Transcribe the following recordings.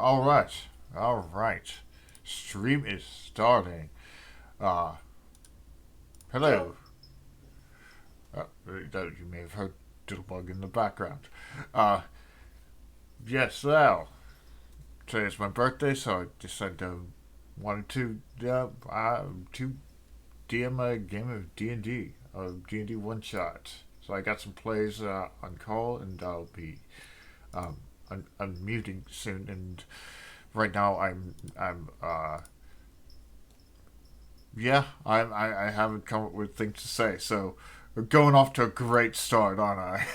All right. All right. Stream is starting. Uh, hello. You may have heard Doodlebug in the background. Uh, yes, well, today is my birthday, so I decided wanted to DM a game of D&D, a D&D one-shot. So I got some plays on call, and I'll be um, unmuting soon. And right now, I haven't come up with things to say. So we're going off to a great start, aren't I?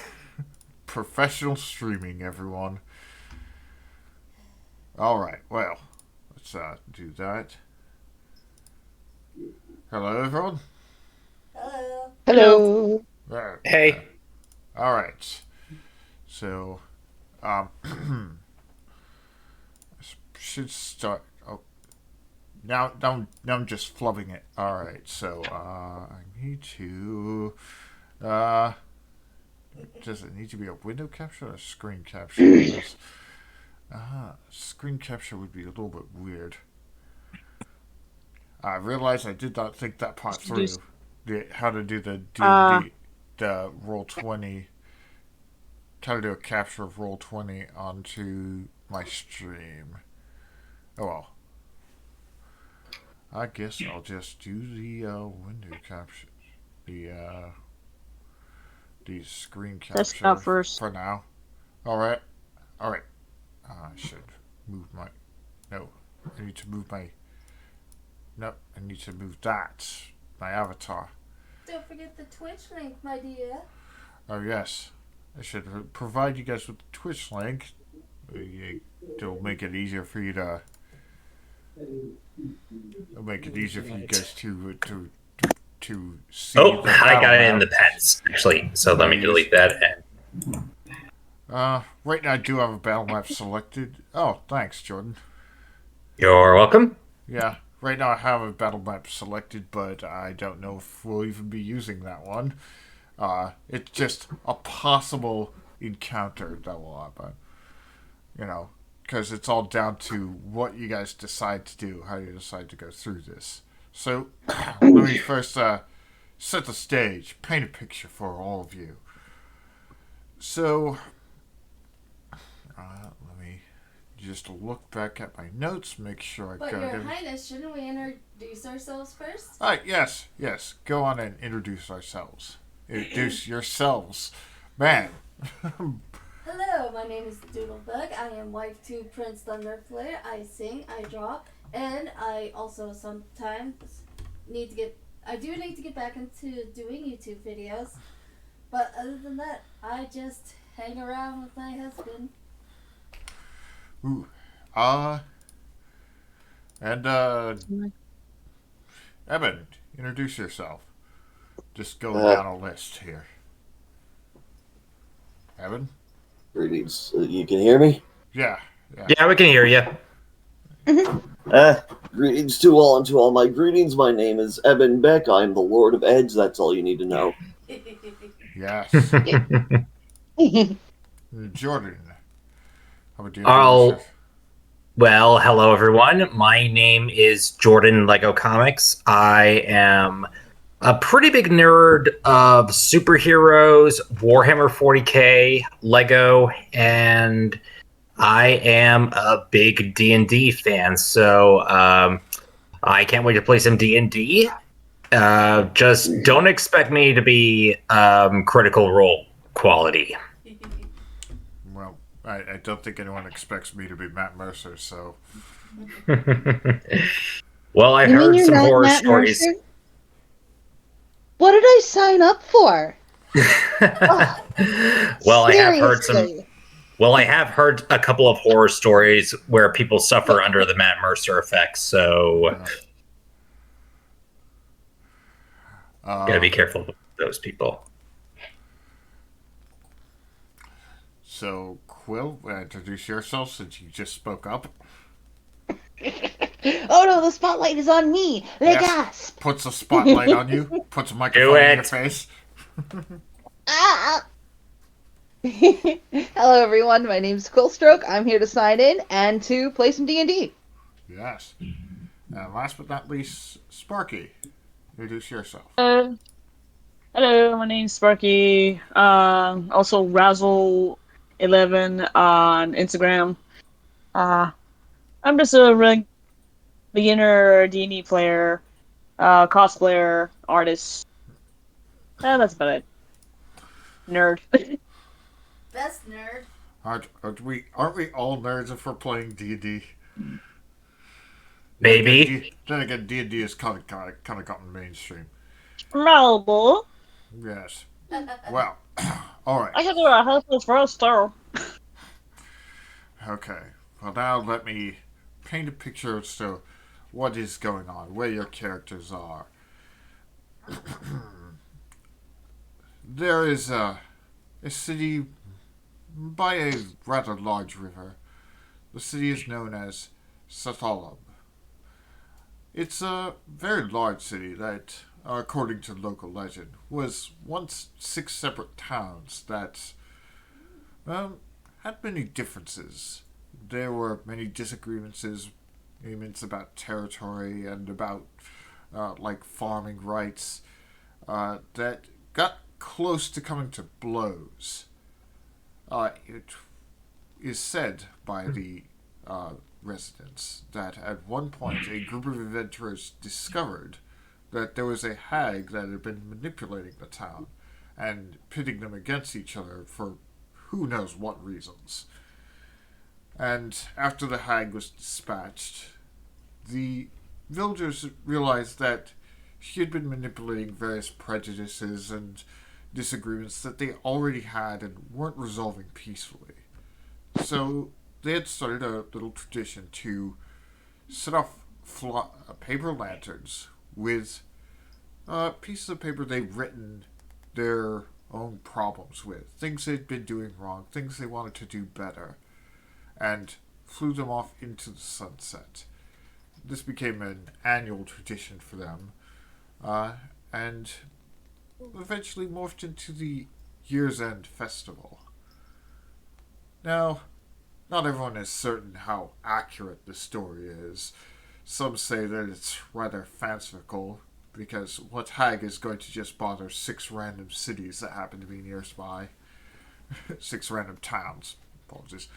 Professional streaming, everyone. All right, well, let's do that. Hello, everyone. Hello. Hello. Hello. There. Hey. All right. So, um, should start. Oh, now I'm just flubbing it. All right. So, I need to. Uh, does it need to be a window capture or a screen capture? Screen capture would be a little bit weird. I realized I did not think that part through. How to do the Uh, D&D, the Roll20, how to do a capture of Roll20 onto my stream. Oh well. I guess I'll just do the window capture, the the screen Test it capture out first. for now. All right, all right. I should move my. No, I need to move my. No, I need to move that. My avatar. Don't forget the Twitch link, my dear. Oh yes, I should provide you guys with the Twitch link. It'll make it easier for you to. It'll make it easier for you guys to see. Oh, the I got battle it in map. the pets, actually. So let me delete that. Right now I do have a battle map selected. Oh, thanks, Jordan. You're welcome. Yeah, right now I have a battle map selected, but I don't know if we'll even be using that one. It's just a possible encounter that will happen. You know, because it's all down to what you guys decide to do, how you decide to go through this. So, let me first set the stage, paint a picture for all of you. So, let me just look back at my notes, make sure I But got Your everything. Highness, shouldn't we introduce ourselves first? Alright, yes. Go on and introduce ourselves. Introduce yourselves. Man. Hello, my name is Doodlebug. I am wife to Prince Thunderflare. I sing, I draw, and I also sometimes need to get. I do need to get back into doing YouTube videos. But other than that, I just hang around with my husband. Ooh. And, Evan, introduce yourself. Just go down a list here. Evan? Greetings. You can hear me? Yeah. Yeah, we can hear you. Greetings to all and to all my greetings. My name is Eben Beck. I am the Lord of Edge. That's all you need to know. Yes. Jordan. How about you I'll- introduce yourself? Well, hello, everyone. My name is Jordan Lego Comics. I am a pretty big nerd of superheroes, Warhammer 40K, Lego, and I am a big D&D fan. So I can't wait to play some D&D. Just don't expect me to be Critical Role quality. Well, I don't think anyone expects me to be Matt Mercer, so. Well, I've You mean heard you're some not horror Matt stories. Mercer? What did I sign up for? Well, I have heard some. Seriously. Well, I have heard a couple of horror stories where people suffer under the Matt Mercer effect. So gotta be careful with those people. So, Quill, introduce yourself since you just spoke up. Oh no, the spotlight is on me. Le Yes. gasp. Puts a spotlight on you. Puts a microphone in your it. face. Ah. Hello, everyone. My name's Quillstroke. I'm here to sign in and to play some D&D. Yes. And last but not least, Sparky. Introduce yourself. Hello, my name's Sparky. Also Razzle11 on Instagram. Uh, I'm just a beginner D&D player, cosplayer, artist. That's about it. Nerd. Best nerd. Aren't we all nerds if we're playing D&D? Maybe. Then again, D&D is kind of gotten mainstream. Malbo. Yes. Well, all right. I can do a helpful first though. Okay. Well, now let me paint a picture as to what is going on, where your characters are. There is a city by a rather large river. The city is known as Sathalab. It's a very large city that, according to local legend, was once 6 separate towns that had many differences. There were many disagreements about territory and about like farming rights that got close to coming to blows. It is said by the residents that at one point a group of adventurers discovered that there was a hag that had been manipulating the town and pitting them against each other for who knows what reasons. And after the hag was dispatched, the villagers realized that she had been manipulating various prejudices and disagreements that they already had and weren't resolving peacefully. So they had started a little tradition to set off paper lanterns with pieces of paper they'd written their own problems with, things they'd been doing wrong, things they wanted to do better, and flew them off into the sunset. This became an annual tradition for them, and eventually morphed into the Year's End Festival. Now, not everyone is certain how accurate the story is. Some say that it's rather fanciful, because what hag is going to just bother 6 random cities that happen to be nearby? 6 random towns. Apologies.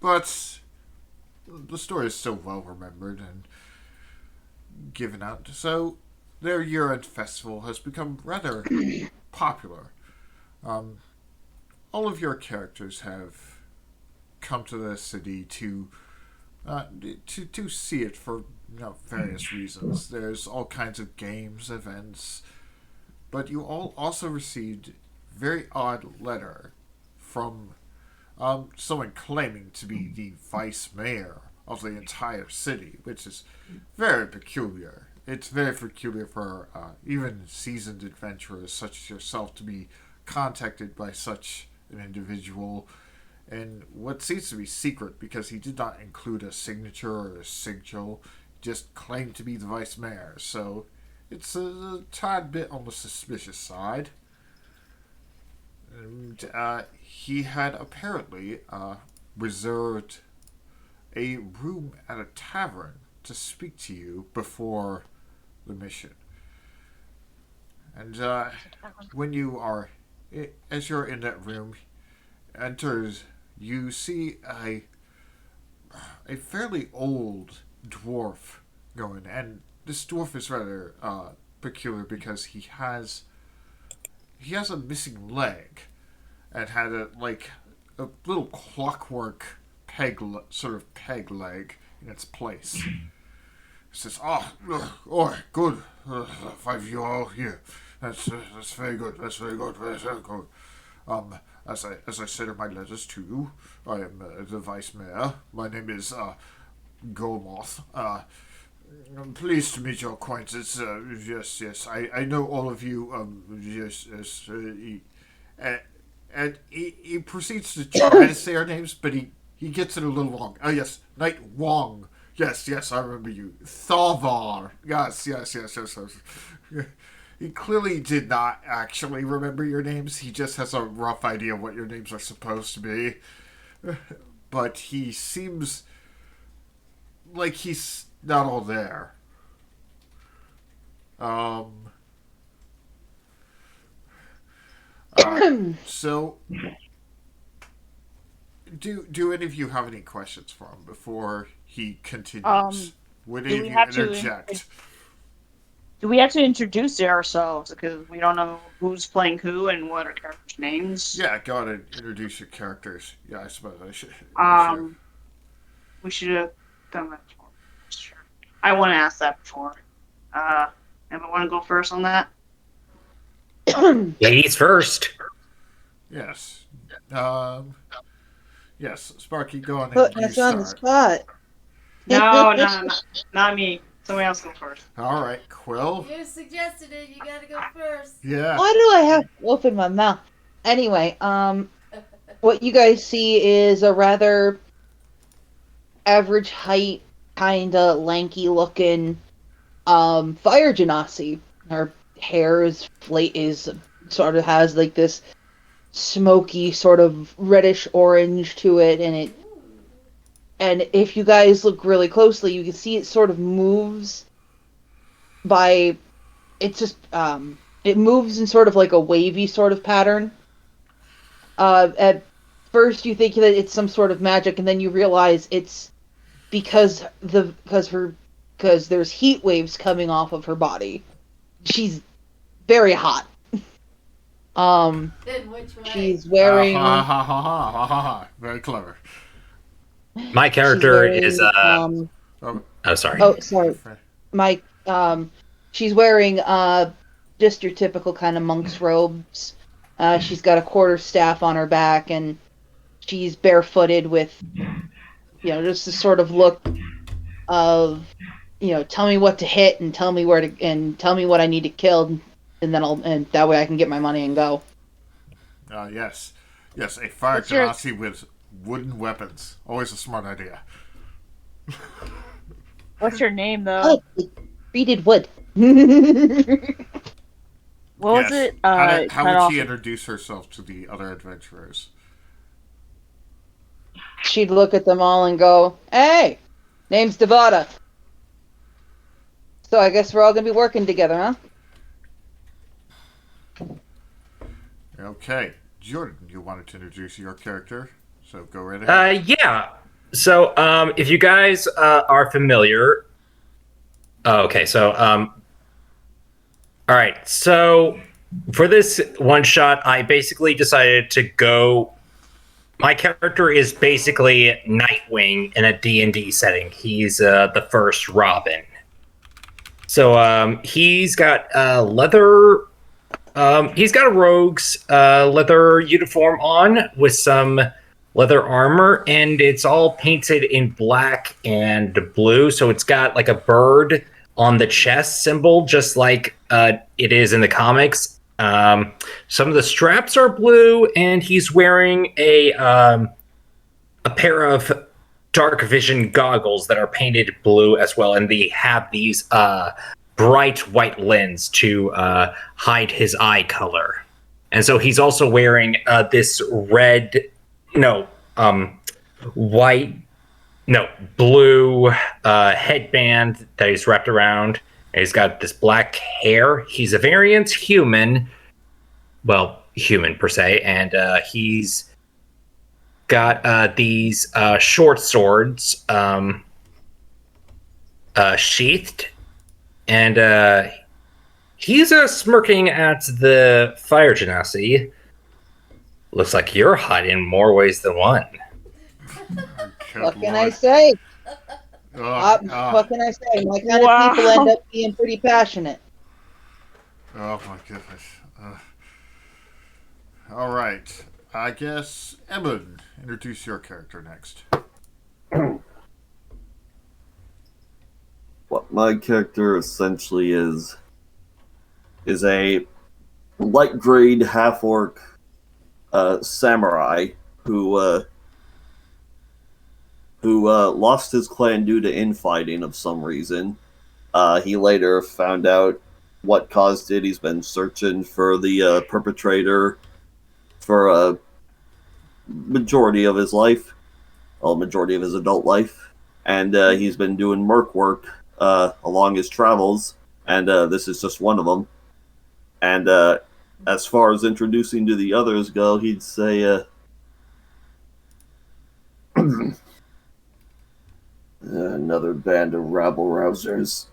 But the story is still well remembered and given out. So their year-end festival has become rather popular. All of your characters have come to the city to see it for various reasons. There's all kinds of games, events, but you all also received a very odd letter from someone claiming to be the vice mayor of the entire city, which is very peculiar. It's very peculiar for even seasoned adventurers such as yourself to be contacted by such an individual in what seems to be secret, because he did not include a signature or a sigil, just claimed to be the vice mayor. So it's a tad bit on the suspicious side. And he had apparently reserved a room at a tavern to speak to you before the mission. And when you are, as you're in that room, enters, you see a fairly old dwarf going, and this dwarf is rather peculiar because he has a missing leg and had a little clockwork sort of peg leg in its place. He says, "Oh, good. 5 of you all here. That's very good. That's very good. Very good. As I said in my letters to you, I am the vice mayor. My name is Golmoth. I'm pleased to meet your acquaintance. Yes. I know all of you. Yes. And he proceeds to try to say our names, but he gets it a little wrong. Oh, yes. Knight Wong. Yes, I remember you. Thavar. Yes. he clearly did not actually remember your names. He just has a rough idea of what your names are supposed to be. But he seems like he's not all there. So, do any of you have any questions for him before he continues? Would any do of we you have to- interject? Do we have to introduce ourselves because we don't know who's playing who and what our characters' names? Yeah, go ahead and introduce your characters. Yeah, I suppose I should. We should have done that before. Sure. I want to ask that before. Anyone want to go first on that? Ladies first. Yes. Yes, Sparky, go on and Putting you us on the start. spot. No, not me. Somebody else go first. All right, Quill. You suggested it. You gotta go first. Yeah. Why do I have to open my mouth? Anyway, what you guys see is a rather average height, kinda lanky looking, fire genasi. Her hair is sort of has like this smoky sort of reddish orange to it, and if you guys look really closely, you can see it sort of moves by, it's just, it moves in sort of like a wavy sort of pattern. At first you think that it's some sort of magic, and then you realize it's because there's heat waves coming off of her body. She's very hot. In which way? She's wearing. Very clever. My character is Oh, oh, sorry. Oh, sorry. She's wearing just your typical kind of monk's robes. She's got a quarterstaff on her back, and she's barefooted with, just the sort of look of, tell me what to hit and tell me tell me what I need to kill, and and that way I can get my money and go. Yes, a fire genasi with wooden weapons. Always a smart idea. What's your name, though? Oh, treated wood. What was it? How would she introduce herself to the other adventurers? She'd look at them all and go, "Hey, name's Devada. So I guess we're all gonna be working together, huh?" Okay, Jordan, you wanted to introduce your character, so go right ahead. Yeah. So, if you guys are familiar, okay. So, all right. So, for this one shot, I basically decided to go. My character is basically Nightwing in a D&D setting. He's the first Robin. So, he's got leather. He's got a rogue's leather uniform on with some leather armor, and it's all painted in black and blue. So it's got like a bird on the chest symbol, just like it is in the comics. Some of the straps are blue, and he's wearing a pair of dark vision goggles that are painted blue as well, and they have these bright white lens to hide his eye color. And so he's also wearing this blue headband that he's wrapped around. And he's got this black hair. He's a variant human. Well, human per se. And he's got these short swords sheathed. And he's smirking at the fire genasi. Looks like you're hot in more ways than one. What can I say? Oh, What can I say? My kind of people end up being pretty passionate. oh my goodness. All right. I guess, Emmon, introduce your character next. What my character essentially is a light grade half orc samurai who lost his clan due to infighting of some reason. He later found out what caused it. He's been searching for the perpetrator for a majority of his life, well, majority of his adult life, and he's been doing merc work along his travels, and this is just one of them. And as far as introducing to the others go, he'd say, another band of rabble rousers.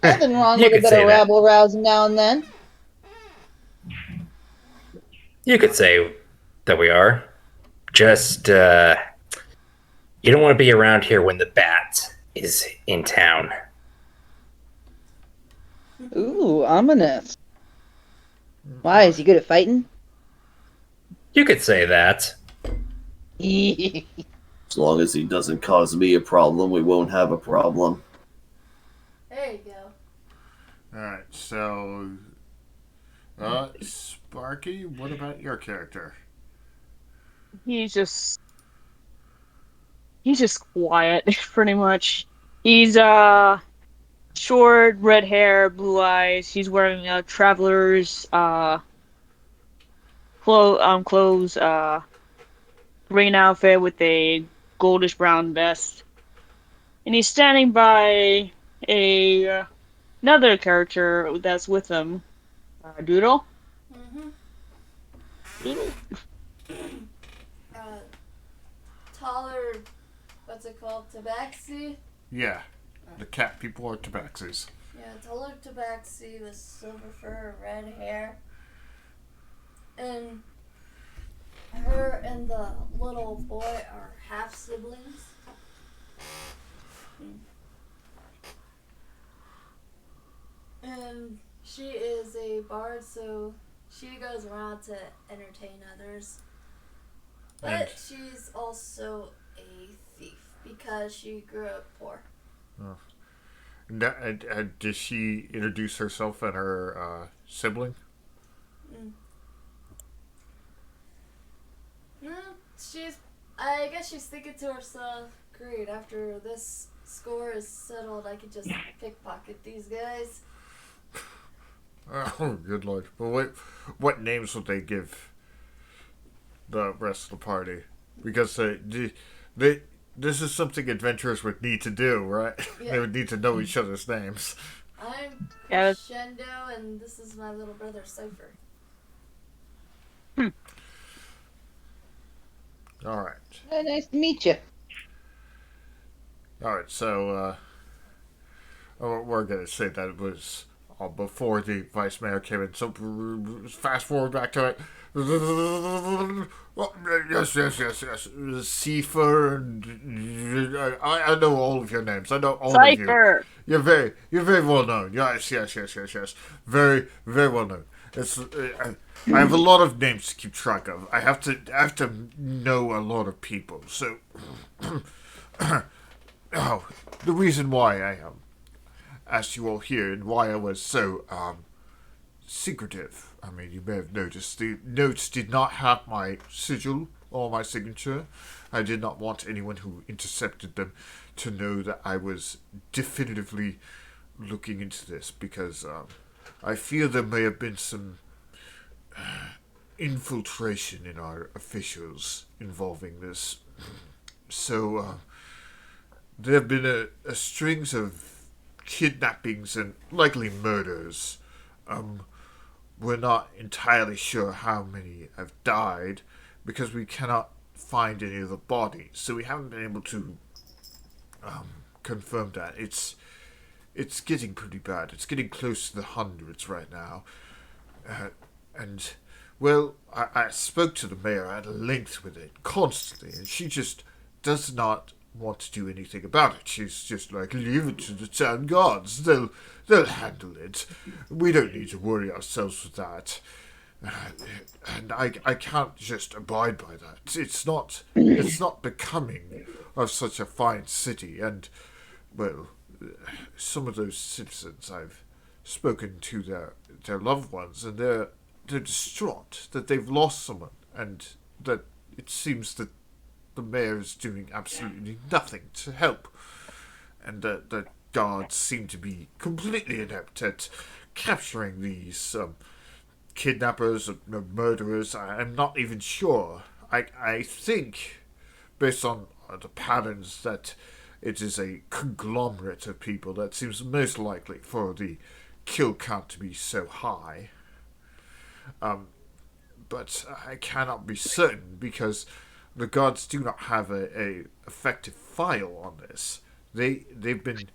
Nothing wrong You with a could bit say of that. rabble rousing now and then. You could say that we are. Just, you don't want to be around here when the bat is in town. Ooh, ominous. Why, is he good at fighting? You could say that. As long as he doesn't cause me a problem, we won't have a problem. There you go. Alright, so... Sparky, what about your character? He's just quiet, pretty much. He's short, red hair, blue eyes. He's wearing traveler's clothes, green outfit with a goldish brown vest, and he's standing by a another character that's with him, Doodle. Mm-hmm. Doodle. Taller, what's it called? Tabaxi? Yeah, the cat people are tabaxis. Yeah, taller Tabaxi with silver fur, red hair. And her and the little boy are half siblings. And she is a bard, so she goes around to entertain others. But And- she's also a thief because she grew up poor. Does she introduce herself and her sibling? No, I guess she's thinking to herself, great, after this score is settled, I could just pickpocket these guys. Oh, good lord. But what names would they give the rest of the party? Because this is something adventurers would need to do, right? Yeah. They would need to know each other's names. I'm Yeah. Crescendo, and this is my little brother, Cypher. Alright. Nice to meet you. Alright, so, we're going to say that it was before the vice mayor came in. So, fast forward back to it. Yes. Seifer, and I know all of your names. I know all of you. Cypher. You're very well known. Yes. Very, very well known. I have a lot of names to keep track of. I have to know a lot of people. So, the reason why I asked you all here and why I was so secretive. I mean, you may have noticed the notes did not have my sigil or my signature. I did not want anyone who intercepted them to know that I was definitively looking into this, because I fear there may have been some infiltration in our officials involving this. So there have been a strings of kidnappings and likely murders. We're not entirely sure how many have died because we cannot find any of the bodies, so we haven't been able to confirm that. It's getting pretty bad. It's getting close to the hundreds right now. And, well, I spoke to the mayor at length with it constantly, and she just does not want to do anything about it. She's just like, leave it to the town guards. They'll handle it. We don't need to worry ourselves with that. And I can't just abide by that. It's not becoming of such a fine city. And, well, some of those citizens, I've spoken to their loved ones, and they're distraught that they've lost someone, and that it seems that the mayor is doing absolutely nothing to help, and that guards seem to be completely inept at capturing these kidnappers or murderers. I'm not even sure. I think, based on the patterns, that it is a conglomerate of people that seems most likely for the kill count to be so high. But I cannot be certain because the guards do not have a effective file on this. They've been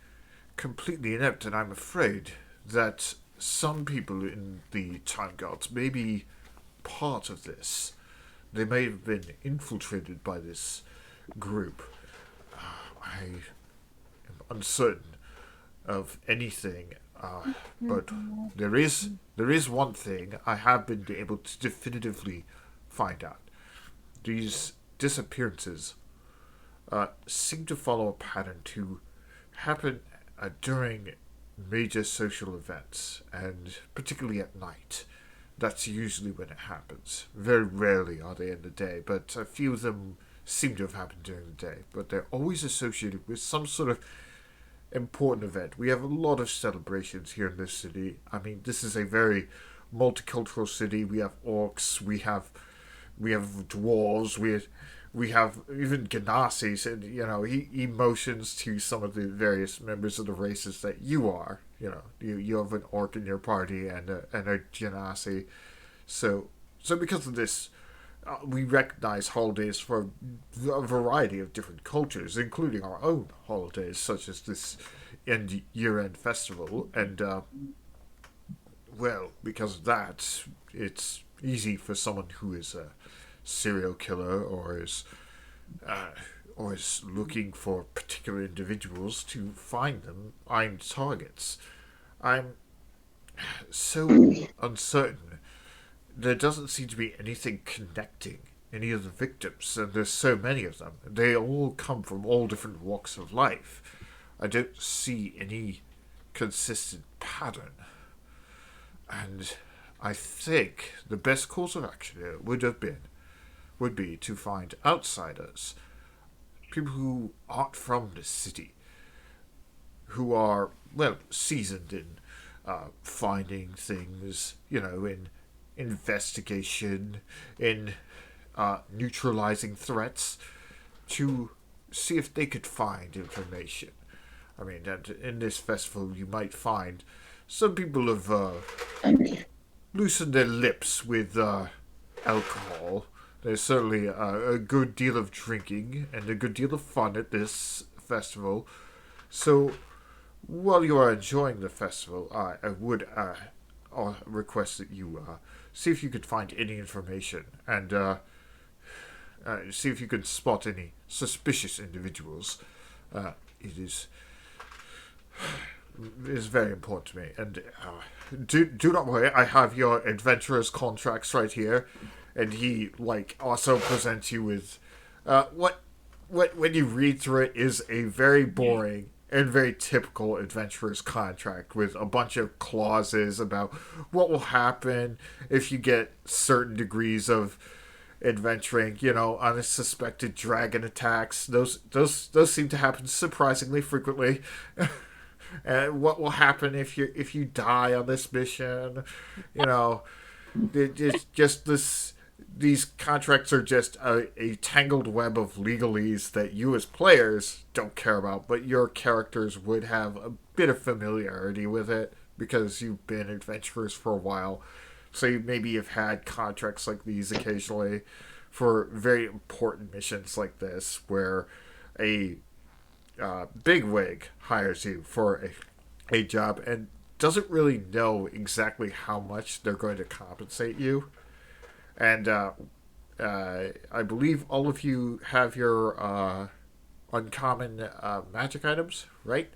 completely inept, and I'm afraid that some people in the time guards may be part of this. They may have been infiltrated by this group. I am uncertain of anything, but there is one thing I have been able to definitively find out. These disappearances seem to follow a pattern to happen during major social events, and particularly at night. That's usually when it happens. Very rarely are they in the day, but a few of them seem to have happened during the day. But they're always associated with some sort of important event. We have a lot of celebrations here in this city. I mean, this is a very multicultural city. We have orcs, we have dwarves, we have even Ganasis, and he motions to some of the various members of the races that you are. You have an orc in your party and a Genasi. So because of this, we recognize holidays for a variety of different cultures, including our own holidays, such as this year-end festival. And well, because of that, it's easy for someone who is a serial killer or is looking for particular individuals to find them, find targets. I'm so uncertain. There doesn't seem to be anything connecting any of the victims, and there's so many of them. They all come from all different walks of life. I don't see any consistent pattern. And I think the best course of action here would be to find outsiders, people who aren't from the city, who are, well, seasoned in finding things, in investigation, in neutralizing threats, to see if they could find information. I mean, that in this festival you might find some people have loosened their lips with alcohol. There's certainly a good deal of drinking and a good deal of fun at this festival. So, while you are enjoying the festival, I would request that you see if you could find any information and see if you could spot any suspicious individuals. It is very important to me. And do not worry, I have your adventurer's contracts right here. And he, also presents you with what when you read through it is a very boring and very typical adventurer's contract with a bunch of clauses about what will happen if you get certain degrees of adventuring, unsuspected dragon attacks. Those seem to happen surprisingly frequently. And what will happen if you die on this mission? It's just this. These contracts are just a tangled web of legalese that you as players don't care about, but your characters would have a bit of familiarity with it because you've been adventurers for a while. So maybe you've had contracts like these occasionally for very important missions like this, where a bigwig hires you for a job and doesn't really know exactly how much they're going to compensate you. And I believe all of you have your uncommon magic items, right?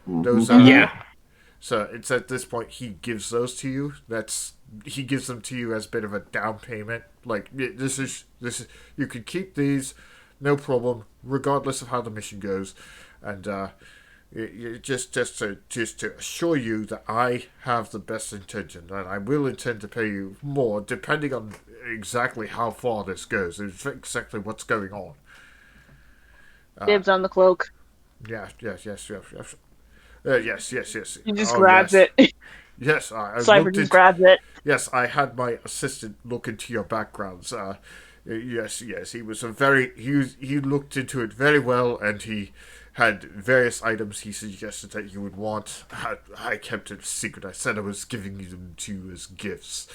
Those are Yeah. So it's at this point he gives those to you. He gives them to you as a bit of a down payment. Like, this is you could keep these, no problem, regardless of how the mission goes, and just to assure you that I have the best intention, and I will intend to pay you more depending on exactly how far this goes, exactly what's going on. Dibs on the cloak. Yes. Yes. He just Oh, grabs yes. it. Yes, I Cypher looked just at. grabs it. Yes, I had my assistant look into your backgrounds. Yes, he was a very he looked into it very well, and he had various items he suggested that you would want. I kept it secret. I said I was giving you them to you as gifts,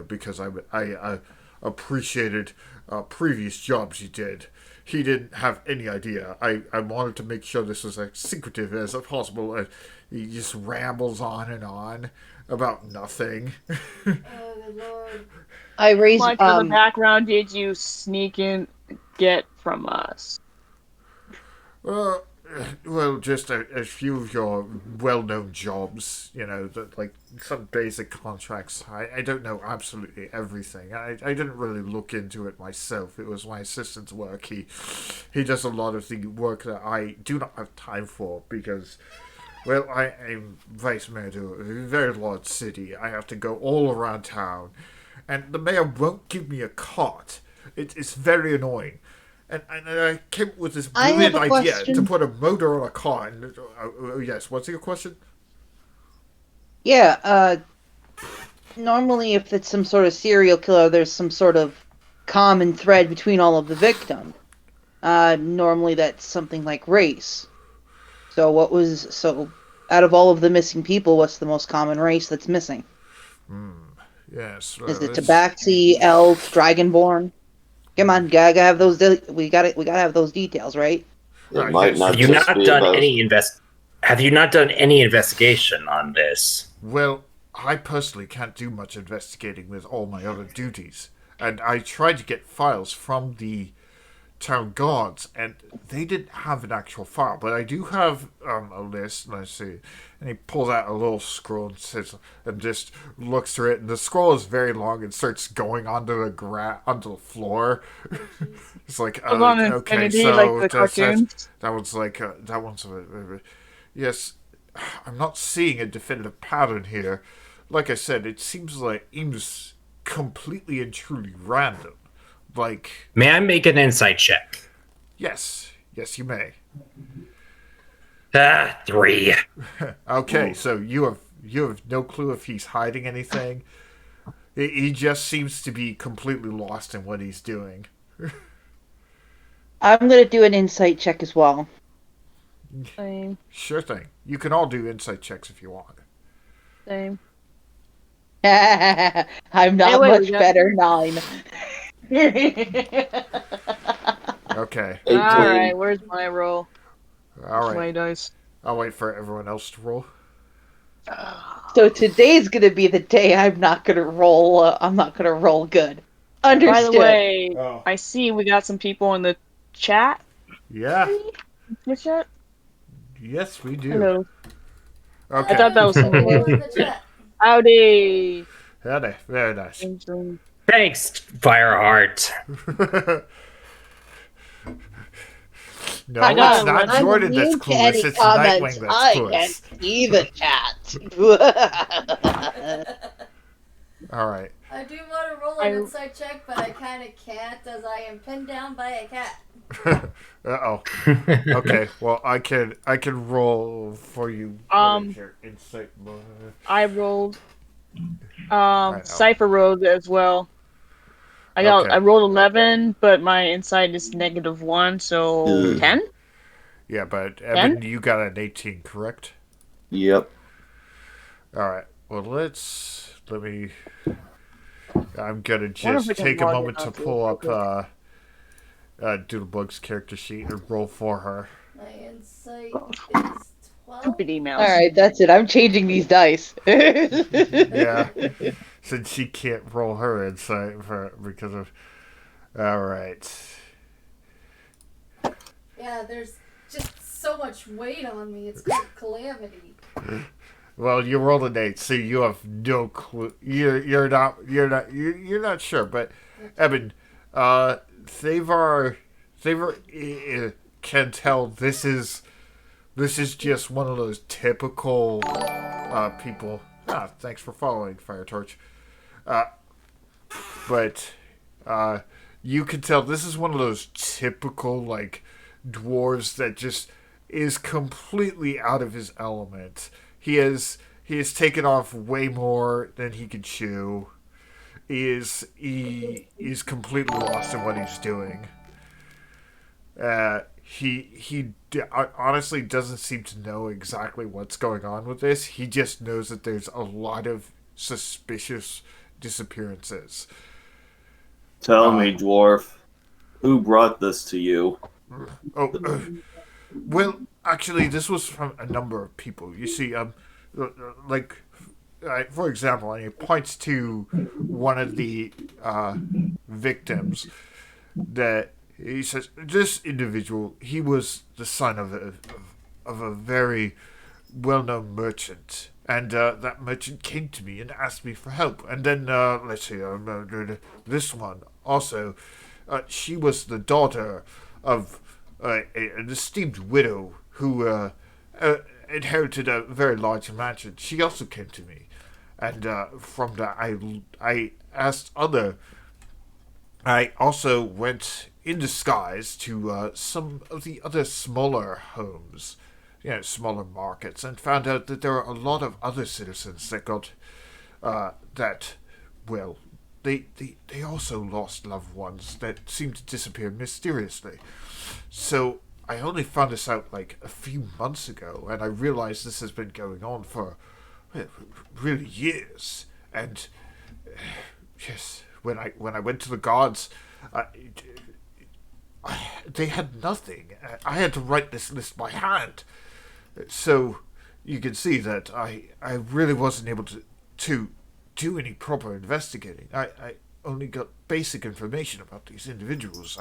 because I appreciated previous jobs you did. He didn't have any idea. I wanted to make sure this was as secretive as possible, and he just rambles on and on about nothing. Oh, good lord. I How raise much of the background did you sneak in get from us? Well, just a few of your well-known jobs, like some basic contracts. I don't know absolutely everything. I didn't really look into it myself. It was my assistant's work. He does a lot of the work that I do not have time for because, well, I am vice mayor to a very large city. I have to go all around town, and the mayor won't give me a cart. It's very annoying. And I came up with this I have brilliant a idea question. to put a motor on a car. And, yes, what's your question? Yeah, normally if it's some sort of serial killer, there's some sort of common thread between all of the victims. Normally that's something like race. So out of all of the missing people, what's the most common race that's missing? Yes. Is it Tabaxi, Elf, Dragonborn? Come on, gotta have those. We gotta have those details, right? It might yes. not Have you just not be done about. Have you not done any investigation on this? Well, I personally can't do much investigating with all my other duties. And I tried to get files from the town guards, and they didn't have an actual file. But I do have a list. Let's see. And he pulls out a little scroll and says, and just looks through it. And the scroll is very long and starts going onto onto the floor. It's like, Hold on, okay, Infinity, so like the cartoons. that one's like yes. I'm not seeing a definitive pattern here. Like I said, it seems completely and truly random. Like, May I make an insight check? yes, you may. 3. Okay, so you have no clue if he's hiding anything. He just seems to be completely lost in what he's doing. I'm gonna do an insight check as well. Same. Sure thing. You can all do insight checks if you want. Same. I'm not Anyway, much we got- better. 9. Okay. 18. Alright, where's my roll? All My right. dice. I'll wait for everyone else to roll. So today's gonna be the day I'm not gonna roll. I'm not gonna roll good. Understood. By the way, Oh. I see we got some people in the chat. Yeah. The chat? Yes, we do. Hello. Okay. I thought that was Hello, something. in the chat. Howdy. Howdy. Very nice. Thanks, Fireheart. No, I got it's not I'm Jordan that's clueless. It's Nightwing that's I clueless. can see the chat. All right. I do want to roll an insight check, but I kind of can't as I am pinned down by a cat. Uh-oh. Okay. Well, I can roll for you. Your insight. I rolled. Right, Cypher rolled as well. I rolled 11, but my insight is -1, so 10. Yeah, but Evan, you got an 18, correct? Yep. All right. Well, let me. I'm gonna if just we can take a log moment in to onto pull it up Doodlebug's character sheet and roll for her. My insight is 12. Stupid emails. All right, that's it. I'm changing these dice. Yeah, since she can't roll her insight because of. All right. Yeah, there's just so much weight on me. It's called calamity. Well, you rolled an 8, so you have no clue. You're not sure. But Evan, Thavar can tell this is just one of those typical people. Thanks for following, Firetorch. But you can tell this is one of those typical like dwarves that just is completely out of his element. He has taken off way more than he can chew. He is completely lost in what he's doing. Honestly doesn't seem to know exactly what's going on with this. He just knows that there's a lot of suspicious disappearances. Tell me, dwarf, who brought this to you? Oh, well, actually, this was from a number of people. You see, like, for example, he points to one of the victims that he says this individual. He was the son of a very well-known merchant, and that merchant came to me and asked me for help. And then let's see, this one also, she was the daughter of an esteemed widow who inherited a very large mansion. She also came to me, and from that I asked other. I also went in disguise to some of the other smaller homes, smaller markets, and found out that there are a lot of other citizens that got that. Well, they also lost loved ones that seemed to disappear mysteriously. So I only found this out like a few months ago, and I realized this has been going on for really years. And yes, when I went to the guards, they had nothing. I had to write this list by hand. So you can see that I really wasn't able to do any proper investigating. I only got basic information about these individuals.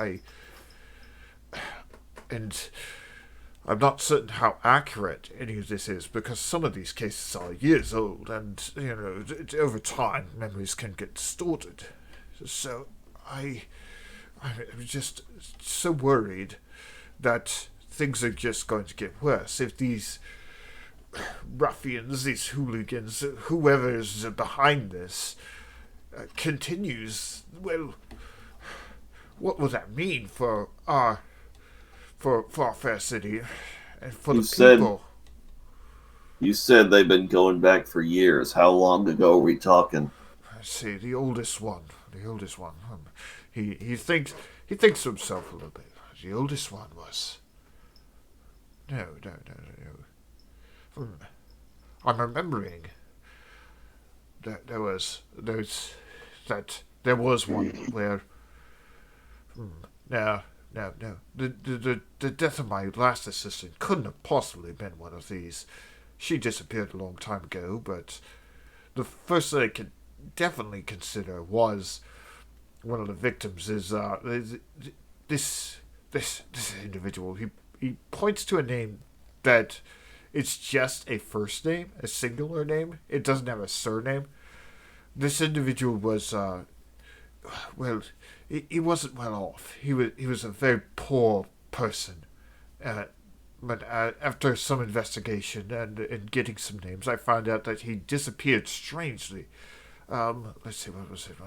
And I'm not certain how accurate any of this is, because some of these cases are years old, and over time memories can get distorted. So I'm just so worried that things are just going to get worse if these ruffians, these hooligans, whoever is behind this, continues. Well, what will that mean for our fair city and for the people? You said they've been going back for years. How long ago are we talking? I see, the oldest one. He thinks to himself a little bit. The oldest one was. No. I'm remembering that there was one where. No. The death of my last assistant couldn't have possibly been one of these. She disappeared a long time ago, but the first that I could definitely consider was one of the victims is this individual. He points to a name that it's just a first name, a singular name. It doesn't have a surname. This individual was well, he wasn't well off. He was a very poor person. But after some investigation and getting some names, I found out that he disappeared strangely. Let's see, what was it?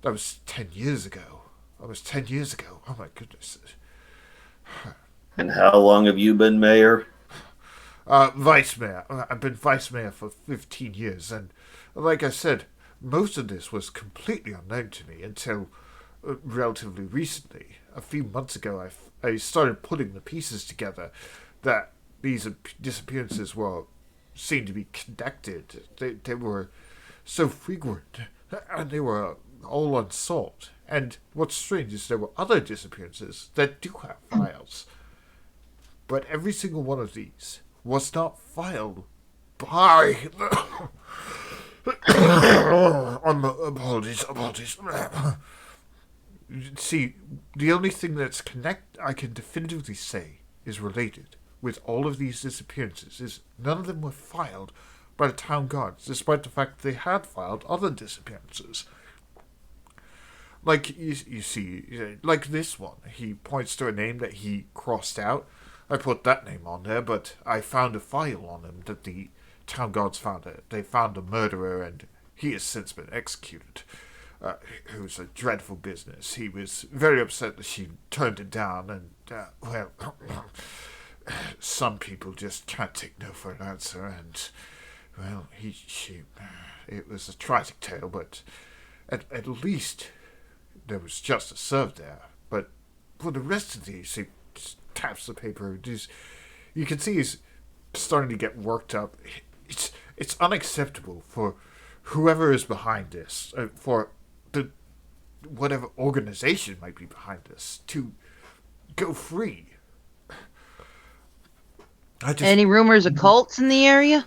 That was 10 years ago. That was 10 years ago. Oh my goodness. And how long have you been mayor? Vice mayor. I've been vice mayor for 15 years, and like I said, most of this was completely unknown to me until relatively recently. A few months ago, I started putting the pieces together that these disappearances seemed to be connected. They were so frequent, and they were all unsolved. And what's strange is there were other disappearances that do have files, but every single one of these was not filed by. Apologies. See, the only thing that's I can definitively say is related with all of these disappearances is none of them were filed by the town guards, despite the fact that they had filed other disappearances. Like, you see, like this one, he points to a name that he crossed out. I put that name on there, but I found a file on him that the town guards found. They found a murderer, and he has since been executed. it was a dreadful business. He was very upset that she turned it down, and, well, some people just can't take no for an answer, and, well, it was a tragic tale, but at least there was justice served there. But for the rest of these, he just taps the paper. You can see he's starting to get worked up. It's unacceptable for whoever is behind this, for the whatever organization might be behind this, to go free. Any rumors of cults in the area?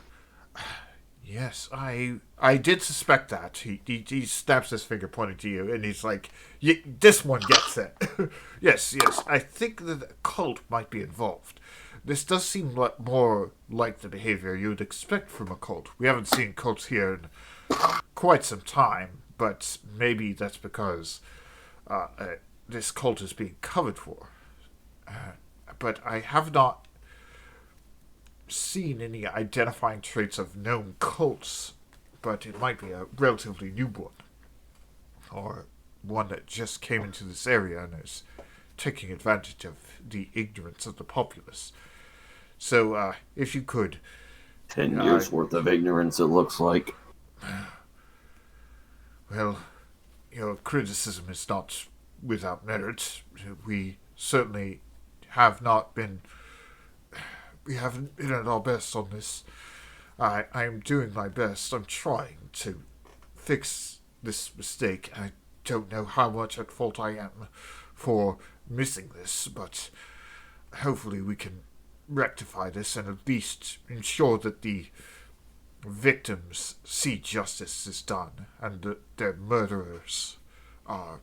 Yes, I did suspect that. He snaps his finger pointing to you, and he's like, this one gets it. Yes, I think that a cult might be involved. This does seem more like the behavior you would expect from a cult. We haven't seen cults here in quite some time, but maybe that's because this cult is being covered for. But I have not seen any identifying traits of known cults, but it might be a relatively new one, or one that just came into this area and is taking advantage of the ignorance of the populace. So, if you could... 10 years worth of ignorance, it looks like. Well, your criticism is not without merit. We certainly have not been... We haven't been at our best on this. I am doing my best. I'm trying to fix this mistake. I don't know how much at fault I am for missing this, but hopefully we can rectify this and at least ensure that the victims see justice is done and that their murderers are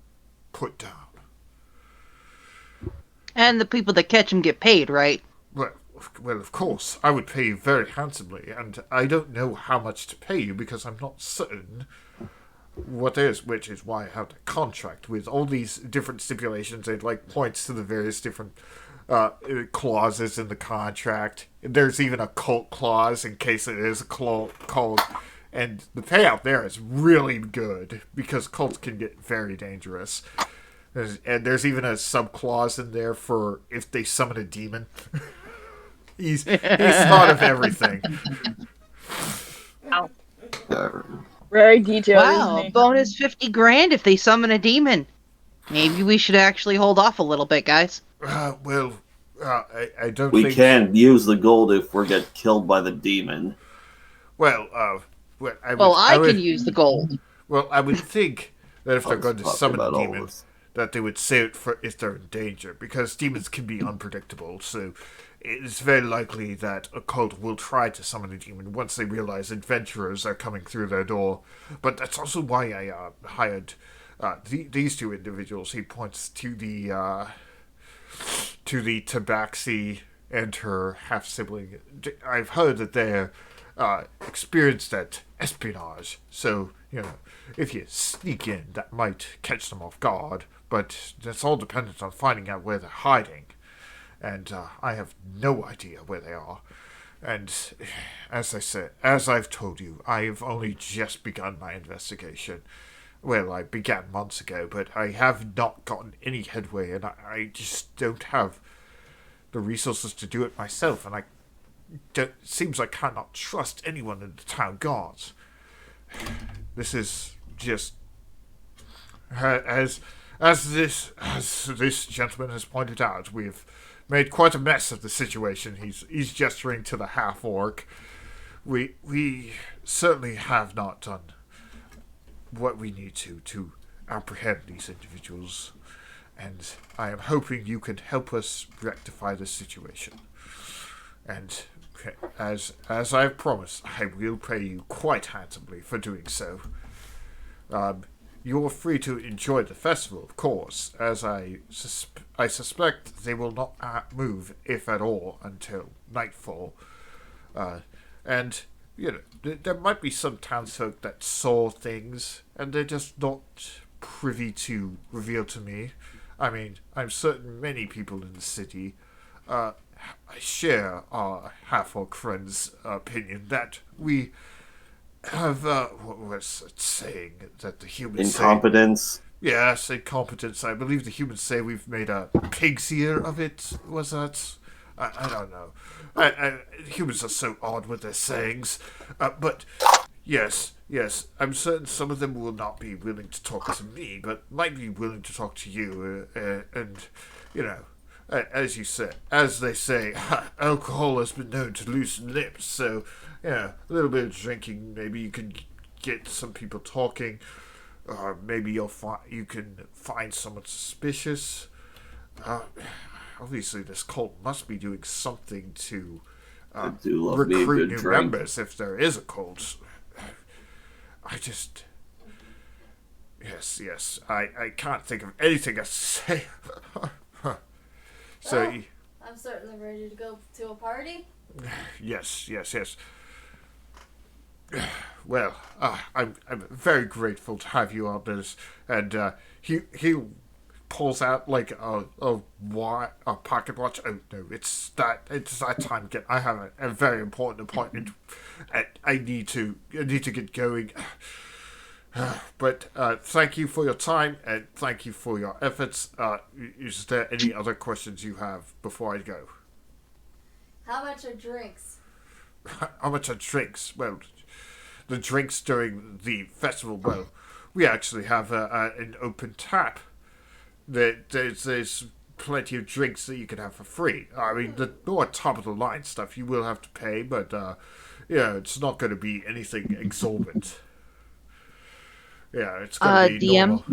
put down. And the people that catch them get paid, right? Well, of course, I would pay you very handsomely, and I don't know how much to pay you because I'm not certain what is, which is why I have the contract with all these different stipulations. It points to the various different clauses in the contract. There's even a cult clause in case it is a cult, and the payout there is really good because cults can get very dangerous. And there's even a sub clause in there for if they summon a demon. He's thought of everything. Very detailed. Wow, bonus 50 grand if they summon a demon. Maybe we should actually hold off a little bit, guys. I don't We think... can use the gold if we get killed by the demon. I can use the gold. Well, I would think that if they're going to summon a about all demon, this. that they would save it for if they're in danger, because demons can be unpredictable, so it's very likely that a cult will try to summon a demon once they realize adventurers are coming through their door. But that's also why I hired these two individuals. He points to the Tabaxi and her half-sibling. I've heard that they're experienced at espionage, so, if you sneak in, that might catch them off guard, but that's all dependent on finding out where they're hiding. And I have no idea where they are. And as I said, as I've told you, I've only just begun my investigation. Well, I began months ago, but I have not gotten any headway, and I just don't have the resources to do it myself, and it seems I cannot trust anyone in the town guards. This is just... As this gentleman has pointed out, we've made quite a mess of the situation. He's gesturing to the half-orc. We certainly have not done what we need to apprehend these individuals, and I am hoping you can help us rectify this situation. And as I've promised, I will pay you quite handsomely for doing so. You're free to enjoy the festival, of course, as I suspect they will not move, if at all, until nightfall. And, there might be some townsfolk that saw things, and they're just not privy to reveal to me. I mean, I'm certain many people in the city share our half-orc friend's opinion that we have, what was it saying that the humans say? Incompetence. Yes, incompetence. I believe the humans say we've made a pig's ear of it. Was that? I don't know. Humans are so odd with their sayings. But yes, I'm certain some of them will not be willing to talk to me, but might be willing to talk to you. And, you know, as you say, as they say, alcohol has been known to loosen lips. So, yeah, a little bit of drinking, maybe you can get some people talking. Or maybe you can find someone suspicious. Obviously, this cult must be doing something to I do love me a recruit good new drink. members if there is a cult. I just... Yes. I can't think of anything else to say. So, Well, I'm certainly ready to go to a party. yes. Well, I'm very grateful to have you on this, and he pulls out like a pocket watch. Oh no, it's that time again. I have a very important appointment. I need to get going. But thank you for your time and thank you for your efforts. Is there any other questions you have before I go? How much are drinks? How much are drinks? Well, the drinks during the festival. Well, we actually have an open tap. There's plenty of drinks that you can have for free. I mean, the more top of the line stuff you will have to pay, but it's not going to be anything exorbitant. Yeah, it's going to be DM? normal.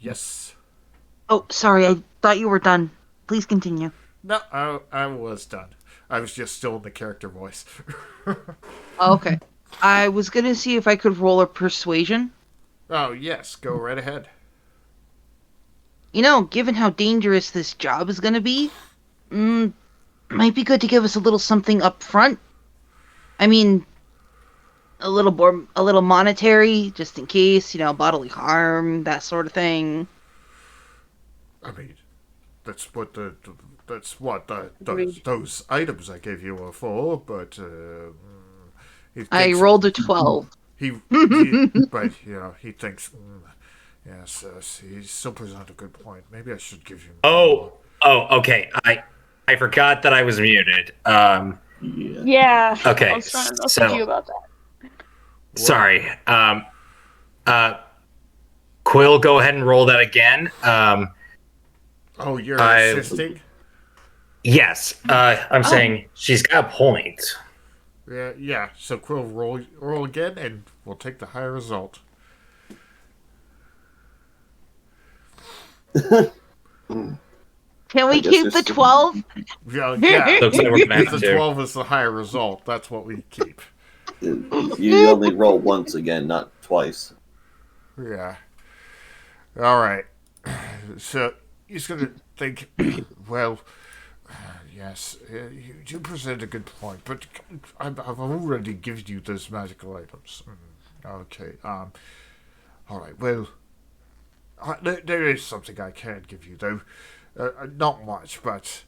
Yes. Oh, sorry, I thought you were done. Please continue. No, I was done. I was just still in the character voice. Oh, okay. I was gonna see if I could roll a persuasion. Oh, yes, go right ahead. You know, given how dangerous this job is gonna be, might be good to give us a little something up front. I mean, a little monetary, just in case, bodily harm, that sort of thing. I mean, that's what Agreed. those items I gave you are for, but he I thinks rolled a 12. but he thinks yes, he still presents a good point. Maybe I should give you Oh, okay. I forgot that I was muted. Yeah. Yeah. Okay, I was trying to message so- you about that. Sorry. Quill, go ahead and roll that again. Oh, you're I- assisting? Yes, I'm saying she's got a point. Yeah. So Quill, roll again, and we'll take the higher result. Can we guess keep it's the the- 12? Yeah. Looks like we're gonna If have the to. 12 is the higher result, that's what we keep. You only roll once again, not twice. Yeah. All right. So he's going to think, well, yes, you do present a good point, but I've already given you those magical items. Okay. All right. Well, there is something I can give you, though. Not much, but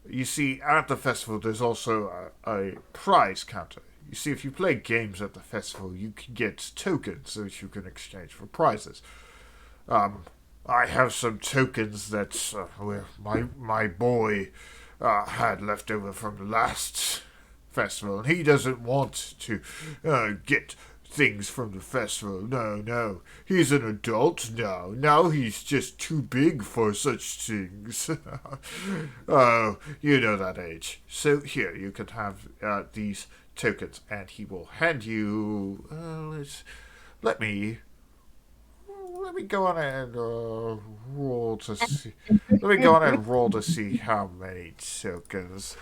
you see, at the festival, there's also a prize counter. You see, if you play games at the festival, you can get tokens that you can exchange for prizes. I have some tokens that my boy had left over from the last festival, and he doesn't want to get things from the festival. No, he's an adult now. Now he's just too big for such things. Oh, you know that age. So here, you can have these tokens, and he will hand you. Let me go on and roll to see. Let me go on and roll to see how many tokens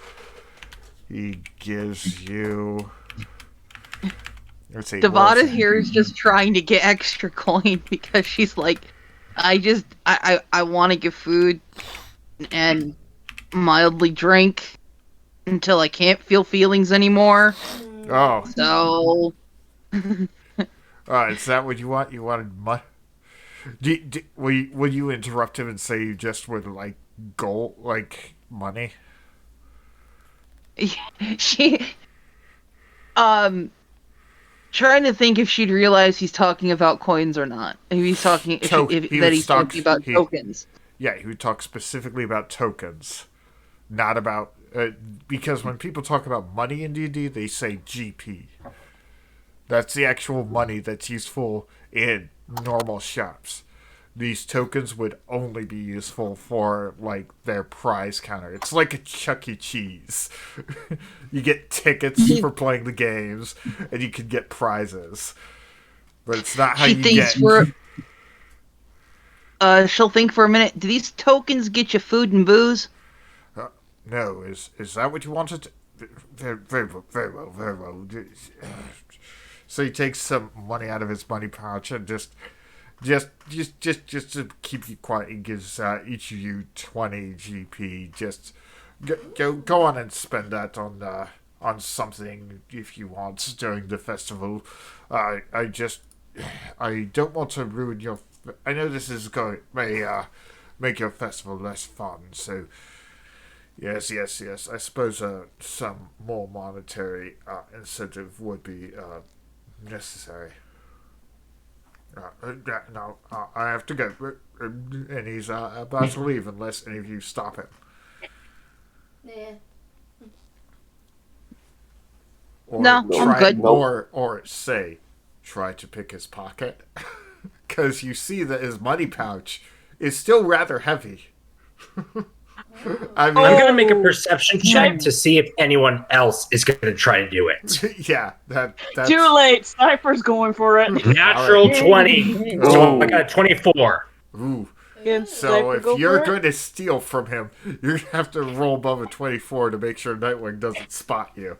he gives you. Let's see. Devada here is just trying to get extra coin because she's like, I want to give food and mildly drink until I can't feel feelings anymore. Oh, So, is that what you want? You wanted money? Would you interrupt him and say you just would like gold, like money? she, um, trying to think if she'd realize he's talking about coins or not. If he's talking, that he's talking about tokens. Yeah, he would talk specifically about tokens, not about because when people talk about money in D&D, they say GP. That's the actual money that's useful in normal shops. These tokens would only be useful for, like, their prize counter. It's like a Chuck E. Cheese. You get tickets for playing the games, and you can get prizes. But it's not how you get... She'll think for a minute. Do these tokens get you food and booze? No, is that what you wanted? Very well. So he takes some money out of his money pouch and just to keep you quiet, he gives each of you 20 GP. Just go on and spend that on something if you want during the festival. I don't want to ruin your. I know this is may make your festival less fun. So yes. I suppose some more monetary incentive would be necessary. No, I have to go. And he's about to leave unless any of you stop him. Yeah. Or No, I'm good. Or say, try to pick his pocket. Because you see that his money pouch is still rather heavy. I mean, I'm going to make a perception check to see if anyone else is going to try to do it. Yeah, that's... Too late. Cypher's going for it. Natural 20. So I got a 24. Ooh. Can So Cypher if go you're for it? going to steal from him, you're going to have to roll above a 24 to make sure Nightwing doesn't spot you.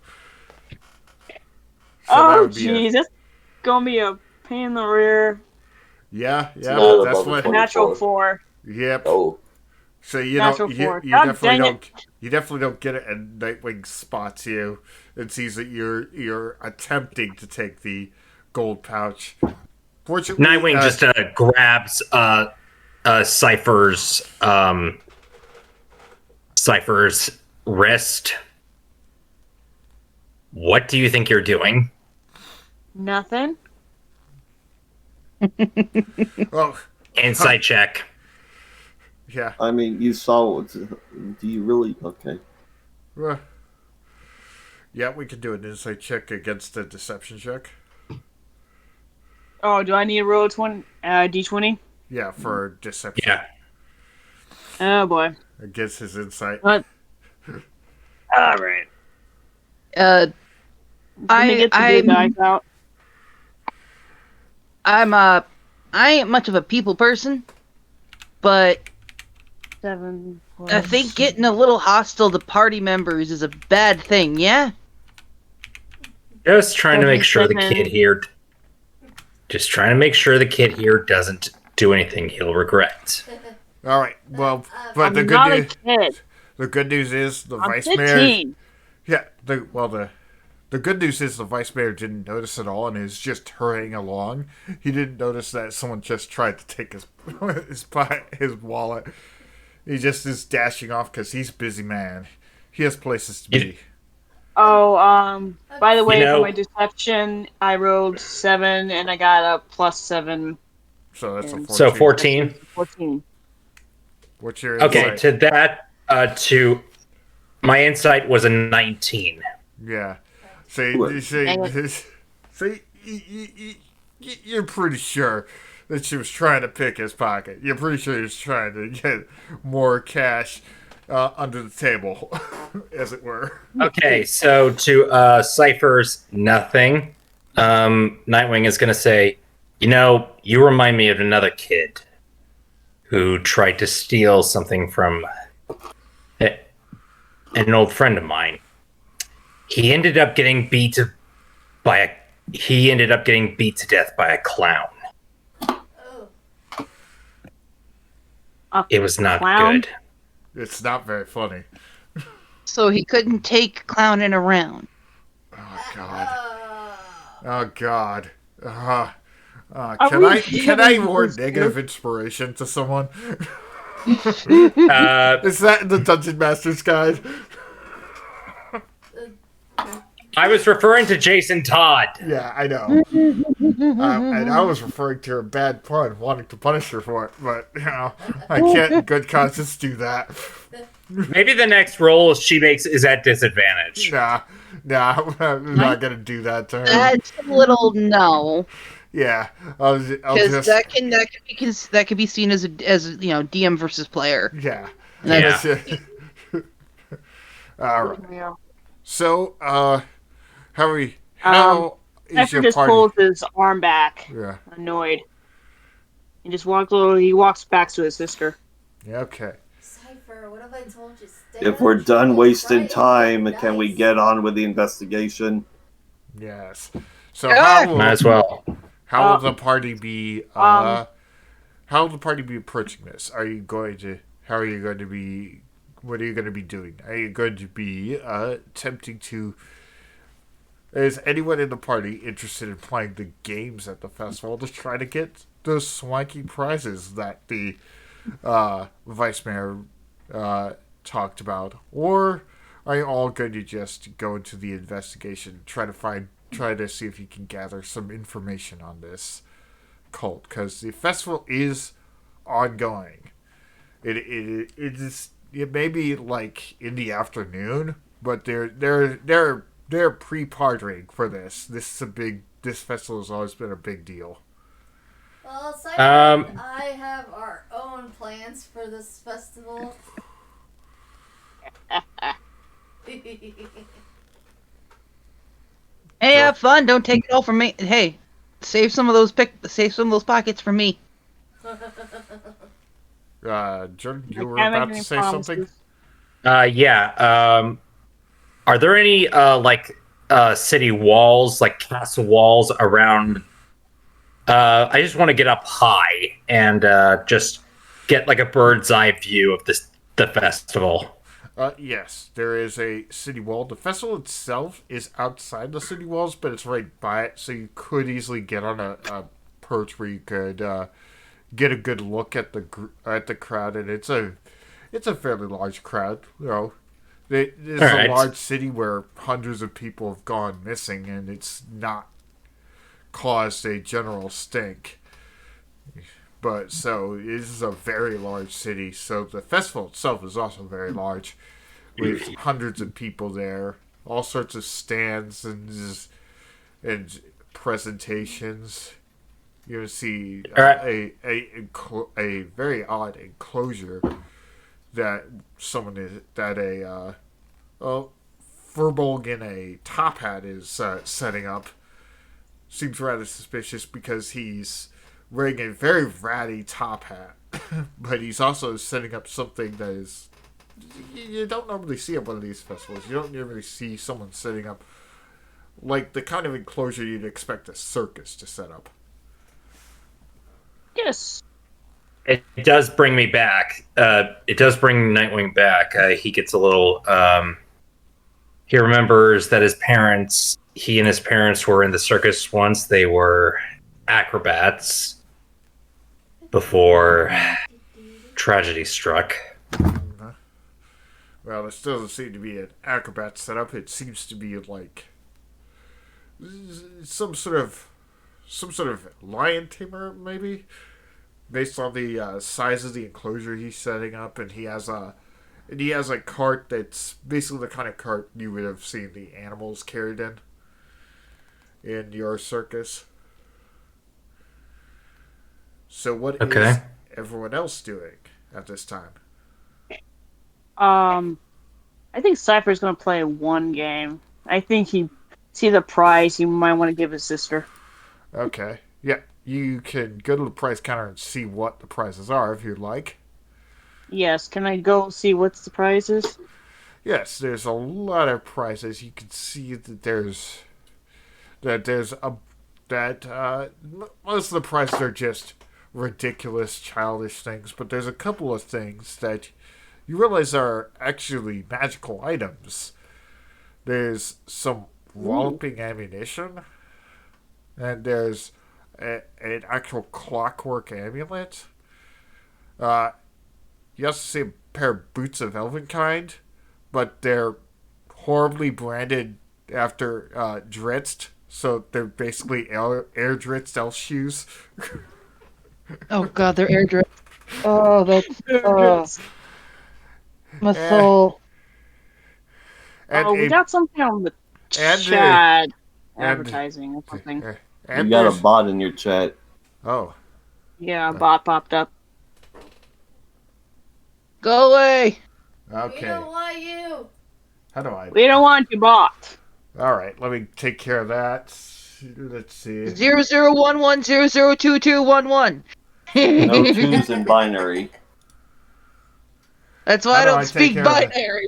So that Oh, would be jeez. That's going to be a pain in the rear. Yeah, not but that's above a what... 24. Natural 4. Yep. Oh, So you Natural don't, 4. you God definitely dang don't, it. you definitely don't get it, and Nightwing spots you and sees that you're attempting to take the gold pouch. Fortunately, Nightwing just grabs Cypher's wrist. What do you think you're doing? Nothing. Oh, Insight check. yeah. I mean, you saw. Do you really? Okay. Yeah, we could do an insight check against a deception check. Oh, do I need to roll D20? Yeah, for deception. Yeah. Oh, boy. Against his insight. What? All right. Uh, Let me get the big guys out. I ain't much of a people person, but 7. I think getting a little hostile to party members is a bad thing, yeah? Just trying to make sure the 77. kid here. Just trying to make sure the kid here doesn't do anything he'll regret. All right. Well, but I'm the good not news. a kid. The good news is the I'm vice 15. mayor. Yeah. The good news is the vice mayor didn't notice at all and is just hurrying along. He didn't notice that someone just tried to take his wallet. He just is dashing off because he's a busy man. He has places to be. Oh, by the way, You know- for my deception, I rolled 7 and I got a +7. So that's a 14. So 14. 14. What's your Okay, insight? to that, to my insight was a 19. Yeah. So you're pretty sure that she was trying to pick his pocket. You're pretty sure he was trying to get more cash under the table, as it were. Okay, so to Cypher's nothing, Nightwing is going to say, you remind me of another kid who tried to steal something from an old friend of mine. He ended up getting beat to death by a clown. Oh. It was not Clown? good. It's not very funny. So he couldn't take clowning around. Oh God. Oh God. Are Can we I getting award this negative inspiration to someone? Uh, Is that in the Dungeon Master's Guide? I was referring to Jason Todd. Yeah, I know. And I was referring to her bad pun, wanting to punish her for it, but, I can't in good conscience do that. Maybe the next roll she makes is at disadvantage. Nah, I'm not gonna do that to her. That's a little no, Yeah, I'll because just... that could be seen as DM versus player. Yeah. And that's- Alright. Yeah. So, Harry, how is Effort your just party? pulls his arm back, Yeah. annoyed. He walks back to his sister. Yeah, okay. Cypher, what have I told you? Stay If on we're done track, wasting right? time, Nice. can we get on with the investigation? Yes. So Ah! Might as well. how will the party be how will the party be approaching this? How are you going to be what are you going to be doing? Are you going to be attempting to is anyone in the party interested in playing the games at the festival to try to get those swanky prizes that the vice mayor talked about? Or are you all going to just go into the investigation, try to see if you can gather some information on this cult? Because the festival is ongoing. It may be like in the afternoon, but they're pre-partying for this. This festival has always been a big deal. Well, Cypher and I have our own plans for this festival. Hey, have fun. Don't take it all from me. Hey, save some of those pockets for me. Jordan, you were Can't make about to any say promises. something? Yeah. Are there any city walls, like castle walls around? I just want to get up high and just get like a bird's eye view of the festival. Yes, there is a city wall. The festival itself is outside the city walls, but it's right by it, so you could easily get on a perch where you could get a good look at the crowd, and it's a fairly large crowd. It's Alright. a large city where hundreds of people have gone missing, and it's not caused a general stink. But so this is a very large city. So the festival itself is also very large, with hundreds of people there, all sorts of stands and presentations. You see Alright. a very odd enclosure that Furbolg in a top hat is setting up. Seems rather suspicious because he's wearing a very ratty top hat, but he's also setting up something that is you don't normally see at one of these festivals. You don't normally see someone setting up like the kind of enclosure you'd expect a circus to set up. Yes. It does bring me back. It does bring Nightwing back. He gets a little. He remembers that he and his parents were in the circus once. They were acrobats before tragedy struck. Well, there still doesn't seem to be an acrobat setup. It seems to be like some sort of lion tamer, maybe, based on the size of the enclosure he's setting up. And he has a cart that's basically the kind of cart you would have seen the animals carried in your circus. So what is everyone else doing at this time? I think Cypher's gonna play one game. I think he see the prize he might want to give his sister. Okay. Yeah, you can go to the prize counter and see what the prizes are if you'd like. Yes, can I go see what's the prizes? Yes, there's a lot of prizes. You can see that most of the prizes are just ridiculous, childish things, but there's a couple of things that you realize are actually magical items. There's some walloping ammunition, and there's an actual clockwork amulet. You also see a pair of boots of elven kind, but they're horribly branded after Dritzt. So they're basically air Dritzt elf shoes. Oh god, they're air drip. Oh, that's my Eh, soul. and Oh, we got something on the and chat and advertising or something. You and got a there's bot in your chat. oh Yeah, a bot popped up. Go away. We okay. don't want you. How do I? We don't want you bot. All right, let me take care of that. Let's see. 0011002211. No twos in binary. That's why How I do don't I take speak care of that? binary.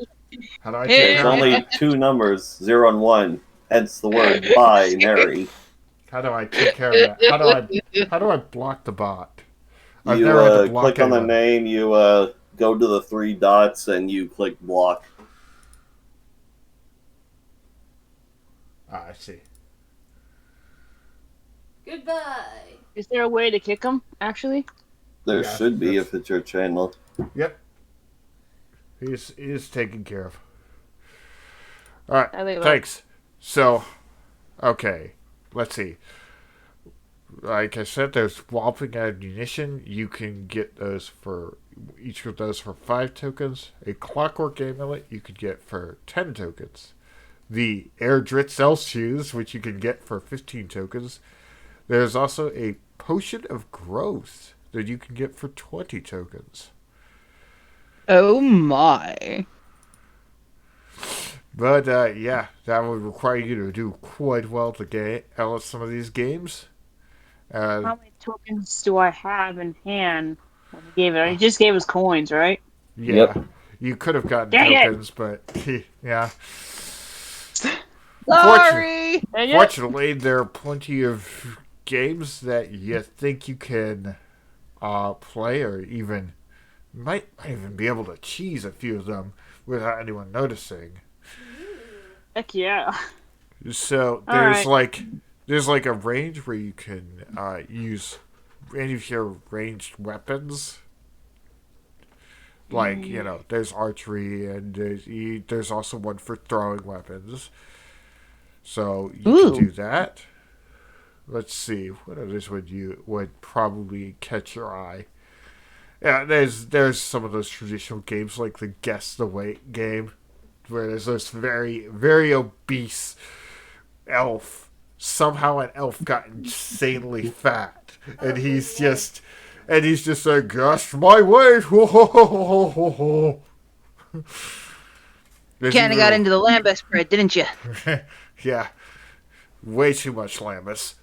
How do I take There's care of that? only two numbers, 0 and 1. Hence the word binary. How do I take care of that? How do I block the bot? I've You never had to block click on the anyone. name, you go to the three dots, and you click block. Ah, I see. Goodbye. Is there a way to kick him, actually? There Yeah, should be that's- if it's your channel. Yep. He's taken care of. All right. I think Thanks. So, okay. Let's see. Like I said, there's walloping ammunition. You can get those for each of those for 5 tokens. A clockwork amulet you could get for 10 tokens. The air Dritz elf shoes, which you can get for 15 tokens. There's also a potion of growth that you can get for 20 tokens. Oh my. But yeah, that would require you to do quite well to get out of some of these games. How many tokens do I have in hand when he gave it? He just gave us coins, right? Yeah, Yep. you could have gotten Dang it! tokens, but yeah. Sorry. Dang it. Fortunately, there are plenty of games that you think you can play, or even might even be able to cheese a few of them without anyone noticing. Heck yeah. So All there's right. there's like a range where you can use any of your ranged weapons. Like, there's archery, and there's also one for throwing weapons. So you Ooh. can do that. Let's see, what others would probably catch your eye? Yeah, there's some of those traditional games like the Guess the Weight game, where there's this very, very obese elf. Somehow an elf got insanely fat, and he's just like, guess my weight. Kind of got into the lambest spread, didn't you? Yeah, way too much Lambus.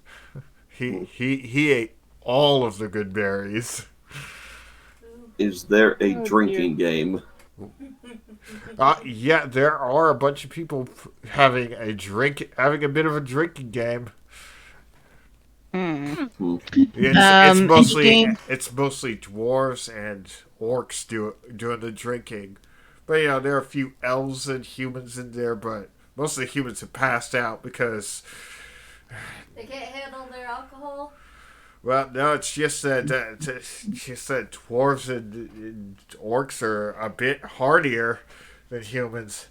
He ate all of the good berries. Is there a Oh, drinking game? Yeah, there are a bunch of people having a bit of a drinking game. Hmm. It's Any mostly game? dwarves and orcs doing the drinking, but there are a few elves and humans in there, but most of the humans have passed out because, They can't handle their alcohol. well, no, it's just that dwarves and orcs are a bit hardier than humans.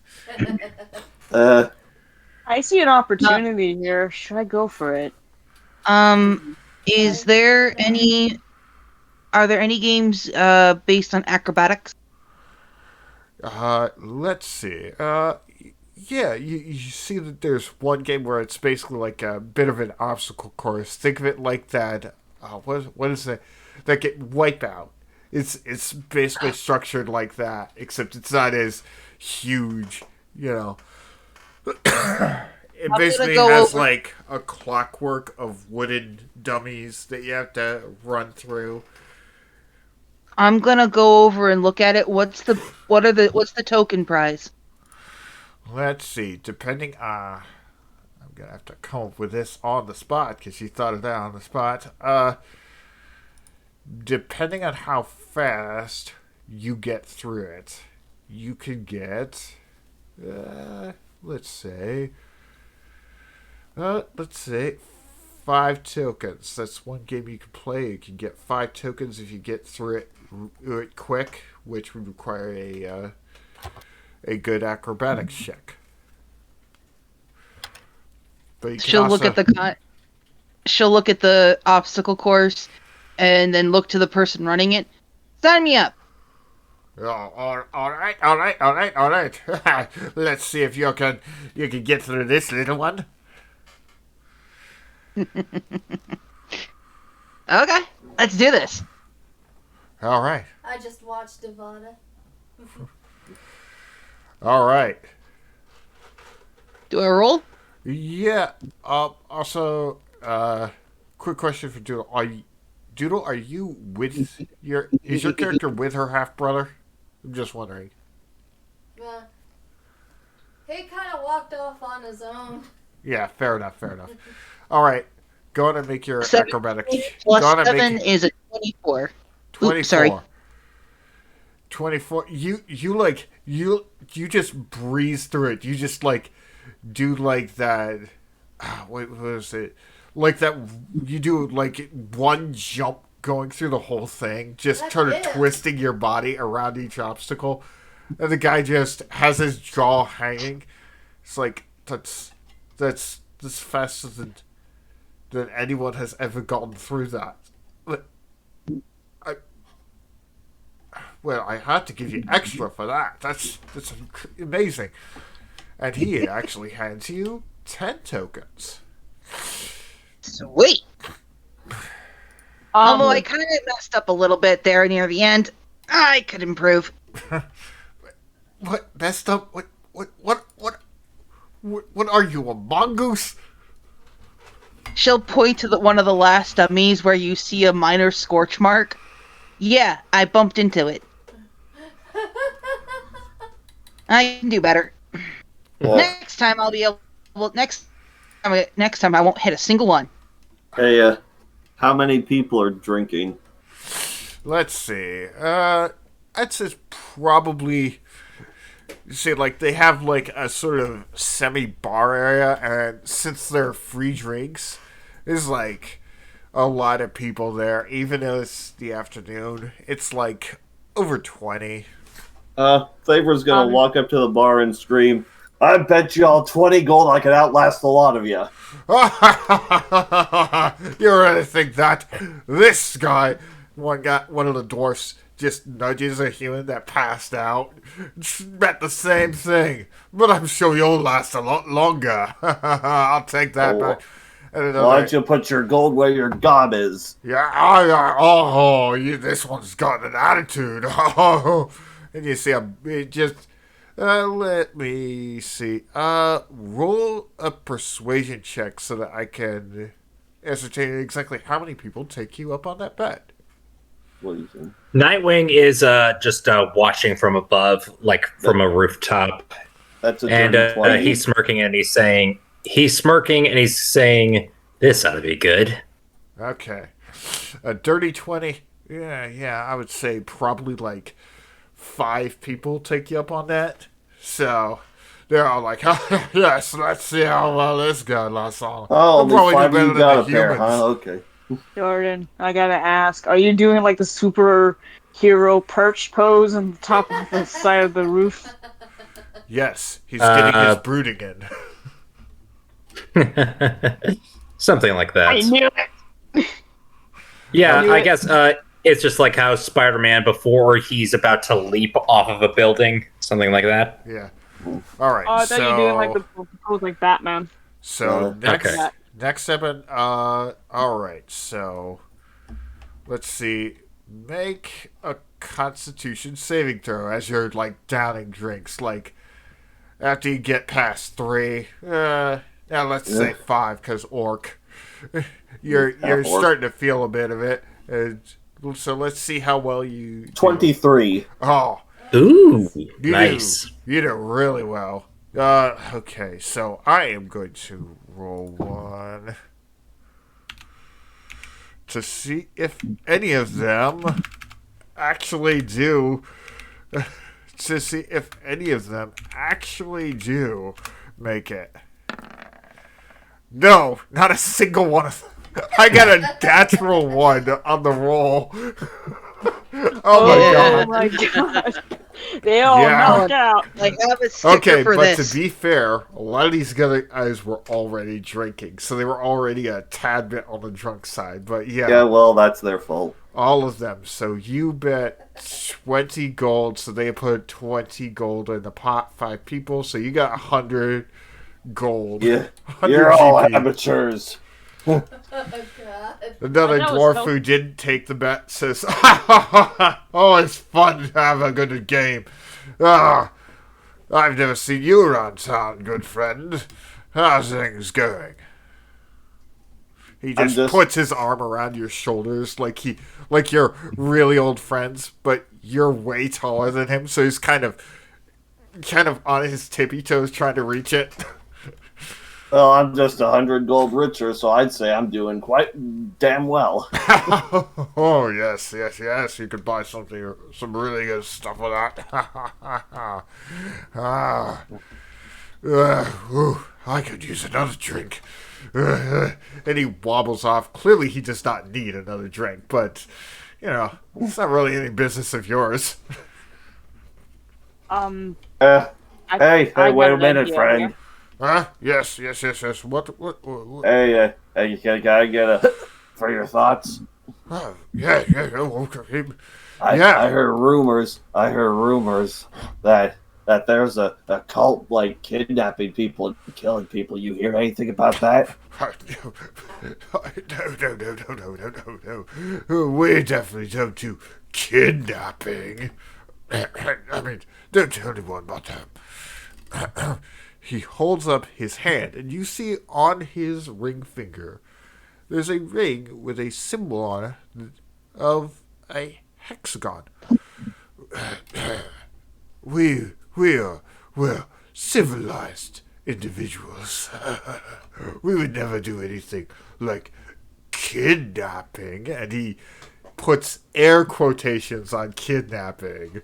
I see an opportunity here. Should I go for it? Is there any? Are there any games based on acrobatics? Let's see. Yeah, you see that there's one game where it's basically like a bit of an obstacle course. Think of it like that. What is it? That get Wipeout. It's basically structured like that, except it's not as huge. It basically go has over- like a clockwork of wooden dummies that you have to run through. I'm gonna go over and look at it. What's the token prize? Let's see. Depending on, I'm gonna have to come up with this on the spot because you thought of that on the spot. Depending on how fast you get through it, you can get, let's say 5 tokens. That's one game you can play. You can get 5 tokens if you get through it quick, which would require a good acrobatics check. But you can She'll look also- at the she'll look at the obstacle course, and then look to the person running it. Sign me up. Oh, all right. Let's see if you can get through this, little one. Okay, let's do this. All right. I just watched Devada. All right. Do I roll? Yeah. Also, quick question for Doodle. Are you with is your character with her half brother? I'm just wondering. He kind of walked off on his own. Yeah, fair enough. All right. Go on and make your 7 acrobatic. plus Go on and 7 make is a 24. 24. Oops, sorry. 24. You just breeze through it. You just do that. What was it? Like that. You do one jump going through the whole thing, just That's sort of it. twisting your body around each obstacle, and the guy just has his jaw hanging. It's like that's faster than anyone has ever gotten through that. I had to give you extra for that. That's amazing. And he actually hands you 10 tokens. Sweet. Although I kind of messed up a little bit there near the end. I could improve. What messed up? What are you, a mongoose? She'll point to one of the last dummies where you see a minor scorch mark. Yeah, I bumped into it. I can do better. Well, Next time I'll be able. Well, next time I won't hit a single one. hey, how many people are drinking? Let's see. I'd say it's probably. You see, they have a sort of semi-bar area, and since they're free drinks, there's a lot of people there. Even though it's the afternoon, it's over 20. Favor's gonna walk up to the bar and scream, "I bet you all 20 gold I could outlast a lot of you." You really think that? This guy, one of the dwarfs, just nudges a human that passed out. Bet the same thing, but I'm sure you'll last a lot longer. I'll take that back. And Why don't you put your gold where your gob is? Yeah, this one's got an attitude. And you see, let me see. Roll a persuasion check so that I can ascertain exactly how many people take you up on that bet. What do you think? Nightwing is just watching from above, from a rooftop. That's a And dirty 20. he's smirking and he's saying, this ought to be good. Okay. A dirty 20. Yeah, I would say probably 5 people take you up on that. So they're all yes, let's see how well this guy lasts on. Oh, We'll only 5 of do you better got than up the there, humans. huh? Okay. Jordan, I gotta ask, are you doing the superhero perch pose on the top of the side of the roof? Yes, he's getting his brooding in. Something like that. I knew it! Yeah, knew I it. guess it's just like how Spider-Man, before he's about to leap off of a building, something like that. Yeah. All right. Oh, I thought you were doing the pose like Batman. So Okay. next 7. All right. So let's see. Make a Constitution saving throw as you're downing drinks. After you get past 3. Now let's say 5 because orc. You're orc. starting to feel a bit of it. So let's see how well you do. 23. Oh. Ooh, You nice. You did really well. Okay, so I am going to roll 1 to see if any of them actually do. To see if any of them actually do make it. No, not a single one of them. I got a natural 1 on the roll. Oh my god. Oh my god. They all Yeah. knocked out. I have a sticker Okay, for but this. to be fair, a lot of these guys were already drinking, so they were already a tad bit on the drunk side. But Yeah, well, that's their fault. all of them. So you bet 20 gold, so they put 20 gold in the pot, 5 people, so you got 100 gold. Yeah, 100 you're all GP. amateurs. Oh God. Another That was dwarf so- who didn't take the bet says, "Oh, it's fun to have a good game. Ah, I've never seen you around town, good friend. How's things going?" He I'm just, just- puts his arm around your shoulders like you're really old friends, but you're way taller than him, so he's kind of on his tippy toes trying to reach it. Well, I'm just 100 gold richer, so I'd say I'm doing quite damn well. Oh, yes. You could buy some really good stuff with that. I could use another drink. And he wobbles off. Clearly, he does not need another drink, but, it's not really any business of yours. I- Hey, I wait got a an minute, idea friend. here. Huh? Yes. What? Hey, can I get a for your thoughts? Yeah. Okay. I heard rumors. that there's a cult like kidnapping people and killing people. You hear anything about that? No. We definitely don't do kidnapping. I mean, don't tell anyone about that. He holds up his hand, and you see on his ring finger, there's a ring with a symbol on it of a hexagon. We're civilized individuals. We would never do anything like kidnapping. And he puts air quotations on kidnapping.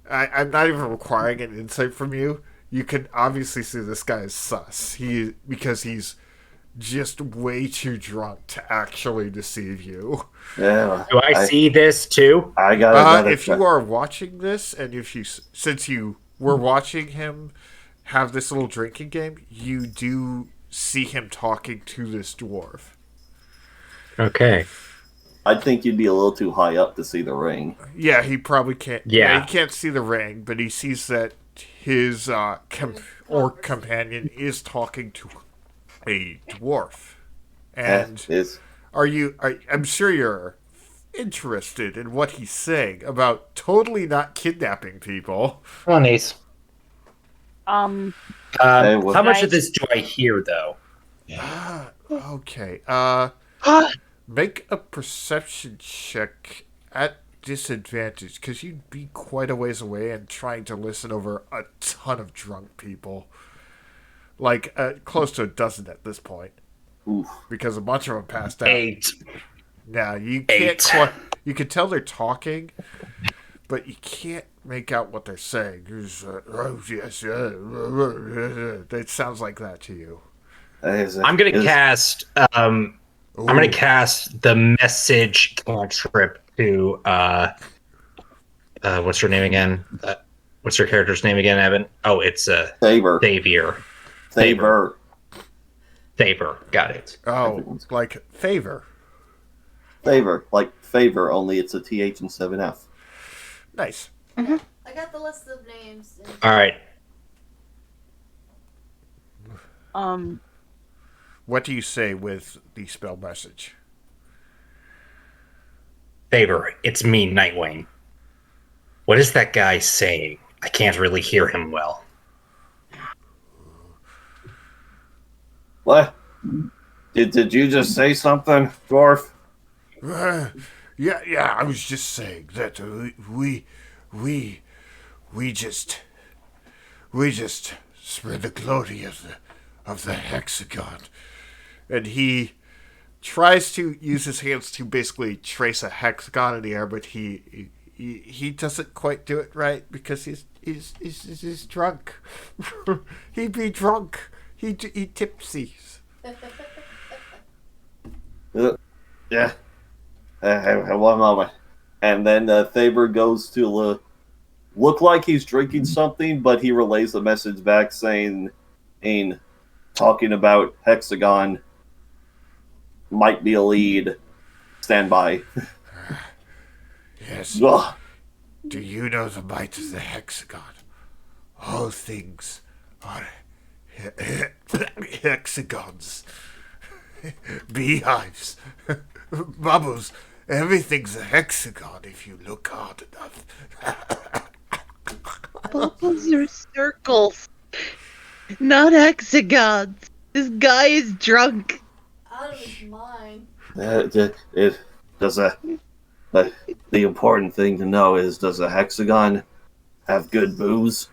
I'm not even requiring an insight from you. You can obviously see this guy is sus. Because he's just way too drunk to actually deceive you. Yeah. Do I see this too? I got another. If you are watching this, and since you were watching him have this little drinking game, you do see him talking to this dwarf. Okay. I think you'd be a little too high up to see the ring. Yeah, he probably can't. Yeah. He can't see the ring, but he sees that his orc companion is talking to a dwarf. And I'm sure you're interested in what he's saying about totally not kidnapping people. Come on, Ace. Hey, what- How much of this do I hear, though? Okay. Make a perception check at disadvantage, because you'd be quite a ways away and trying to listen over a ton of drunk people. Like, close to a dozen at this point. Oof. Because a bunch of them passed out. 8. Now, you can't you can tell they're talking, but you can't make out what they're saying. Oh, yes, it sounds like that to you. I'm gonna cast. I'm gonna cast the message cantrip to. What's her name again? What's her character's name again, Evan? Oh, it's Saber. Xavier. Saber. Saber. Got it. Oh, like favor. Favor. Like favor, only it's a TH and 7F. Nice. I got the list of names. All right. What do you say with the spell message? Favor. It's me, Nightwing. What is that guy saying? I can't really hear him well. What? Did you just say something, dwarf? Yeah. I was just saying that we just spread the glory of the hexagon, and he tries to use his hands to basically trace a hexagon in the air, but he doesn't quite do it right because he's drunk. He'd be drunk. He tipsy. Yeah. One moment. And then Thaber goes to look like he's drinking something, but he relays the message back saying, "Ain, talking about Hexagon might be a lead. Stand by." Yes. Ugh. Do you know the might of the hexagon? All things are hexagons. Beehives. Bubbles. Everything's a hexagon if you look hard enough. Bubbles are circles, not hexagons. This guy is drunk. Out of his mind. It does the important thing to know is, does a hexagon have good booze?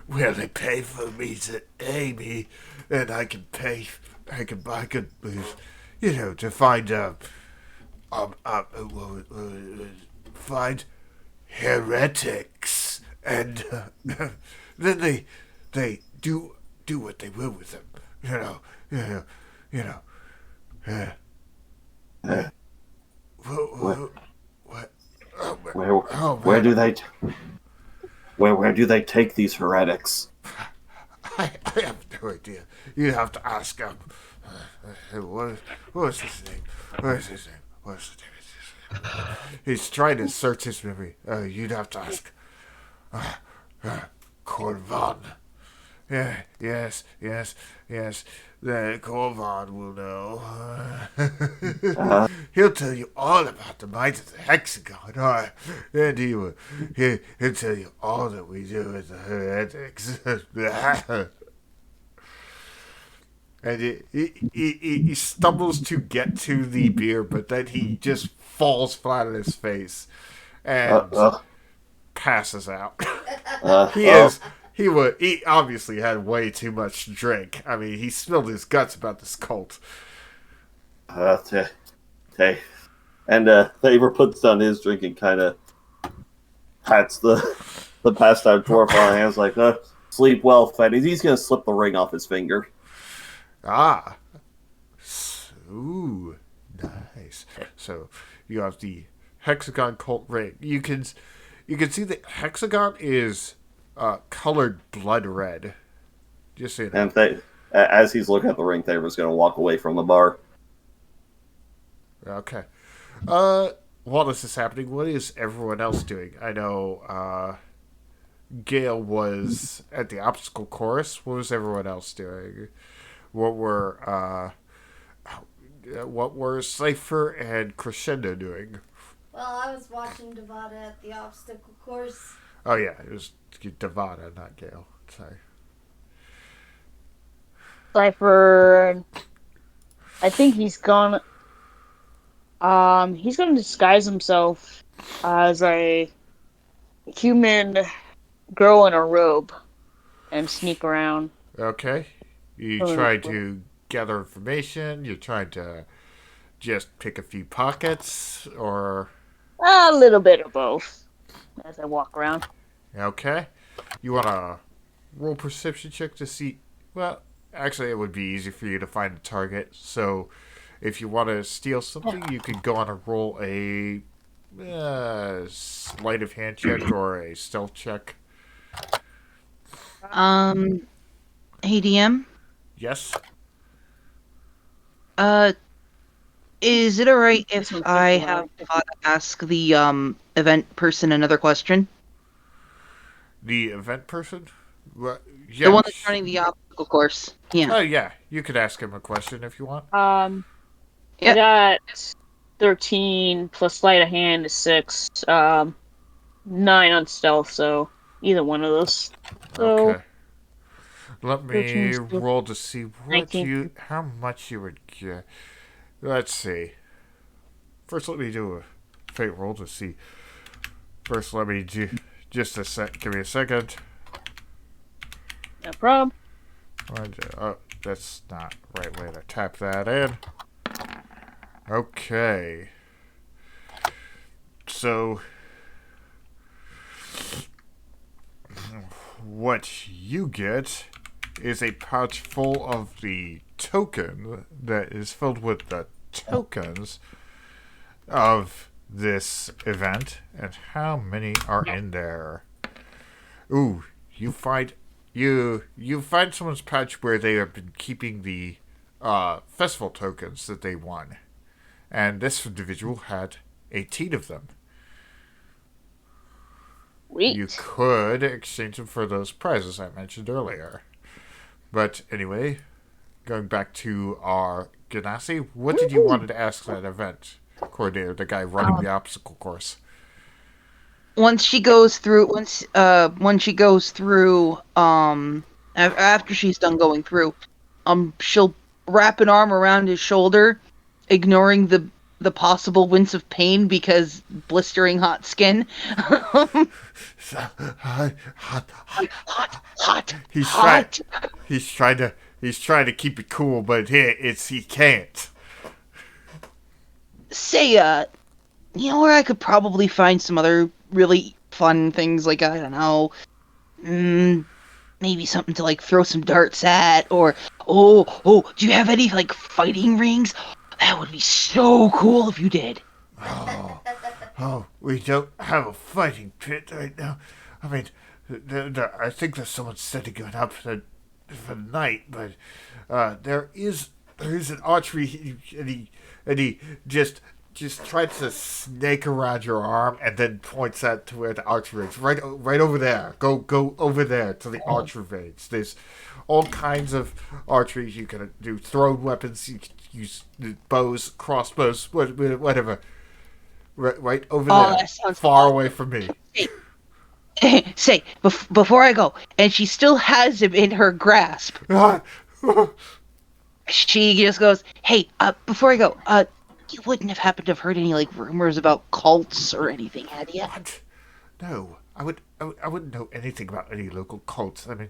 Well, they pay for me to Amy, and I can pay. I can buy good booze, to find find heretics, and then they do what they will with them. What? Where do they where do they take these heretics? I have no idea. You have to ask him. What's his name? What's his name? He's trying to search his memory. You'd have to ask. Corvan. Yeah, yes. The Corvan will know. He'll tell you all about the might of the hexagon. And he'll tell you all that we do with the heretics. And he stumbles to get to the beer, but then he just falls flat on his face and passes out. He obviously had way too much to drink. I mean, he spilled his guts about this cult. And Thaber puts down his drink and kind of pats the passed out dwarf on the hands like, sleep well, Fetty. He's going to slip the ring off his finger. Ah. Ooh, nice. So, you have the hexagon cult ring. You can see the hexagon is colored blood red. Just so you know. And as he's looking at the ring, Thaber's going to walk away from the bar. Okay. While this is happening, what is everyone else doing? I know Gale was at the obstacle course. What was everyone else doing? What were Cypher and Crescendo doing? Well, I was watching Devada at the obstacle course. Oh yeah, it was Devada, not Gale. Sorry. Cypher, I think he's gonna disguise himself as a human girl in a robe and sneak around. Okay. You try to gather information. You're trying to just pick a few pockets, or A little bit of both as I walk around. okay. You want to roll perception check to see. Well, actually, it would be easy for you to find a target. So, if you want to steal something, you could go on and roll a sleight of hand check or a stealth check. Hey DM. Yes. Is it alright if I have Devada ask the event person another question? The event person? Well, yeah. The one that's running the obstacle course. Yeah. Oh, yeah. You could ask him a question if you want. I got 13 plus sleight of hand is 6. 9 on stealth, so either one of those. So, Okay. Let me roll to see how much you would get. Let's see. First, let me do a fate roll to see. First, let me do just a sec. Give me a second. no problem. Oh, that's not the right way to tap that in. Okay. So, what you get is a pouch full of the token that is filled with the tokens of this event, and how many are in there. Ooh, you find someone's pouch where they have been keeping the festival tokens that they won, and this individual had 18 of them. Sweet. You could exchange them for those prizes I mentioned earlier. But anyway, going back to our Ganassi, what did you want to ask that event coordinator, the guy running the obstacle course? Once she goes through, after she's done going through, she'll wrap an arm around his shoulder, ignoring the possible wince of pain because blistering hot skin. Hot. He's trying to keep it cool, but he can't. Say, you know where I could probably find some other really fun things, like, I don't know, maybe something to, like, throw some darts at, or, do you have any, like, fighting rings? That would be so cool if you did. Oh, we don't have a fighting pit right now. I mean, I think there's someone setting it up for the night, but there is an archery, and he just tries to snake around your arm and then points out to where the archery is. Right over there. Go over there to the archery range. There's all kinds of archery you can do. Thrown weapons, you can use bows, crossbows, whatever. Right over there. That sounds far away from me. Say, before I go, and she still has him in her grasp, she just goes, hey, before I go, you wouldn't have happened to have heard any, like, rumors about cults or anything, had you? What? No, I wouldn't know anything about any local cults. I mean,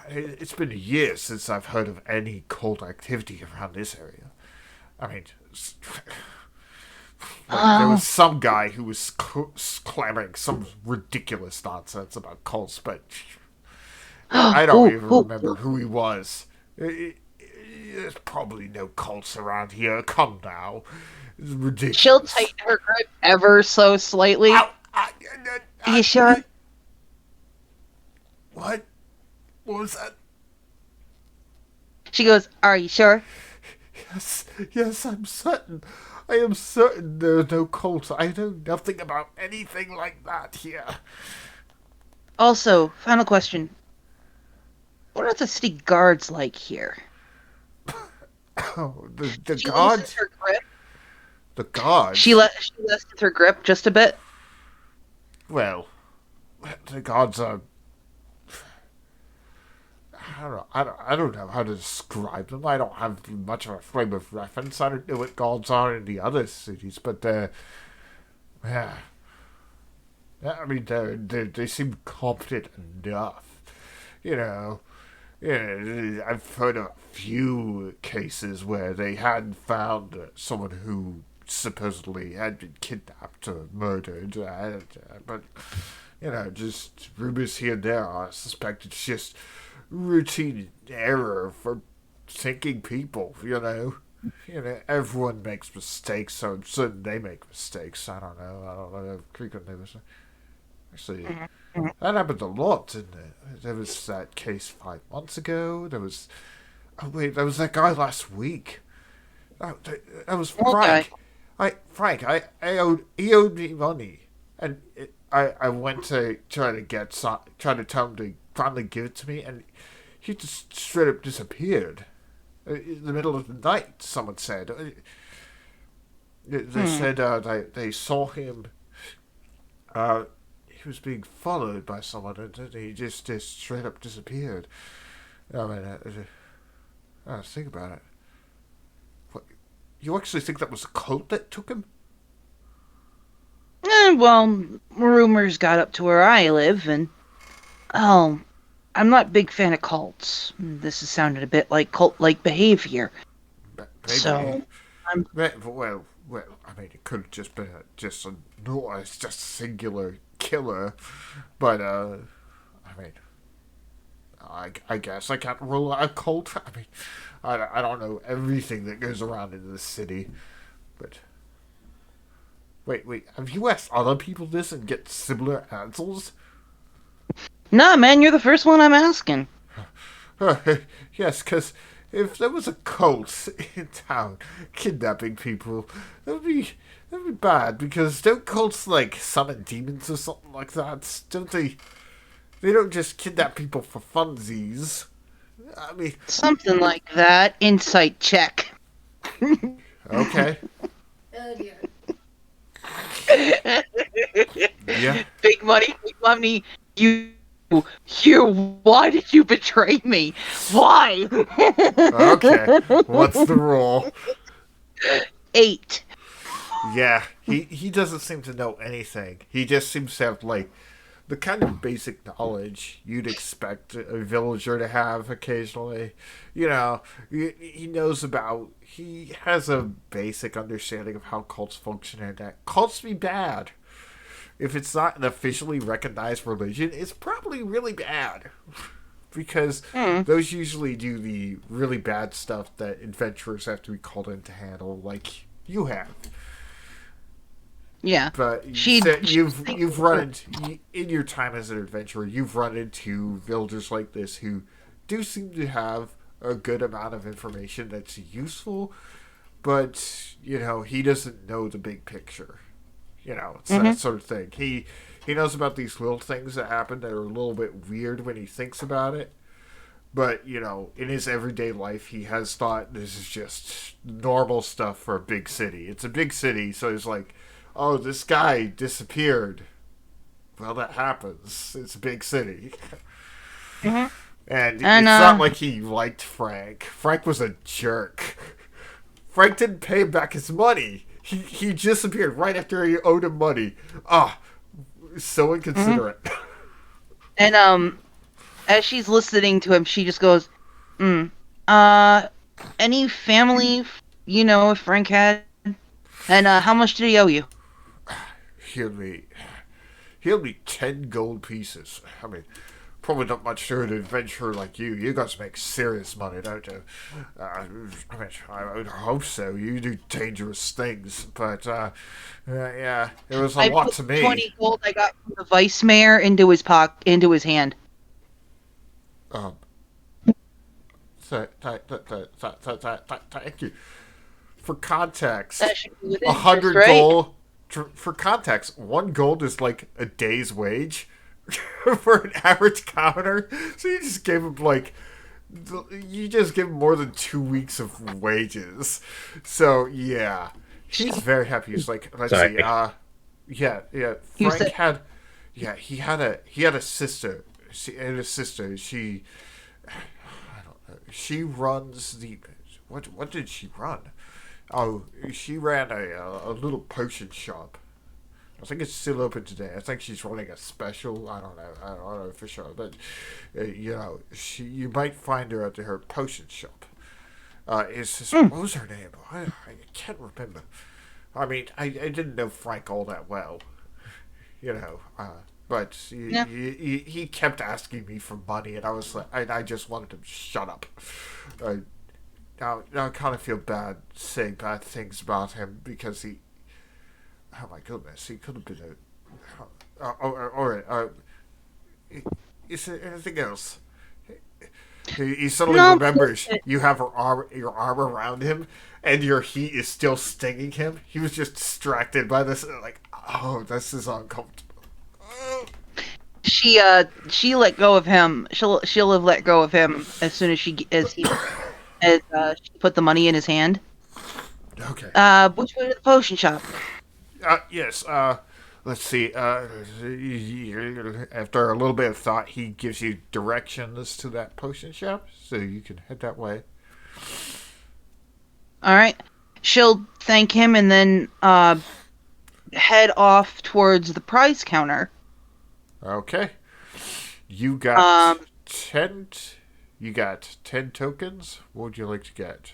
it's been years since I've heard of any cult activity around this area. I mean, there was some guy who was clamoring some ridiculous nonsense about cults, but I don't even remember who he was. There's probably no cults around here. Come now. It's ridiculous. She'll tighten her grip ever so slightly. You sure? What? What was that? She goes, are you sure? Yes, I'm certain. I am certain there are no cults. I know nothing about anything like that here. Also, final question. What are the city guards like here? Oh, the She guards? loosens her grip. The guards? She lessens her grip just a bit. Well, the guards are... I don't know how to describe them. I don't have much of a frame of reference. I don't know what guards are in the other cities, but yeah. I mean, they seem competent enough. You know, yeah, I've heard of a few cases where they had found someone who supposedly had been kidnapped or murdered, but, you know, just rumors here and there. I suspect it's just routine error for thinking people, you know. Everyone makes mistakes, so I'm certain they make mistakes. I don't know. Frequently, actually, that happened a lot, didn't it? There was that case 5 months ago. There was that guy last week. That was Frank. He owed me money, and I went to try to tell him to finally give it to me, and he just straight up disappeared in the middle of the night. Someone said they said they saw him. He was being followed by someone, and he just straight up disappeared. I mean, think about it. What, you actually think that was a cult that took him? Well, rumors got up to where I live, and I'm not a big fan of cults. This has sounded a bit like cult-like behavior. Maybe. So, well, I mean, it could have just been just a singular killer, but I mean, I guess I can't rule out a cult. I mean, I don't know everything that goes around in this city, but wait, have you asked other people this and get similar answers? Nah, man, you're the first one I'm asking. Yes, because if there was a cult in town kidnapping people, that'd be bad. Because don't cults like summon demons or something like that? Don't they? They don't just kidnap people for funsies. I mean, Something like that. Insight check. okay, Oh dear. yeah, Big money. You. Why did you betray me? Why? okay. What's the rule? 8. Yeah, he doesn't seem to know anything. He just seems to have like the kind of basic knowledge you'd expect a villager to have occasionally. You know, he knows about. He has a basic understanding of how cults function and that cults be bad. If it's not an officially recognized religion, it's probably really bad. Because those usually do the really bad stuff that adventurers have to be called in to handle, like you have. Yeah. But you've run into, in your time as an adventurer, you've run into villagers like this who do seem to have a good amount of information that's useful, but he doesn't know the big picture. It's that sort of thing. He knows about these little things that happen that are a little bit weird when he thinks about it. But, in his everyday life, he has thought this is just normal stuff for a big city. It's a big city, so he's like, oh, this guy disappeared. Well, that happens. It's a big city. And it's not like he liked Frank. Frank was a jerk. Frank didn't pay him back his money. He disappeared right after he owed him money. So inconsiderate. And as she's listening to him, she just goes, any family, Frank had? And how much did he owe you? He'll be 10 gold pieces. I mean, probably not much to an adventurer like you. You guys make serious money, don't you? I would hope so. You do dangerous things, but yeah, it was a lot to me. 20 gold I got from the vice mayor into his hand. Thank you. For context, That should be with 100 interest, right? gold. For context, 1 gold is like a day's wage for an average commoner. So you just gave him more than 2 weeks of wages. So yeah, he's very happy. He's like, let's see, yeah. Frank he had a sister. She She runs the. What did she run? Oh, she ran a little potion shop. I think it's still open today. I think she's running a special. I don't know for sure, but you might find her at her potion shop. What was her name? I can't remember. I mean, I didn't know Frank all that well, but he kept asking me for money, and I was like, I just wanted him to shut up. Now I kind of feel bad saying bad things about him because he. Oh my goodness, he could have been a. Is there anything else? He suddenly remembers you have your arm around him, and your heat is still stinging him. He was just distracted by this, like, oh, this is uncomfortable. She let go of him. She'll have let go of him as soon as she put the money in his hand. Okay. Which way to the potion shop? Yes. Let's see. After a little bit of thought, he gives you directions to that potion shop, so you can head that way. All right. She'll thank him and then head off towards the prize counter. Okay. You got 10. You got 10 tokens. What would you like to get?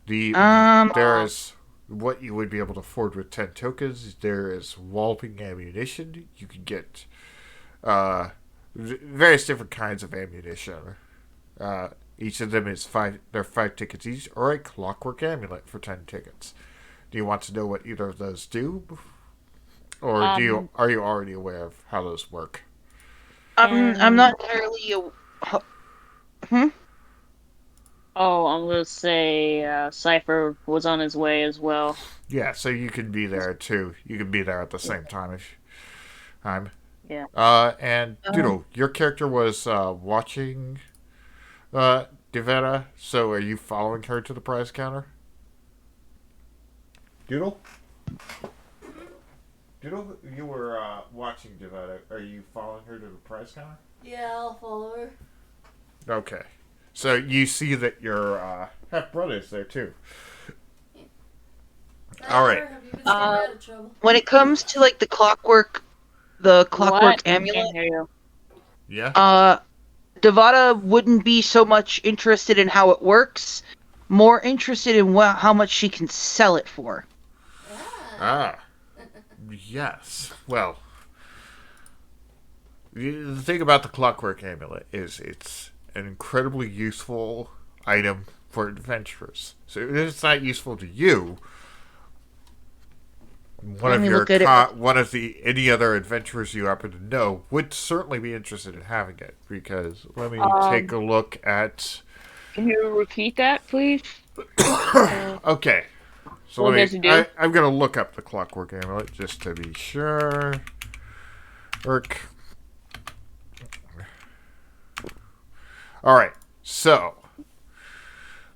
There is what you would be able to afford with 10 tokens. There is walloping ammunition. You can get various different kinds of ammunition. Each of them is five. They're 5 tickets each, or a clockwork amulet for 10 tickets. Do you want to know what either of those do, or are you already aware of how those work? I'm not entirely. Hmm. Oh, I'm gonna say Cypher was on his way as well. Yeah, so you can be there too. You can be there at the same time if time. Yeah. And Doodle, your character was watching Devera, so are you following her to the prize counter? Doodle? Doodle, you were watching Devera. Are you following her to the prize counter? Yeah, I'll follow her. Okay. So you see that your half brother is there too. All right. Have you been staying out of trouble? When it comes to like the clockwork What? amulet, Can't hear you. Yeah. Devada wouldn't be so much interested in how it works, more interested in how much she can sell it for. Ah. Yes. Well, the thing about the clockwork amulet is it's an incredibly useful item for adventurers. So if it's not useful to you, one of any other adventurers you happen to know would certainly be interested in having it, because let me take a look at. Can you repeat that, please? Okay. So What does it do? I'm gonna look up the clockwork amulet just to be sure. All right. So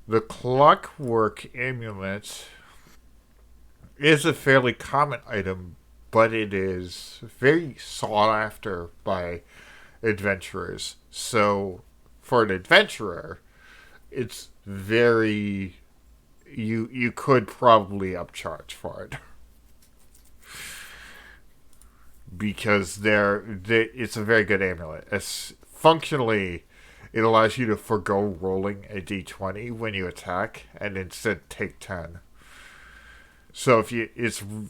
the clockwork amulet is a fairly common item, but it is very sought after by adventurers. So for an adventurer, it's very you could probably upcharge for it. Because it's a very good amulet. Functionally, it allows you to forgo rolling a d20 when you attack and instead take 10. So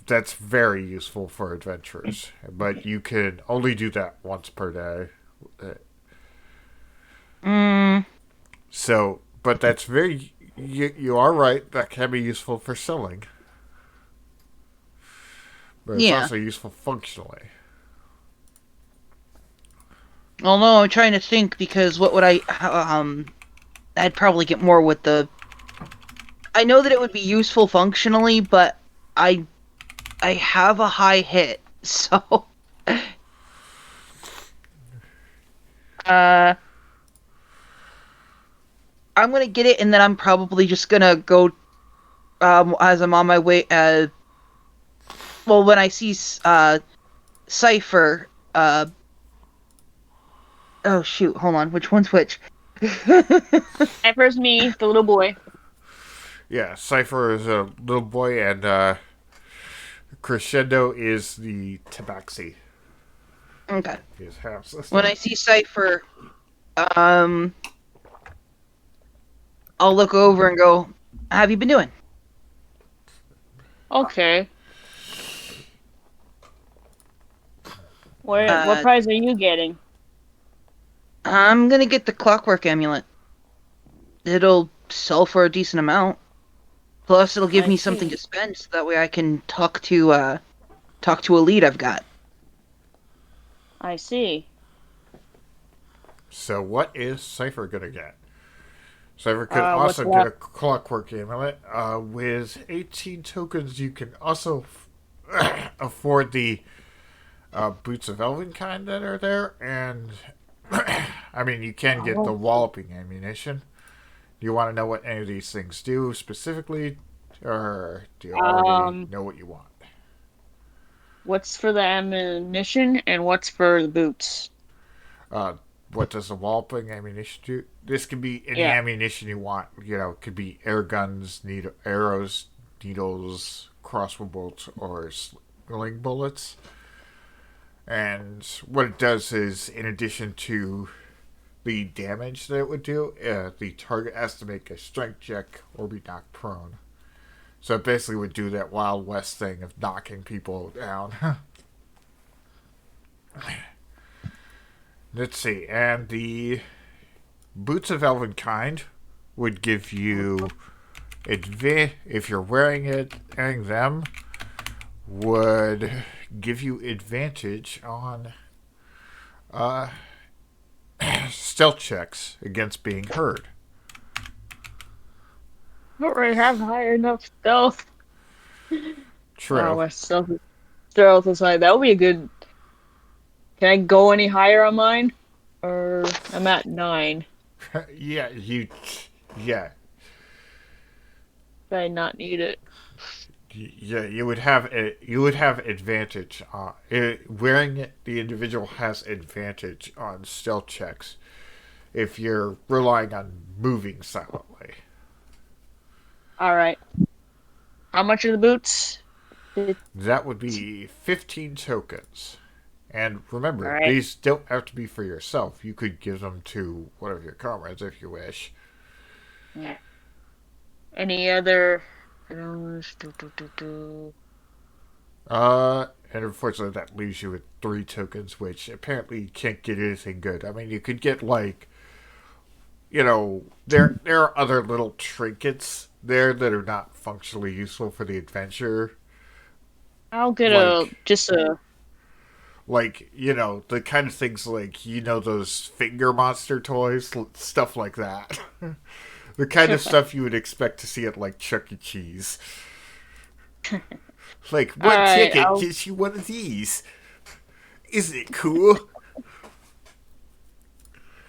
that's very useful for adventurers, but you can only do that once per day. So, but that's you are right, that can be useful for selling. But it's also useful functionally. Well, no, I'm trying to think, because what would I'd probably get more with the. I know that it would be useful functionally, but I have a high hit, so. I'm gonna get it, and then I'm probably just gonna go. As I'm on my way. Well, when I see Cypher. Oh shoot! Hold on. Which one's which? Cypher's me, the little boy. Yeah, Cypher is a little boy, and Crescendo is the tabaxi. Okay. His half sister. When I see Cypher, I'll look over and go, "How have you been doing?" Okay. What prize are you getting? I'm gonna get the clockwork amulet. It'll sell for a decent amount. Plus, it'll give me something to spend, so that way I can talk to a lead I've got. I see. So what is Cypher gonna get? Cypher could also get a clockwork amulet. With 18 tokens, you can also afford the boots of Elvenkind that are there, and I mean, you can get the walloping ammunition. Do you want to know what any of these things do specifically, or do you already know what you want? What's for the ammunition and what's for the boots? What does the walloping ammunition do? This can be any ammunition you want. You know, it could be air guns, arrows, needles, crossbow bolts, or sling bullets. And what it does is, in addition to the damage that it would do, the target has to make a strength check or be knocked prone. So it basically would do that Wild West thing of knocking people down. Let's see, and the Boots of Elvenkind would give you if you're wearing them, would give you advantage on stealth checks against being heard. I don't really have higher enough stealth. True. Oh, my stealth is high. That would be a good. Can I go any higher on mine? Or I'm at 9. Yeah. Do I not need it? Yeah, you would have advantage. Wearing it, the individual has advantage on stealth checks if you're relying on moving silently. All right. How much are the boots? That would be 15 tokens. And remember, All right. these don't have to be for yourself. You could give them to one of your comrades if you wish. Yeah. Any other? And unfortunately, that leaves you with 3 tokens, which apparently you can't get anything good. I mean, you could get there are other little trinkets there that are not functionally useful for the adventure. I'll get the kind of things those finger monster toys, stuff like that. The kind of stuff you would expect to see at Chuck E. Cheese. One ticket gets you one of these. Isn't it cool?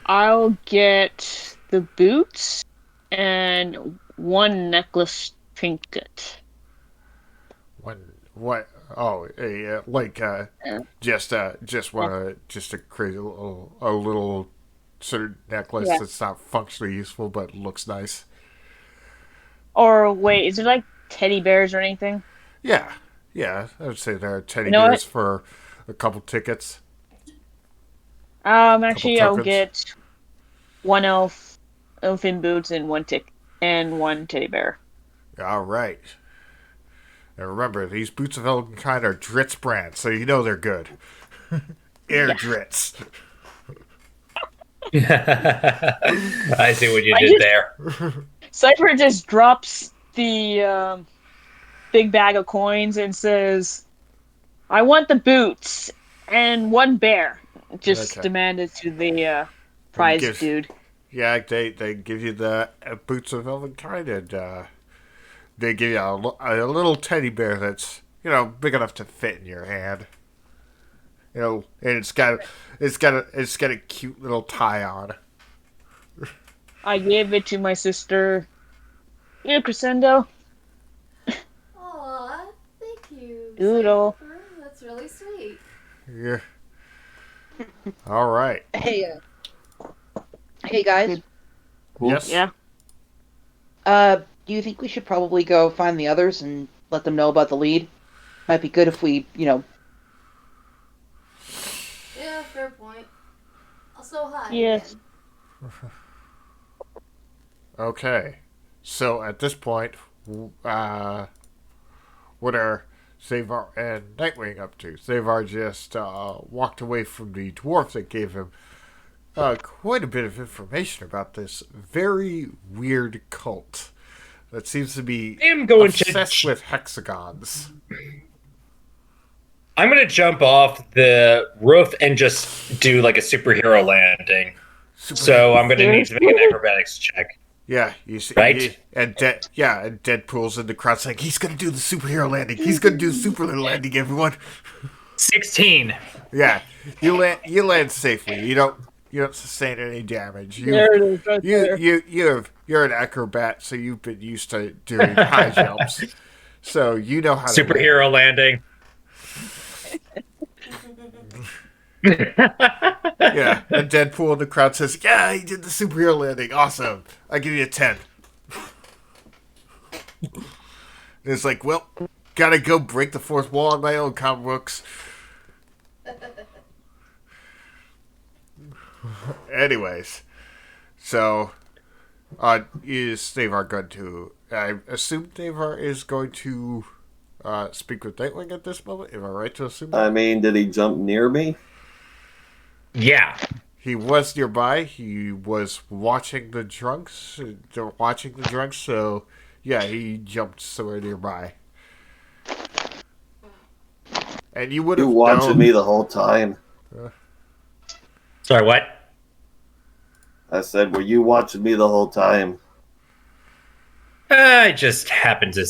I'll get the boots and 1 necklace trinket. What? Oh, just a crazy little sort of necklace that's not functionally useful but looks nice. Or wait, is it teddy bears or anything? Yeah, I would say there are teddy bears for a couple tickets. Actually, I'll get 1 elfin boots and 1 teddy bear. All right. And remember, these boots of Elvenkind are Dritz brand, so you know they're good. Air Dritz. I see what you did there. Cypher just drops the big bag of coins and says, "I want the boots and 1 bear." Just demanded to the prize dude. Yeah, they give you the boots of Elvenkind, and they give you a little teddy bear that's big enough to fit in your hand. And it's got a cute little tie on. I gave it to my sister. Yeah, Crescendo. Aw, thank you. Doodle. Cypher. That's really sweet. Yeah. All right. Hey guys. Yes. Yeah. Do you think we should probably go find the others and let them know about the lead? Might be good if we, Yeah, fair point. Also, hi. Yes. Again. Okay. So at this point, what are Savar and Nightwing up to? Savar just walked away from the dwarf that gave him quite a bit of information about this very weird cult that seems to be obsessed with hexagons. I'm going to jump off the roof and just do a superhero landing. So I'm going to need to make an acrobatics check. Yeah, you see, right? And Deadpool's in the crowd saying, "He's going to do the superhero landing. He's going to do the superhero landing, everyone." 16. Yeah, you land safely. You don't sustain any damage. There it is, right there. You're an acrobat, so you've been used to doing high jumps. So you know how to superhero landing. Yeah, and Deadpool in the crowd says, "Yeah, he did the superhero landing. Awesome. I give you a 10." And it's like, well, gotta go break the fourth wall on my own, comic books. Anyways, so is Stavar going to? I assume Stavar is going to speak with Nightwing at this moment. Am I right to assume that? I mean, did he jump near me? Yeah. he was nearby. He was watching the drunks. So yeah, he jumped somewhere nearby. And you would have watching known. me the whole time. Sorry, what? I said, were you watching me the whole time? I just happened to.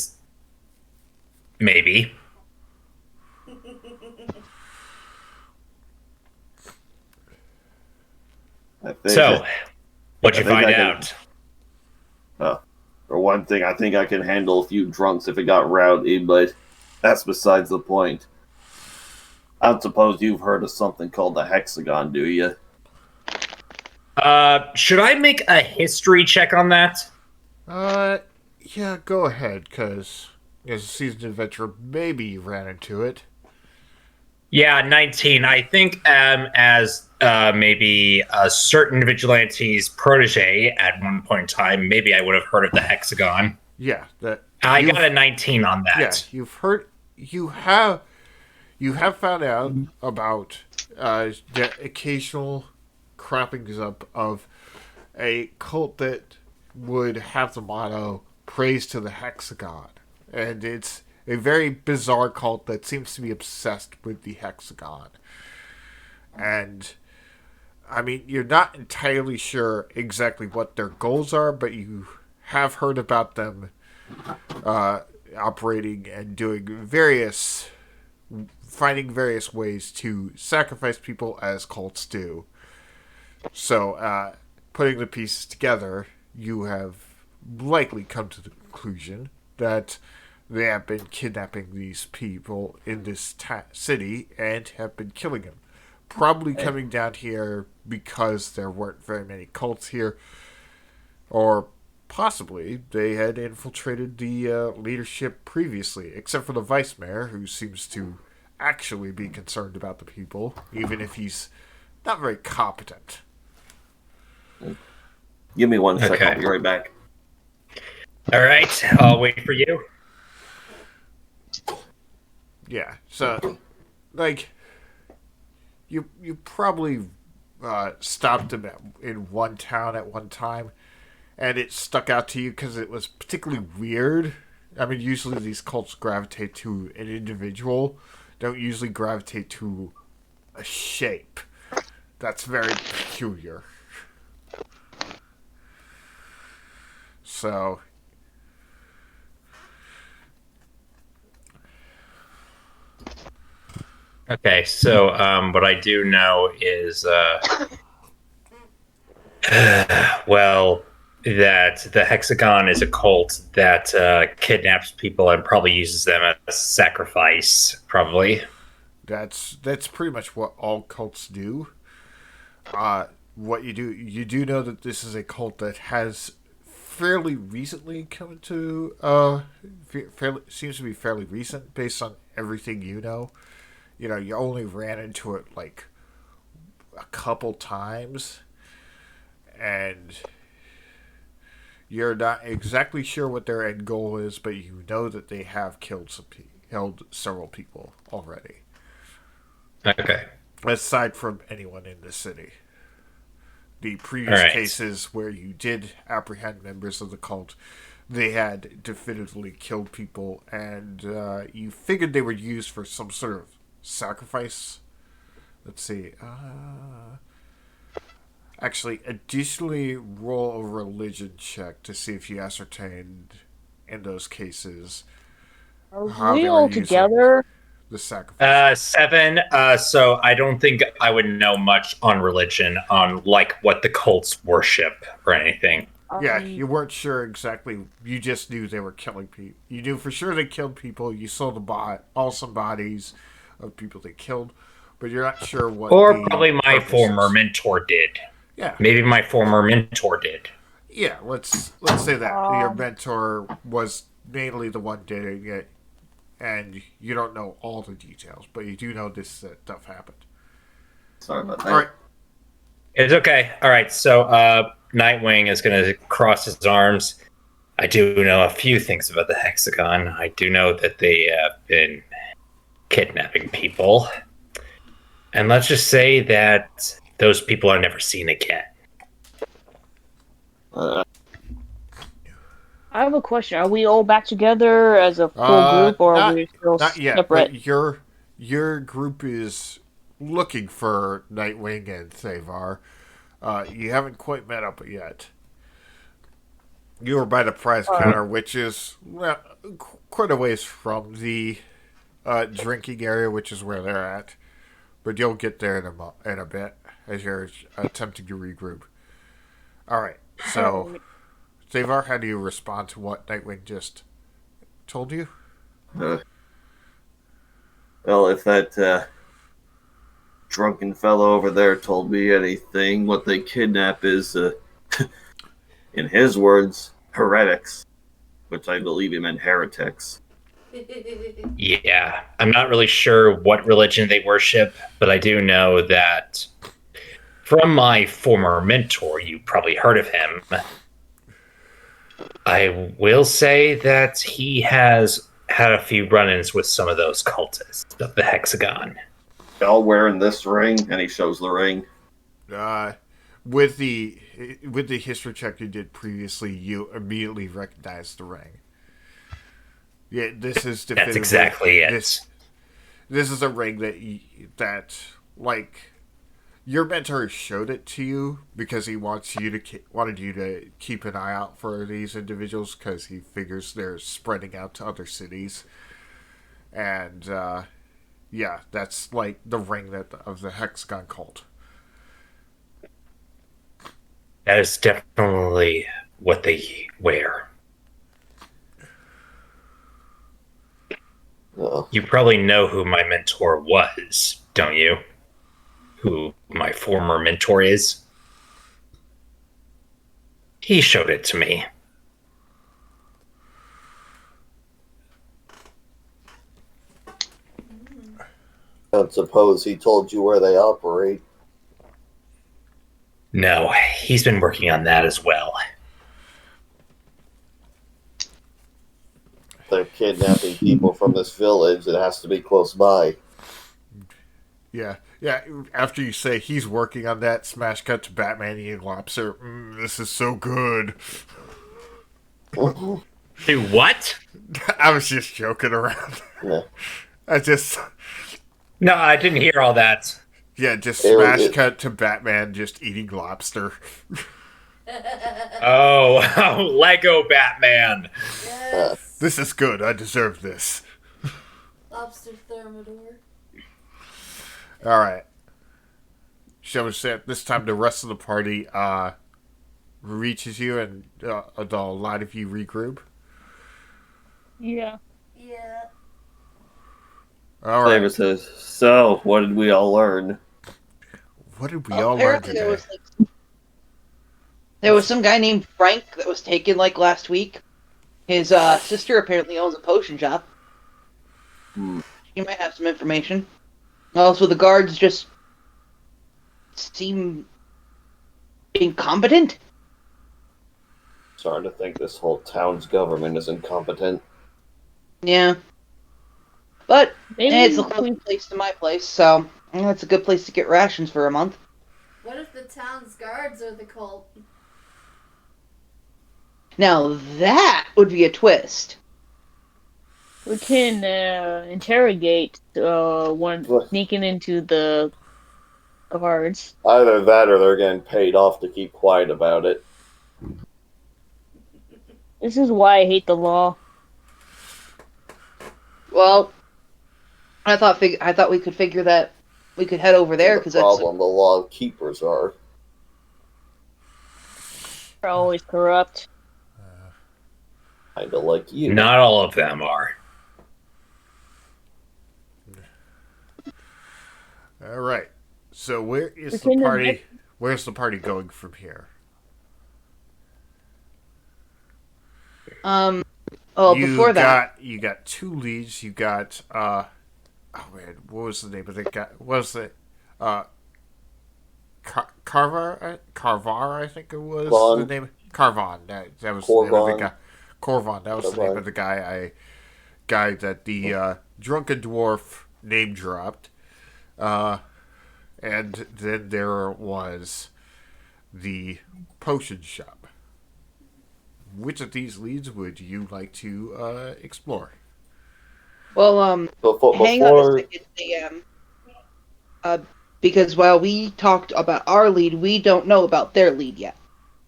Maybe. So, what'd you find out? For one thing, I think I can handle a few drunks if it got rowdy, but that's besides the point. I don't suppose you've heard of something called the hexagon, do you? Should I make a history check on that? Yeah, go ahead, because as a seasoned adventurer, maybe you ran into it. Yeah, 19. I think as maybe a certain vigilante's protege at one point in time, maybe I would have heard of the hexagon. Yeah, I got a 19 on that. Yeah, you have found out about the occasional croppings up of a cult that would have the motto "Praise to the Hexagon," and it's a very bizarre cult that seems to be obsessed with the hexagon. And I mean, you're not entirely sure exactly what their goals are, but you have heard about them operating and finding various ways to sacrifice people as cults do. So, putting the pieces together, you have likely come to the conclusion that they have been kidnapping these people in this city and have been killing them. Probably coming down here because there weren't very many cults here, or possibly they had infiltrated the leadership previously, except for the vice mayor, who seems to actually be concerned about the people, even if he's not very competent. Give me 1 second, I'll be right back. All right, I'll wait for you. Yeah, so, like, you probably stopped them in one town at one time, and it stuck out to you because it was particularly weird. I mean, usually these cults gravitate to an individual, don't usually gravitate to a shape. That's very peculiar. So... Okay, so what I do know is, well, that the hexagon is a cult that kidnaps people and probably uses them as sacrifice, probably. That's pretty much what all cults do. What you do know that this is a cult that has fairly recently come to seems to be fairly recent based on everything you know. You know, you only ran into it like a couple times, and you're not exactly sure what their end goal is, but you know that they have killed several people already. Okay. Aside from anyone in the city. The previous cases where you did apprehend members of the cult, they had definitively killed people, and you figured they were used for some sort of sacrifice. Let's see. Actually, additionally, roll a religion check to see if you ascertained in those cases Are we all together? The sacrifice. 7. So I don't think I would know much on religion, on like what the cults worship or anything. Yeah, you weren't sure exactly. You just knew they were killing people. You knew for sure they killed people. You saw some bodies of people they killed, but you're not sure what. Or probably my former mentor did. Yeah, maybe my former mentor did. Yeah, let's say that your mentor was mainly the one doing it, and you don't know all the details, but you do know this stuff happened. Sorry about that. All right, it's okay. All right, so Nightwing is going to cross his arms. I do know a few things about the hexagon. I do know that they have been kidnapping people. And let's just say that those people are never seen again. Uh, I have a question. Are we all back together as a full group, or are Not we still not yet, separate? but your group is looking for Nightwing and Thavar. You haven't quite met up yet. You were by the prize counter, which is quite a ways from the drinking area, which is where they're at. But you'll get there in a bit as you're attempting to regroup. All right. So, Thavar, how do you respond to what Nightwing just told you? well, if that drunken fellow over there told me anything, what they kidnap is, in his words, heretics, which I believe he meant heretics. Yeah, I'm not really sure what religion they worship, but I do know that from my former mentor, you probably heard of him. I will say that he has had a few run-ins with some of those cultists of the Hexagon. Y'all wearing this ring, and he shows the ring. Uh, with the history check you did previously, you immediately recognized the ring. Yeah, this is definitively, That's exactly it. This is a ring that like your mentor showed it to you because he wanted you to keep an eye out for these individuals because he figures they're spreading out to other cities, and yeah, that's like the ring of the Hexagon cult. That is definitely what they wear. Oh. You probably know who my mentor was, don't you? Who my former mentor is? He showed it to me. I suppose he told you where they operate. No, he's been working on that as well. They're kidnapping people from this village. It has to be close by. Yeah. After you say he's working on that, smash cut to Batman eating lobster. This is so good. Do what? I was just joking around. Yeah. No, I didn't hear all that. Yeah, just smash cut to Batman just eating lobster. Oh, Lego Batman. Yes. This is good. I deserve this. Lobster Thermidor. All right. Shall we say this time the rest of the party reaches you and a lot of you regroup? Yeah. Yeah. All right. David says, so, what did we all learn? What did we all learn Apparently today? there was some guy named Frank that was taken like last week. His sister apparently owns a potion shop. You might have some information. Also, the guards just seem incompetent. Starting to think this whole town's government is incompetent. Yeah. But Maybe it's a close place to my place, so it's a good place to get rations for a month. What if the town's guards are the cult? Now that would be a twist. we can interrogate one What? sneaking into the guards. Either that or they're getting paid off to keep quiet about it. This is why I hate the law. Well, I thought we could figure that we could head over there because the that's problem the law keepers are. They're always corrupt. Kinda like you. Not all of them are. All right. So where is the Pretend to party? get- Where's the party going from here? before that. You got two leads. You got oh man, what was the name of the guy? What was it Carvar? I think it was Vaughn. the name. Carvon. That was Corvon. the name of the guy. Corvon. That was the name Corvon. of the guy that the drunken dwarf name dropped. And and then there was the potion shop. Which of these leads would you like to explore? Well, hang on a second, DM. Because while we talked about our lead, we don't know about their lead yet.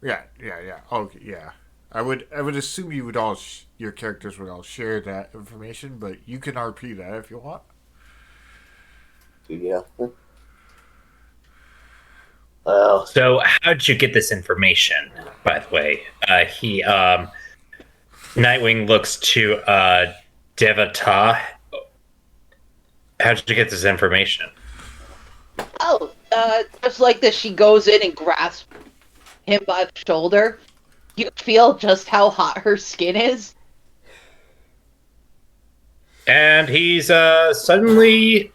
Yeah. Okay, yeah. I would assume you would all your characters would all share that information, but you can RP that if you want. Yeah. Well, So, how'd you get this information? By the way, Nightwing looks to Devata. How'd you get this information? Oh, just like this, she goes in and grasps him by the shoulder. You feel just how hot her skin is. And he's suddenly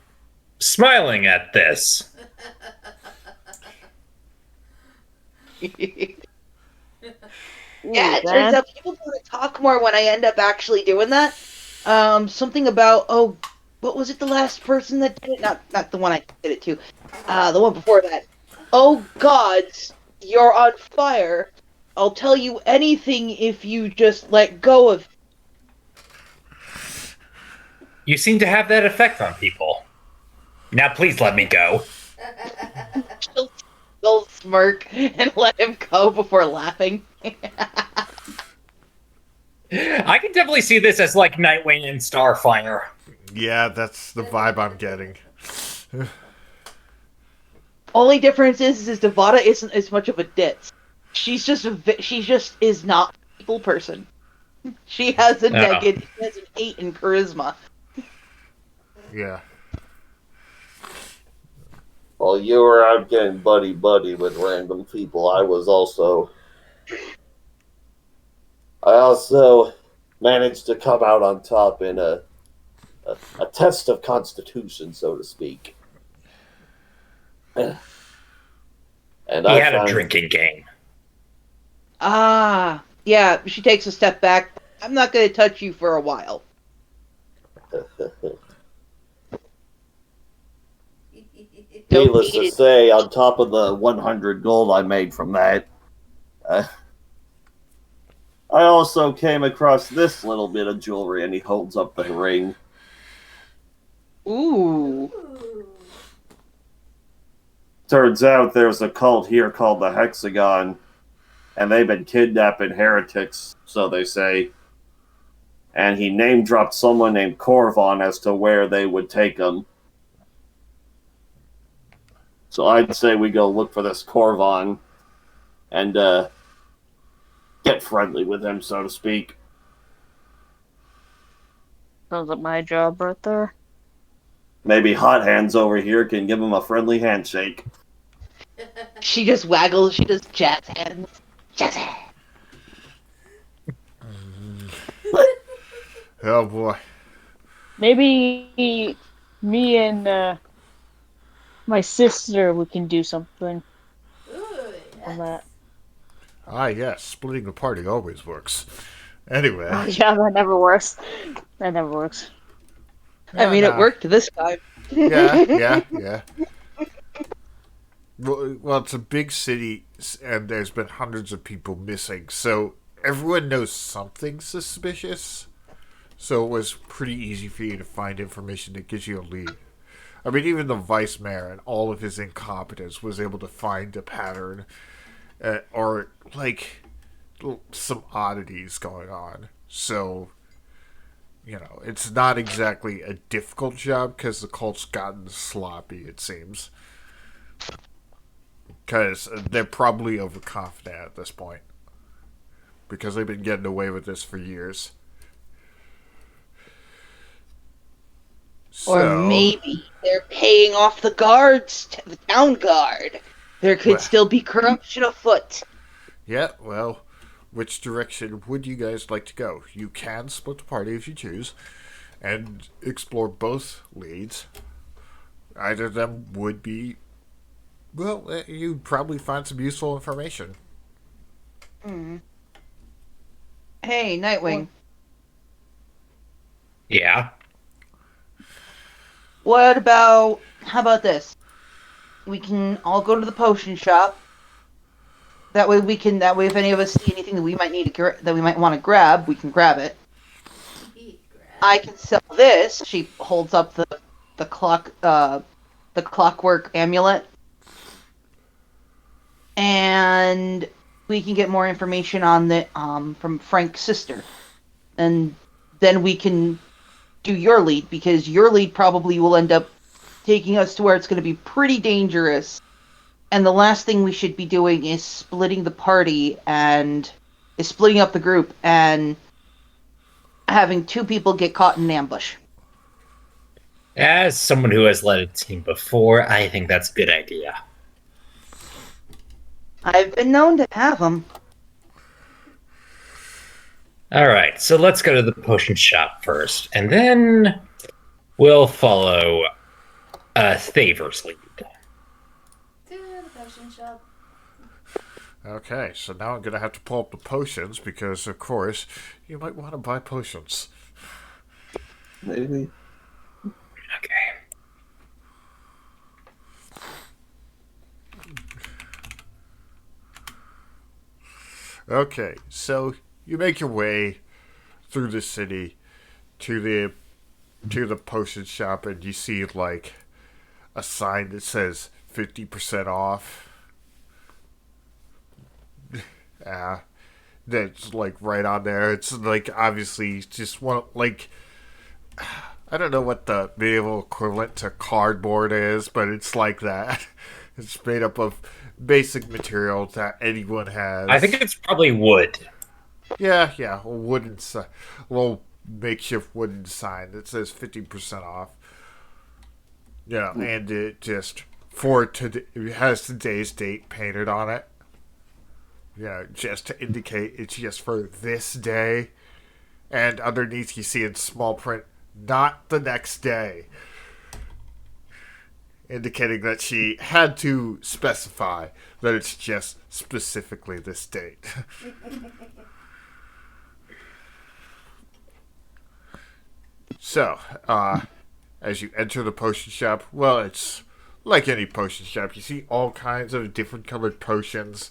smiling at this. Yeah, it turns out people want to talk more when I end up actually doing that. Something about, what was it, the last person that did it? Not the one I did it to. The one before that. Oh gods, you're on fire. I'll tell you anything if you just let go of... You seem to have that effect on people. Now please let me go. She'll smirk and let him go before laughing. I can definitely see this as like Nightwing and Starfire. Yeah, that's the vibe I'm getting. Only difference is Devata isn't as much of a ditz. She just is not a people person. She has a negative. She has an 8 in charisma. Yeah. while you were out getting buddy-buddy with random people, I also managed to come out on top in a test of constitution, so to speak. And He had a drinking game. Ah, yeah, she takes a step back. I'm not going to touch you for a while. Needless to say, on top of the 100 gold I made from that, I also came across this little bit of jewelry, and he holds up the ring. Ooh. Turns out there's a cult here called the Hexagon, and they've been kidnapping heretics, so they say. And he name-dropped someone named Corvon as to where they would take them. So I'd say we go look for this Corvon and get friendly with him, so to speak. Sounds like my job right there. Maybe Hot Hands over here can give him a friendly handshake. She just waggles, she does jazz hands. Jazz hands. Oh boy. Maybe me and my sister, we can do something on that. Ah, yes, splitting the party always works. Anyway. Oh, yeah, that never works. That never works. I mean, it worked this time. Yeah. Well, it's a big city, and there's been hundreds of people missing, so everyone knows something suspicious. So it was pretty easy for you to find information that gives you a lead. I mean, even the vice mayor and all of his incompetence was able to find a pattern, or like some oddities going on. So, you know, it's not exactly a difficult job because the cult's gotten sloppy, it seems. Because they're probably overconfident at this point. Because they've been getting away with this for years. Or maybe they're paying off the guards, the town guard. There could still be corruption afoot. Yeah, well, which direction would you guys like to go? You can split the party if you choose, and explore both leads. Either of them would be, well, you'd probably find some useful information. Hey, Nightwing. Yeah. How about this? we can all go to the potion shop. That way if any of us see anything that we might that we might want to grab, we can grab it. I can sell this. She holds up the clockwork amulet. And we can get more information on the from Frank's sister. And then we can do your lead, because your lead probably will end up taking us to where it's going to be pretty dangerous. And the last thing we should be doing is splitting up the group and having two people get caught in an ambush. As someone who has led a team before, I think that's a good idea. I've been known to have them. Alright, so let's go to the potion shop first, and then we'll follow Thaver's lead. To the potion shop. Okay, so now I'm going to have to pull up the potions because, of course, you might want to buy potions. Maybe. Okay. Okay, so you make your way through the city to the potion shop, and you see like a sign that says 50% off. That's like right on there. It's like obviously just one, like, I don't know what the medieval equivalent to cardboard is, but it's like that. It's made up of basic material that anyone has. I think it's probably wood. Yeah, a little makeshift wooden sign that says 50% off. Yeah, and it just it has today's date painted on it. Yeah, just to indicate it's just for this day. And underneath you see in small print, not the next day. Indicating that she had to specify that it's just specifically this date. So, as you enter the potion shop, well, it's like any potion shop. You see all kinds of different colored potions.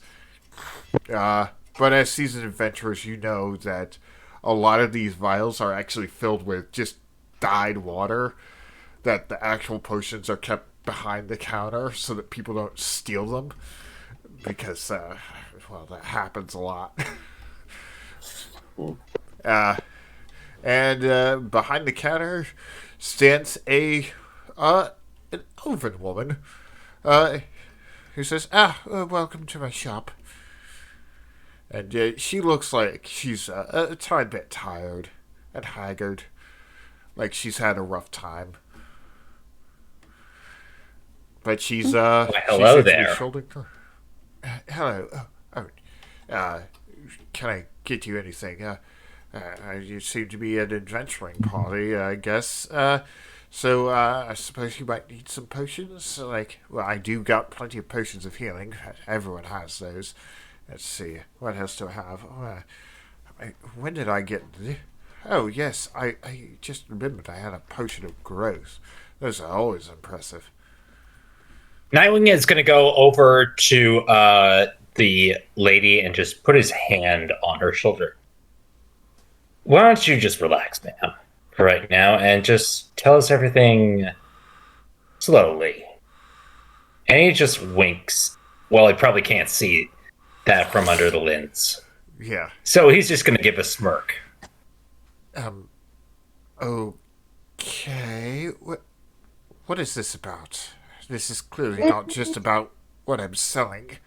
But as seasoned adventurers, you know that a lot of these vials are actually filled with just dyed water. That the actual potions are kept behind the counter so that people don't steal them. Because, well, that happens a lot. And behind the counter stands an elven woman who says, welcome to my shop. And she looks like she's a tiny bit tired and haggard. Like she's had a rough time. But she's, hello there. Hello. Can I get you anything? You seem to be an adventuring party, I guess. So I suppose you might need some potions? Well, I do got plenty of potions of healing. Everyone has those. Let's see. What else do I have? When did I get... Oh, yes. I just remembered I had a potion of growth. Those are always impressive. Nightwing is going to go over to the lady and just put his hand on her shoulder. Why don't you just relax, ma'am, for right now, and just tell us everything slowly. And he just winks. Well, he probably can't see that from under the lens. Yeah. So he's just going to give a smirk. Okay. What is this about? This is clearly not just about what I'm selling.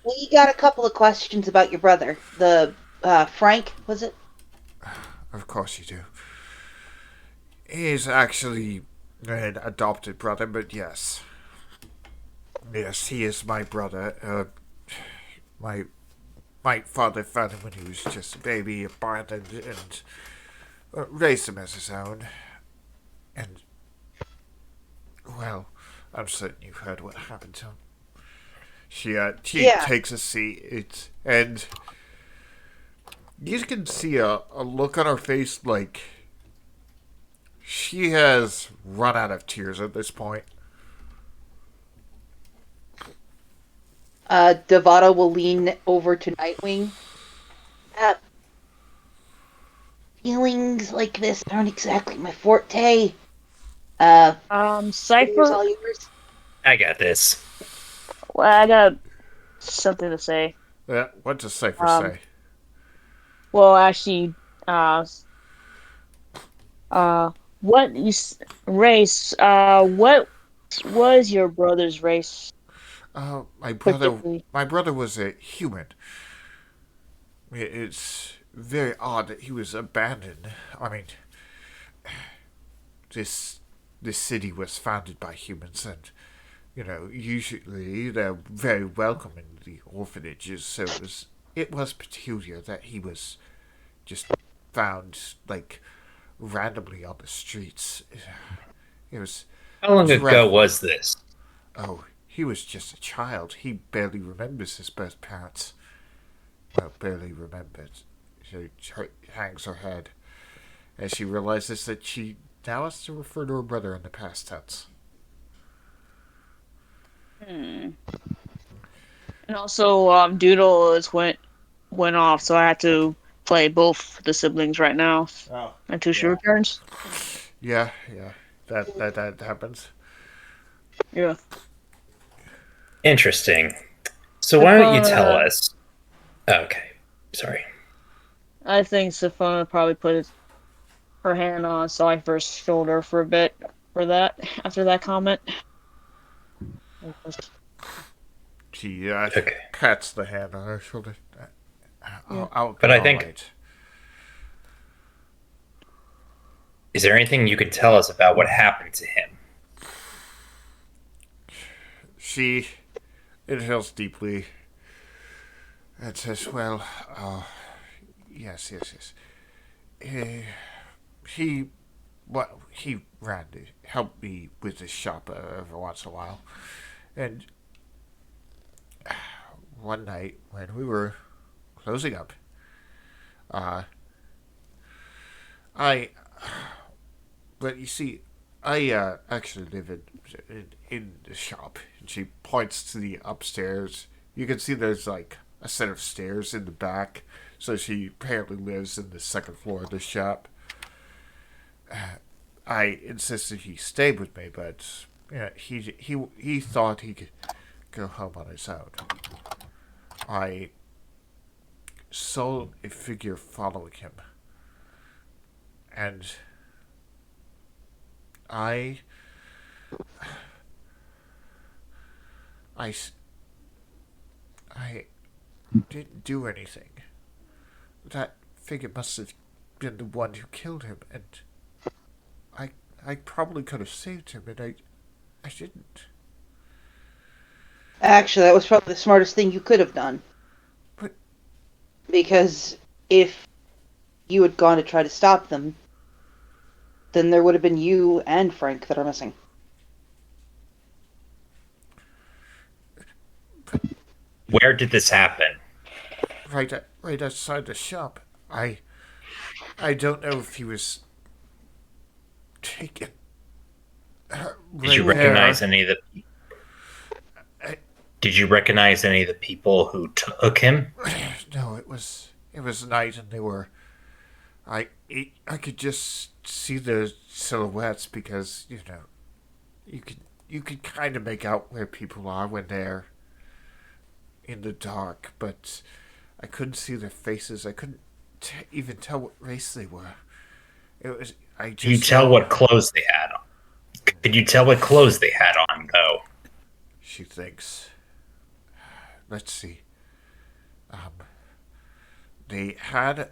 We got a couple of questions about your brother. The, Frank, was it? Of course you do. He's actually an adopted brother, but yes. Yes, he is my brother. My father found him when he was just a baby, abandoned, and raised him as his own. And, well, I'm certain you've heard what happened to him. She takes a seat, and you can see a look on her face like She has run out of tears at this point. Devada will lean over to Nightwing. Uh, Feelings like this aren't exactly my forte. Here's Cipher. all yours. I got this. Well, I got something to say. Yeah, what does Cypher Um, say? well, actually, uh, what race? What was your brother's race My brother. particularly? My brother was a human. It's very odd that he was abandoned. I mean, this this city was founded by humans, and usually they're very welcome in the orphanages. So it was peculiar that he was just found like randomly on the streets. It was How long ago dreadful. was this? Oh, he was just a child. He barely remembers his birth parents. Well, barely remembers. She hangs her head as she realizes that she now has to refer to her brother in the past tense. Hmm. And also, Doodle went off, so I had to play both the siblings right now Oh, until she yeah. returns. Yeah, yeah. That happens. Yeah. Interesting. So why don't you tell Safona, us? Okay, sorry. I think Safona probably put her hand on Cypher's shoulder for a bit for that after that comment. She Okay, pats the hand on her shoulder. Yeah. I'll but be I all think right. is there anything you could tell us about what happened to him? She inhales deeply and says, "Well, yes. Uh, he, he ran to help me with the shop every once in a while, and one night when we were closing up, uh, I, but you see, I actually live in the shop." And she points to the upstairs. You can see there's like a set of stairs in the back, so she apparently lives in the second floor of the shop. I insisted he stay with me, but he thought he could go home on his own. I saw a figure following him, and I I I didn't do anything. That figure must have been the one who killed him, and I I probably could have saved him, and I didn't. Actually, that was probably the smartest thing you could have done. But Because if you had gone to try to stop them, then there would have been you and Frank that are missing. Where did this happen? right outside the shop, I don't know if he was taken Did you right recognize there. any of the? I, Did you recognize any of the people who took him? no, it was night, and they were. I could just see the silhouettes because you could you could kind of make out where people are when they're in the dark, but I couldn't see their faces. I couldn't even tell what race they were. It was I Can you just tell know. what clothes they had on? Could you tell what clothes they had on, though? She thinks. Let's see. Um, they had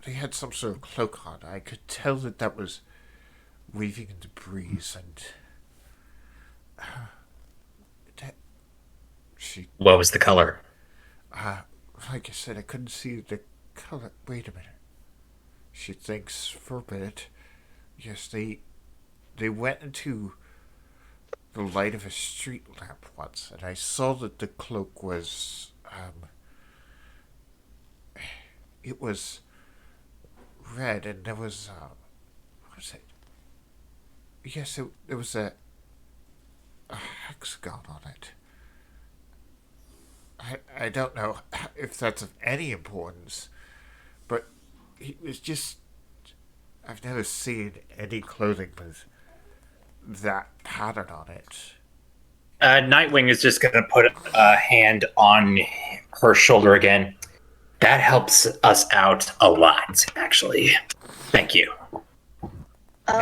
they had some sort of cloak on. I could tell that was weaving in the breeze, and that she What was the color? uh, like I said, I couldn't see the color. Wait a minute. She thinks for a minute. Yes, they went into the light of a street lamp once, and I saw that the cloak was it was red, and there was what was it? Yes, it was a hexagon on it. I don't know if that's of any importance, but he was just. I've never seen any clothing with that pattern on it. Nightwing is just going to put a hand on her shoulder again. That helps us out a lot, actually. Thank you.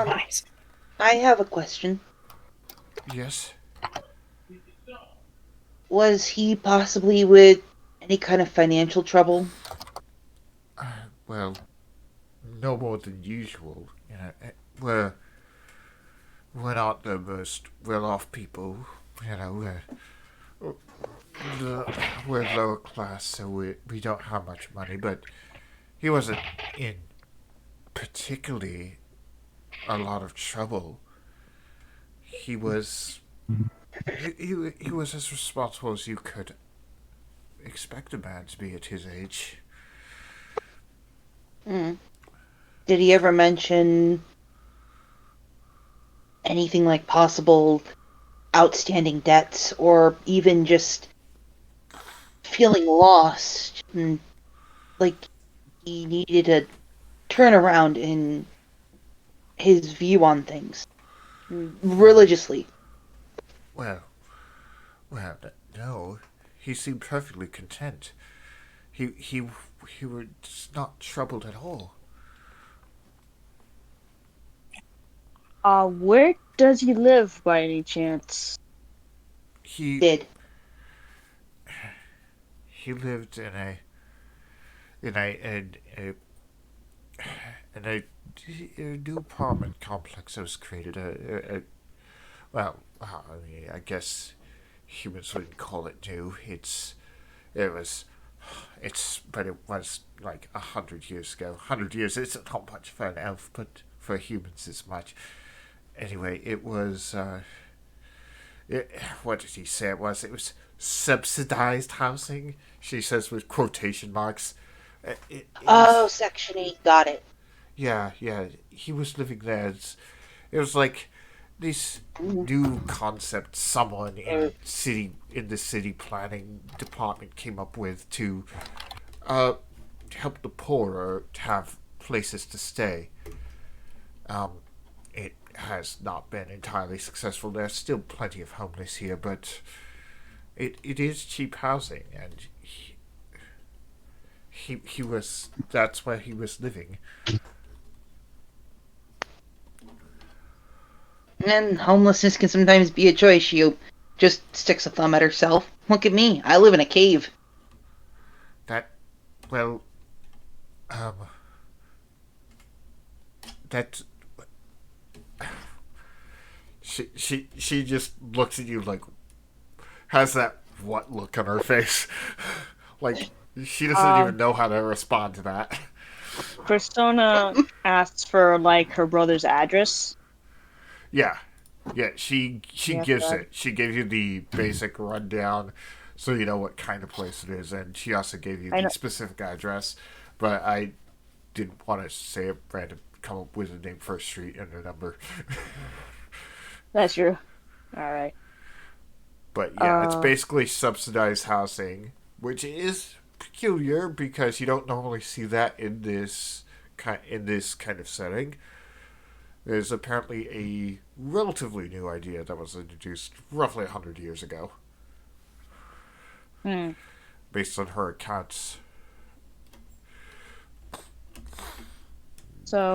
Nice. I have a question. Yes? Was he possibly with any kind of financial trouble? Well, no more than usual. You know, we're not the most well-off people. You know, we're lower class, so we don't have much money. But he wasn't in particularly a lot of trouble. He was he was as responsible as you could expect a man to be at his age. Mm. Did he ever mention anything like possible outstanding debts or even just feeling lost and like he needed a turnaround in his view on things religiously? Well, well, no. He seemed perfectly content. He he was not troubled at all. Where does he live by any chance? He Did. he lived in a in a in a new apartment complex that was created. Well, I mean, I guess humans wouldn't call it new. It was but it was like 100 years ago. 100 years isn't not much for an elf, but for humans it's much. Anyway, it was. What did he say it was? It was subsidized housing. She says with quotation marks. It Oh, was. Section 8, got it. Yeah, yeah. He was living there. It was like this new concept someone in the city planning department came up with to uh, help the poorer to have places to stay. Um, it has not been entirely successful. There's still plenty of homeless here, but it is cheap housing, and he was that's where he was living. And homelessness can sometimes be a choice. She just sticks a thumb at herself. Look at me. I live in a cave. That well, um, that she just looks at you like has that what look on her face, like she doesn't even Um, know how to respond to that. Persona asks for like her brother's address. Yeah, yeah. She Yeah, gives that. it. She gave you the basic rundown, so you know what kind of place it is, and she also gave you I the know. specific address. But I didn't want to say a random come up with a name for a street and a number. That's true. All right. But yeah, it's Uh, basically subsidized housing, which is peculiar because you don't normally see that in this kind of setting. There's apparently a relatively new idea that was introduced roughly 100 years ago, hmm. based on her accounts.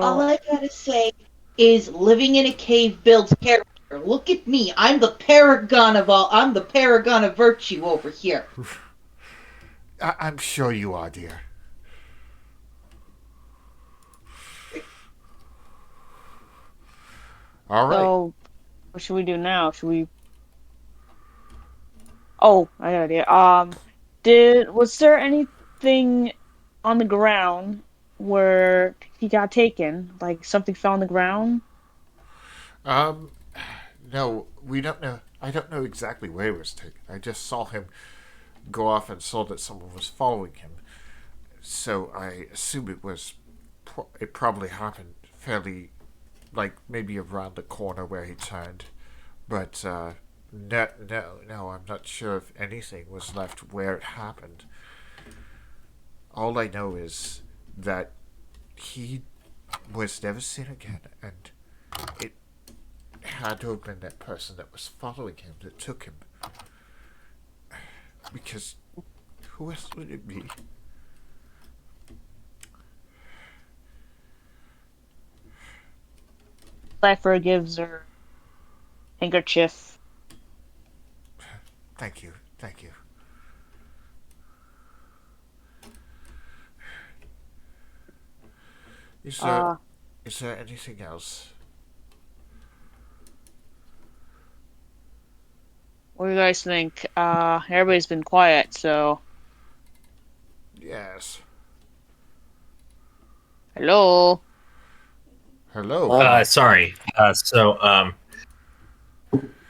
All So, I gotta say is living in a cave builds character. Look at me. I'm the paragon of virtue over here. I'm sure you are, dear. All right. so what should we do now? Should we? Oh, I got an idea. Was there anything on the ground where he got taken? Like something fell on the ground? Um, no, we don't know. I don't know exactly where he was taken. I just saw him go off and saw that someone was following him. So I assume it probably happened fairly like maybe around the corner where he turned. But no, I'm not sure if anything was left where it happened. All I know is that he was never seen again, and it had to have been that person that was following him that took him. Because who else would it be? Cypher gives her handkerchief. Thank you, thank you. Is there anything else? What do you guys think? Everybody's been quiet, so Yes. hello. Hello. Sorry.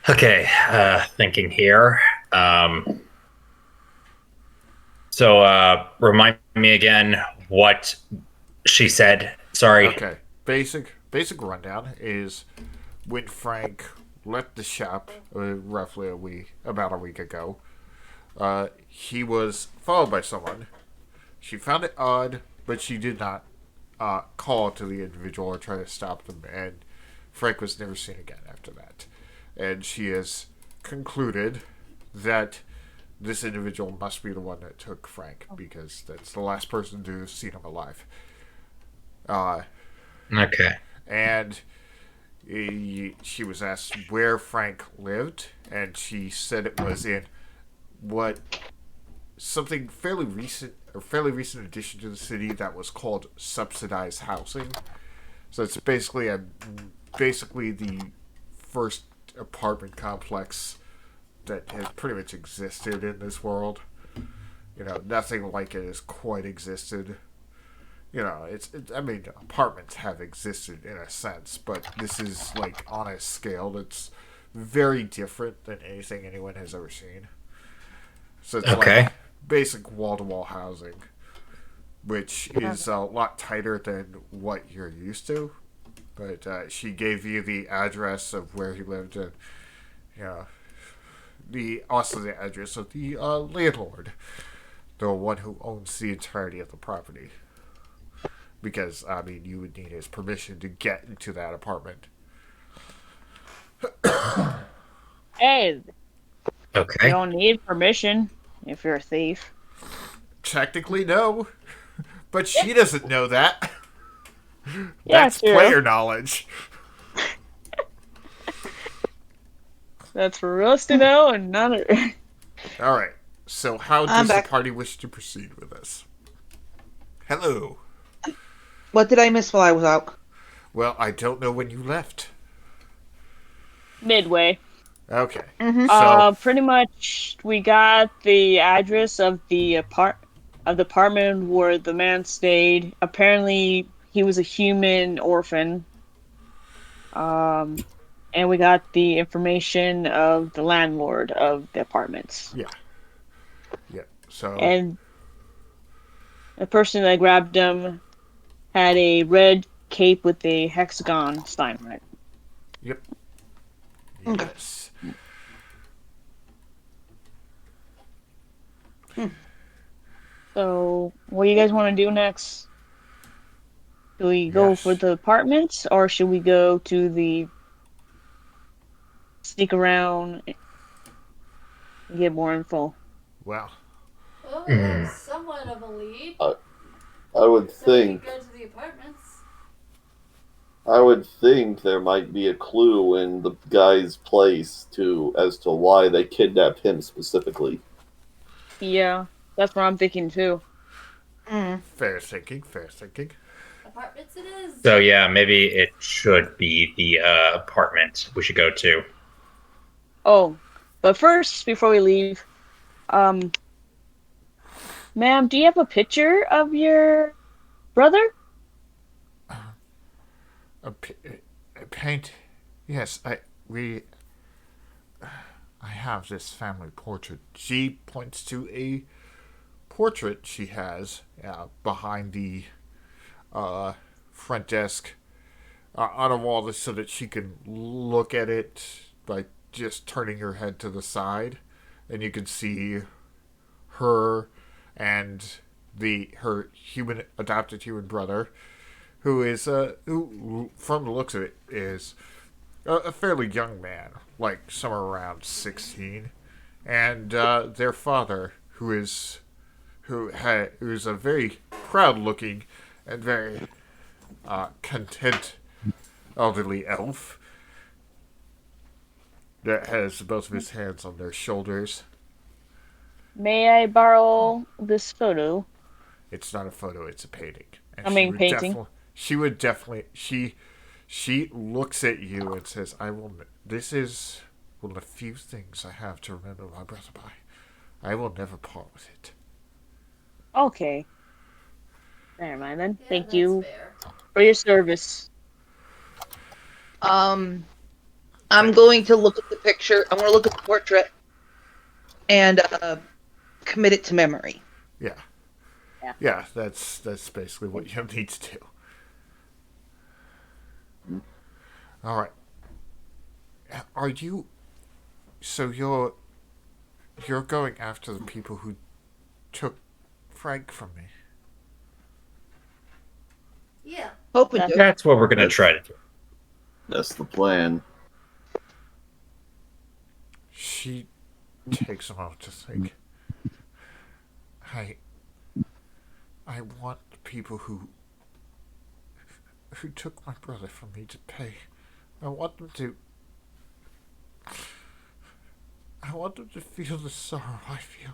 Okay. Thinking here. Remind me again what she said. Sorry. Okay. Basic rundown is when Frank left the shop roughly about a week ago. He was followed by someone. She found it odd, but she did not call to the individual or try to stop them. And Frank was never seen again after that. And she has concluded that this individual must be the one that took Frank because that's the last person to have seen him alive. Okay. And she was asked where Frank lived, and she said it was in something fairly recent addition to the city that was called subsidized housing. So it's basically the first apartment complex that has pretty much existed in this world. Nothing like it has quite existed. I mean, apartments have existed in a sense, but this is like on a scale that's very different than anything anyone has ever seen. So it's like basic wall-to-wall housing, which is a lot tighter than what you're used to. But she gave you the address of where he lived, and the address of the landlord, the one who owns the entirety of the property. Because I mean, you would need his permission to get into that apartment. Hey, Okay. you don't need permission if you're a thief. Technically, no. But she doesn't know that. Yeah, That's true. player knowledge. That's for us to know and none of Alright, so how does the party wish to proceed with this? Hello. What did I miss while I was out? Well, I don't know when you left. midway. Okay. Mm-hmm. So, Pretty much we got the address of the apartment where the man stayed. Apparently he was a human orphan. And we got the information of the landlord of the apartments. yeah. So, And the person that grabbed him had a red cape with a hexagon sign on it. yep. Okay. Yes. So, what do you guys want to do next? Do we go for the apartments, or should we go to the sneak around and get more info? Well, we have somewhat of a lead. I would So we think. can go to the apartments. I would think there might be a clue in the guy's place as to why they kidnapped him specifically. Yeah, that's what I'm thinking too. fair thinking. Apartments it is. So yeah, maybe it should be the apartment we should go to. Oh, but first, before we leave, ma'am, do you have a picture of your brother? A paint. Yes, I have this family portrait. She points to a portrait she has behind the front desk on a wall so that she can look at it by just turning her head to the side, and you can see her and her human adopted human brother, who is who from the looks of it is a fairly young man, like somewhere around 16, and their father, who's a very proud looking and very content elderly elf that has both of his hands on their shoulders. May I borrow this photo? It's not a photo; it's a painting. And I mean, painting. She would definitely. She looks at you and says, "I will. This is one of the few things I have to remember my brother by. I will never part with it." Okay. Never mind then. Yeah, Thank that's you fair. for your service. I'm going to look at the picture. I'm going to look at the portrait and commit it to memory. Yeah. Yeah. Yeah, that's basically what you need to do. All right. Are you? So you're going after the people who took Frank from me. Yeah. Hoping to. That's what we're gonna try to do. That's the plan. She takes a moment to think. I want the people who took my brother from me to pay. I want them to. I want them to feel the sorrow I feel.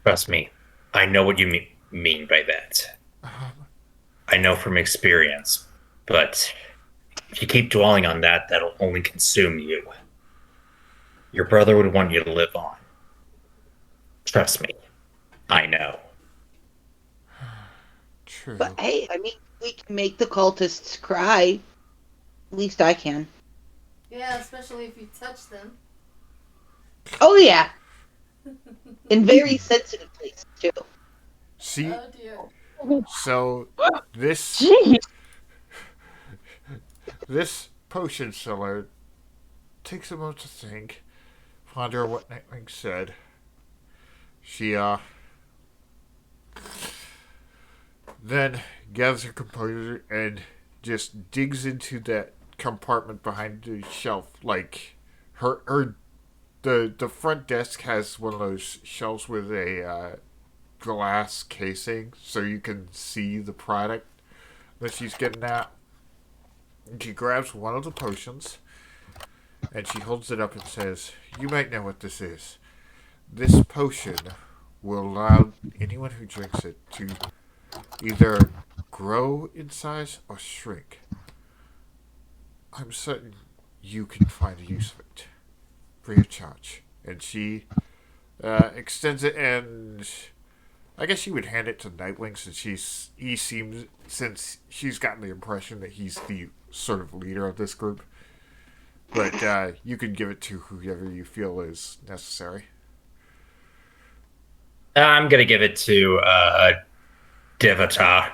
Trust me, I know what you mean by that. I know from experience, but if you keep dwelling on that, that'll only consume you. Your brother would want you to live on. Trust me, I know. True. But hey, I mean, we can make the cultists cry. At least I can. Yeah, especially if you touch them. Oh yeah. In very sensitive places too. See, Oh dear. so this Jeez. this potion seller takes a moment to think, ponder what Nightwing said. She then gathers her composure and just digs into that compartment behind the shelf. Like the front desk has one of those shelves with a glass casing, so you can see the product that she's getting at. And she grabs one of the potions and she holds it up and says, "You might know what this is. This potion will allow anyone who drinks it to either grow in size or shrink. I'm certain you can find a use of it. Free of charge." And she extends it, and I guess she would hand it to Nightwing since she's gotten the impression that he's the sort of leader of this group. But you could give it to whoever you feel is necessary. I'm gonna give it to Devata.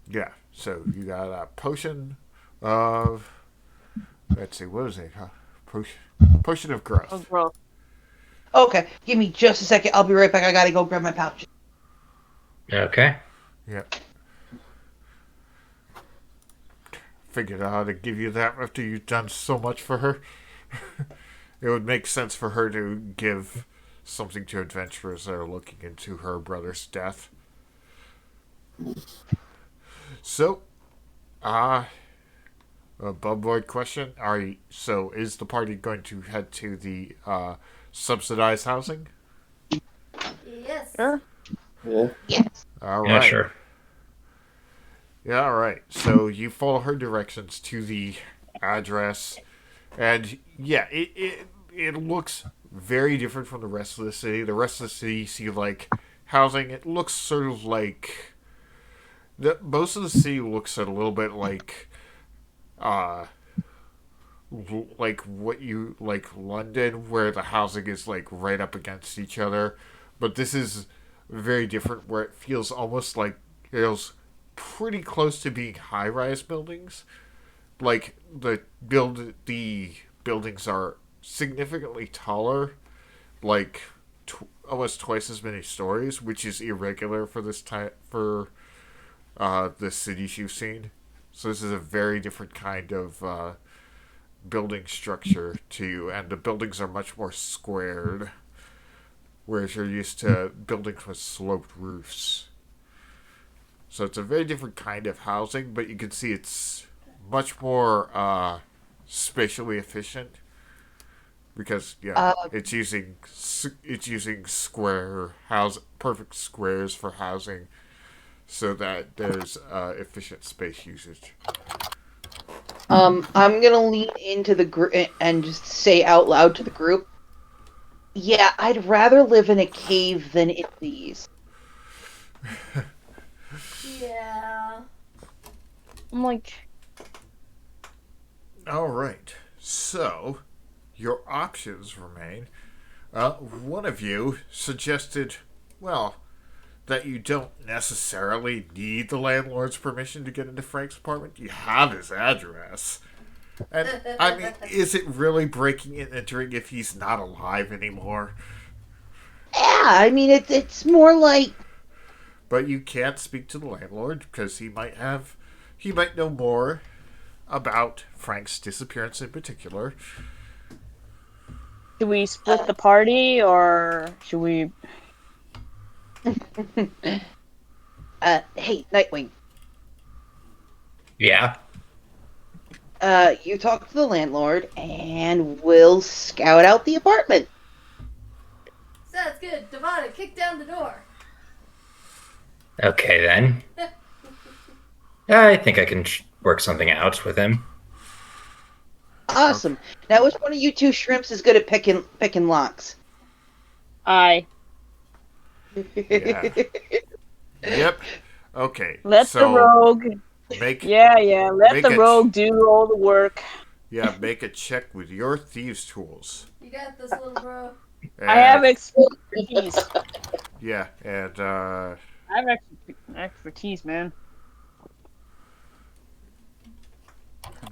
Yeah, so you got a potion of, let's see, what is it? Potion of growth. Oh, bro. Okay, give me just a second. I'll be right back. I gotta go grab my pouch. Okay. Yep. Figured out how to give you that after you've done so much for her. It would make sense for her to give something to adventurers that are looking into her brother's death. So, a Bubboid question. So is the party going to head to the subsidized housing? Yes. Sure. Yeah. Yes. All right. Yeah, sure. Yeah, all right. So you follow her directions to the address, and yeah, it looks very different from the rest of the city. The rest of the city, you see like housing. It looks sort of like most of the city looks a little bit like like London, where the housing is like right up against each other. But this is very different, where it feels almost like it feels pretty close to being high-rise buildings. Like the buildings are significantly taller, like almost twice as many stories, which is irregular for this type for the cities you've seen. So this is a very different kind of building structure to you, and the buildings are much more squared, whereas you're used to buildings with sloped roofs. So it's a very different kind of housing, but you can see it's much more spatially efficient because it's using perfect squares for housing, so that there's efficient space usage. I'm gonna lean into the group and just say out loud to the group. Yeah, I'd rather live in a cave than in these. Yeah. I'm like, All right. So, your options remain. One of you suggested, well, that you don't necessarily need the landlord's permission to get into Frank's apartment. You have his address. And, I mean, is it really breaking and entering if he's not alive anymore? Yeah, I mean it's more like But you can't speak to the landlord because he might know more about Frank's disappearance in particular. should we split the party or should we? hey, Nightwing. Yeah. You talk to the landlord, and we'll scout out the apartment. Sounds good. Devada, kick down the door. Okay then. I think I can work something out with him. Awesome. Now, which one of you two shrimps is good at picking locks? I Yeah. Yep. Okay. let the rogue. Make Let the rogue do all the work. Yeah, make a check with your thieves' tools. You got this, little bro. And, I have expertise. Yeah, and I have expertise, man.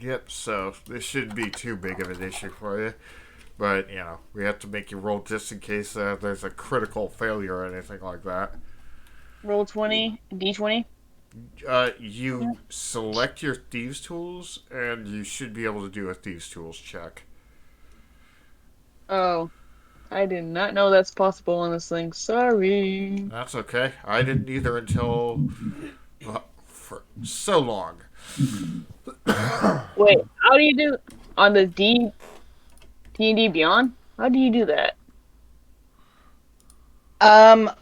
yep. So this shouldn't be too big of an issue for you, but we have to make you roll just in case there's a critical failure or anything like that. Roll 20, D20. You select your thieves' tools, and you should be able to do a thieves' tools check. Oh, I did not know that's possible on this thing. Sorry. That's okay. I didn't either until for so long. Wait, how do you do on the D&D Beyond? How do you do that? I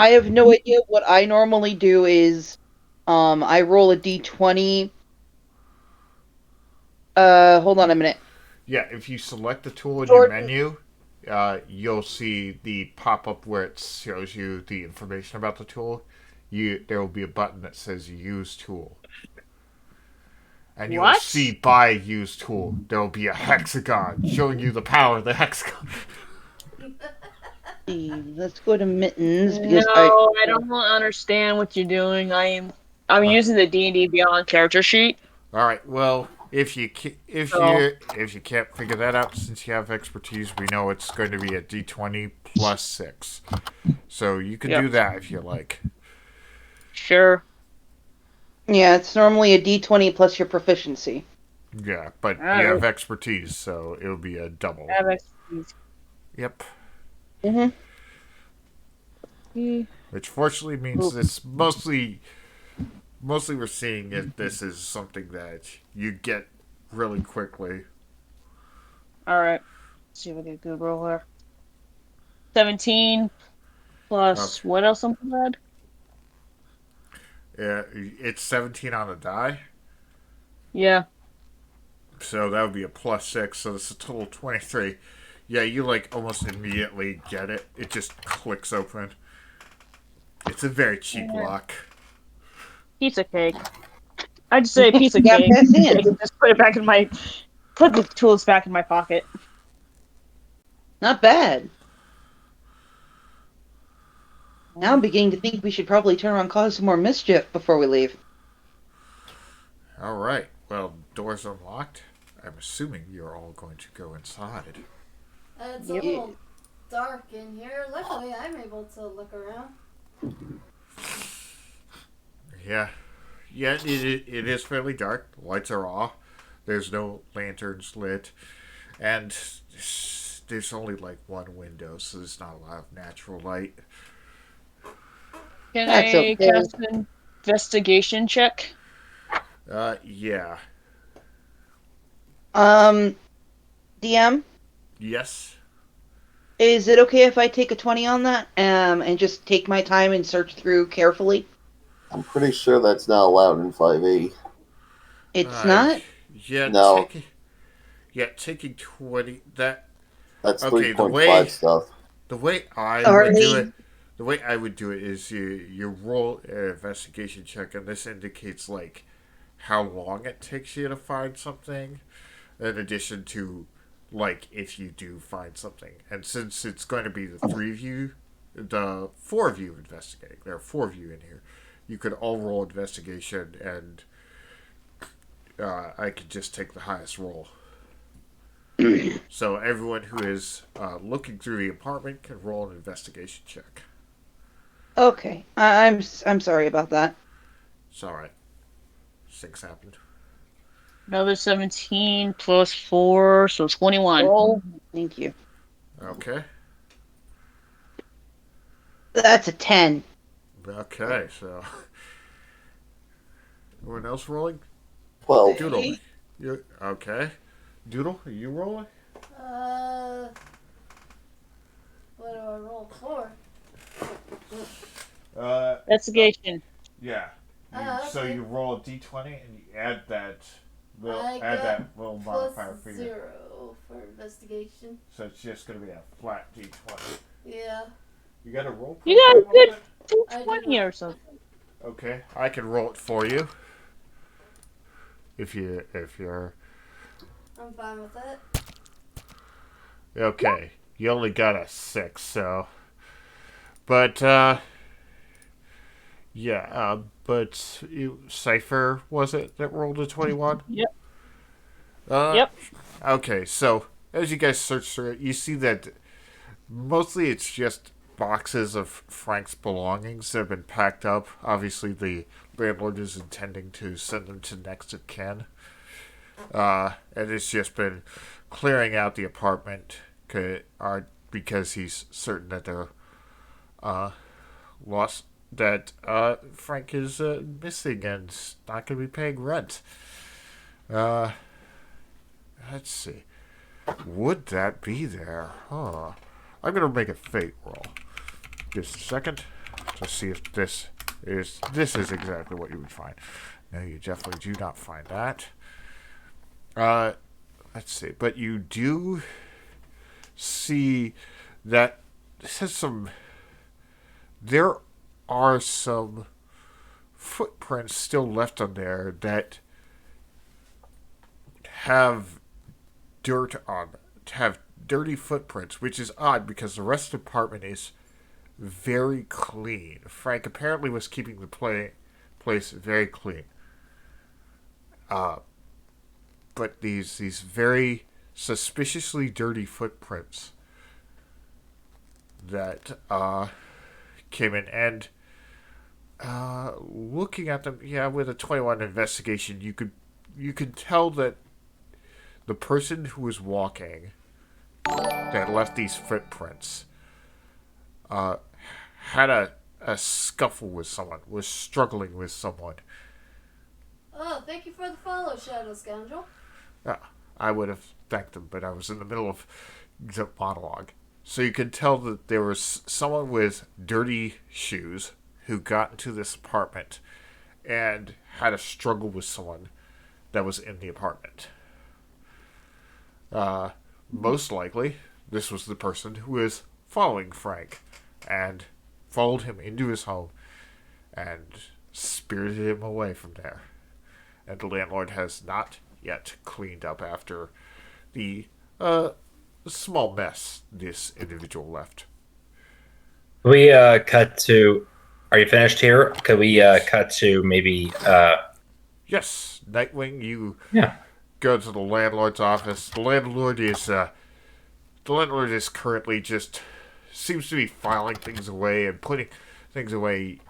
have no idea. What I normally do is, I roll a d20. Hold on a minute. Yeah, if you select the tool in Jordan. your menu, you'll see the pop-up where it shows you the information about the tool. There will be a button that says Use Tool. And you'll What? see by Use Tool, there will be a hexagon showing you the power of the hexagon. Let's go to mittens because No, I don't understand what you're doing. I'm using the D&D Beyond character sheet. All right. Well, if you can't figure that out, since you have expertise, we know it's going to be a D20 plus 6. So you can do that if you like. Sure. Yeah, it's normally a d20 plus your proficiency. Yeah, but you Alright. have expertise, so it'll be a double. I have expertise. Yep. Hmm. Which fortunately means it's mostly we're seeing if this is something that you get really quickly. Alright. Let's see if I get a good roll here. 17 plus Okay. what else I'm glad? Yeah, it's 17 on the die, Yeah. so that would be a plus 6, so it's a total of 23. Yeah, you almost immediately get it. It just clicks open. It's a very cheap lock. Piece of cake. I just say piece of Yeah, cake. pass in. I can just put the tools back in my pocket. Not bad. Now I'm beginning to think we should probably turn around and cause some more mischief before we leave. All right. Well, doors unlocked. I'm assuming you're all going to go inside. It's a little dark in here. Luckily, I'm able to look around. Yeah. Yeah, it is fairly dark. The lights are off. There's no lanterns lit. And there's only like one window, so there's not a lot of natural light. Can That's I okay. cast an investigation check? Yeah. DM, Yes. is it okay if I take a 20 on that? And just take my time and search through carefully? I'm pretty sure that's not allowed in 5e. It's not? Yeah, No. taking 20. That's Okay, 3.5 stuff. The way I Sorry. would do it. The way I would do it is you roll an investigation check, and this indicates like how long it takes you to find something, in addition to like if you do find something. And since it's going to be the four of you investigating, there are four of you in here. You could all roll investigation, and I could just take the highest roll. So everyone who is looking through the apartment can roll an investigation check. Okay. I'm sorry about that. It's all right. 6 happened. Another 17 plus 4, so 21. Oh, thank you. Okay. That's a 10. Okay, so everyone else rolling? 12. Doodle. You okay? Doodle, are you rolling? What do I roll for? Investigation. Yeah. So Okay. you roll a d20 and you add that I that got little plus modifier for you. 0 for investigation. So it's just gonna be a flat d20. Yeah. You got a roll? You got a program on good it? 220 or something. Okay, I can roll it for you. If you're I'm fine with it. okay, you only got a 6, so. But yeah, but Cypher was it that rolled a 21? Yep. Yep. Okay, so as you guys search through it, you see that mostly it's just boxes of Frank's belongings that have been packed up. Obviously, the landlord is intending to send them to next of kin. And it's just been clearing out the apartment because he's certain that they're lost. That Frank is missing and not going to be paying rent. Let's see. Would that be there? Huh. I'm going to make a fate roll. Just a second to see if this is exactly what you would find. No, you definitely do not find that. Let's see. But you do see that this has some. There are some footprints still left on there that have dirt on have dirty footprints, which is odd because the rest of the apartment is very clean. Frank apparently was keeping the place very clean. But these very suspiciously dirty footprints that came in, and looking at them, yeah, with a 21 investigation, you could tell that the person who was walking that left these footprints had a scuffle with someone, was struggling with someone. Oh, thank you for the follow, Shadow Scoundrel. I would have thanked them, but I was in the middle of the monologue. So you could tell that there was someone with dirty shoes who got into this apartment and had a struggle with someone that was in the apartment. Most likely, this was the person who was following Frank and followed him into his home and spirited him away from there. And the landlord has not yet cleaned up after the small mess this individual left. We cut to. Are you finished here? Could we cut to maybe? Yes, Nightwing, you Yeah. go to the landlord's office. The landlord is currently just seems to be filing things away and putting things away.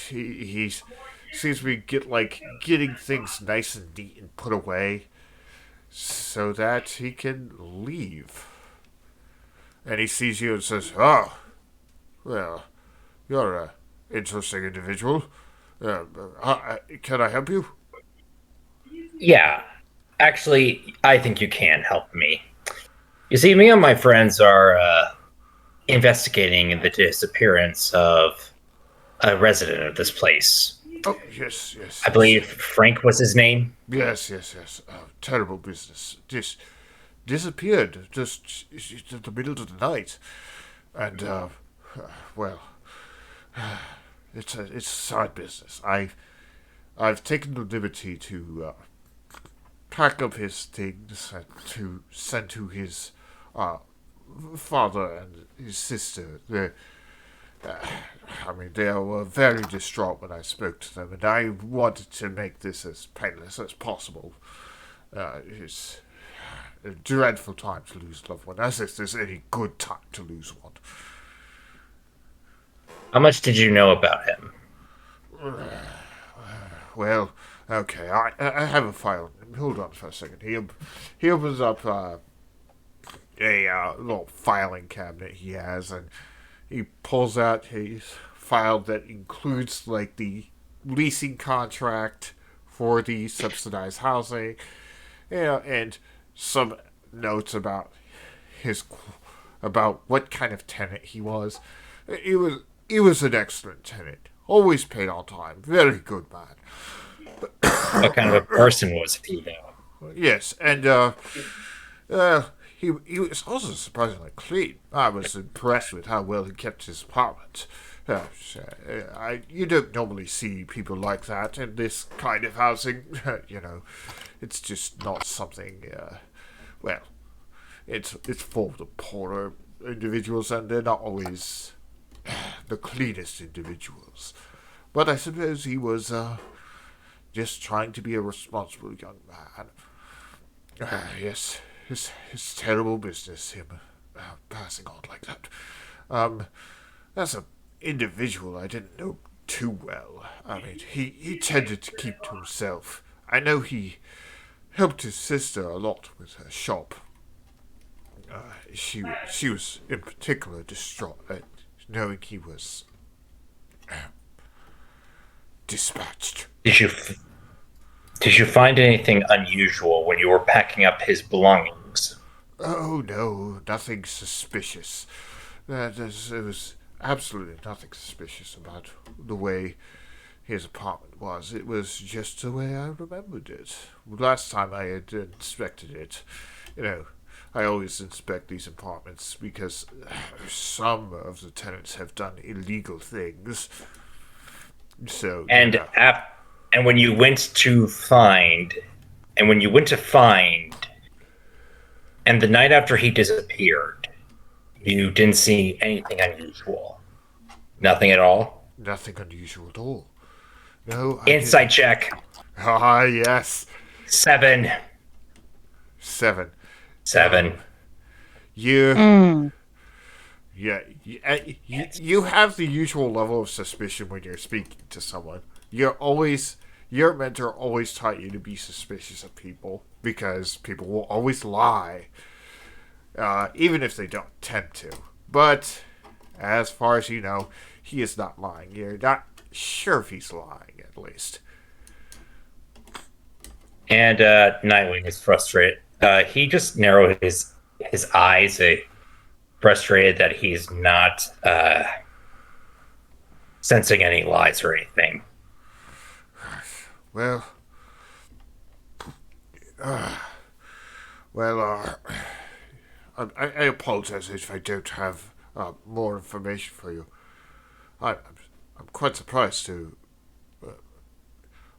He seems to be getting things nice and neat and put away so that he can leave. And he sees you and says, "Oh, well, you're a interesting individual. Can I help you?" Yeah. Actually, I think you can help me. You see, me and my friends are investigating the disappearance of a resident of this place. Oh, yes, yes, I yes. believe Frank was his name. Yes, yes, yes. Terrible business. Disappeared just in the middle of the night, and well, it's a sad business. I've taken the liberty to pack up his things and to send to his uh, father and his sister. They were very distraught when I spoke to them, and I wanted to make this as painless as possible. It's a dreadful time to lose a loved one, as if there's any good time to lose one. How much did you know about him? Well, okay, I have a file. Hold on for a second. He opens up a little filing cabinet he has, and he pulls out his file that includes like the leasing contract for the subsidized housing, and some notes his about what kind of tenant he was. He was an excellent tenant. Always paid on time. Very good man. What kind of a person was he, though? Yes, and he was also surprisingly clean. I was impressed with how well he kept his apartment. You don't normally see people like that in this kind of housing. It's just not something. Well, it's for the poorer individuals, and they're not always the cleanest individuals. But I suppose he was just trying to be a responsible young man. Yes, his terrible business, him passing on like that. As an individual, I didn't know too well. He tended to keep to himself. I know he helped his sister a lot with her shop. She was in particular distraught at knowing he was dispatched. Did you find anything unusual when you were packing up his belongings? Oh no, nothing suspicious. There was absolutely nothing suspicious about the way his apartment was. It was just the way I remembered it. Last time I had inspected it, I always inspect these apartments because some of the tenants have done illegal things. So And and when you went to find, and and the night after he disappeared, you didn't see anything unusual. Nothing at all. nothing unusual at all. No. Insight check. Ah, yes. 7. 7. 7. You. Yeah, you have the usual level of suspicion when you're speaking to someone. Your mentor always taught you to be suspicious of people because people will always lie, even if they don't attempt to. But as far as you know, he is not lying. You're not sure if he's lying, at least. And Nightwing is frustrated. He just narrowed his eyes, frustrated that he's not sensing any lies or anything. Well, I apologize if I don't have more information for you. I'm quite surprised to.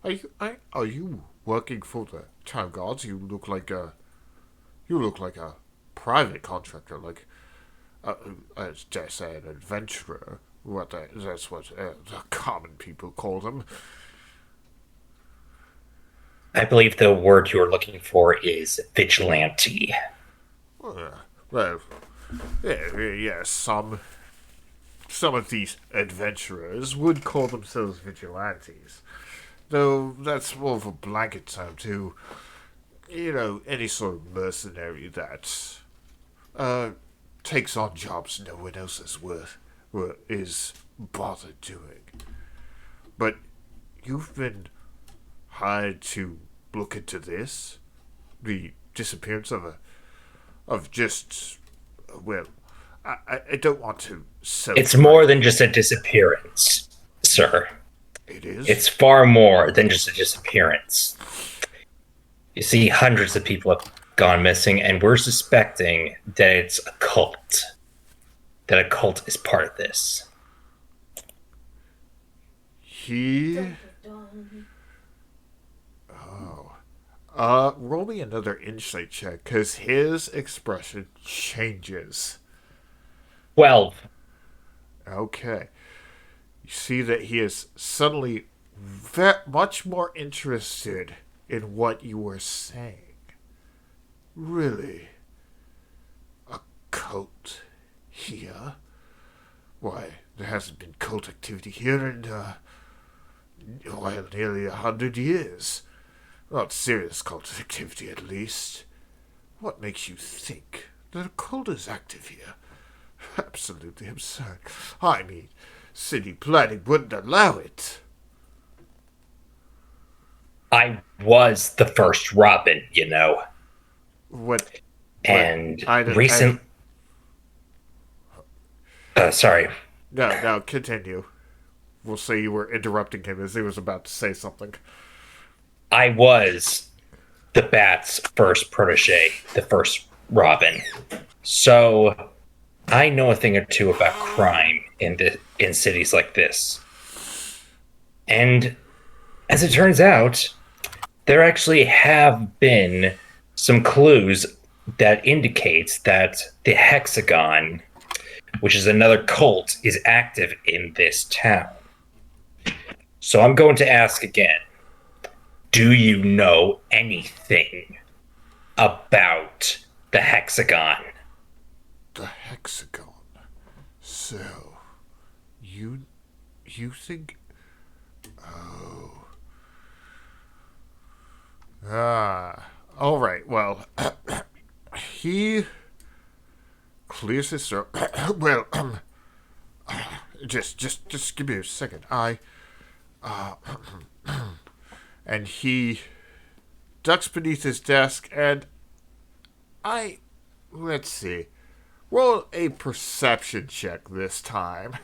Are you working for the town guards? You look like a private contractor. Just an adventurer. That's what the common people call them. I believe the word you're looking for is vigilante. Well, yeah, some of these adventurers would call themselves vigilantes, though that's more of a blanket term to, any sort of mercenary that takes on jobs no one else is bothered doing. But you've been hired to look into this, the disappearance of just, well, I don't want to celebrate. It's more than just a disappearance, sir. It is? It's far more than just a disappearance. You see, hundreds of people have gone missing, and we're suspecting that it's a cult. That a cult is part of this. Roll me another insight check, because his expression changes. 12. Okay. You see that he is suddenly much more interested in what you were saying. Really? A cult here? Why, there hasn't been cult activity here in, nearly 100 years. Not serious cult activity, at least. What makes you think that a cult is active here? Absolutely absurd. I mean, city planning wouldn't allow it. I was the first Robin, you know. What? And recent... sorry. No, continue. We'll say you were interrupting him as he was about to say something. I was the Bat's first protege, the first Robin. So I know a thing or two about crime in cities like this. And as it turns out, there actually have been some clues that indicates that the Hexagon, which is another cult, is active in this town. So I'm going to ask again. Do you know anything about the Hexagon? The Hexagon? So, you think... Oh. Alright, well, he clears his throat. Well, just give me a second. And he ducks beneath his desk, and let's see, roll a perception check this time.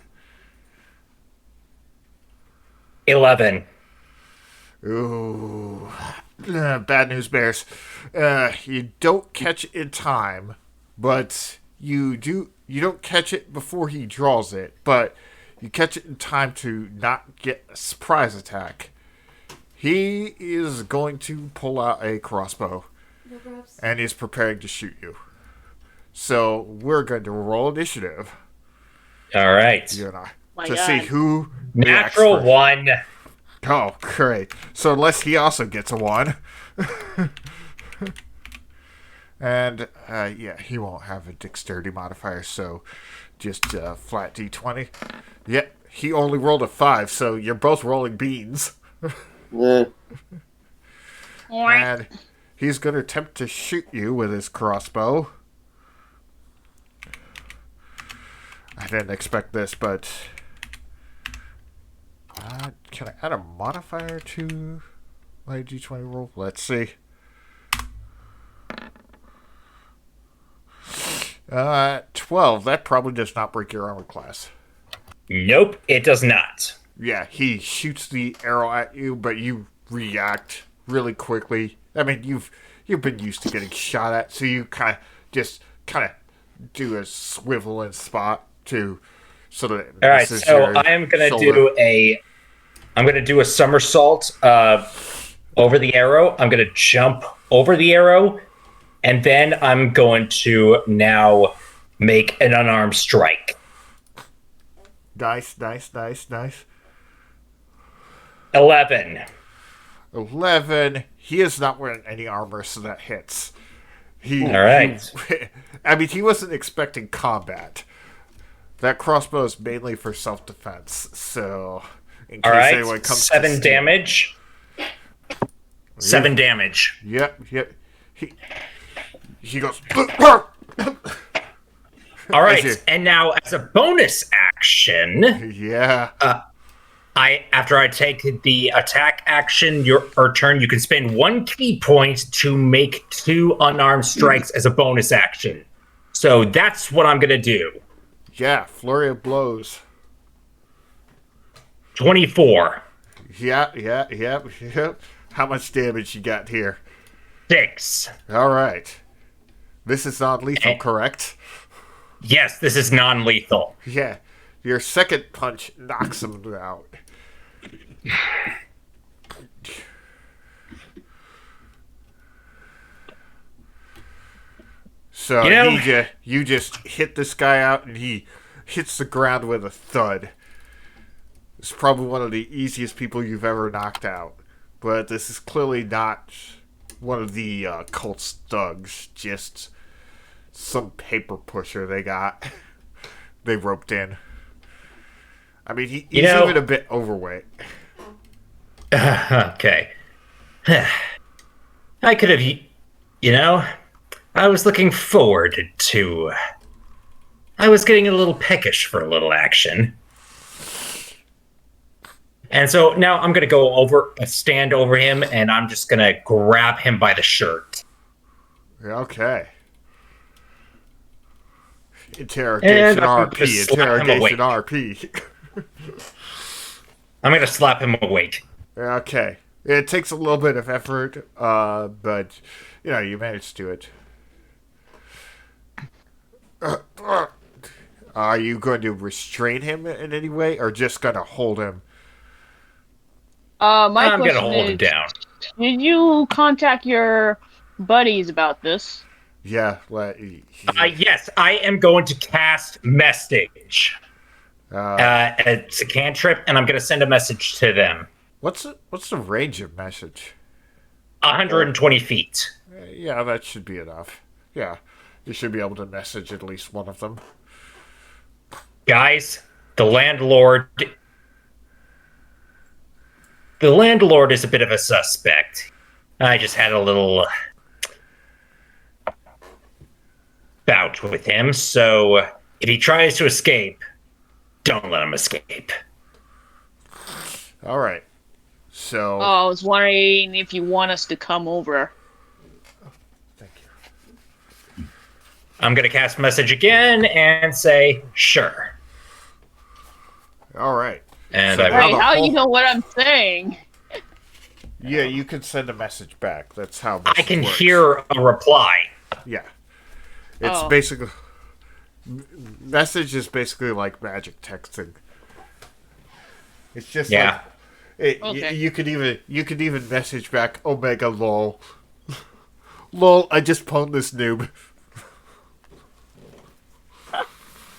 11. Ooh, bad news bears. You don't catch it in time, but you don't catch it before he draws it, but you catch it in time to not get a surprise attack. He is going to pull out a crossbow and is preparing to shoot you. So we're going to roll initiative. All right. You and I. God. See who... Natural 1. Oh, great. So unless he also gets a 1. And, he won't have a dexterity modifier, so just flat d20. Yep, he only rolled a 5, so you're both rolling beans. Yeah. And he's going to attempt to shoot you with his crossbow. I didn't expect this, but... can I add a modifier to my d20 roll? Let's see. 12. That probably does not break your armor class. Nope, it does not. Yeah, he shoots the arrow at you, but you react really quickly. I mean, you've been used to getting shot at, so you kind of do a swivel and spot to so that. All right, so I'm gonna do a somersault over the arrow. I'm gonna jump over the arrow, and then I'm going to now make an unarmed strike. Nice. 11. 11. He is not wearing any armor, so that hits. All right. I mean, he wasn't expecting combat. That crossbow is mainly for self-defense, so in case anyone comes 7 damage. 7 damage. Yep. He goes. All right, and now as a bonus action, Yeah. After I take the attack action or turn, you can spend 1 key point to make 2 unarmed strikes as a bonus action. So that's what I'm gonna do. Yeah, flurry of blows. 24. Yep. How much damage you got here? 6. All right. This is non-lethal, correct? Yes, this is non-lethal. Yeah. Your second punch knocks him out. So you just hit this guy out, and he hits the ground with a thud. It's probably one of the easiest people you've ever knocked out. But this is clearly not one of the cult's thugs. Just some paper pusher they roped in. I mean, he's even a bit overweight. Okay. I could have, I was looking forward to. I was getting a little peckish for a little action. And so now I'm going to stand over him, and I'm just going to grab him by the shirt. Okay. Interrogation RP. Interrogation RP. I'm going to slap him awake. Okay. It takes a little bit of effort, but, you managed to do it. Are you going to restrain him in any way, or just going to hold him? I'm going to hold him down. Did you contact your buddies about this? Yeah. Yes, I am going to cast message. It's a cantrip, and I'm going to send a message to them. What's the range of message? 120 feet. Yeah, that should be enough. Yeah, you should be able to message at least one of them. Guys, the landlord is a bit of a suspect. I just had a little bout with him, so if he tries to escape, don't let him escape. All right. So. I was wondering if you want us to come over. Thank you. I'm going to cast message again and say, sure. All right. And so how do you know what I'm saying? Yeah, you can send a message back. That's how I can hear a reply. Yeah. It's basically... Message is basically like magic texting. It's just like... Okay. You could even message back, Omega lol. Lol, I just pwned this noob.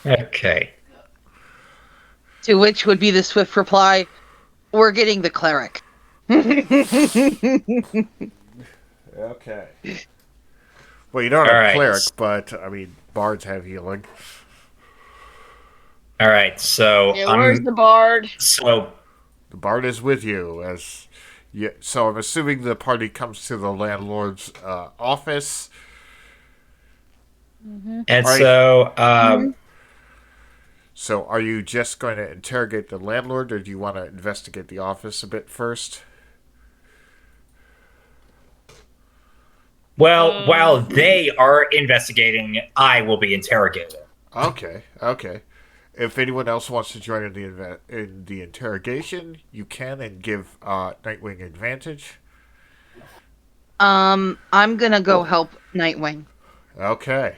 Okay. To which would be the swift reply, we're getting the cleric. Okay. Well, you don't have a cleric, but, I mean, bards have healing. Alright, so... Yeah, where's the bard? So... The bard is with you, so I'm assuming the party comes to the landlord's office. Mm-hmm. And so... So are you just going to interrogate the landlord, or do you want to investigate the office a bit first? Well, while they are investigating, I will be interrogating. Okay. If anyone else wants to join in the interrogation, you can, and give Nightwing advantage. I'm gonna go help Nightwing. Okay.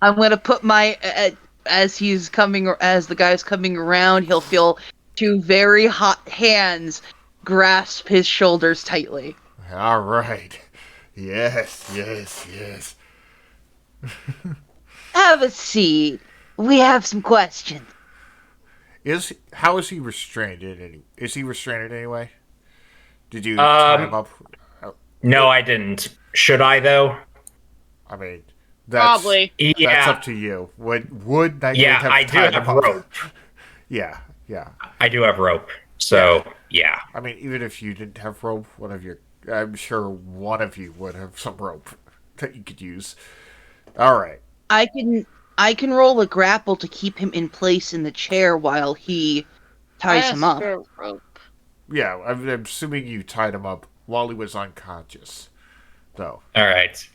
I'm gonna put my as the guy's coming around, he'll feel 2 very hot hands grasp his shoulders tightly. All right. Yes. Have a seat. We have some questions. How is he restrained? Is he restrained anyway? Did you tie him up? No, I didn't. Should I though? I mean, that's Probably. that's Yeah. up to you. Would Nightwing Yeah, have I do tied have him up? rope. Yeah. I do have rope. So yeah. I mean, even if you didn't have rope, I'm sure one of you would have some rope that you could use. All right. I can roll a grapple to keep him in place in the chair while he ties him up. Rope. Yeah, I'm assuming you tied him up while he was unconscious, though. All right.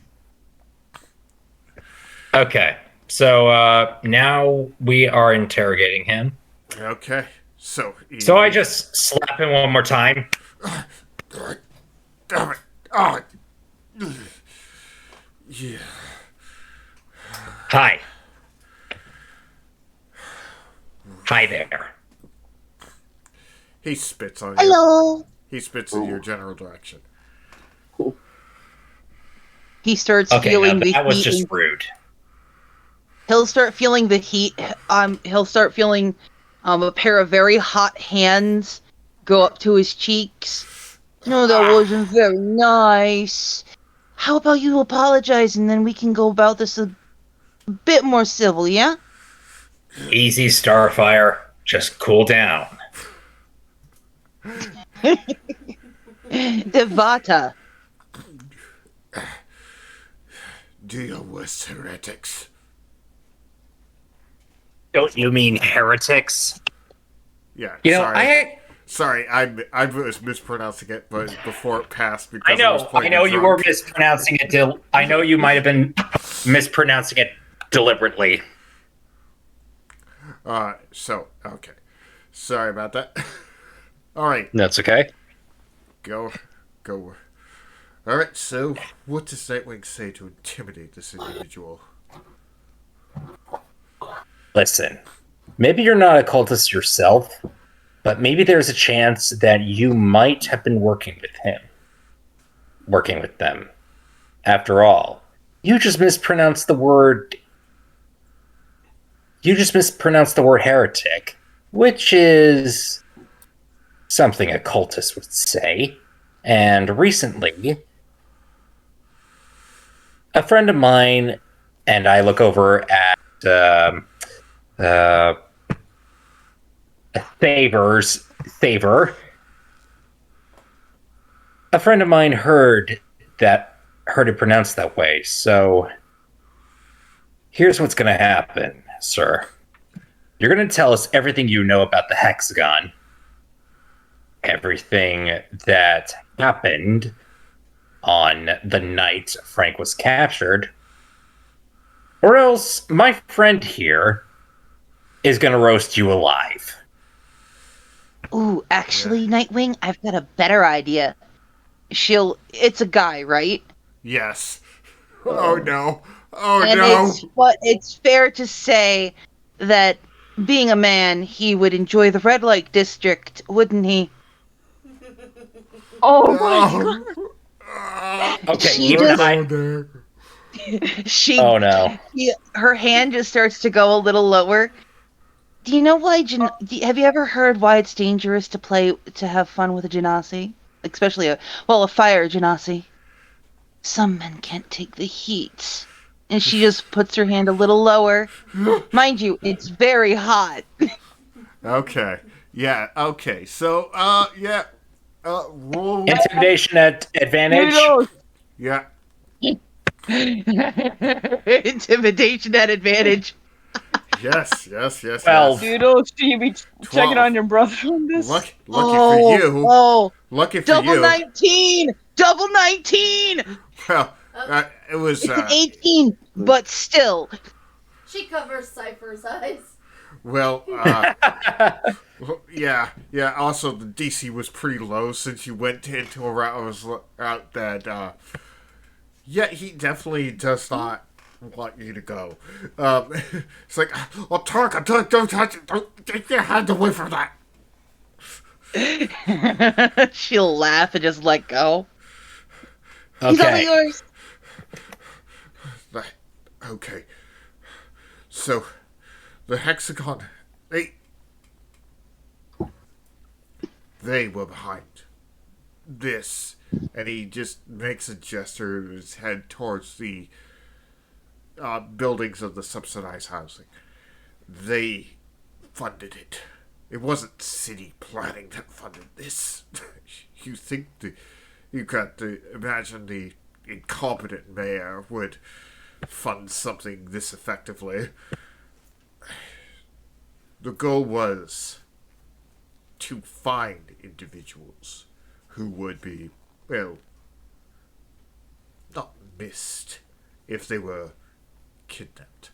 Okay. So now we are interrogating him. Okay. So I just slap him one more time. Damn it! Oh. Yeah. Hi. Hi there. He spits on you. Hello. He spits in your general direction. He starts Okay, feeling now the that was heat. just rude. He'll start feeling the heat. He'll start feeling a pair of very hot hands go up to his cheeks. No, that wasn't very nice. How about you apologize and then we can go about this a bit more civil, yeah? Easy, Starfire. Just cool down. Devata. Do your worst, heretics. Don't you mean heretics? Yeah. You know, sorry. Sorry, I was mispronouncing it, but before it passed because I was playing know it you were drunk. mispronouncing it. I know you might have been mispronouncing it deliberately. Okay. Sorry about that. All right, That's okay. go. All right, so what does Nightwing say to intimidate this individual? Listen, maybe you're not a cultist yourself, but maybe there's a chance that you might have been working with them. After all, you just mispronounced the word heretic, which is something a cultist would say. And recently, a friend of mine and I look over at Thaver. A friend of mine heard it pronounced that way. So here's what's going to happen, sir. You're going to tell us everything you know about the hexagon, everything that happened on the night Frank was captured, or else my friend here is going to roast you alive. Ooh, actually, Nightwing, I've got a better idea. It's a guy, right? Yes. Oh no. It's fair to say that being a man, he would enjoy the red light district, wouldn't he? Oh my god. Okay, She even just- I. Oh no. Her hand just starts to go a little lower. Do you know why? Have you ever heard why it's dangerous to have fun with a genasi, especially a fire genasi? Some men can't take the heat, and she just puts her hand a little lower. Mind you, it's very hot. Okay. Yeah. Okay. So, yeah. Roll. Intimidation at advantage. Yeah. Intimidation at advantage. Yes. Well, Doodle, should you be checking on your brother on this? Lucky for you. Oh, Lucky for double you. 19! Double 19! Well, it was. It's an 18, but still. She covers Cypher's eyes. Well, yeah. Also, the DC was pretty low since you went into a route that. Yeah, he definitely does not want you to go. It's like, Tarka, don't touch it. Don't take your hand away from that. She'll laugh and just let go. He's all okay. yours. Okay. So, the hexagon, they were behind this. And he just makes a gesture of his head towards the buildings of the subsidized housing. They funded it. It wasn't city planning that funded this. You think you got to imagine the incompetent mayor would fund something this effectively. The goal was to find individuals who would be, well, not missed if they were kidnapped.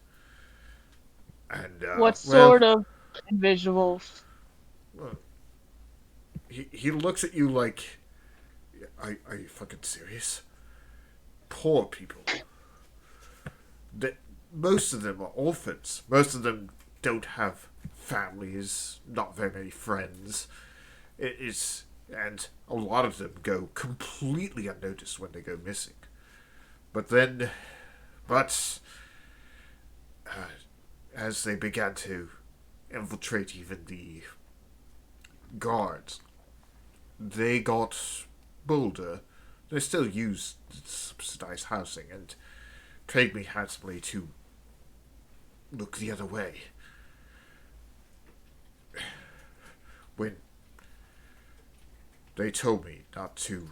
And What sort of individuals? He looks at you like, are you fucking serious? Poor people. Most of them are orphans. Most of them don't have families, not very many friends. And a lot of them go completely unnoticed when they go missing. But as they began to infiltrate even the guards, they got bolder. They still use subsidized housing and paid me handsomely to look the other way. When they told me not to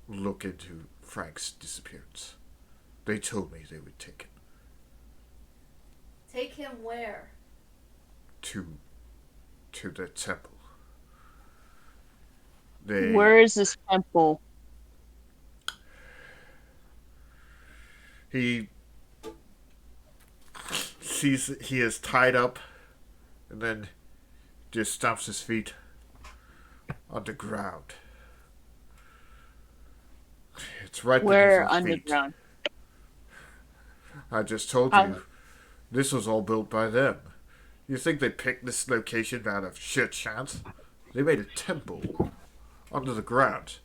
look into Frank's disappearance, they told me they would take him. Take him where? To the temple. Where is this temple? He sees he is tied up and then just stomps his feet on the ground. It's right Where beneath his feet. underground? I just told you, this was all built by them. You think they picked this location out of sheer chance? They made a temple under the ground.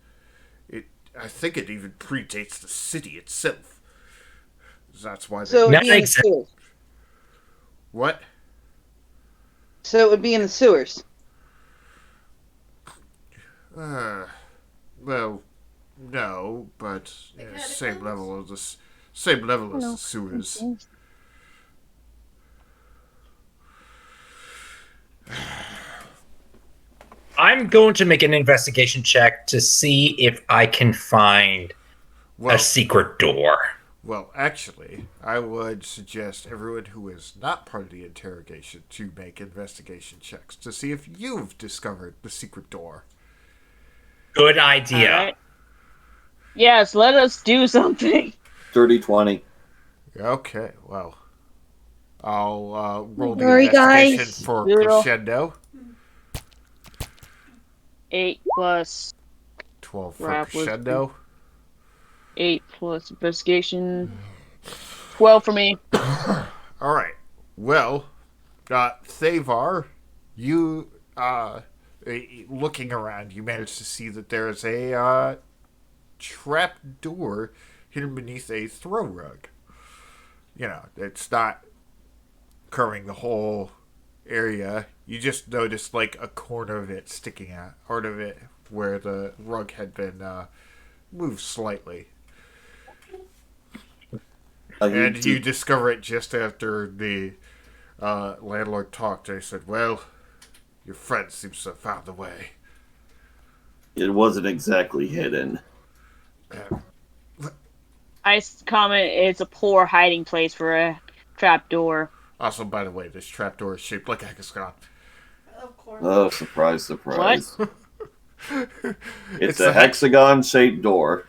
I think it even predates the city itself. That's why they... So it would That be in the makes sense. sewers. What? So it would be in the sewers. Well, no, but The same catacombs? level as the sewers. I'm going to make an investigation check to see if I can find Well, a secret door. well, actually, I would suggest everyone who is not part of the interrogation to make investigation checks to see if you've discovered the secret door. Good idea. All right. Yes, let us do something. Dirty 20. Okay, well, I'll roll the Sorry, investigation guys. for Doodle. Crescendo. 8 plus 12 for Rap was Crescendo. 8 plus investigation. 12 for me. All right. Well, Thavar, you looking around, you managed to see that there is a trap door hidden beneath a throw rug. You know, it's not covering the whole area. You just noticed like a corner of it sticking out, part of it where the rug had been moved slightly. And you discover it just after the landlord talked. They said, well, your friend seems to have found the way. It wasn't exactly hidden. I comment it's a poor hiding place for a trapdoor. Also, by the way, this trapdoor is shaped like a hexagon. Of course. Oh, surprise, surprise. What? It's a hexagon-shaped door.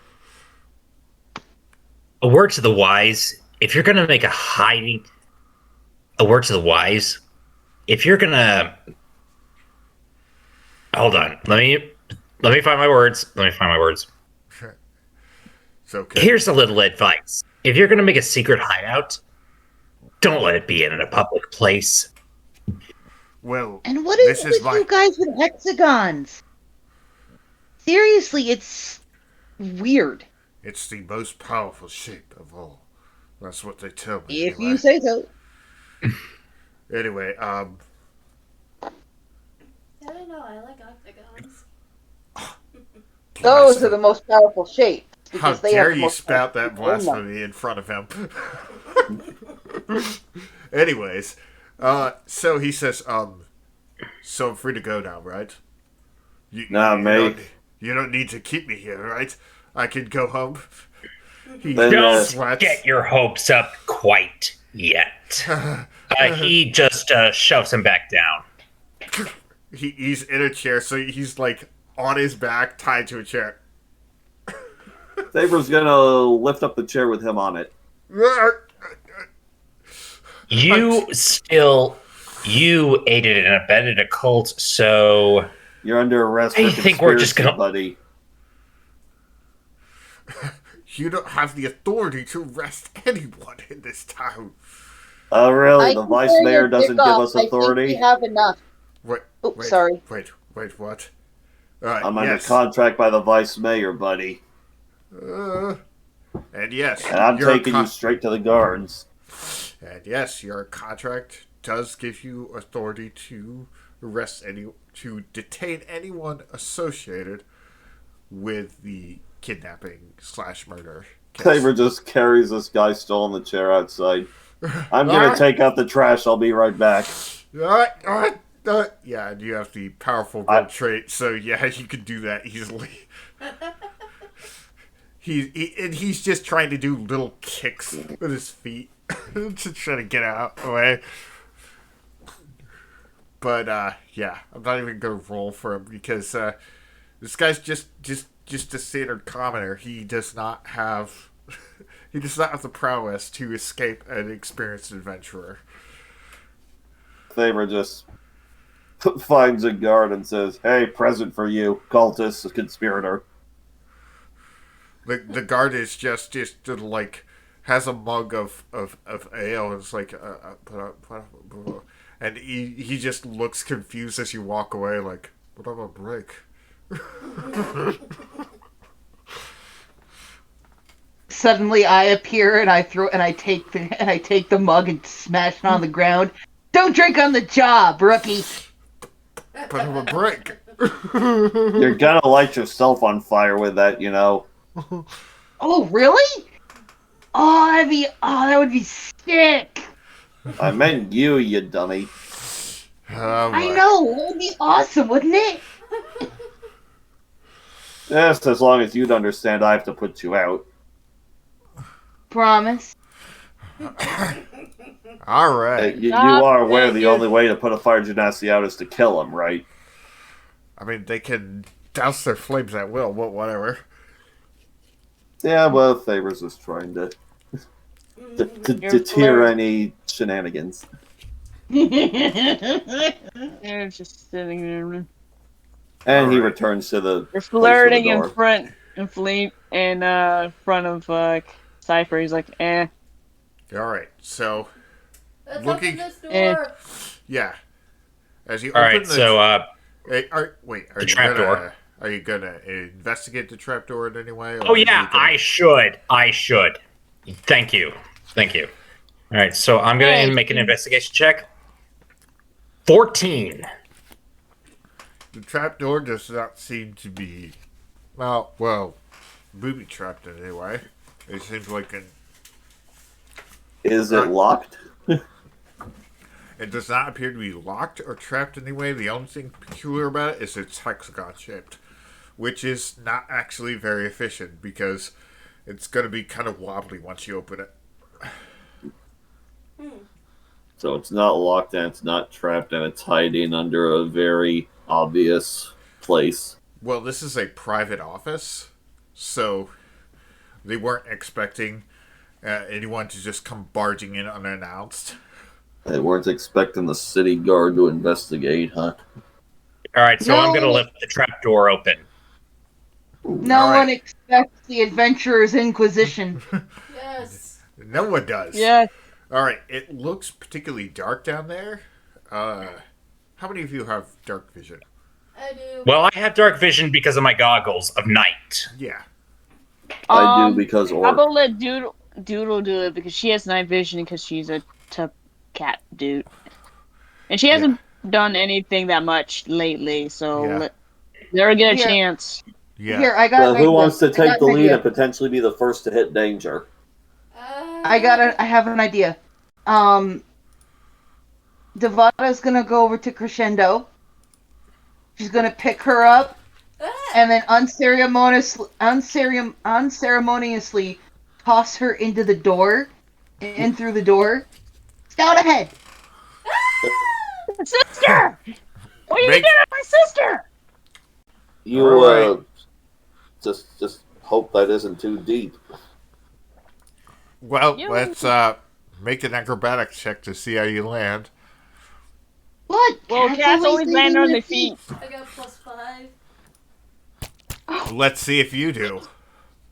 A word to the wise: if you're gonna make a word to the wise, if you're gonna, hold on, let me find my words. It's okay. Here's a little advice: if you're gonna make a secret hideout, don't let it be in a public place. Well, And what is this is with you guys with hexagons? Seriously, it's weird. It's the most powerful shape of all. That's what they tell me. If anyway. you say so. Anyway, I don't know. I like octagons. Those are the most powerful shapes. How Because they dare have the you most spout that powerful in them. blasphemy in front of him? Anyways, so he says, so I'm free to go now, right? Mate. You don't need to keep me here, right? I can go home. He Don't sweats. get your hopes up quite yet. He just shoves him back down. He's in a chair, so he's like on his back, tied to a chair. Saber's gonna lift up the chair with him on it. You aided and abetted a cult, so You're under arrest for I think we're just conspiracy, gonna- buddy. You don't have the authority to arrest anyone in this town. Oh, really? I The can vice hear mayor your doesn't pick give up. us I think authority? we have enough. Wait, Sorry. Wait, what? I'm under yes. contract by the vice mayor, buddy. And yes, And I'm your taking you straight to the guards. And yes, your contract does give you authority to to detain anyone associated with the kidnapping/murder case. Saber just carries this guy still in the chair outside. I'm gonna take out the trash. I'll be right back. Yeah, and you have the powerful will trait, so yeah, you could do that easily. He's just trying to do little kicks with his feet to try to get out away. But yeah, I'm not even gonna roll for him because this guy's just a standard commoner. He does not have the prowess to escape an experienced adventurer. Saber just finds a guard and says, "Hey, present for you, cultist, conspirator." The guard is just like has a mug of ale and it's like and he just looks confused as you walk away like, what about a break? Suddenly, I appear and I take the mug and smash it on the ground. Don't drink on the job, rookie. But have a break. You're gonna light yourself on fire with that, you know. Oh, really? That would be sick. I meant you dummy. I know. It would be awesome, wouldn't it? Just as long as you'd understand, I have to put you out. Promise. All right. You are aware the only way to put a fire genasi out is to kill him, right? I mean, they can douse their flames at will, but whatever. Yeah, well, Favors is trying to deter any shenanigans. They're just sitting there. And he returns to the. They're flirting place in with the door. front of Cypher. He's like, eh. All right. So, Let's looking. open this door. Yeah. As you All open right, the. so Are you gonna investigate the trapdoor in any way? oh yeah, I should. Thank you. All right, so I'm gonna make an investigation check. 14. The trapdoor does not seem to be, well, booby trapped in any way. It seems like Is it locked? it does not appear to be locked or trapped in any way. The only thing peculiar about it is it's hexagon shaped, which is not actually very efficient because it's going to be kind of wobbly once you open it. So it's not locked and it's not trapped and it's hiding under a very obvious place. Well, this is a private office, so they weren't expecting anyone to just come barging in unannounced. They weren't expecting the city guard to investigate, huh? All right, so I'm No. gonna lift the trapdoor open. No All right. one expects the Adventurer's Inquisition. Yes. No one does. Yeah. All right, it looks particularly dark down there. How many of you have dark vision? I do. Well, I have dark vision because of my goggles of night. Yeah. I do because How orc. about let Doodle? Doodle do it because she has night vision because she's a tough cat dude. And she hasn't done anything that much lately, so Yeah. let her get a Here. chance. Yeah. Here, I got an Who idea. wants to I take got the an lead idea. and potentially be the first to hit danger? I have an idea. Devada's gonna go over to Crescendo. She's gonna pick her up and then unceremoniously toss her into the door, in through the door. Scout ahead. Sister! What are you Make- doing to my sister? You Alright. just hope that isn't too deep. Well, You- let's make an acrobatics check to see how you land. What? Well, cats always land landing on their feet. I got +5. Let's see if you do.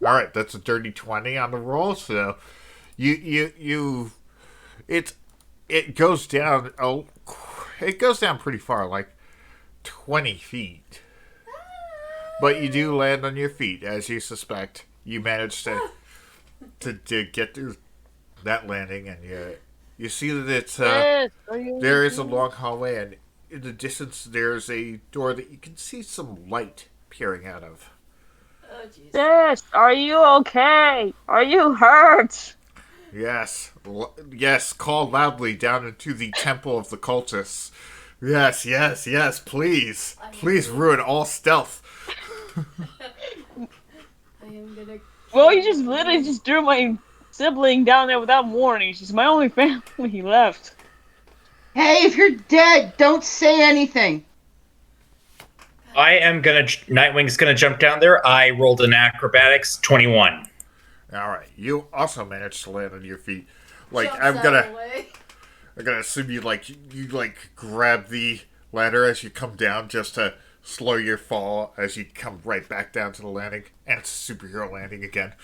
All right, that's a dirty 20 on the roll. So it goes down. Oh, it goes down pretty far, like 20 feet. But you do land on your feet, as you suspect. You managed to get through that landing, and you see that it's Yes, there is a long hallway, and in the distance there's a door that you can see some light peering out of. Oh, jeez. Sis, are you okay? Are you hurt? Yes, yes, call loudly down into the temple of the cultists. Yes, yes, yes, please. Please ruin all stealth. I am gonna. Well, you just literally just threw my sibling down there without warning. She's my only family he left. Hey, if you're dead, don't say anything. Nightwing's gonna jump down there. I rolled an acrobatics 21. All right, you also managed to land on your feet. Like jumps I'm out gonna, of the way. I'm gonna assume you grab the ladder as you come down just to slow your fall as you come right back down to the landing, and it's a superhero landing again.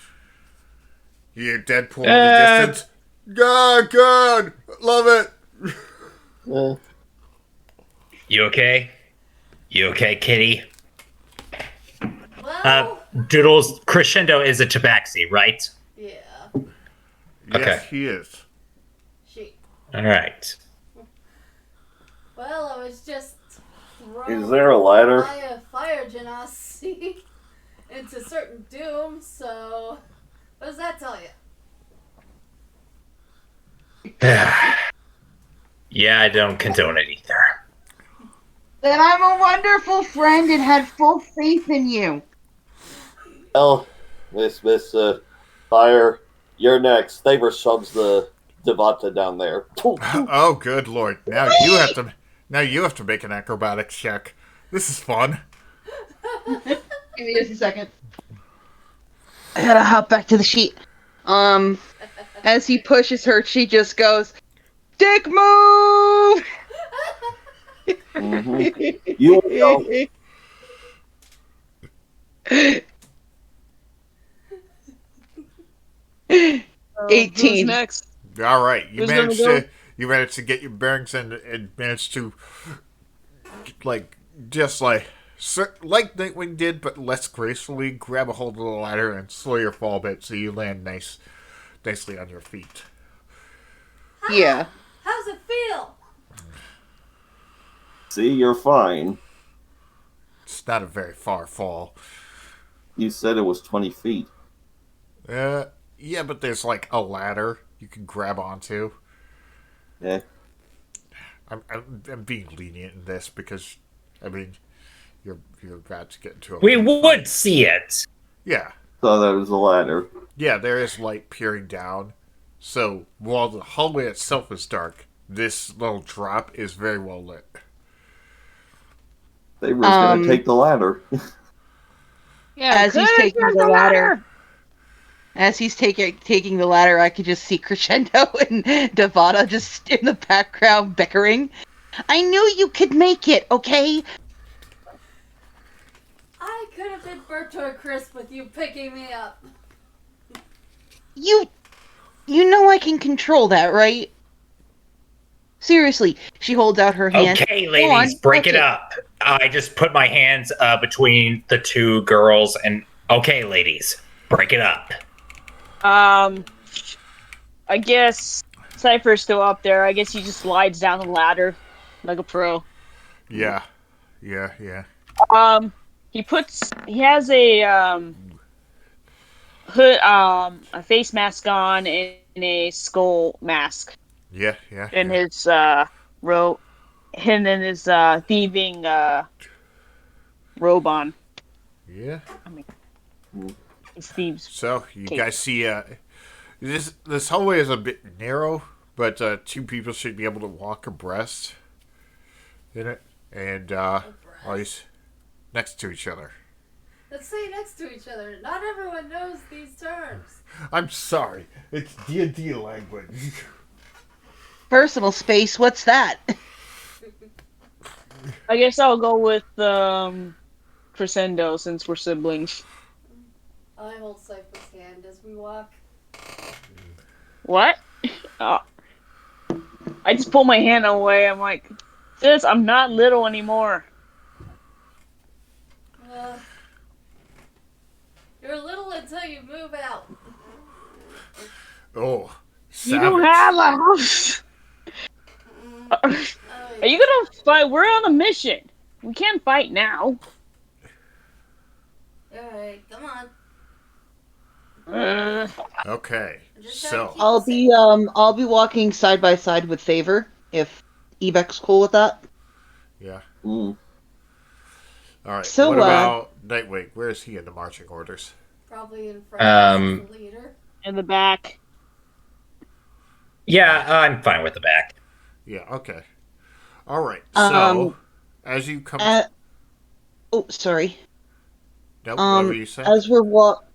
You hear Deadpool in the distance. God, love it. Yeah. You okay? You okay, kitty? Well, Doodles Crescendo is a tabaxi, right? yeah. Yes, Okay. he is. She. All right. Well, I was just thrown Is there a ladder? by a fire genasi into certain doom. So, what does that tell you? Yeah, I don't condone it either. Then I'm a wonderful friend and had full faith in you. Well, Miss Fire, you're next. Thaver shoves the Devata down there. Oh, good lord! Now you have to make an acrobatics check. This is fun. Give me just a second. I gotta hop back to the sheet. As he pushes her, she just goes, "Dick move!" Mm-hmm. You know, 18. Who's next? All right, you Who's gonna managed go? to get your bearings and managed to like like Nightwing did, but less gracefully grab a hold of the ladder and slow your fall a bit so you land nicely on your feet. Yeah. How's it feel? see, you're fine. It's not a very far fall. You said it was 20 feet. Yeah, but there's like a ladder you can grab onto. Yeah. I'm being lenient in this because, I mean, you're about to get into a. We would see it. Yeah, So that was a ladder. yeah. There is light peering down. So while the hallway itself is dark, this little drop is very well lit. Thaver's gonna take the ladder. Yeah, As he's good, taking there's the a ladder. As he's taking the ladder, I could just see Crescendo and Devada just in the background bickering. I knew you could make it, okay? I could have been burnt to a crisp with you picking me up. You know I can control that, right? Seriously, she holds out her hand. Okay, Go ladies, on, break touch it up. I just put my hands between the two girls and okay, ladies, break it up. I guess Cypher's still up there. I guess he just slides down the ladder like a pro. Yeah. Yeah, yeah. He has a hood, a face mask on and a skull mask Yeah, yeah, in yeah. his robe, and then his thieving robe on. Yeah. I mean, his thieves So, you cape. guys see, this hallway is a bit narrow, but two people should be able to walk abreast in it, and always next to each other. Let's say next to each other. Not everyone knows these terms. I'm sorry, it's D&D language. Personal space, what's that? I guess I'll go with Crescendo since we're siblings. I hold Cypher's hand as we walk. What? I just pull my hand away. I'm like, sis, I'm not little anymore. You're little until you move out. Oh, savage. You don't have a house. Are you gonna fight? We're on a mission. We can't fight now. Alright, come on. Okay, Just so trying to keep I'll be walking side by side with Favor if Ebek's cool with that. yeah. Mm. All right. So, what about Nightwing? Where is he in the marching orders? probably in front of the leader. In the back. Yeah, I'm fine with the back. Yeah. Okay. All right. So, as you come, Oh, sorry. no, what were you saying? As we're walking,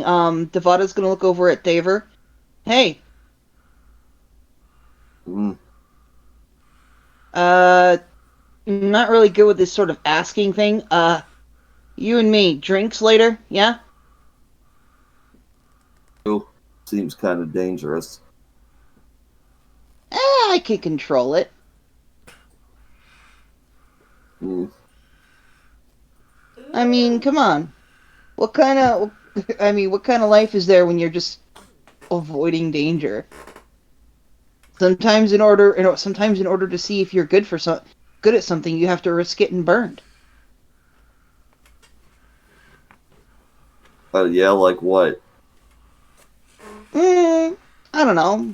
Devada's gonna look over at Daver. Hey, Mm. not really good with this sort of asking thing. You and me, drinks later, yeah? Seems kind of dangerous. I can control it. Mm. I mean, come on. What kind of life is there when you're just avoiding danger? Sometimes in order to see if you're good at something, you have to risk getting burned. Yeah, like what? I don't know.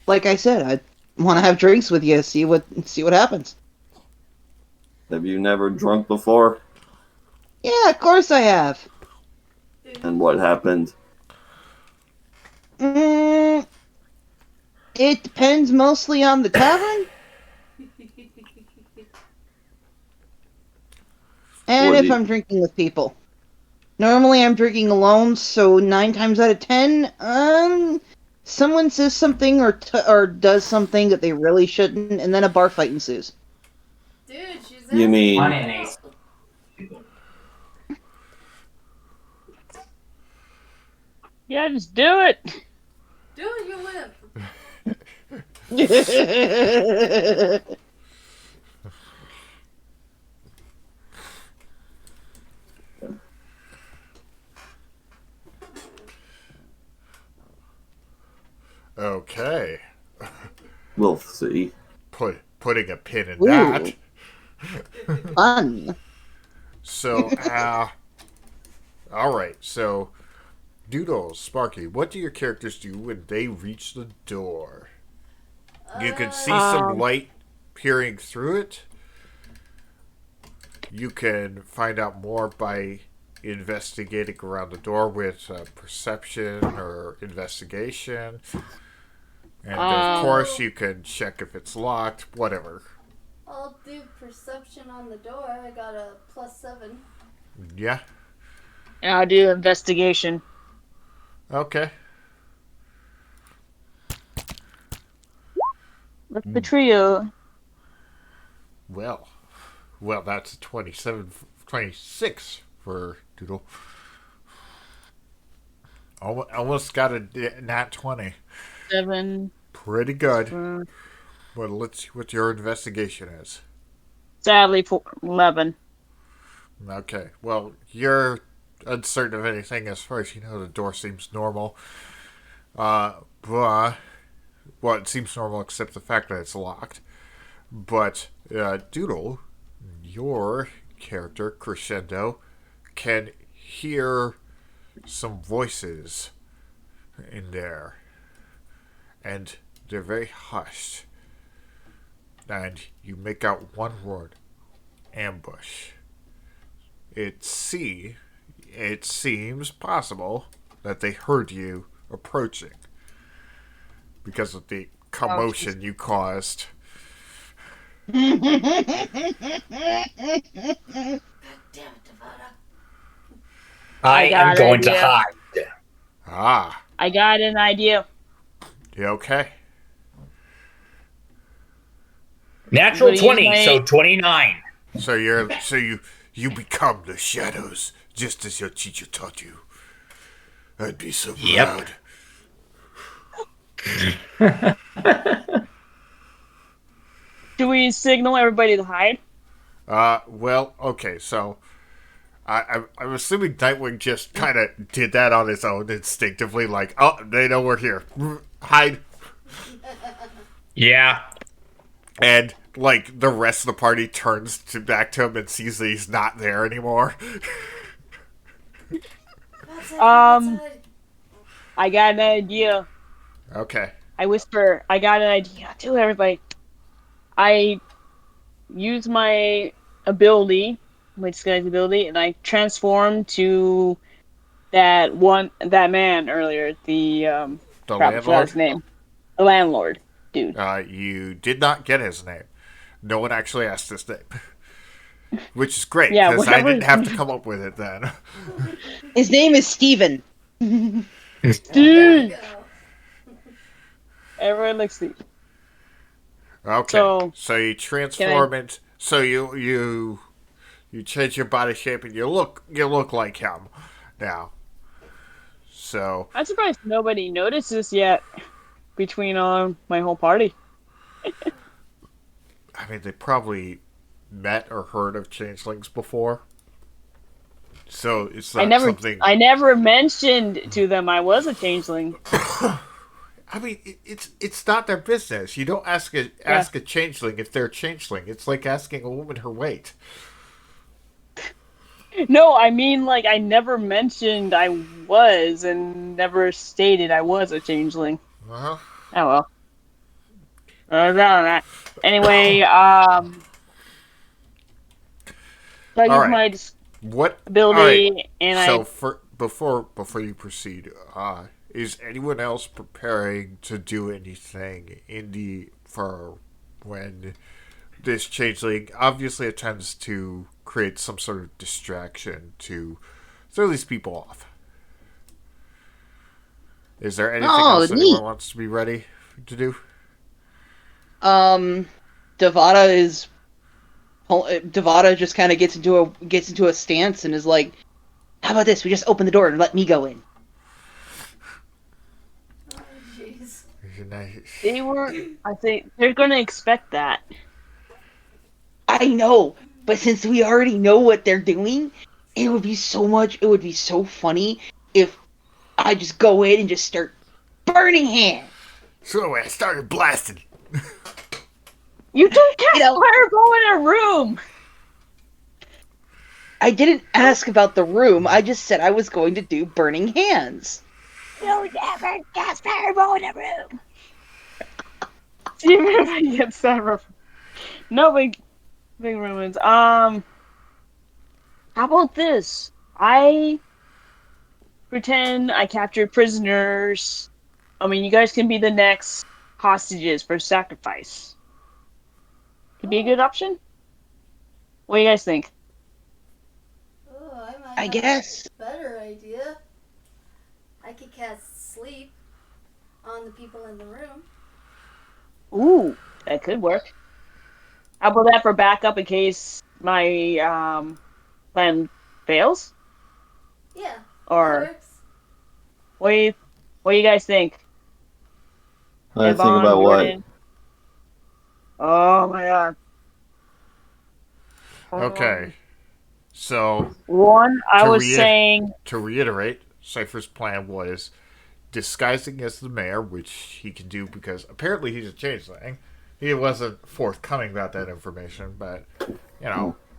Like I said, I want to have drinks with you, see what happens. Have you never drunk before? Yeah, of course I have. And what happened? It depends mostly on the tavern. And What if do you- I'm drinking with people. Normally I'm drinking alone, so 9 times out of 10, someone says something or does something that they really shouldn't, and then a bar fight ensues. Dude, she's You mean- Yeah, just do it. Do it, you win. Okay. We'll see. Putting a pin in Ooh. that. Fun. So, all right. So, Doodles, Sparky, what do your characters do when they reach the door? You can see some light peering through it. You can find out more by investigating around the door with perception or investigation. And of course, you can check if it's locked, whatever. I'll do perception on the door. I got a +7. Yeah? And I'll do investigation. Okay. What's the trio? Well, that's a 26 for Doodle. Almost got a nat 20. 7. Pretty good. Well, let's see what your investigation is. Sadly, 11. Okay. Well, you're uncertain of anything as far as you know. The door seems normal. Well, it seems normal except the fact that it's locked. But, Doodle, your character, Crescendo, can hear some voices in there. And they're very hushed. And you make out one word: ambush. It seems possible that they heard you approaching because of the commotion you caused. God damn it, Devada. I got am an going to idea. hide. Ah, I got an idea. you okay? Natural I'm gonna use 20, my- so 29. So you become the shadows, just as your teacher taught you. I'd be so Yep. proud. Do we signal everybody to hide? Well, okay, so I'm assuming Nightwing just kind of did that on his own instinctively, like, oh, they know we're here. Hide. Yeah. And, like, the rest of the party turns back to him and sees that he's not there anymore. Outside. I got an idea. Okay. I whisper, I got an idea to everybody. I use my ability, my disguise ability, and I transform to that man earlier, the The crap, I forgot his landlord? name. The landlord, dude. You did not get his name. No one actually asked his name. Which is great, Yeah, because I whatever. didn't have to come up with it then. His name is Steven. There you Dude! go. Everyone looks the Okay. So, So you transform it. So you change your body shape and you look like him now. So I'm surprised nobody noticed this yet between my whole party. I mean, they probably met or heard of changelings before. So it's not something. I never mentioned to them I was a changeling. I mean, it's not their business. You don't ask a changeling if they're a changeling. It's like asking a woman her weight. No, I mean, like, I never mentioned I was and never stated I was a changeling. Uh-huh. Oh well. That. Anyway, so I All use right. my What ability all right. and So I. before you proceed, is anyone else preparing to do anything for when this changeling obviously attempts to create some sort of distraction to throw these people off? Is there anything Oh, else anyone neat. wants to be ready to do? Devada just kind of gets into a stance and is like, "How about this? We just open the door and let me go in." Oh, jeez. They were. I think they're gonna expect that. I know, but since we already know what they're doing, it would be so funny if I just go in and just start burning hands. So I started blasting. You don't cast You know- fireball in a room. I didn't ask about the room. I just said I was going to do burning hands. You never cast fireball in a room. See if anybody gets that reference. No big rumors. How about this? I pretend I captured prisoners. I mean, you guys can be the next hostages for sacrifice. Could be a good option. What do you guys think? Oh, I might I have guess. a better idea. I could cast sleep on the people in the room. Ooh, that could work. How about that for backup in case my plan fails? Yeah, Or that works. what do you guys think? I think Devon, about what? Jordan? Oh my god. Okay. So One, I To was rea- saying, to reiterate, Cypher's plan was disguising as the mayor, which he can do because apparently he's a changeling. He wasn't forthcoming about that information, but,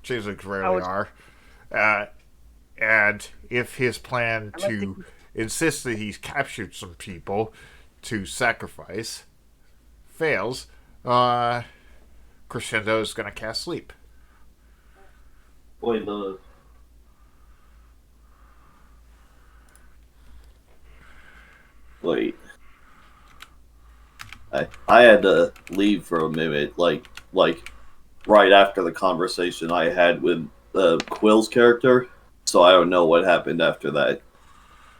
changelings rarely are. And if his plan to insist that he's captured some people to sacrifice fails, Crescendo is going to cast Sleep. Wait, I had to leave for a minute, like right after the conversation I had with Quill's character, so I don't know what happened after that.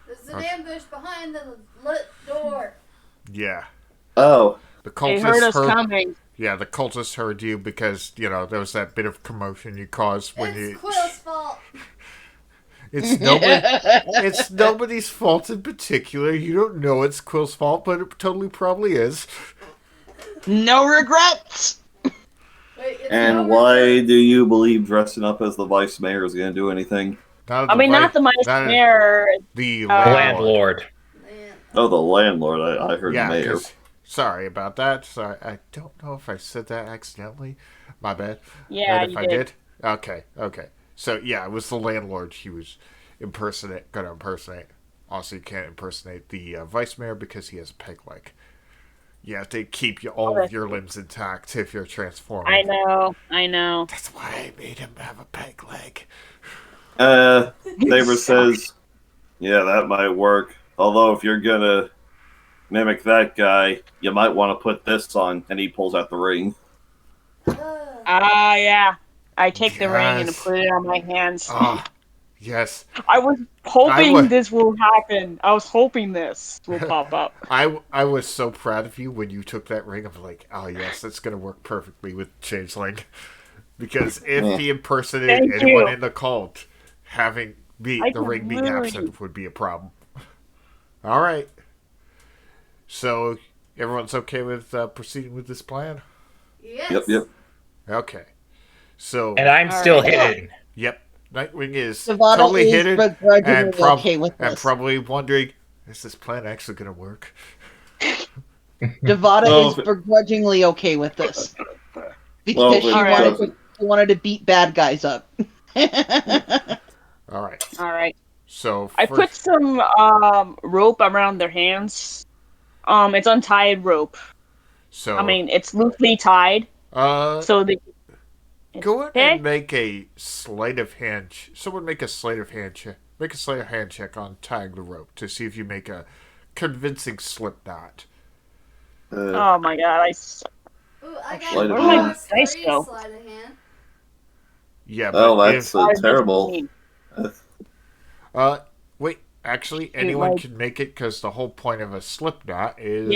There's an ambush behind the lit door. Yeah. Oh. The They cultists heard us coming. Yeah, the cultists heard you because, there was that bit of commotion you caused when It's Quill's fault. It's nobody's fault in particular. You don't know it's Quill's fault, but it totally probably is. No regrets. Wait, And why do you believe dressing up as the vice mayor is going to do anything? Not the vice mayor. The landlord. Oh, the landlord. I heard yeah, mayor. Sorry about that. Sorry, I don't know if I said that accidentally. My bad. Yeah, and if I did. Okay. So, yeah, it was the landlord he was going to impersonate. Also, you can't impersonate the vice mayor because he has a peg leg. You have to keep all of your limbs intact if you're transforming. I know. That's why I made him have a peg leg. Neighbor says, yeah, that might work. Although, if you're going to mimic that guy, you might want to put this on. And he pulls out the ring. Yeah. I take the ring and put it on my hands. Yes. I was hoping this will happen. I was hoping this will pop up. I was so proud of you when you took that ring. I'm like, oh yes, that's going to work perfectly with Changeling. Because if he impersonated anyone in the cult, having the ring being absent would be a problem. All right. So, everyone's okay with proceeding with this plan? Yes. Yep. Okay. So. And I'm still hidden. Yep. Nightwing is Savannah totally is hidden begrudgingly okay with this. and probably wondering, is this plan actually going to work? Devada is begrudgingly okay with this. Because she wanted to beat bad guys up. All right. So I put some rope around their hands. It's untied rope. So it's loosely tied. So they go ahead and make a sleight of hand. Someone make a sleight of hand check. Make a sleight of hand check on tying the rope to see if you make a convincing slip knot. Oh my god! I got sleight of hand. sleight of hand. Yeah. But that's terrible. Wait. Actually, anyone can make it because the whole point of a slip knot is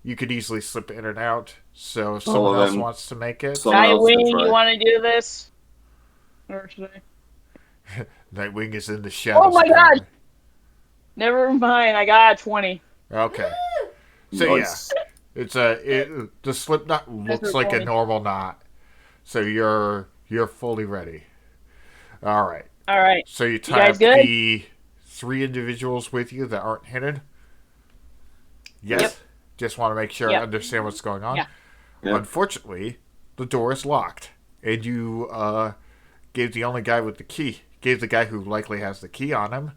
you could easily slip in and out. So if someone else wants to make it, Nightwing, you want to do this? Or should I? Nightwing is in the shadows. Oh my god! Never mind. I got 20. Okay. So it's the slip knot looks like a normal knot. So you're fully ready. All right. So you tie up the 3 individuals with you that aren't hidden. Yes. Yep. Just want to make sure I understand what's going on. Yeah. Yep. Unfortunately, the door is locked, and you gave the only guy with the key. Gave the guy who likely has the key on him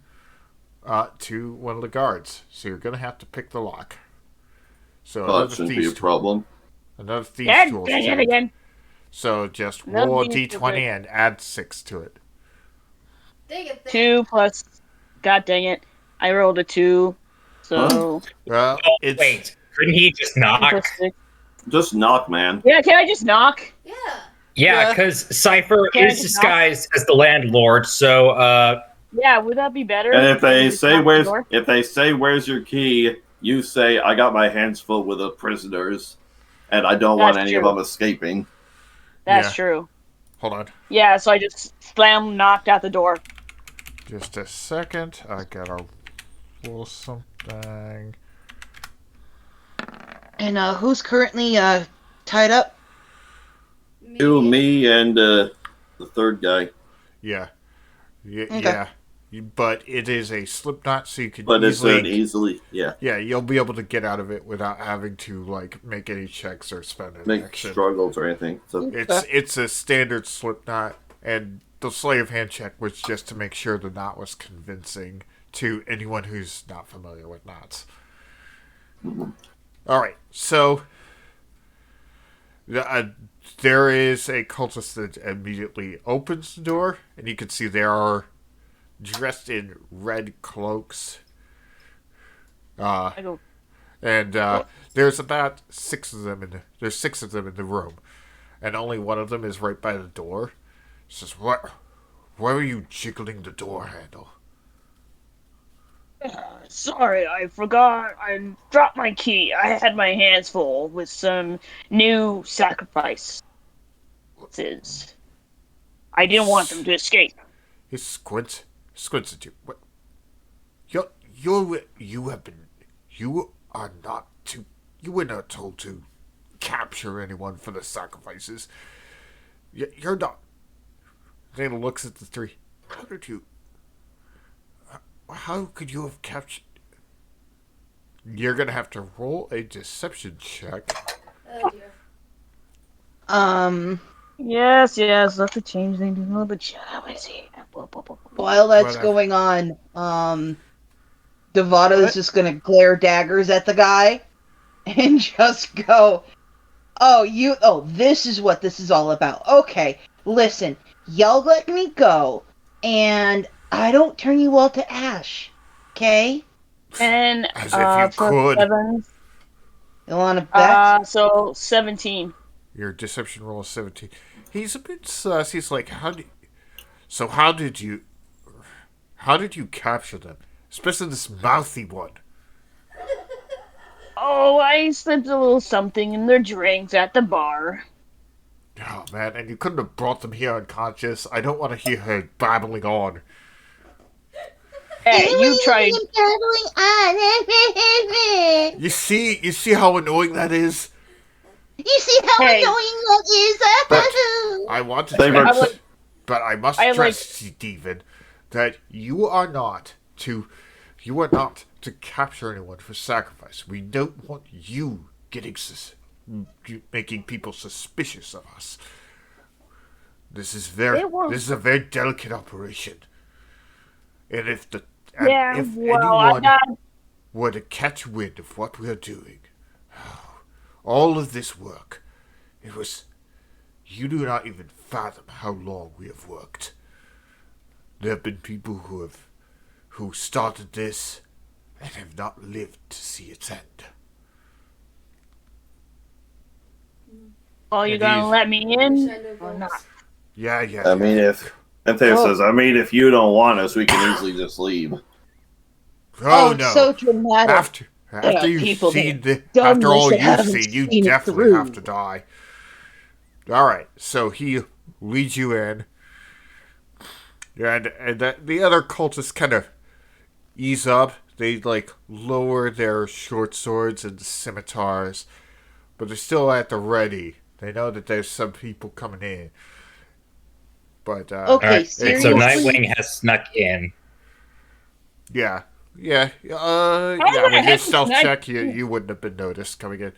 to one of the guards. So you're going to have to pick the lock. So that shouldn't be a problem. Another thieves tool. Again. So just roll a d20 and add 6 to it. Dang it. 2 plus. God dang it! I rolled a 2. So. Well, wait. Couldn't he just knock? Just knock, man. Yeah, can I just knock? Yeah. Yeah, because Cypher is disguised as the landlord, so yeah, would that be better? And if they say where's your key, you say I got my hands full with the prisoners, and I don't want any of them escaping. That's true. Hold on. Yeah, so I just knocked at the door. Just a second. I gotta roll something. And who's currently tied up? Me and the third guy. Yeah. Okay. but it is a slip knot, so you can But it's easily, an easily, yeah, yeah, you'll be able to get out of it without having to like make any checks or spend an make action. struggles or anything. So It's a standard slip knot, and the sleight of hand check was just to make sure the knot was convincing to anyone who's not familiar with knots. All right, so there is a cultist that immediately opens the door, and you can see they are dressed in red cloaks. I go, And there's about six of them there's six of them in the room, and only one of them is right by the door. Says, "What? Why are you jiggling the door handle?" sorry, I forgot. I dropped my key. I had my hands full with some new sacrifices. I didn't want them to escape. He squints at you. What? You have been. You are not to. You were not told to capture anyone for the sacrifices. You're not. Then looks at the three. How did you? How could you have captured? You're gonna have to roll a deception check. Oh dear. Yes, that's a change they do. But how is he? While that's Whatever. going on, Devada is just gonna glare daggers at the guy and just go, this is what this is all about. Okay, listen, y'all let me go, and I don't turn you all to ash, okay? And As if you could. 7, You wanna bet? so 17. Your deception roll is 17. He's a bit sus. He's like, how did you capture them? Especially this mouthy one. Oh, I slipped a little something in their drinks at the bar. Oh man, and you couldn't have brought them here unconscious. I don't want to hear her babbling on. Hey, you tried. You see how annoying that is? You see how Hey. annoying that is? I want to They were- stress, but I must I stress, Steven, that you are not to capture anyone for sacrifice. We don't want you making people suspicious of us. This is a very delicate operation. And if anyone were to catch wind of what we are doing, all of this work, you do not even fathom how long we have worked. There have been people who started this and have not lived to see its end. Oh, you It gonna is. let me Wish I in knew or goals. not? Yeah. I mean, if Theo says, if you don't want us, we can easily just leave. Oh no! so dramatic. After you've people seen done after all this that you've haven't seen, you seen it definitely through. have to die. All right, so he leads you in, and the other cultists kind of ease up. They like lower their short swords and scimitars, but they're still at the ready. They know that there's some people coming in. But Okay, Alright, seriously. so Nightwing has snuck in. yeah. I mean, your stealth check, you wouldn't have been noticed coming in.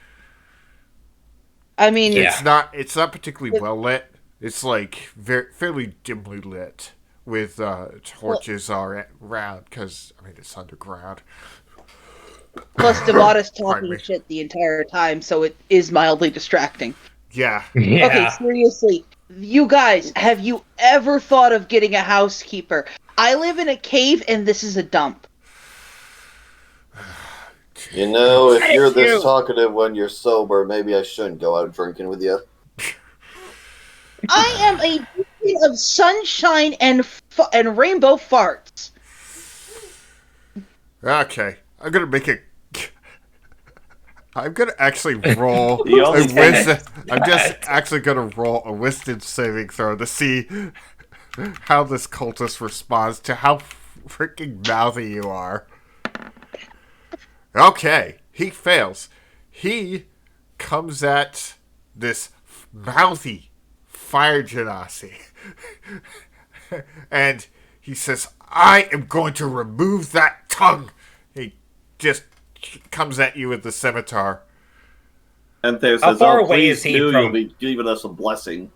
I mean, Yeah. It's not particularly well lit. It's like fairly dimly lit with torches are around because I mean it's underground. plus Devada's Pardon talking me. shit the entire time, so it is mildly distracting. Yeah. Yeah. Okay, seriously. You guys, have you ever thought of getting a housekeeper? I live in a cave and this is a dump. You know, if you're Thank you. this talkative when you're sober, maybe I shouldn't go out drinking with you. I am a beacon of sunshine and rainbow farts. Okay. I'm gonna actually roll You a only wisdom. can. I'm just actually gonna roll a wisdom saving throw to see how this cultist responds to how freaking mouthy you are. Okay, he fails. He comes at this mouthy fire genasi, and He says, "I am going to remove that tongue." He just comes at you with the scimitar. And Theo How says, far "Oh, away please is he do. from- You'll be giving us a blessing."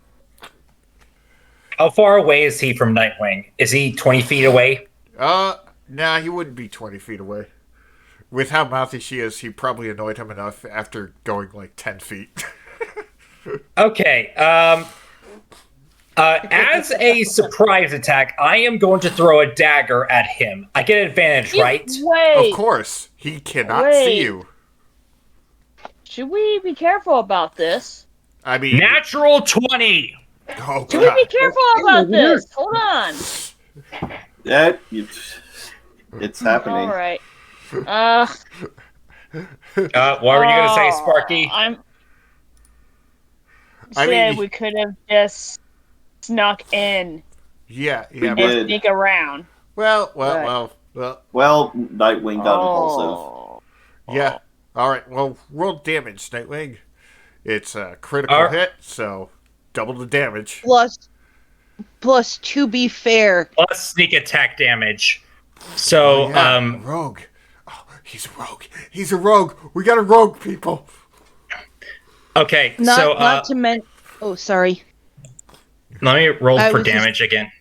How far away is he from Nightwing? Is he 20 feet away? Nah, he wouldn't be 20 feet away. With how mouthy she is, he probably annoyed him enough after going like 10 feet. Okay. As a surprise attack, I am going to throw a dagger at him. I get advantage, right? Wait. Of course, he cannot Wait. see you. Should we be careful about this? I mean, Natural 20! oh Should we be god. careful about this? Hold on. Yeah, it's happening. All right. What were you going to say, Sparky? I I said mean- we could have just snuck in Yeah, We but did. and sneak around. well. Well, Nightwing got impulsive. Oh. Yeah. All right. Well, roll damage, Nightwing. It's a critical Alright. hit, so double the damage. Plus, to be fair, Plus sneak attack damage. So, Oh, yeah, rogue. Oh, he's a rogue. He's a rogue. We got a rogue, people. okay, not to mention. Oh, sorry. let me roll I for was just- damage again.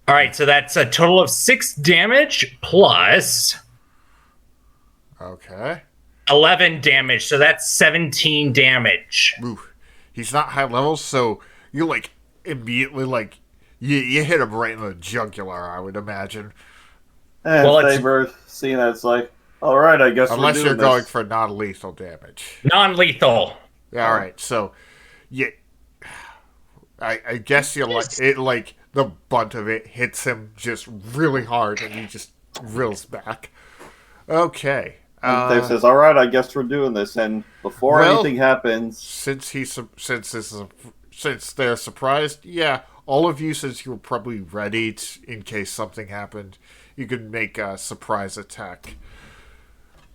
All right, so that's a total of 6 damage plus Okay. 11 damage, so that's 17 damage. Ooh. He's not high levels, so you like immediately like you hit him right in the jugular, I would imagine. And Well, it's- Faber, seeing that, it's like, all right, I guess Unless we're you're doing going this. for non-lethal damage. Non-lethal. All right, so yeah, I guess you like it. Like the bunt of it hits him just really hard, and he just reels back. Okay. And Theo says, all right, I guess we're doing this. And before Well- anything happens, Since they're surprised, yeah, all of you, since you were probably ready in case something happened, you could make a surprise attack.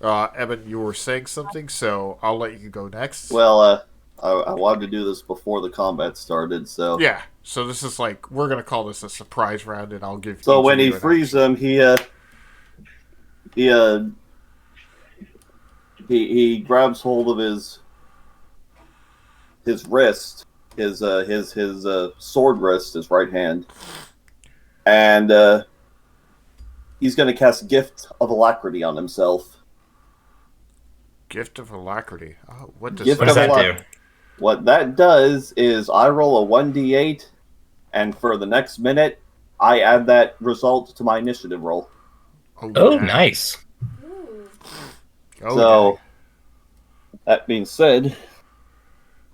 Evan, you were saying something, so I'll let you go next. well, I wanted to do this before the combat started, so... Yeah, so this is like, we're going to call this a surprise round, and I'll give So each when of he you an frees action. them, he grabs hold of his wrist, his sword wrist, his right hand, and he's going to cast Gift of Alacrity on himself. Gift of Alacrity. Oh, what does Gift What does of that Alacrity. do? What that does is I roll a 1d8, and for the next minute, I add that result to my initiative roll. Oh, yeah. nice. Ooh. Oh, So, yeah. that being said,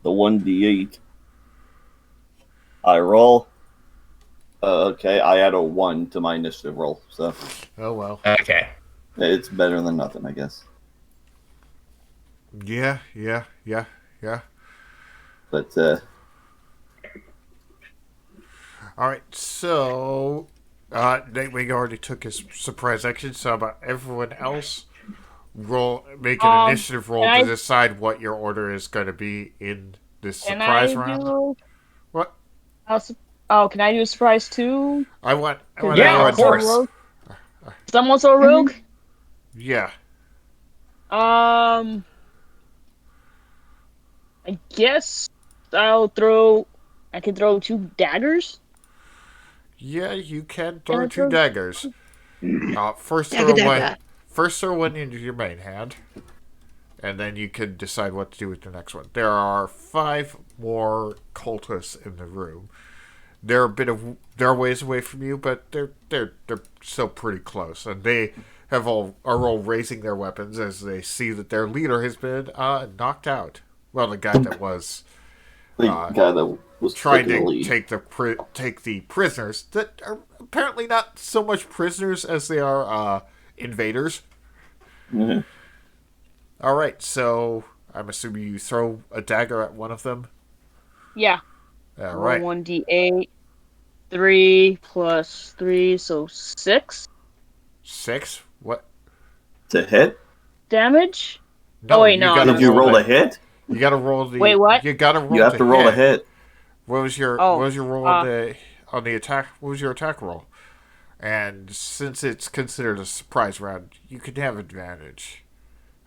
the 1d8 I roll. Okay, I add a 1 to my initiative roll, so Oh, well. Okay. it's better than nothing, I guess. Yeah. But, All right, so Nightwing already took his surprise action. So how about everyone else? Make an initiative roll can to I- decide what your order is going to be in this Can surprise I round. do? What? Can I do a surprise too? I want Yeah, everyone of course. Rogue? Someone's a rogue. Yeah. I guess I can throw 2 daggers. Yeah, you can throw I 2 throw- daggers. First Dagger, throw one. dagger. First throw one into your main hand, and then you can decide what to do with the next one. There are 5 more cultists in the room. They're they're a ways away from you, but they're still pretty close, and they are all raising their weapons as they see that their leader has been knocked out. Well, the guy that was the guy that was trying taking the to lead. take the prisoners that are apparently not so much prisoners as they are invaders. Mhm. All right, so I'm assuming you throw a dagger at one of them. Yeah. All right. 1d8. 3 plus 3, so 6 6? What? To hit? damage. No, Oh, wait, no, gotta Did you roll a hit? You gotta roll the. Wait, what? You gotta roll. You have to roll a hit. What was your Oh, What was your roll on the attack? What was your attack roll? And since it's considered a surprise round, you can have advantage.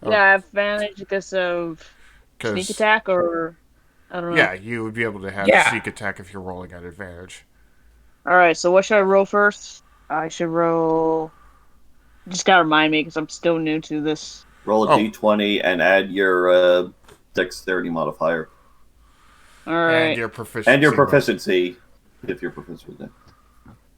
Yeah, I have advantage because of sneak Because, attack, or I don't know. yeah, you would be able to have Yeah. sneak attack if you're rolling at advantage. All right, so what should I roll first? I should roll. Just gotta remind me because I'm still new to this. Roll a Oh. d20 and add your dexterity modifier. All And right. your proficiency. And your proficiency, if you're proficient with it.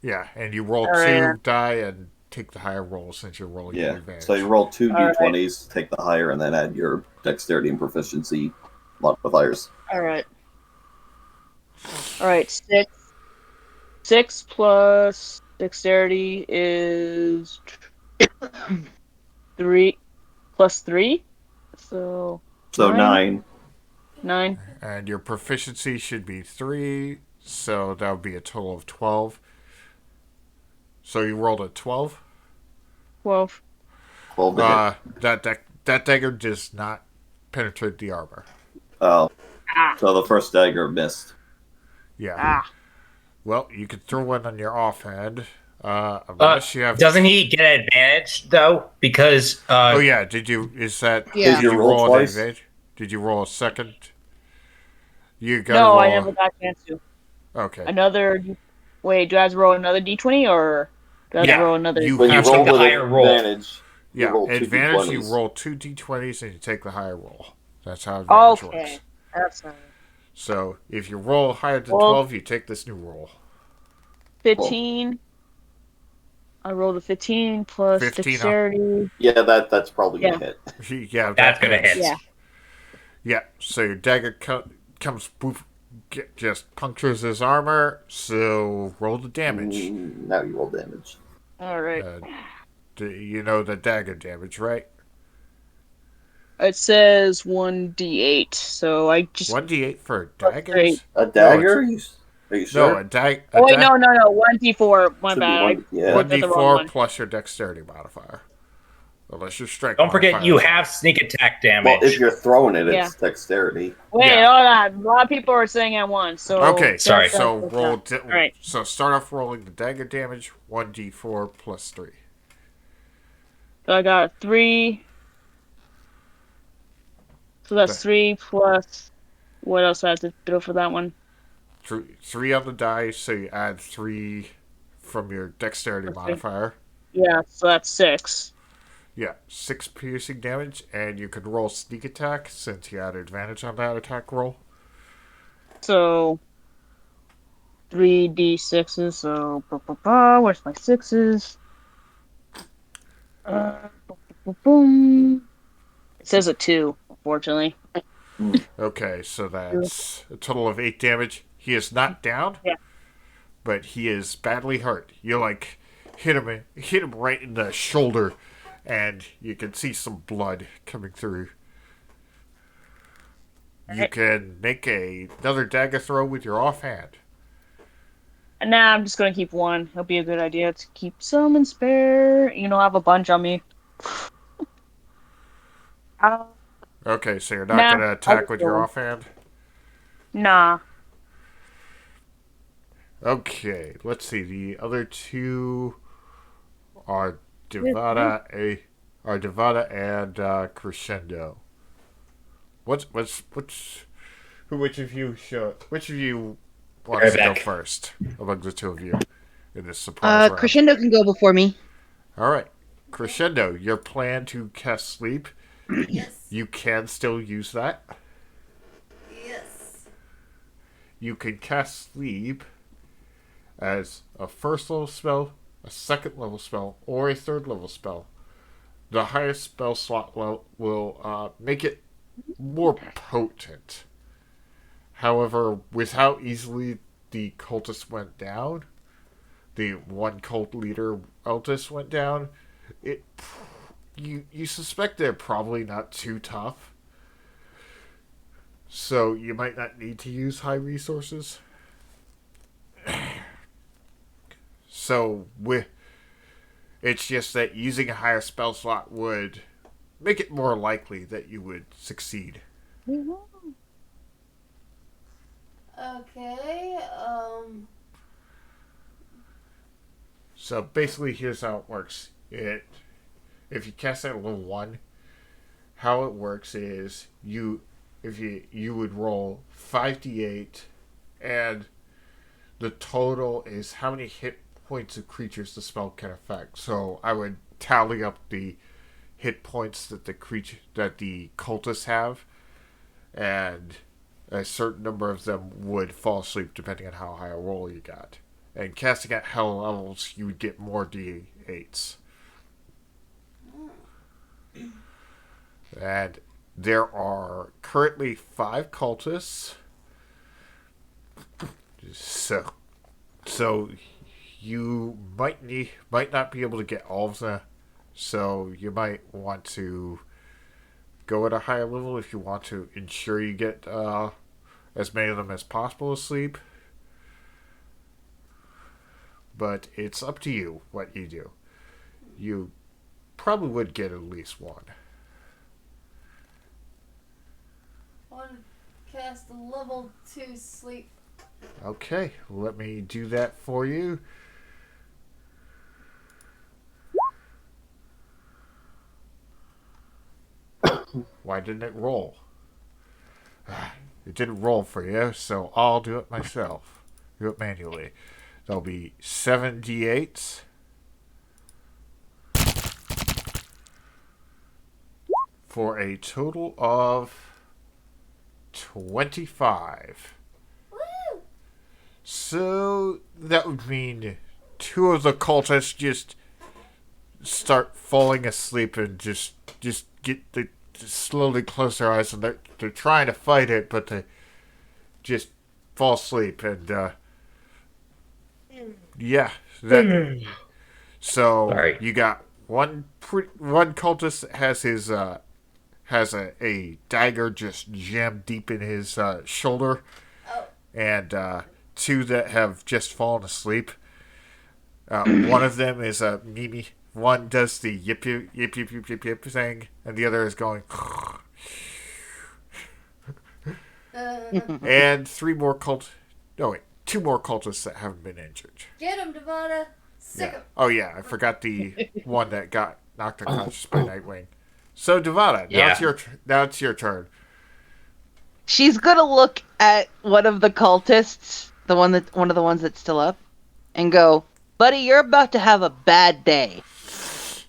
Yeah, and you roll All right. 2 die and take the higher roll since you're rolling at Yeah. advantage. So you roll 2 All right. d20s, take the higher, and then add your dexterity and proficiency modifiers. All right. All right. 6 plus dexterity is 3 plus 3. So So 9. 9. And your proficiency should be 3, so that would be a total of 12. So you rolled a 12? 12. 12 to hit. That dagger does not penetrate the armor. Oh. Ah. So the first dagger missed. Yeah. Ah. Well, you could throw one on your offhand. Unless you have. Doesn't he get advantage though? Because Oh yeah, did you? Is that? Yeah. Did you roll roll twice? an advantage? Did you roll a second? You got No, roll. I never got a chance to. Okay. Another. Wait, do I have to roll another d20 or do I have Yeah, to roll another? you When you have take roll the with higher roll. advantage, you Yeah, roll 2 advantage. You d20s. roll 2 d20s and you take the higher roll. That's how advantage Okay. works. That's fine. So if you roll higher than Well- 12, you take this new roll. 15. I rolled a 15 plus 15, huh? dexterity. Yeah, that's probably going to hit. Yeah, That's that gonna hits. hit. Yeah. Yeah, so your dagger comes, poof, just punctures his armor. So roll the damage. Now you roll damage. All right. You know the dagger damage, right? It says 1d8, so I just. 1d8 for Plus daggers? A dagger? Are you sure? No, a dagger. Oh wait, no, 1d4. My Should be bad. one- yeah. I looked at the wrong 1d4 one. plus your dexterity modifier. Unless your strength don't forget modifier you is up. have sneak attack Well, damage. if you're throwing it, Yeah. it's dexterity. Wait, Yeah. hold on. A lot of people are saying at once. So Okay, Sorry. So roll. Right. So start off rolling the dagger damage. 1d4 plus 3. So I got 3. So that's 3 plus. What else do I have to do for that one? 3 on the die, so you add 3 from your dexterity Okay. modifier. Yeah, so that's 6. Yeah, 6 piercing damage, and you can roll sneak attack since you had advantage on that attack roll. So 3d6s. So where's my 6s? Boom. It says a 2, unfortunately. Okay, so that's a total of 8 damage. He is not down, Yeah. but he is badly hurt. You hit him right in the shoulder, and you can see some blood coming through. You Alright. can make another dagger throw with your offhand. And now I'm just gonna keep one. It'll be a good idea to keep some in spare. You know, I have a bunch on me. Okay, so you're not Nah, going to attack I'll with go. your offhand? Nah. Okay, let's see. The other two are Devada and Crescendo. Which of you wants Right to go back. first among the two of you in this surprise round? Crescendo can go before me. All right, Crescendo, your plan to cast sleep. Yes. You can still use that. Yes. You can cast sleep as a first level spell, a second level spell, or a third level spell. The highest spell slot will make it more potent. However, with how easily the cultist went down, the one cult leader cultist went down, you suspect they're probably not too tough. So you might not need to use high resources. So it's just that using a higher spell slot would make it more likely that you would succeed. Okay. So basically, here's how it works. If you cast it at level 1, how it works is you would roll 5d8, and the total is how many hit points of creatures the spell can affect. So I would tally up the hit points that the cultists have, and a certain number of them would fall asleep depending on how high a roll you got. And casting at hell levels, you would get more d8s. And there are currently 5 cultists. So you might not be able to get all of them. So you might want to go at a higher level if you want to ensure you get as many of them as possible asleep. But it's up to you what you do. You probably would get at least one. I want to cast level 2 sleep. Okay, let me do that for you. Why didn't it roll? It didn't roll for you, so I'll do it myself. Do it manually. There'll be 7 d8s. For a total of 25. Woo! So that would mean 2 of the cultists just start falling asleep and just slowly close their eyes, and they're trying to fight it, but they just fall asleep, and yeah, that. So Sorry. you got one cultist that has a dagger just jammed deep in his shoulder, and 2 that have just fallen asleep. One of them is a Mimi. One does the yip yip yip yip yip yip yip thing, and the other is going. And 2 more cultists that haven't been injured. Get him, Devada. Sick Yeah. him. Oh yeah, I forgot the one that got knocked unconscious by Nightwing. So Devada, now it's your turn. She's gonna look at one of the cultists, one of the ones that's still up, and go, "Buddy, you're about to have a bad day."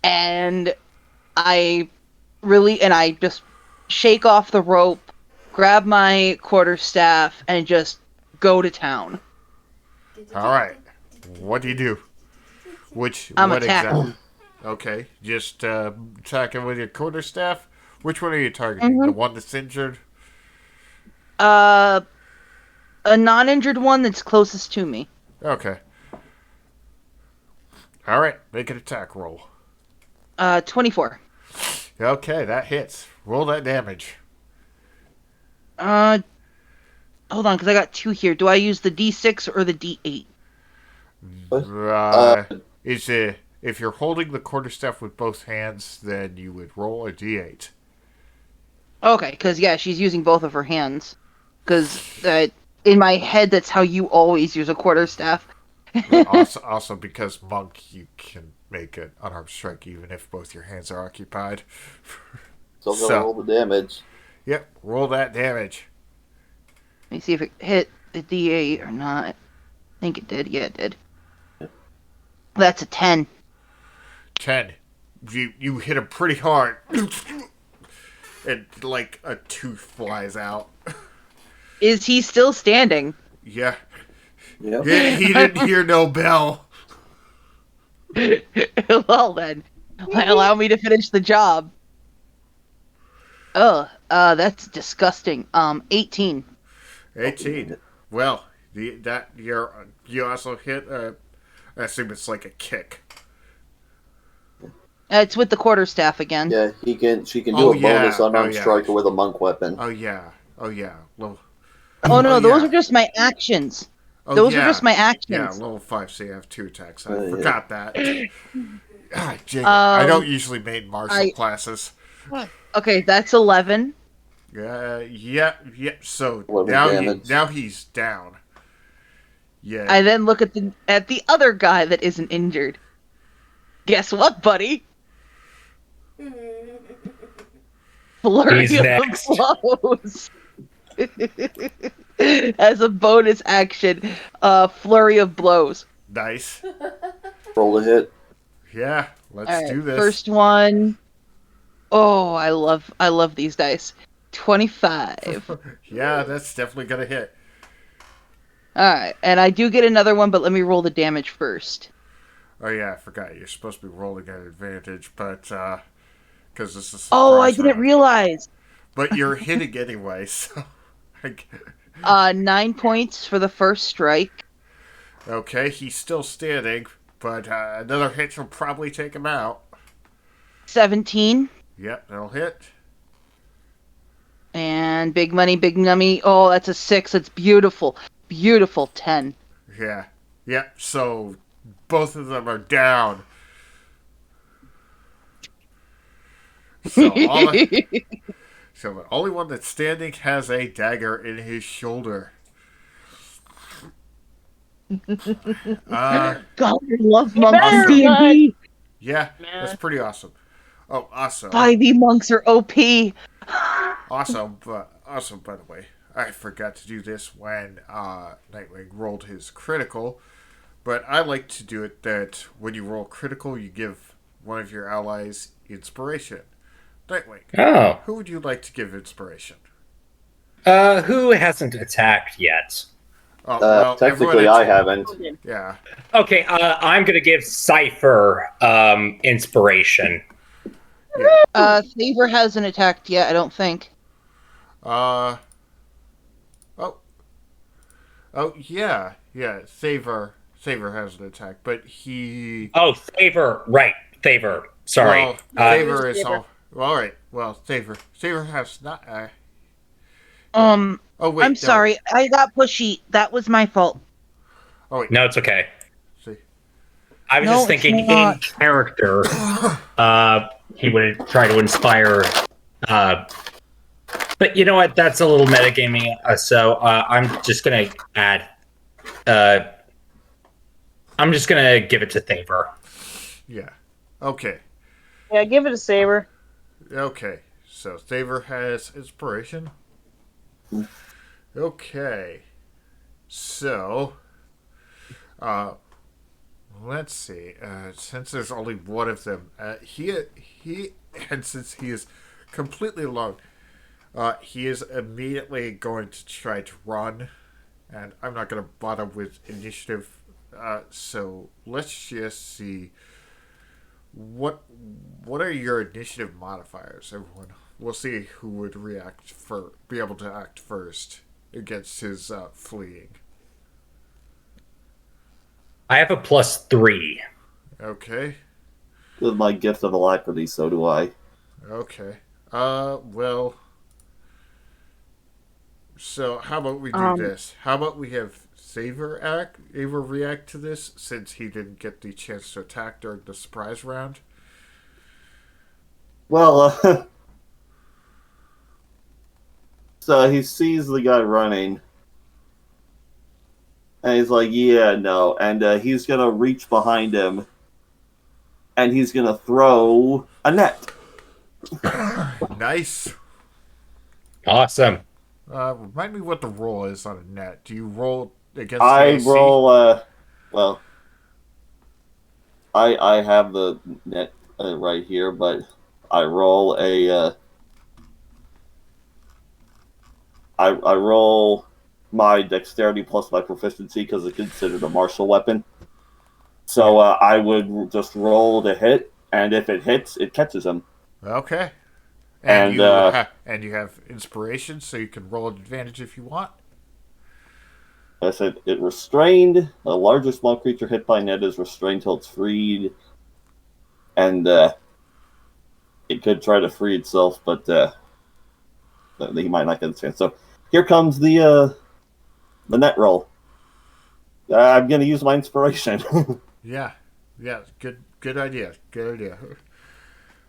And I just shake off the rope, grab my quarterstaff, and just go to town. All right, what do you do? I'm what attacking. exactly? Okay, just attacking with your quarterstaff. Which one are you targeting? The one that's injured? A non-injured one that's closest to me. Okay. All right, make an attack roll. 24. Okay, that hits. Roll that damage. Hold on, because I got 2 here. Do I use the D6 or the D8? If you're holding the quarterstaff with both hands, then you would roll a d8. Okay, because, yeah, she's using both of her hands. Because in my head, that's how you always use a quarterstaff. also, because monk, you can make an unarmed strike even if both your hands are occupied. So I'm gonna roll the damage. Yep, roll that damage. Let me see if it hit the D8 or not. I think it did. Yeah, it did. That's a 10. 10. You hit him pretty hard. And like a tooth flies out. Is he still standing? Yeah. Yep. Yeah, he didn't hear no bell. Well then, allow me to finish the job. That's disgusting. 18. 18. Well, you also hit. I assume it's like a kick. It's with the quarterstaff again. Yeah, she can do a bonus unarmed yeah. striker with a monk weapon. Oh yeah. Well, Oh no, those yeah. are just my actions. Oh, Those yeah. are just my actions. Yeah, level 5, so you have 2 attacks. I Yeah. forgot that. Ah, dang it. I don't usually main martial classes. Okay, that's 11. Yeah. So 11 damage. now he's down. Yeah. I then look at the other guy that isn't injured. Guess what, buddy? Flurry He's of next. blows. As a bonus action, flurry of blows. Nice. Roll a hit. Yeah, let's All right, do this. first one. Oh, I love these dice. 25. Yeah, that's definitely gonna hit. All right, and I do get another one, but let me roll the damage first. Oh yeah, I forgot. You're supposed to be rolling at advantage, but because this is a Oh, I surprise didn't round. realize. But you're hitting anyway, so. 9 points for the first strike. Okay, he's still standing, but another hit will probably take him out. 17. Yep, that'll hit. And big money, big nummy. Oh, that's a 6. It's beautiful. Beautiful 10. Yeah. Yep, so both of them are down. So, so the only one that's standing has a dagger in his shoulder. God, I love monks better, in D&D. Yeah, Man. that's pretty awesome. Oh, awesome. 5e monks are OP. Awesome, by the way. I forgot to do this when Nightwing rolled his critical, but I like to do it that when you roll critical, you give one of your allies inspiration. Nightwing, Oh. who would you like to give inspiration? Who hasn't attacked yet? Oh, well, Technically, everyone I haven't. Yeah. Okay, I'm gonna give Cypher inspiration. Saber hasn't attacked yet, I don't think. Oh, yeah. Saver has an attack, but he. Oh, Favor, right? Favor. Sorry. Well, Saver is all. Well, all right. Well, Saver has not. Oh wait. I'm sorry. I got pushy. That was my fault. Oh wait. No, it's okay. See. I was No, just it's thinking in not. character, he would try to inspire. But you know what? That's a little metagaming. So I'm just gonna add. I'm just gonna give it to Thaver. Yeah. Okay. Yeah, give it a saber. Okay. So Thaver has inspiration. Okay. So, let's see. Since there's only one of them, and since he is completely alone, he is immediately going to try to run, and I'm not going to bother with initiative. So let's just see. What are your initiative modifiers, everyone? We'll see who would be able to act first against his fleeing. I have a +3. Okay. With my gift of alacrity, so do I. Okay. Well. So how about we do this? How about we have Saver react to this, since he didn't get the chance to attack during the surprise round? Well, so he sees the guy running, and he's like, yeah, no. And he's going to reach behind him, and he's going to throw a net. Nice. Awesome. Remind me what the roll is on a net. Do you roll against I AC? roll, well, I have the net right here, but I roll I roll my dexterity plus my proficiency because it's considered a martial weapon. So I would just roll to hit, and if it hits, it catches him. Okay. And, you have inspiration, so you can roll an advantage if you want. I said it restrained. A large or small creature hit by net is restrained till it's freed, and it could try to free itself, but he might not get a chance. So here comes the net roll. I'm going to use my inspiration. Yeah. Good idea.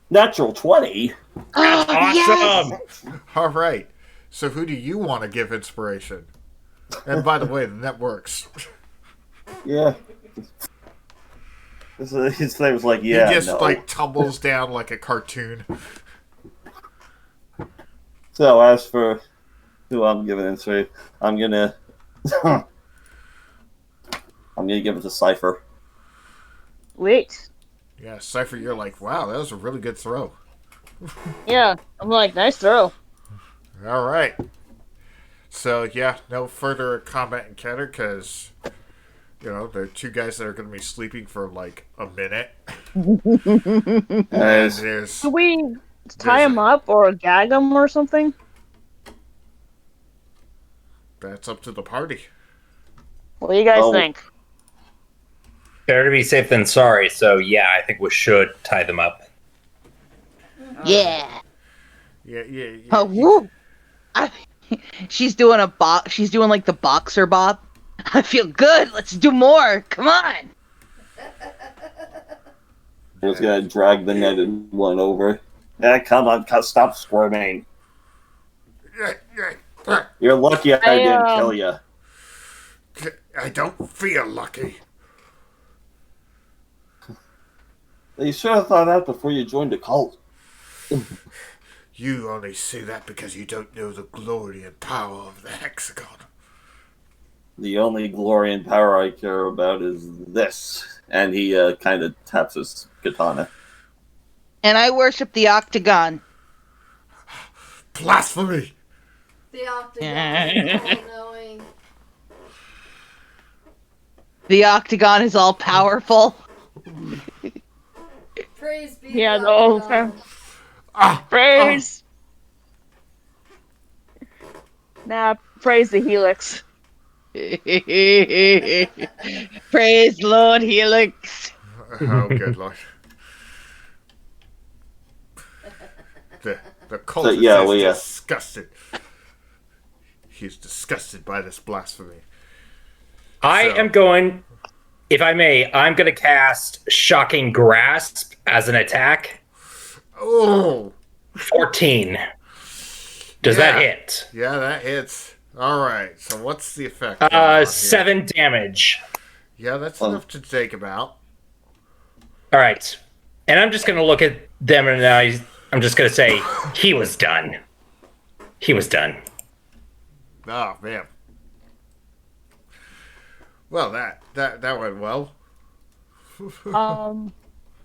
Natural 20. That's awesome. Yes! All right. So who do you want to give inspiration? And by the way, the net works. Yeah. His name's like, yeah, he just no. like tumbles down like a cartoon. So as for who I'm giving it to, I'm gonna give it to Cypher. Wait. Yeah, Cypher, you're like, wow, that was a really good throw. Yeah, I'm like, nice throw. All right. So yeah, no further combat encounter because there are two guys that are going to be sleeping for like a minute. And there's Can we tie him up or gag him or something? that's up to the party. What do you guys think? Better to be safe than sorry, so yeah, I think we should tie them up. Yeah. Yeah. Oh, woo! She's doing She's doing like the boxer bop. I feel good. Let's do more. Come on. I was gonna drag the netted one over. Yeah, come on, stop squirming. You're lucky I didn't kill you. I don't feel lucky. You should have thought out before you joined the cult. You only say that because you don't know the glory and power of the hexagon. The only glory and power I care about is this. And he kind of taps his katana. And I worship the octagon. Blasphemy! The octagon is all-knowing. The octagon is all powerful. Praise be Yeah, the the whole octagon. Praise. Nah, praise the Helix. Praise Lord Helix. Oh, good lord. The cult is disgusted. He's disgusted by this blasphemy. I am going, if I may, I'm going to cast Shocking Grasp as an attack. Oh! 14. Does that hit? Yeah, that hits. Alright, so what's the effect? 7 damage. Yeah, that's enough to take him out. Alright. And I'm just going to look at them and I'm just going to say, he was done. He was done. Oh, man. Well, that went well.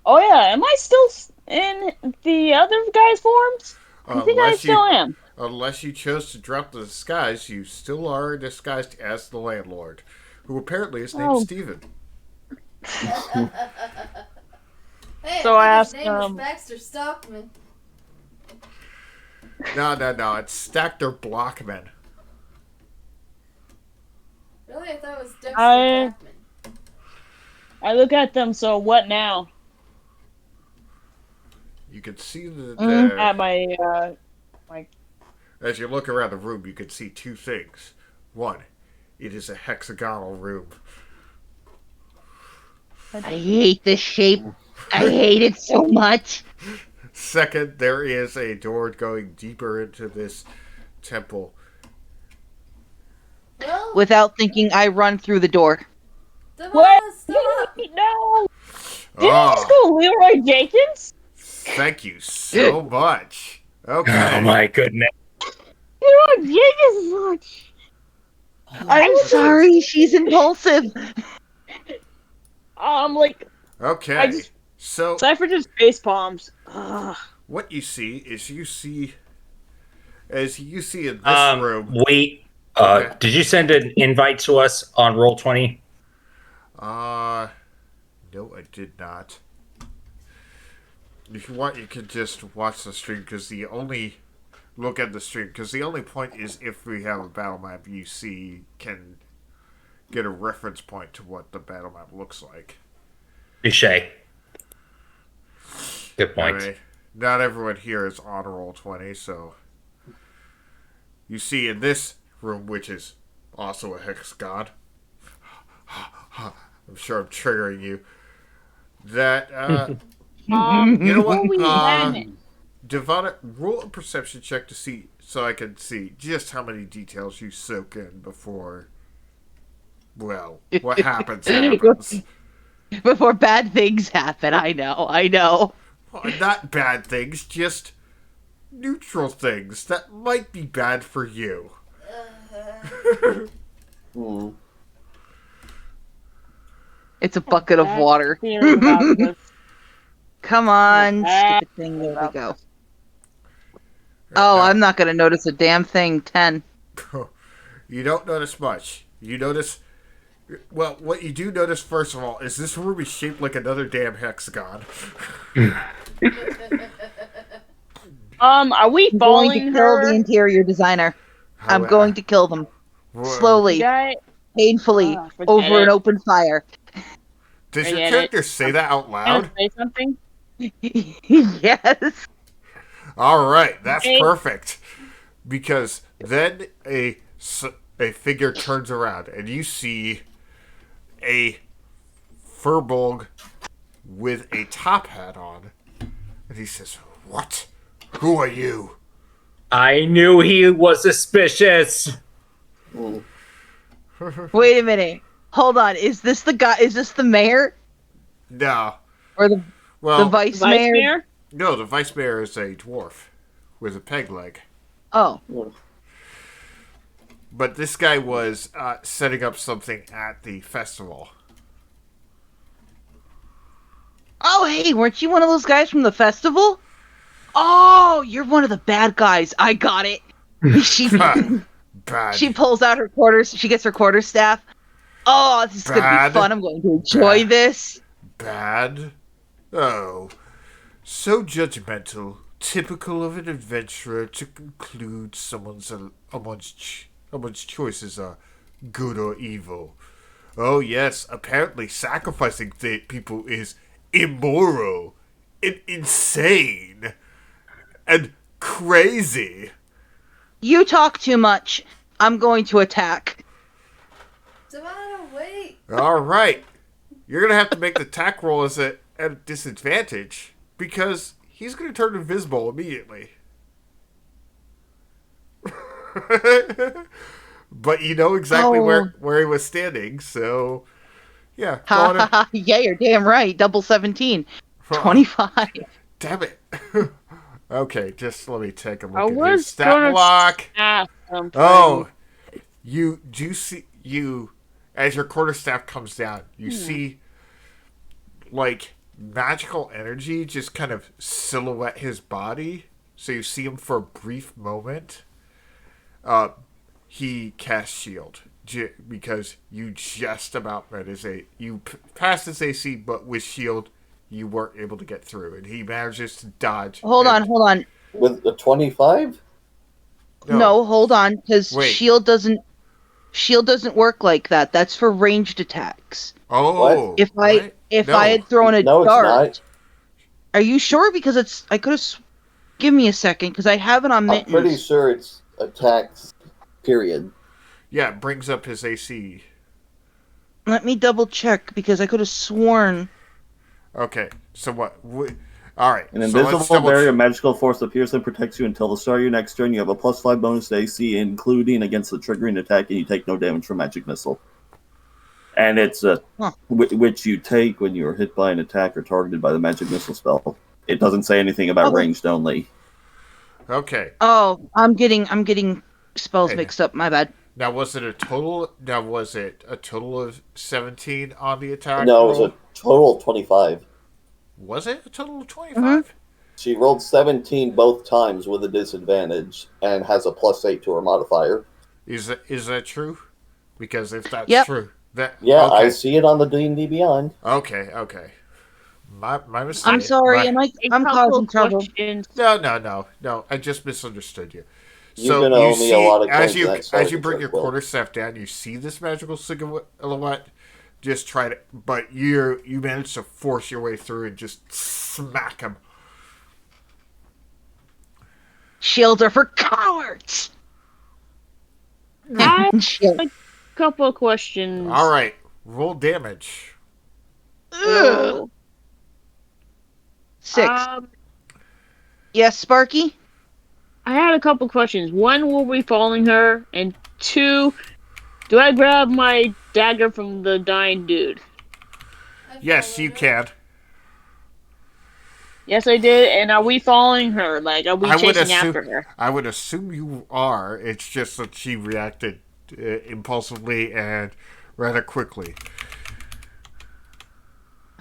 Oh yeah, am I still in the other guy's forms? I think I still am. Unless you chose to drop the disguise, you still are disguised as the landlord, who apparently is named Steven. Hey, So I asked, his name is Baxter Stockman. No, it's Stackter Blockman. Really? I thought it was Dexter I Blackman. look at them, so what now? You can see At my as you look around the room, you can see two things. One, it is a hexagonal room. I hate this shape. I hate it so much. Second, there is a door going deeper into this temple. Well, Without thinking, I run through the door. What? Stop! No! Did you just go Leroy Jenkins? Thank you so much. Okay. Oh my goodness. Leroy Jenkins! I'm sorry, she's impulsive. Like, Okay. So Cypher just face palms. Ugh. what you see is you see in this room. Wait. Okay. Did you send an invite to us on Roll20? No, I did not. If you want, you can just watch the stream because the only point is if we have a battle map, you can get a reference point to what the battle map looks like. Touché. Good point. Anyway, not everyone here is on Roll20, so you see in this room, which is also a hexagon. I'm sure I'm triggering you. That you know what? Devonna, roll a perception check to see, so I can see just how many details you soak in before. Well, what happens. Before bad things happen. I know. Well, not bad things, just neutral things that might be bad for you. It's a bucket of water. Feeling about this. Come on, stupid thing. There we go. Oh, I'm not gonna notice a damn thing. 10. You don't notice much. You notice. Well, what you do notice, first of all, is this room is shaped like another damn hexagon. Are we I'm going following to kill the her? interior designer. I'm going to kill them. Slowly, Guy? painfully, Forget over it. an open fire. Does your Forget character it. say that out Can I loud? say something? Yes. All right, that's Hey. perfect. Because then a figure turns around and you see a furbolg with a top hat on, and he says, "What? Who are you?" I knew he was suspicious. Wait a minute. Hold on. Is this the guy? Is this the mayor No, or the well, vice Vice mayor? Mayor? no. The vice mayor is a dwarf with a peg leg. Oh, But this guy was setting up something at the festival. oh, hey, weren't you one of those guys from the festival? Oh, you're one of the bad guys. I got it. She Bad. she pulls out her quarters. She gets her quarterstaff. Oh, this is gonna Bad. be fun. I'm going to enjoy Bad. this. Bad? Oh, so judgmental. Typical of an adventurer to conclude someone's choices are good or evil. Oh yes, apparently sacrificing people is immoral and insane and crazy. You talk too much. I'm going to attack. Savannah, wait. All right, you're gonna have to make the attack roll at a disadvantage because he's gonna turn invisible immediately. But you know exactly where he was standing, so yeah. go Ha on ha and- ha. Yeah, you're damn right. Double 17. 25. Damn it. Okay, just let me take a look I at his was stat gonna block. ask something. Oh, you do see as your quarterstaff comes down, you see like magical energy just kind of silhouette his body. So you see him for a brief moment. He casts shield because you just about met his passed his AC, but with shield you weren't able to get through, and he manages to dodge. Hold on. With the 25? No, hold on, because Wait. shield doesn't work like that. That's for ranged attacks. Oh, If I No. had thrown a No, it's dart, not. are you sure? Because I could have. Give me a second, because I have it on I'm mittens. pretty sure it's attacks, period. Yeah, it brings up his AC. Let me double check because I could have sworn. Okay, so what? All right. An so let's invisible double barrier magical force appears and protects you until the start of your next turn. You have a +5 bonus to AC, including against the triggering attack, and you take no damage from magic missile. And it's which you take when you are hit by an attack or targeted by the magic missile spell. It doesn't say anything about ranged only. Okay. Oh, I'm getting spells mixed up. My bad. Now was it a total? Now was it a total of 17 on the attack? No, it was roll? a total of 25. Was it a total of 25? She rolled 17 both times with a disadvantage and has a +8 to her modifier. Is that true? Because if that's Yep. true, that Yeah, okay. I see it on the D&D Beyond. Okay. My mistake. I'm sorry. My- I'm causing trouble. Questions. No. I just misunderstood you. You're gonna owe me a lot of as coins you next time as you with bring your your quilt. quarterstaff down, you see this magical silhouette. Just try to, but you manage to force your way through and just smack him. Shields are for cowards. I Shield. have a couple of questions. All right, roll damage. Ugh. 6. Yes, Sparky. I had a couple questions. One, will we following her? And two, do I grab my dagger from the dying dude? I Yes, you can. Yes, I did. And are we following her? Like, are we I would chasing assume. after her? I would assume you are. It's just that she reacted impulsively and rather quickly.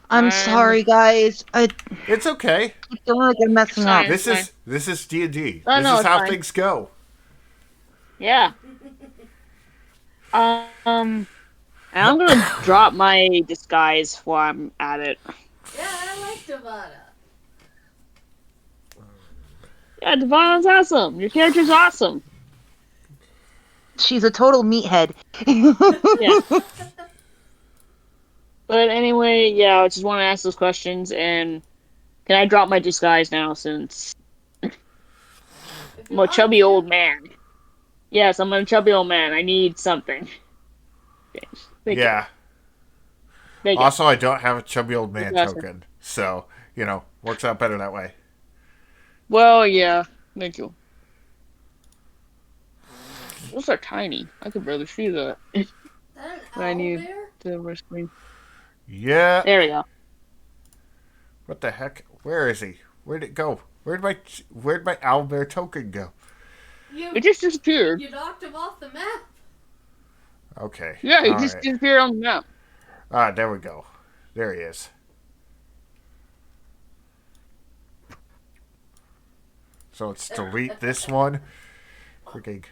I'm sorry, guys. I It's okay. feel like I'm messing up. It's fine. This is D&D. Oh, This no, is it's how fine. things go. Yeah. And I'm gonna drop my disguise while I'm at it. Yeah, I like Devada. Yeah, Devon's awesome. Your character's awesome. She's a total meathead. Yeah. But anyway, yeah, I just want to ask those questions. And can I drop my disguise now since If I'm you a want chubby to. old man? Yes, I'm a chubby old man. I need something. Thank you. Yeah. Thank you. Also, I don't have a chubby old man Gotcha. token. So, works out better that way. Well, yeah. Thank you. Those are tiny. I could barely see that. Is that an But I owl need bear? the rest screen. Yeah. There we go. What the heck? Where is he? Where'd it go? Where'd my owlbear token go? It just disappeared. You knocked him off the map. Okay. Yeah, it All just right. disappeared on the map. Ah, there we go. There he is. So let's delete this one. Freaking.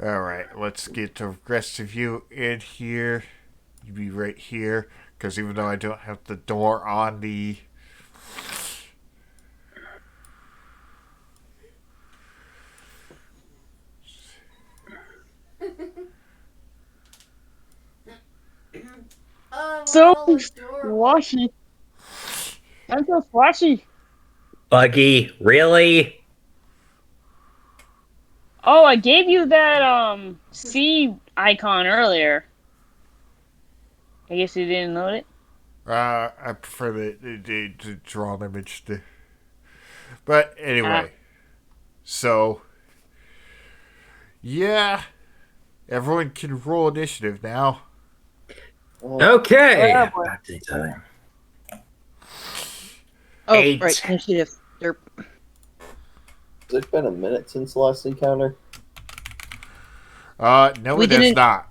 Alright, let's get the rest of you in here. You be right here. Because even though I don't have the door on the... Oh, So all adorable. flashy. I'm so flashy. Buggy, really? Oh, I gave you that sea icon earlier. I guess you didn't note it. I prefer the drawn image. But anyway. So... Yeah. Everyone can roll initiative now. Okay. Yeah, boy. Back to the time. Oh, 8. right, initiative. Derp. Has it been a minute since the last encounter? No, We it is didn't- not.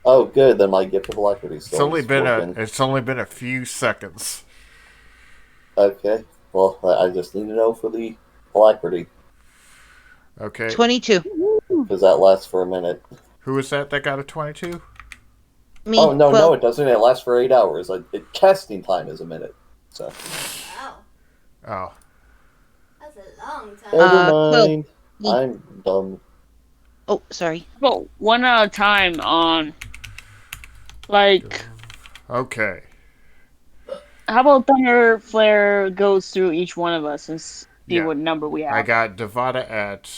Oh, good. Then my gift of alacrity It's still only is been working. it's only been a few seconds. Okay. Well, I just need to know for the alacrity, Okay. 22. because that lasts for a minute. Who was that got a 22? Me. Oh, no, well, no, it doesn't. It lasts for 8 hours. Casting time is a minute. So, Wow, Oh. that's a long time. never well, mind. me. I'm dumb. Oh, sorry. But one at a time on. Like, Okay. how about Thunder Flare goes through each one of us and see Yeah. what number we have? I got Devada at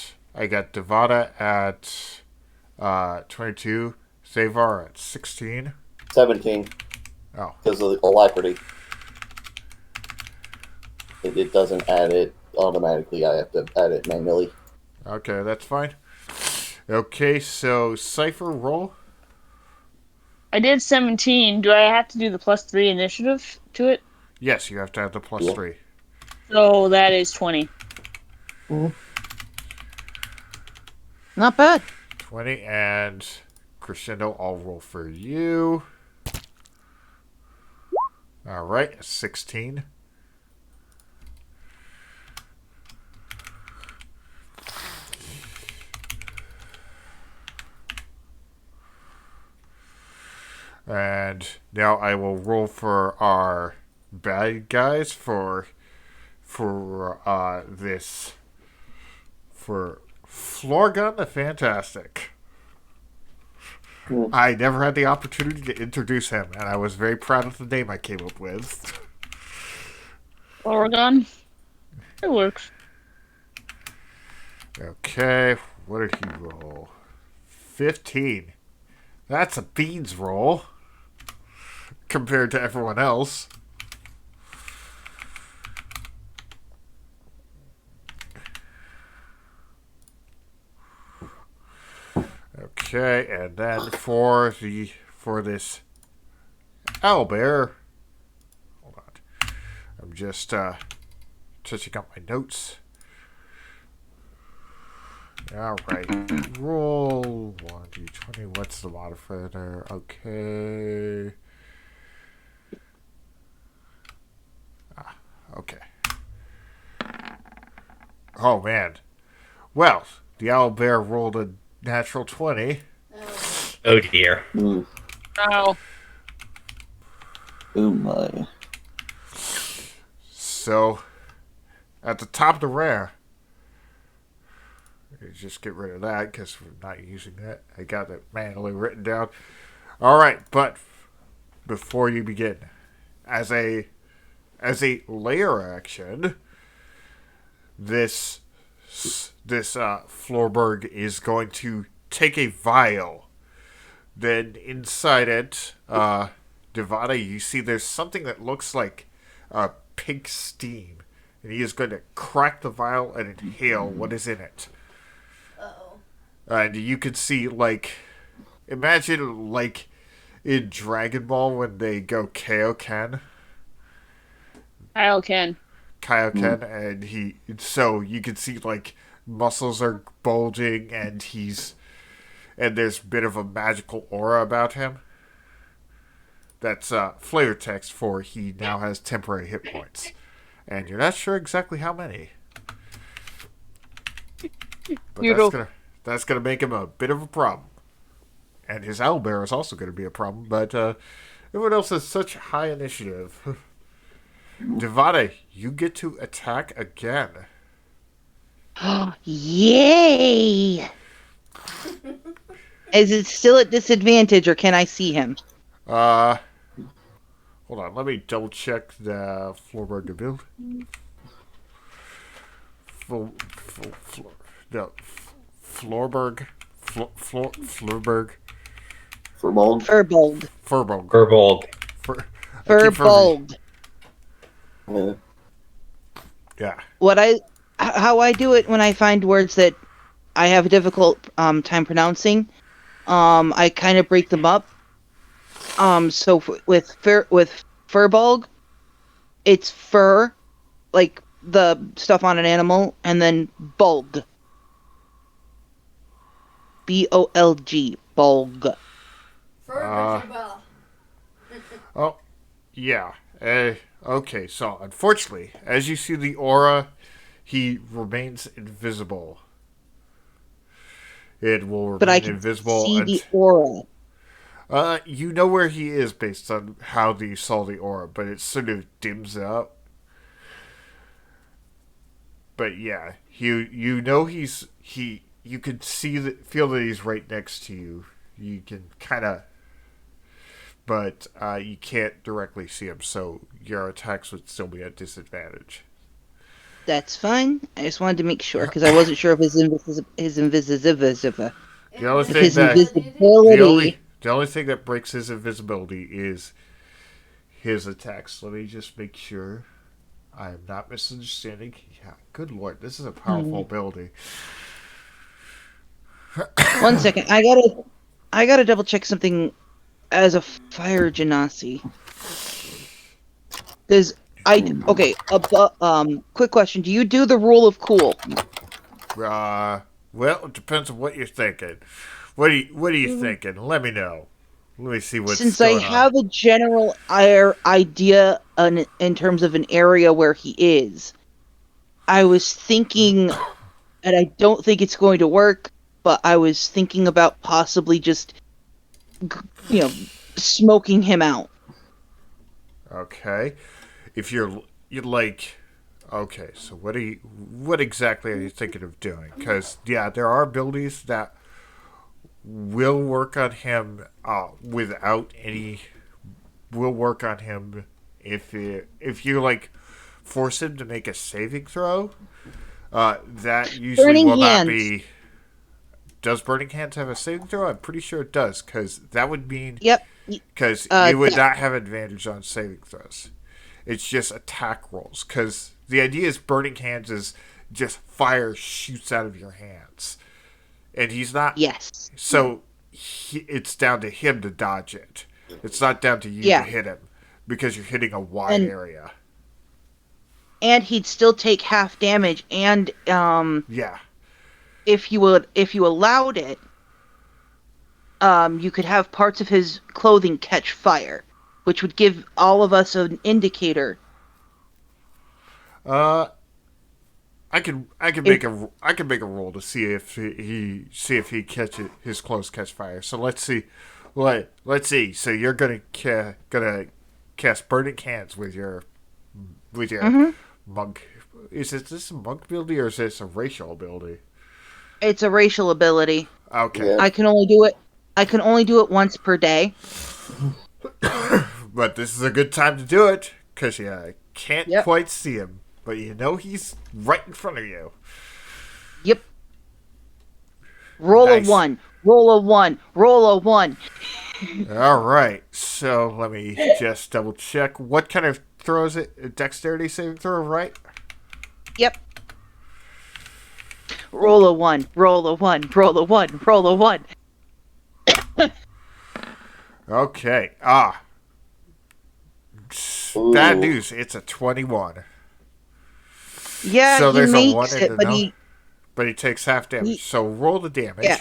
22. Savar at 16. 17. Oh. Because of the alacrity. It doesn't add it automatically. I have to add it manually. Okay, that's fine. Okay, so Cypher roll. I did 17. Do I have to do the +3 initiative to it? Yes, you have to add the plus Yeah. 3. So that is 20. Not bad. 20 and Crescendo, I'll roll for you. Alright, 16. And now I will roll for our bad guys for this for Florgun the Fantastic. Cool. I never had the opportunity to introduce him, and I was very proud of the name I came up with. Oregon. It works. Okay, what did he roll? 15. That's a beans roll compared to everyone else. Okay, and then for this owlbear. Hold on. I'm just touching up my notes. Alright. Roll 1d20. What's the modifier there? Okay. Okay. Oh, man. Well, the owlbear rolled a natural 20. Oh dear. Oh. Oh my. So, at the top of the rare, just get rid of that because we're not using that. I got it manually written down. All right, but before you begin, as a layer action, this Florberg is going to take a vial. Then inside it, Devada, you see there's something that looks like pink steam. And he is going to crack the vial and inhale what is in it. Uh-oh. And you can see, imagine, in Dragon Ball when they go Kaioken. Kaioken. And so you can see, muscles are bulging, and there's a bit of a magical aura about him. That's flavor text for he now has temporary hit points. And you're not sure exactly how many. But that's gonna make him a bit of a problem. And his owlbear is also gonna be a problem, but everyone else has such high initiative. Devade, you get to attack again. Yay! Is it still at disadvantage, or can I see him? Hold on, let me double check the Florberg build. Florberg. Furbolg. Furbold. Yeah. Yeah. How I do it when I find words that I have a difficult time pronouncing, I kind of break them up. So with Furbolg, it's fur, like the stuff on an animal, and then bulg. B-O-L-G. Bulg. Oh, yeah. Okay, so unfortunately, as you see the aura, he remains invisible. It will remain But I can invisible. see the aura. You know where he is based on how you saw the aura, but it sort of dims out. But yeah, you know you can feel that he's right next to you. You can kind of, but you can't directly see him, so your attacks would still be at disadvantage. That's fine. I just wanted to make sure because I wasn't sure if his invisibility. The only thing His that invisibility. the only thing that breaks his invisibility is his attacks. Let me just make sure I am not misunderstanding. Yeah, good lord, this is a powerful ability. 1 second. I gotta double check something as a fire genasi. Because quick question. Do you do the rule of cool? Well, it depends on what you're thinking. What are you thinking? Let me know. Let me see what's Since going I have a general idea in terms of an area where he is, I was thinking, and I don't think it's going to work, but I was thinking about possibly just, smoking him out. Okay. If you're like, okay, so what exactly are you thinking of doing? Because yeah, there are abilities that will work on him without any. Will work on him if you force him to make a saving throw. That usually Burning will hands. not be. Does Burning Hands have a saving throw? I'm pretty sure it does, because that would mean. Yep. Because you would not have advantage on saving throws. It's just attack rolls. Because the idea is Burning Hands is just fire shoots out of your hands. And he's not. Yes. So it's down to him to dodge it. It's not down to you Yeah. to hit him because you're hitting a wide And- area. And he'd still take half damage, and Yeah. if you allowed it, you could have parts of his clothing catch fire, which would give all of us an indicator. I can make a roll to see if he catches his clothes catch fire. So let's see. Let's see. So you're gonna cast burning hands with your monk. Is this a monk ability or is this a racial ability? It's a racial ability. Okay. Yeah. I can only do it once per day. But this is a good time to do it because you can't Yep. quite see him, but you know he's right in front of you. Yep. Roll Nice. a 1. Roll a 1. Roll a 1. All right. So let me just double check. What kind of throw is it? A dexterity saving throw, right? Yep. Roll a 1. Roll a 1. Roll a 1. Roll a 1. Okay. Ooh. Bad news. It's a 21. Yeah, So he there's a makes 1 and it, a but no. But he takes half damage. So roll the damage. Yeah.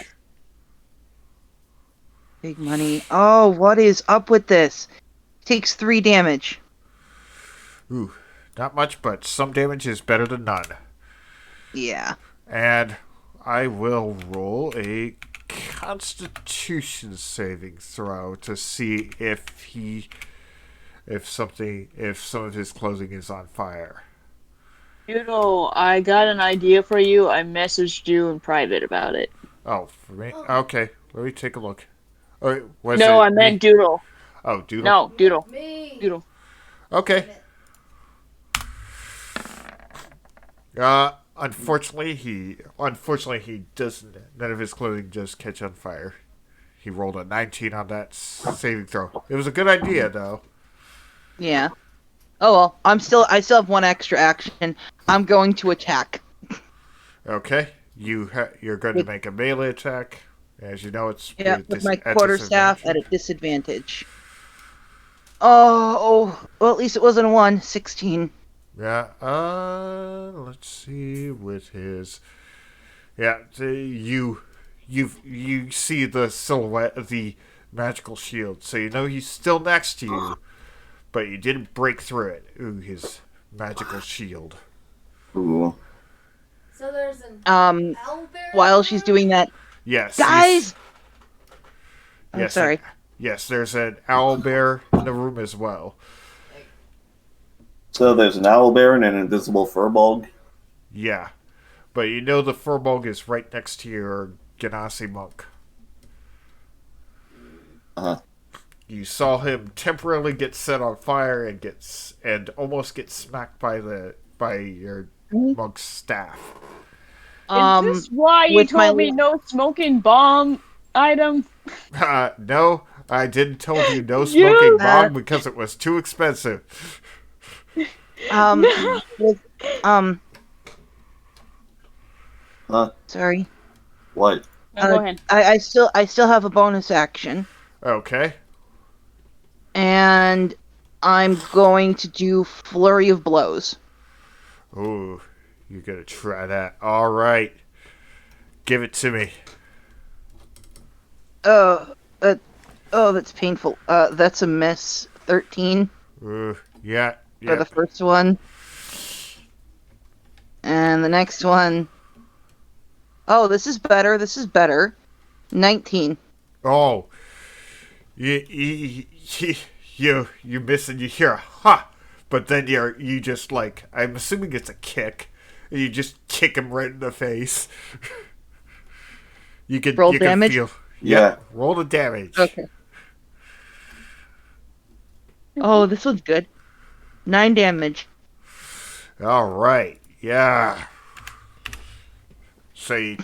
Big money. Oh, what is up with this? Takes 3 damage. Ooh, not much, but some damage is better than none. Yeah. And I will roll a Constitution saving throw to see if some of his clothing is on fire. Doodle, I got an idea for you. I messaged you in private about it. Oh, for me? Okay, let me take a look. Oh, was No, it I meant me? Doodle. Oh, Doodle. No, Doodle. Me. Doodle. Okay. Unfortunately, he doesn't. None of his clothing just catch on fire. He rolled a 19 on that saving throw. It was a good idea, though. Yeah. Oh well, I still have 1 extra action. I'm going to attack. Okay, you're going to make a melee attack. As you know, it's Yeah, with my at quarterstaff at a disadvantage. disadvantage. Oh, well, at least it wasn't a 1. 16. Yeah. Let's see with his. Yeah. You see the silhouette of the magical shield, so you know he's still next to you, but you didn't break through it. Ooh, his magical shield. Ooh. So there's an owlbear. While she's doing that, Yes. guys. I'm Yes, sorry. Yes, there's an owl bear in the room as well. So there's an owlbear and an invisible furball. Yeah. But you know the furbog is right next to your Genasi monk. Uh-huh. You saw him temporarily get set on fire and almost get smacked by your monk's staff. Is this why you with my told me no smoking bomb item? No, I didn't tell you no You- smoking bomb because it was too expensive. with, Huh? sorry. What? No, go ahead. I still have a bonus action, Okay. and I'm going to do flurry of blows. Ooh, you're gonna try that. All right. Give it to me. That's painful. That's a miss. 13 Yeah. for the first one, and the next one. Oh, this is better. 19. Oh, you miss and you hear a ha, but then you just like, I'm assuming it's a kick, and you just kick him right in the face. You can Roll you damage? Can feel, Yeah. roll the damage. Okay. Oh, this one's good. 9 damage. All right, yeah. So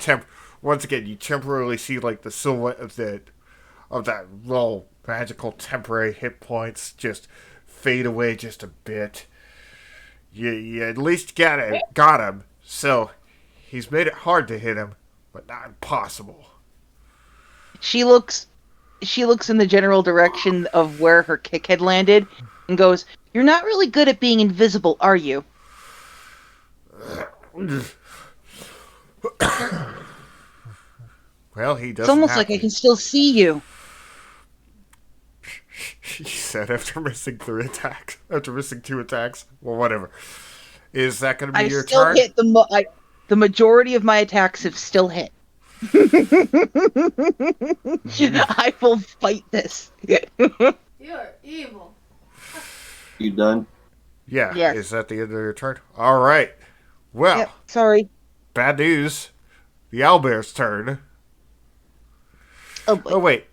once again you temporarily see like the silhouette of that little magical temporary hit points just fade away just a bit. You at least got him. So he's made it hard to hit him, but not impossible. She looks she looks in the general direction of where her kick had landed and goes, "You're not really good at being invisible, are you?" Well, he doesn't It's almost have like to. I can still see you. He said after missing 3 attacks. After missing 2 attacks. Well, whatever. Is that going to be I your still turn? hit the majority of my attacks have still hit. I will fight this. You're evil. You done? Yeah. Yes. Is that the end of your turn? All right. Well, Yep, sorry. bad news. The owlbear's turn. Oh boy. Oh wait.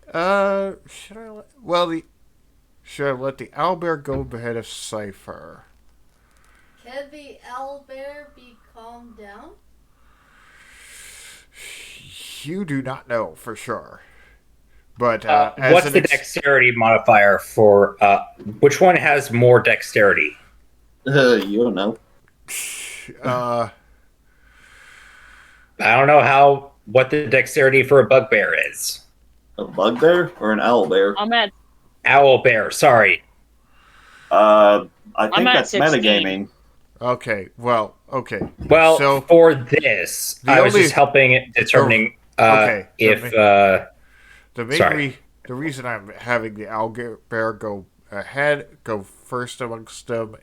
Should I let the owlbear go ahead of Cypher? Can the owlbear be calmed down? You do not know for sure. But as what's an the dexterity modifier for which one has more dexterity? You don't know. I don't know what the dexterity for a bugbear is. A bugbear or an owlbear? I'm at Owlbear, sorry. I think I'm at that's 16. metagaming. Okay. Well. Okay. Well, So for this, the I was only- just helping determining okay, if the main sorry. the reason I'm having the owlbear go ahead, go first amongst them,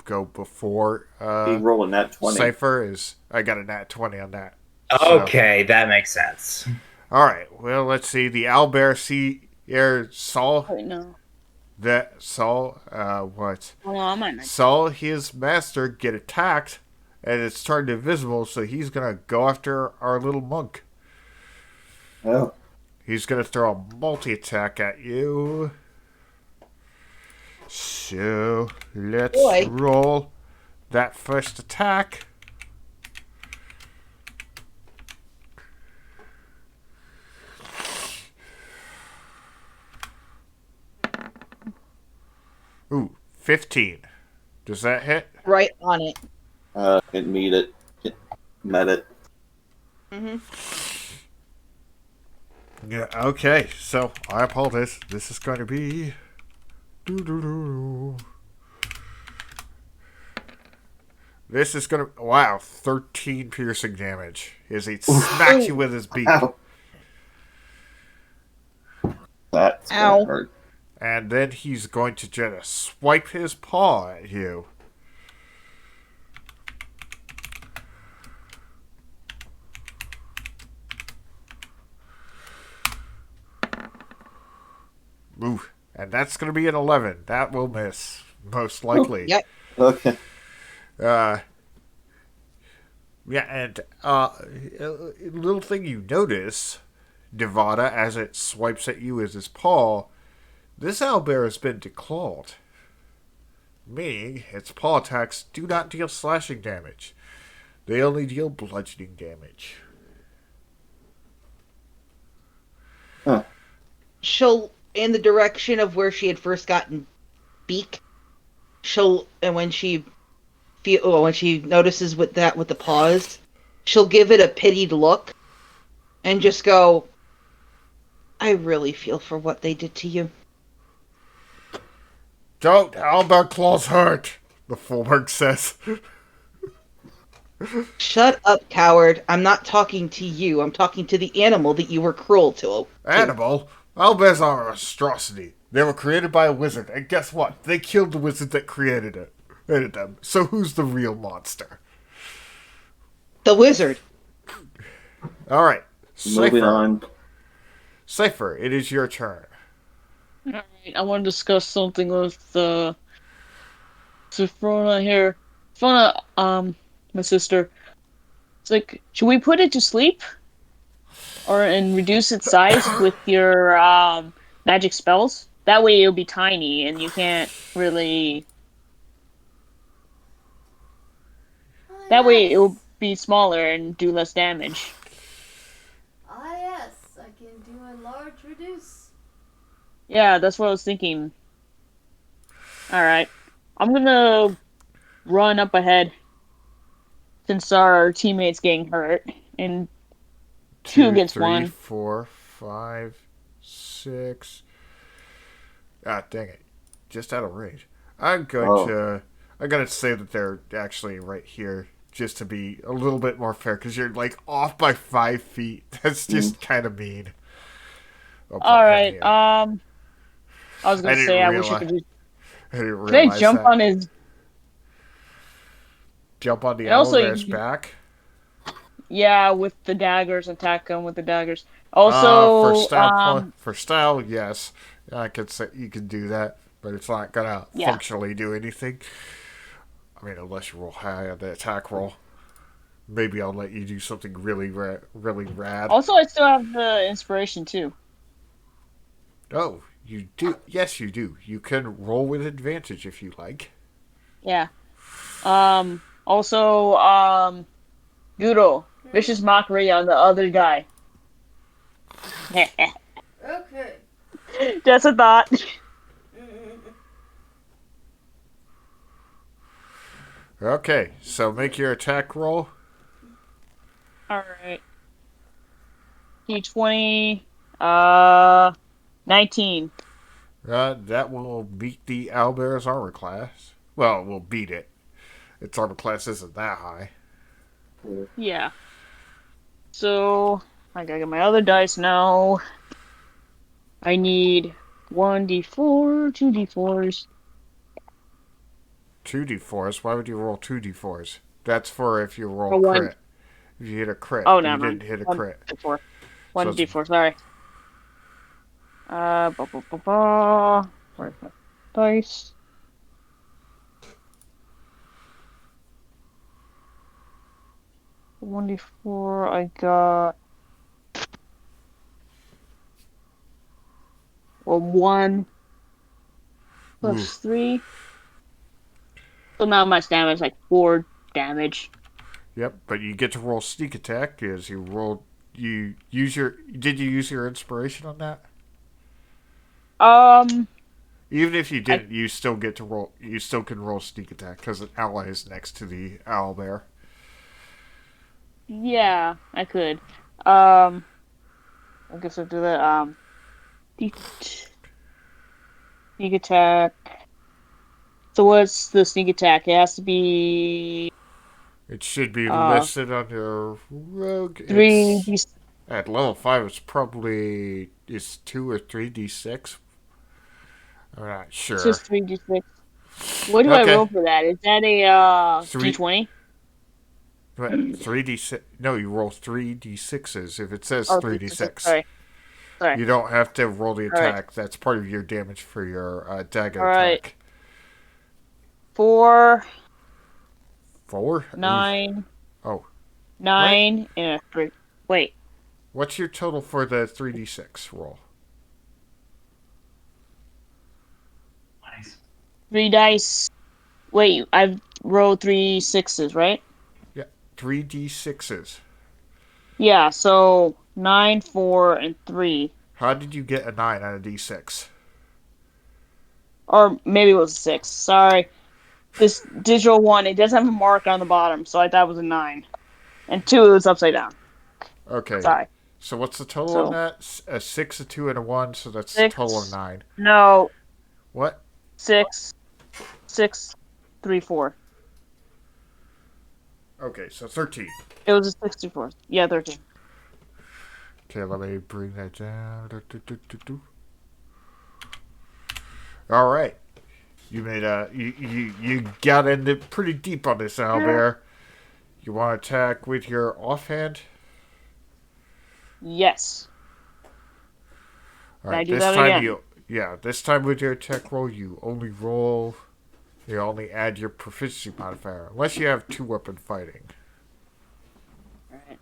go before He rolling that 20. Cypher is I got a nat 20 on that. So- Okay, that makes sense. All right. Well, let's see. The owlbear saw Wait, no. what? Oh, I'm at 19. Saw his master get attacked, and it's turned invisible. So he's gonna go after our little monk. Oh. He's gonna throw a multi-attack at you. So let's Boy. roll that first attack. Ooh, 15. Does that hit? Right on it. It meet it. It met it. Mm-hmm. Yeah, okay. So, I apologize. This is going to be... This is going to... Wow, 13 piercing damage. As he smacks you with his beak. Ow. That's Ow. gonna hurt. And then he's going to just swipe his paw at you. Ooh, and that's going to be an 11. That will miss, most likely. Yep. Okay. Yeah, and a little thing you notice, Devada, as it swipes at you with his paw, this owlbear has been declawed. Meaning, its paw attacks do not deal slashing damage. They only deal bludgeoning damage. Huh. She'll, in the direction of where she had first gotten beak, and when she notices with the paws, she'll give it a pitied look and just go, "I really feel for what they did to you." Don't, owlbear claws hurt, the Fulberg says. Shut up, coward. I'm not talking to you. I'm talking to the animal that you were cruel to. Animal? Owlbears are a monstrosity. They were created by a wizard, and guess what? They killed the wizard that created them. So who's the real monster? The wizard. Alright. Moving on. Cypher, it is your turn. Alright, I want to discuss something with Sophrona here. Sophrona, my sister. It's like, should we put it to sleep? And reduce its size with your magic spells? That way it'll be tiny and you can't really... That way it'll be smaller and do less damage. Ah, yes. I can do a large reduce. Yeah, that's what I was thinking. Alright. I'm gonna run up ahead. Since our teammate's getting hurt. And 2 against 3, 1. 4, 5, 6. 2d6. Ah, dang it. Just out of range. I'm going Oh. to... I'm going to say that they're actually right here, just to be a little bit more fair, because you're, like, off by 5 feet. That's just kind of mean. I'll put All him right. here. I was gonna say I wish I could just. I didn't Can I realize jump that. on his? Jump on the And also, owlbear's back? yeah, with the daggers, attack him with the daggers. For Also, style, for style, yes, I could say you can do that, but it's not gonna Yeah. functionally do anything. I mean, unless you roll high on the attack roll, maybe I'll let you do something really rad. also, I still have the inspiration too. Oh, you do? Yes, you do. You can roll with advantage if you like. Yeah. Also, Doodle, vicious mockery on the other guy. Okay. Just a thought. Okay, so make your attack roll. All right. D20. 19. That will beat the owlbear's armor class. Well, we'll beat it. Its armor class isn't that high. Yeah. So I gotta get my other dice now. I need 1d4, 2d4s. 2d4s? Why would you roll 2d4s? That's for if you roll Or one. crit. If you hit a crit. Oh, You never didn't mind. hit a crit. 1d4. So it's- 1d4, sorry. Where's my dice? One d4. I got 1 plus 3. So not much damage, like 4 damage. Yep, but you get to roll sneak attack as you roll. You use your. Did you use your inspiration on that? Even if you didn't, you still get to roll. You still can roll sneak attack because an ally is next to the owlbear. Yeah, I could. I guess I'll do that. Sneak attack. So what's the sneak attack? It has to be It should be listed on your rogue. 3 At level 5, it's probably 2 or 3d6. I'm not sure. It's just 3d6. What do I roll for that? Is that a d20? What, 3d6? No, you roll 3d6s if it says Oh, 3d6. Sorry. You don't have to roll the attack. Right. That's part of your damage for your dagger Alright. attack. 4, 4? 9. Oh. 9 and a 3. Wait. What's your total for the 3d6 roll? 3 dice. Wait, I've rolled 3 6s, right? Yeah, 3d6s. Yeah, so 9, 4, and 3. How did you get a 9 on a d6? Or maybe it was a 6. Sorry. This digital one, it doesn't have a mark on the bottom, so I thought it was a 9. And 2, it was upside down. Okay. Sorry. So what's the total on that? A 6, a 2, and a 1, so that's a 6. total of 9. No. What? 6, 3, 4. Okay, so 13. It was a 64. Yeah, 13. Okay, let me bring that down. All right. You made you got in pretty deep on this owlbear. You want to attack with your offhand? Yes. All right, I do this that time again? this time with your attack roll, you only add your proficiency modifier, unless you have 2-weapon fighting. Alright.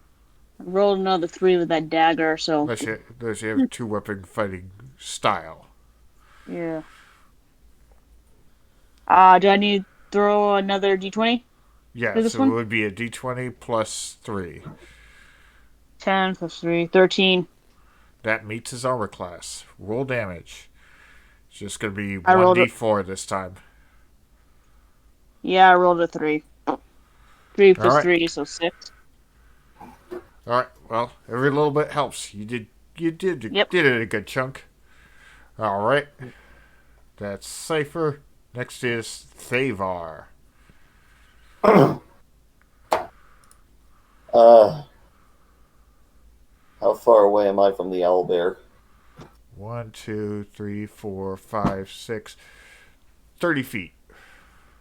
I rolled another 3 with that dagger, so... Unless you have 2-weapon fighting style. Yeah. Do I need to throw another d20? Yeah, For this so one? it would be a d20 plus 3. 10 plus 3, 13. That meets his armor class. Roll damage. It's just going to be I rolled 1d4 this time. Yeah, I rolled a 3. 3 plus Alright. 3, so 6. Alright, well, every little bit helps. You did it a good chunk. All right. That's Cypher. Next is Thavar. Uh, how far away am I from the owlbear? 1, 2, 3, 4, 5, 6, 30 feet.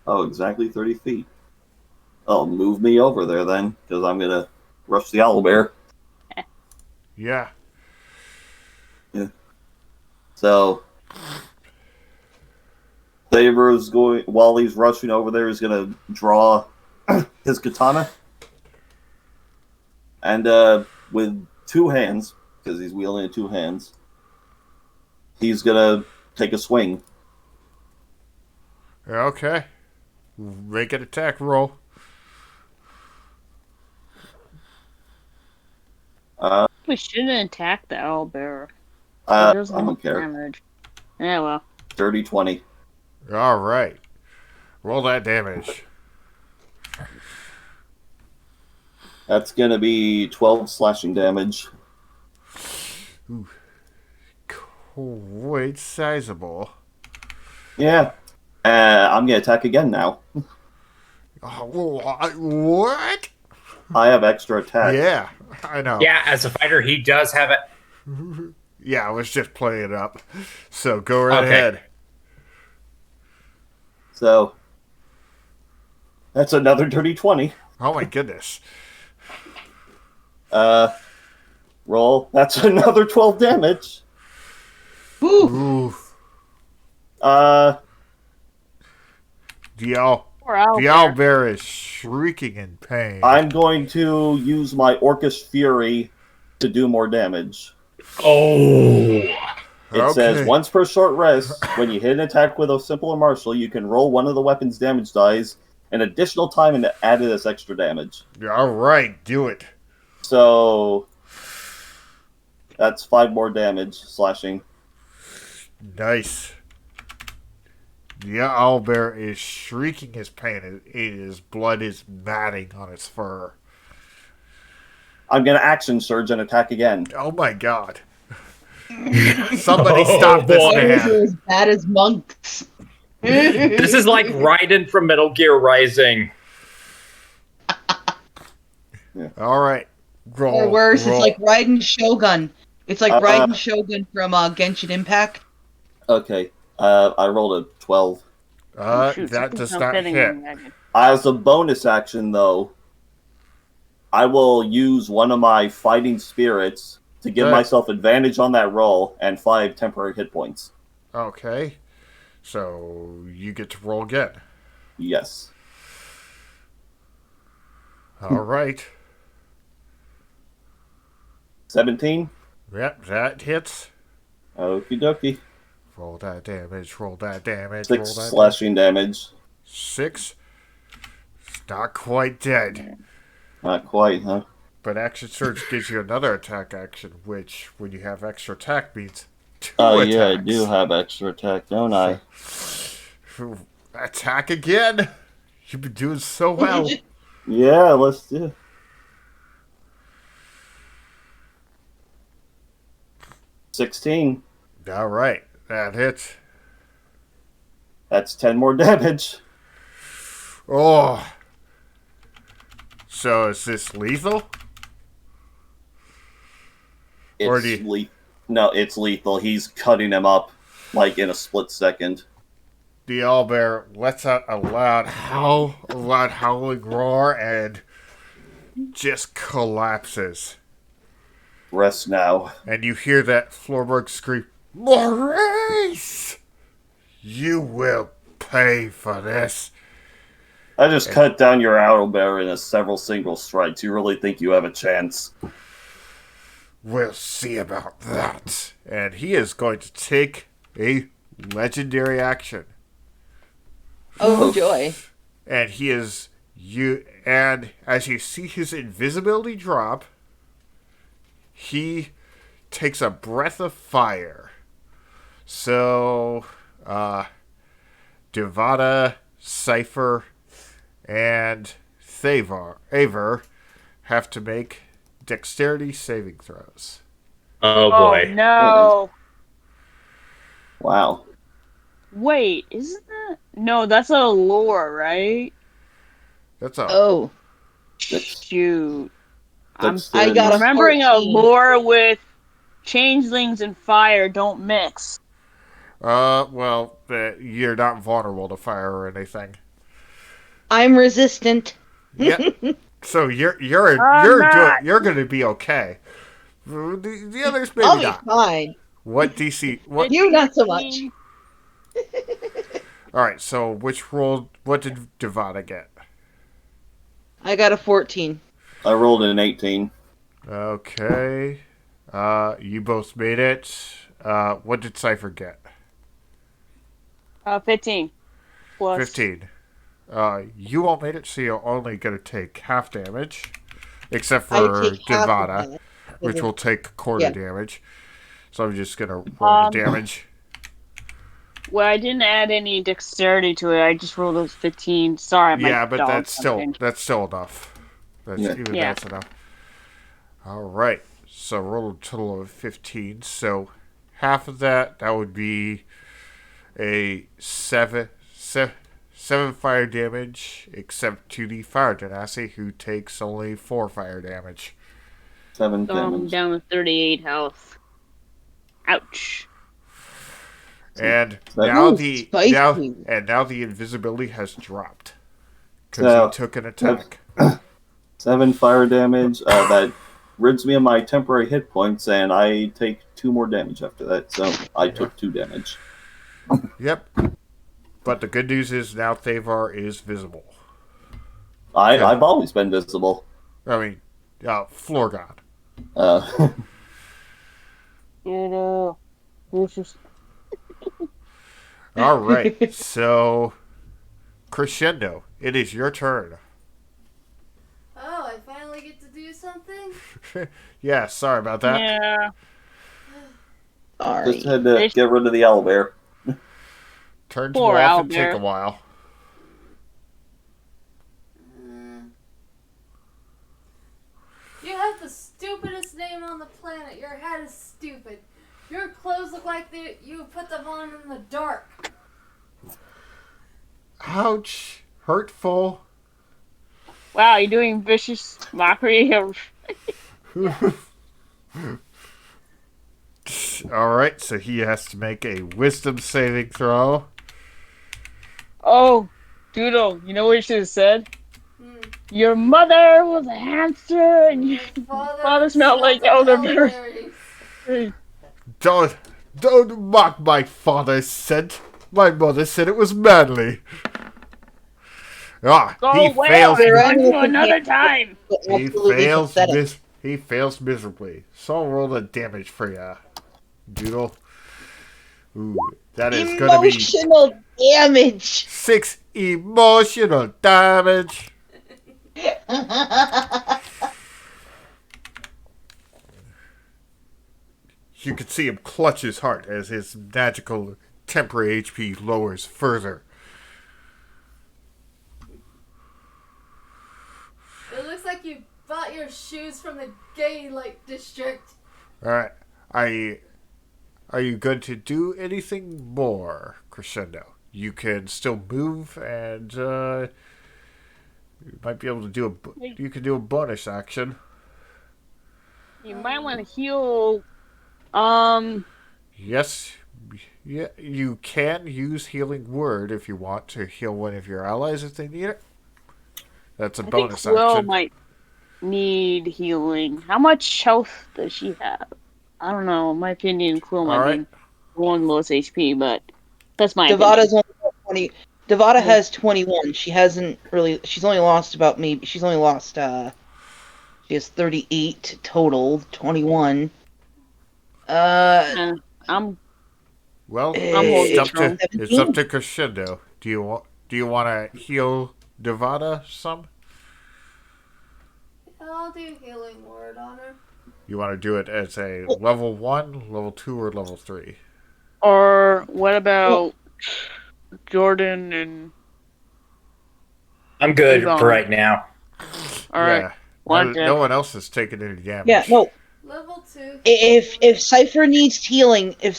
Oh, exactly 30 feet. Oh, move me over there then, because I'm gonna rush the owlbear. Yeah. Yeah. So, Thaver's going, while he's rushing over there, he's gonna draw his katana. And with two hands, because he's wielding it two hands, he's gonna take a swing. Okay. Make an attack roll. We shouldn't attack the owlbear. I It doesn't don't care. damage. Yeah, well. Dirty 20. All right. Roll that damage. That's gonna be 12 slashing damage. Quite sizable. Yeah. I'm gonna attack again now. What? I have extra attack. Yeah, I know. Yeah, as a fighter, he does have it. Yeah, I was just playing it up. So go right Okay. ahead. So that's another dirty 20. Oh my goodness. Roll. That's another 12 damage. Ooh. Uh, The owl Poor owlbear. owlbear is shrieking in pain. I'm going to use my Orcish Fury to do more damage. Oh. It says once per short rest, when you hit an attack with a simple or martial, you can roll one of the weapon's damage dice an additional time and add this extra damage. All right, do it. So that's 5 more damage slashing. Nice. The owlbear is shrieking his pain. His blood is matting on its fur. I'm gonna action surge and attack again. Oh my god. Somebody stop this boy. Warriors are man. as bad as monks. This is like Raiden from Metal Gear Rising. All right. Roll. Or worse, roll. it's like riding Shogun. It's like riding Shogun from Genshin Impact. Okay, I rolled a 12. Oh, shoot, That something's does not not fitting hit. in there. As a bonus action, though, I will use one of my fighting spirits to give Good. myself advantage on that roll and 5 temporary hit points. Okay. So you get to roll again. Yes. All right. 17. Yep, that hits. Okie dokie. Roll that damage. Roll that damage. 6 roll that slashing damage. 6. It's not quite dead. Not quite, huh? But action surge gives you another attack action, which, when you have extra attack, means 2 Oh, attacks. yeah, I do have extra attack, don't I? Attack again. You've been doing so well. Yeah, let's do it. 16. All right, that hits. That's 10 more damage. Oh. So is this lethal? Or do It's you- No, it's lethal. He's cutting him up, like, in a split second. The owlbear lets out a loud howling roar, and just collapses. Rest now. And you hear that Floorberg scream, Maurice! You will pay for this. I just cut down your owlbear in a several single strikes. You really think you have a chance? We'll see about that. And he is going to take a legendary action. Oh joy! And he is and as you see his invisibility drop, he takes a breath of fire. So Devada, Cypher, and Aver have to make dexterity saving throws. Oh Oh boy. no! Wow. Wait, isn't that? No, that's a lore, right? That's a Oh, Six. Shoot. I'm Six I got a damage. remembering a 14. lore with changelings and fire don't mix. well, you're not vulnerable to fire or anything. I'm resistant. Yeah. So you're I'm not. you're gonna be okay. The others I'll maybe be not. fine. What DC? What? You not so much. 15. All right. So which roll? What did Devada get? I got a 14. I rolled an 18. Okay. You both made it. What did Cipher get? 15 plus 15. You all made it, so you're only gonna take half damage, except I for take half of Devada, that. which will take quarter Yeah. damage. So I'm just gonna roll the damage. Well, I didn't add any dexterity to it. I just rolled a 15. Sorry, my Yeah, but dog that's still jumped enough. Yeah. That's enough. All right. So roll a total of 15. So half of that would be a 7 fire damage, except to the fire genasi, who takes only 4 fire damage. 7 in. So I'm damage. down to 38 health. Ouch. And That- now Ooh, the spicy. now the invisibility has dropped because So, he took an attack. 7 fire damage. That rids me of my temporary hit points, and I take 2 more damage after that. So I took 2 damage. Yep. But the good news is now Thavar is visible. I've always been visible. I mean, floor god. This is All right. So, Crescendo, it is your turn. Oh, I finally get to do something? Yeah, sorry about that. yeah. Sorry. Just had to get rid of the owlbear. Turns Poor will often owlbear. take a while. You have the stupidest name on the planet. Your hat is stupid. Your clothes look like you put them on in the dark. Ouch. Hurtful. Wow, you're doing vicious mockery of. All right, so he has to make a wisdom saving throw. Oh, Doodle, you know what you should have said? Hmm. Your mother was a hamster and your Father, father smelled like elderberry. Don't mock my father's scent. My mother said it was manly. Go He away, fails. on to another time. He Absolutely fails. pathetic. He fails miserably. So I'll roll the damage for ya, Doodle. Ooh, that is gonna be Emotional damage. 6 emotional damage. You can see him clutch his heart as his magical temporary HP lowers further. It looks like you bought your shoes from the gay district. Alright. Are you going to do anything more, Crescendo? You can still move and you might be able to do you can do a bonus action. You might want to heal. Yes. Yeah, you can use Healing Word if you want to heal one of your allies if they need it. That's a I think bonus Quill action. might need healing. How much health does she have? I don't know. In my opinion, Quill might Alright. be one lowest HP, but that's my Devada's opinion. only 20. Devada has 21. She hasn't really. She's only lost about maybe. She's only lost. She has 38 total. 21. I'm Well, holding it's strong. up to Crescendo. Do you want to heal Devada some? I'll do healing word on her. You want to do it as a level 1, level 2, or level 3? Or what about Jordan and I'm good Yvonne? for right now. All right. Yeah. No One one else has taken any damage. Yeah, no. Level 2. If Cypher needs healing, let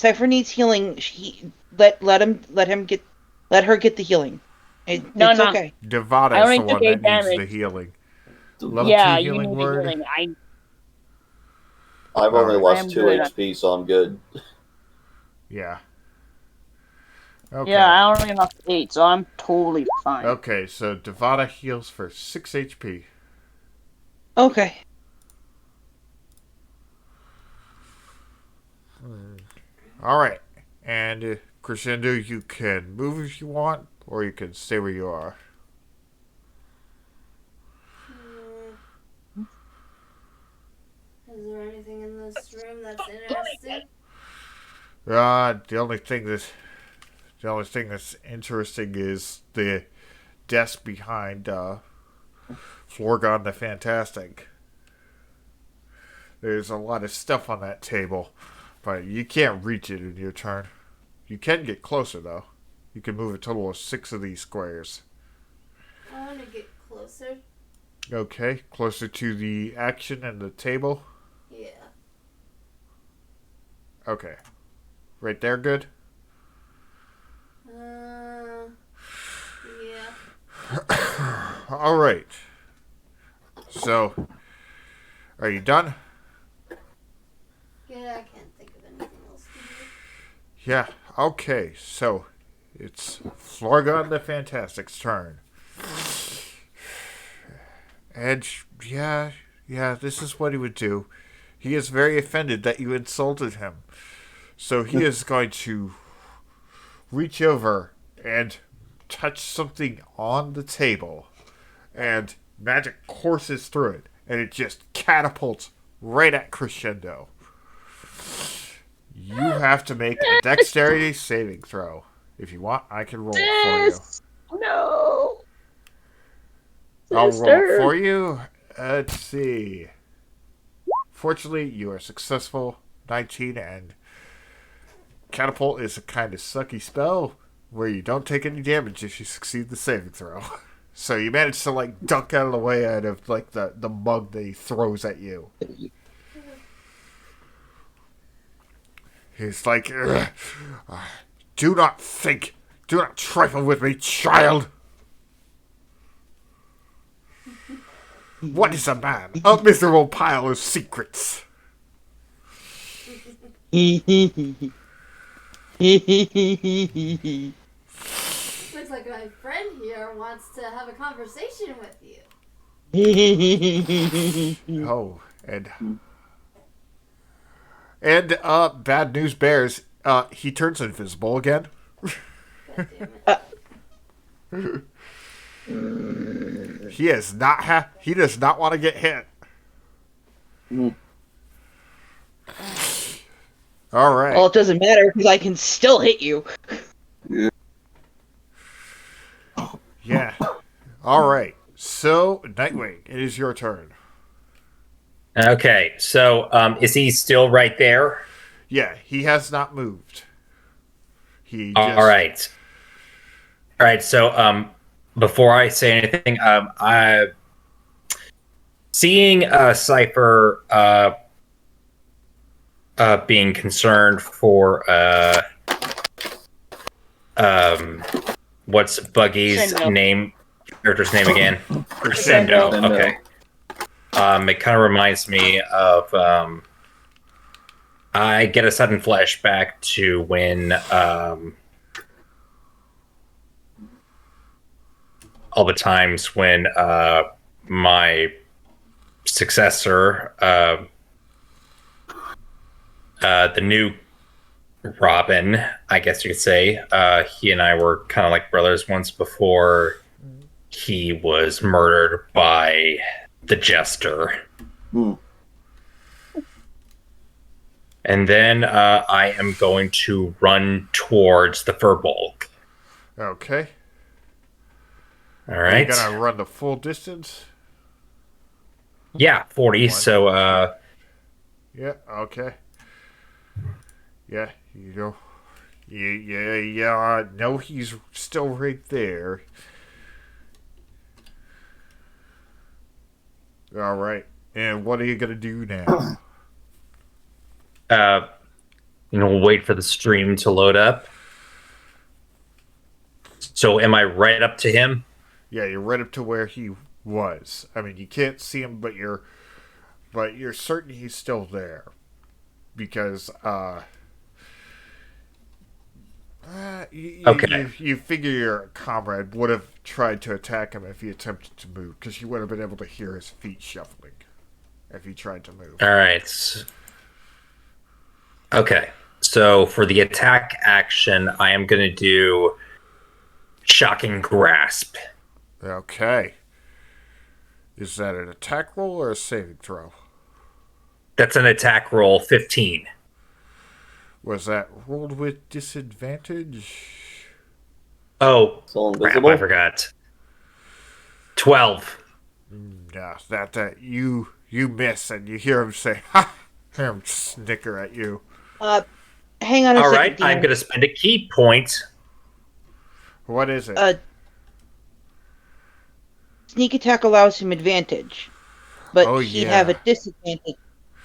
her get the healing. No, It's no. okay. I Devada's only the took one that 8 needs the damage. healing. So Level 2 Yeah, you healing need the word. healing. I've only Alright. I lost am 2 good. HP, so I'm good. Yeah. Yeah, Okay. I only lost 8, so I'm totally fine. Okay, so Devada heals for 6 HP. Okay. Alright. And Crescendo, you can move if you want, or you can stay where you are. Is there anything in this room that's interesting? The only thing that's interesting is the desk behind Florgon the Fantastic. There's a lot of stuff on that table, but you can't reach it in your turn. You can get closer though. You can move a total of 6 of these squares. I want to get closer. Okay, closer to the action and the table. Yeah. Okay. Right there, good? Yeah. Alright. So, are you done? Yeah, I can't think of anything else to do. Yeah, okay. So, it's Florgon the Fantastic's turn. And, yeah, this is what he would do. He is very offended that you insulted him. So he is going to reach over and touch something on the table. And magic courses through it. And it just catapults right at Crescendo. You have to make a dexterity saving throw. If you want, I can roll it for you. No. I'll roll it Sister. for you. Let's see. Fortunately, you are successful. 19, and catapult is a kind of sucky spell where you don't take any damage if you succeed the saving throw. So you manage to like duck out of the way out of like the mug that he throws at you. He's like, do not trifle with me, child. What is a man? A miserable pile of secrets. Looks like my friend here wants to have a conversation with you. Oh, and bad news bears. He turns invisible again. God damn it. He is not he does not want to get hit. All right. Well, it doesn't matter because I can still hit you. Yeah. All right. So, Nightwing, it is your turn. Okay, so is he still right there? Yeah, he has not moved. He All just right. All right. So before I say anything, I seeing Cipher being concerned for what's Buggy's character's name again? Crescendo. Okay. It kind of reminds me of I get a sudden flashback to when all the times when my successor, the new Robin, I guess you could say, he and I were kind of like brothers once before he was murdered by the Jester. And then I am going to run towards the Furbolg. okay. All Are right. you gonna run the full distance? Yeah, 40. So, Yeah. Okay. Yeah. You know. Yeah. No, he's still right there. All right. And what are you gonna do now? Uh, wait for the stream to load up. So am I right up to him? Yeah, you're right up to where he was. I mean, you can't see him, but you're certain he's still there because Okay. you figure your comrade would have tried to attack him if he attempted to move because you would have been able to hear his feet shuffling if he tried to move. All right. Okay. So for the attack action, I am going to do Shocking Grasp. Okay. Is that an attack roll or a saving throw? That's an attack roll 15. Was that rolled with disadvantage? Oh, So crap, invisible. I forgot. 12. No, that you miss and you hear him say, "Ha!" Hear him snicker at you. Hang on a All second. right, I'm going to spend a key point. What is it? Sneak attack allows him advantage, but Oh, he'd yeah. have a disadvantage.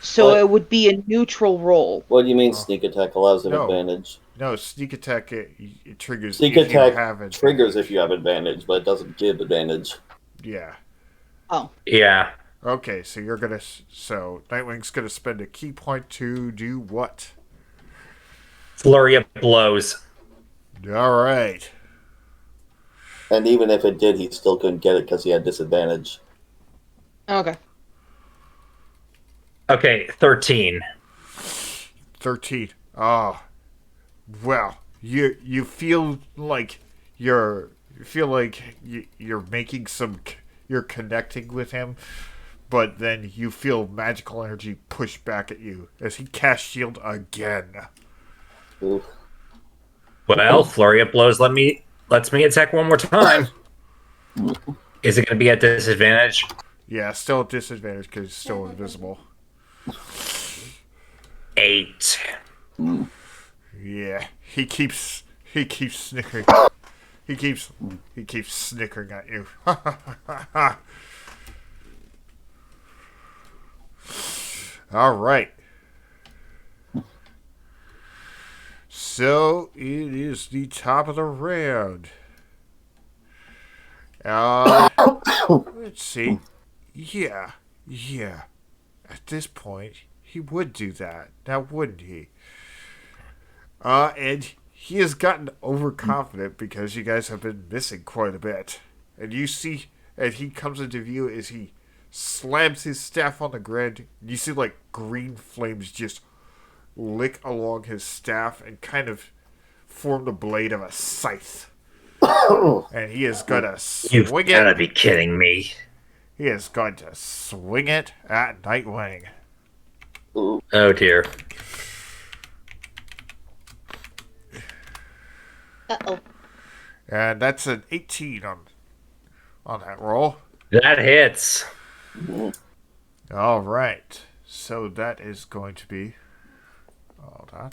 So What? it would be a neutral roll. What do you mean sneak attack allows an No. advantage? No, sneak attack it triggers Sneak if you attack have advantage. triggers if you have advantage, but it doesn't give advantage. Yeah. Oh, Yeah. Okay, so Nightwing's gonna spend a key point to do what? Flurry of blows. All right. And even if it did, he still couldn't get it because he had disadvantage. okay. Okay, 13. 13. Oh, well, you feel like you're making you're connecting with him, but then you feel magical energy push back at you as he casts shield again. Oof. Well, Flurry of blows lets me attack one more time. Is it going to be at disadvantage? Yeah, still at disadvantage because he's still invisible. 8. Yeah, he keeps snickering. He keeps snickering at you. All right. So it is the top of the round. Let's see. Yeah. At this point, he would do that. Now, wouldn't he? And he has gotten overconfident because you guys have been missing quite a bit. And you see, and he comes into view as he slams his staff on the ground. You see, like, green flames just lick along his staff and kind of form the blade of a scythe. And he is going to You've swing got to it. be kidding me. He is going to swing it at Nightwing. Oh, dear. Uh-oh. And that's an 18 on that roll. That hits. All right. So that is going to be... Hold on.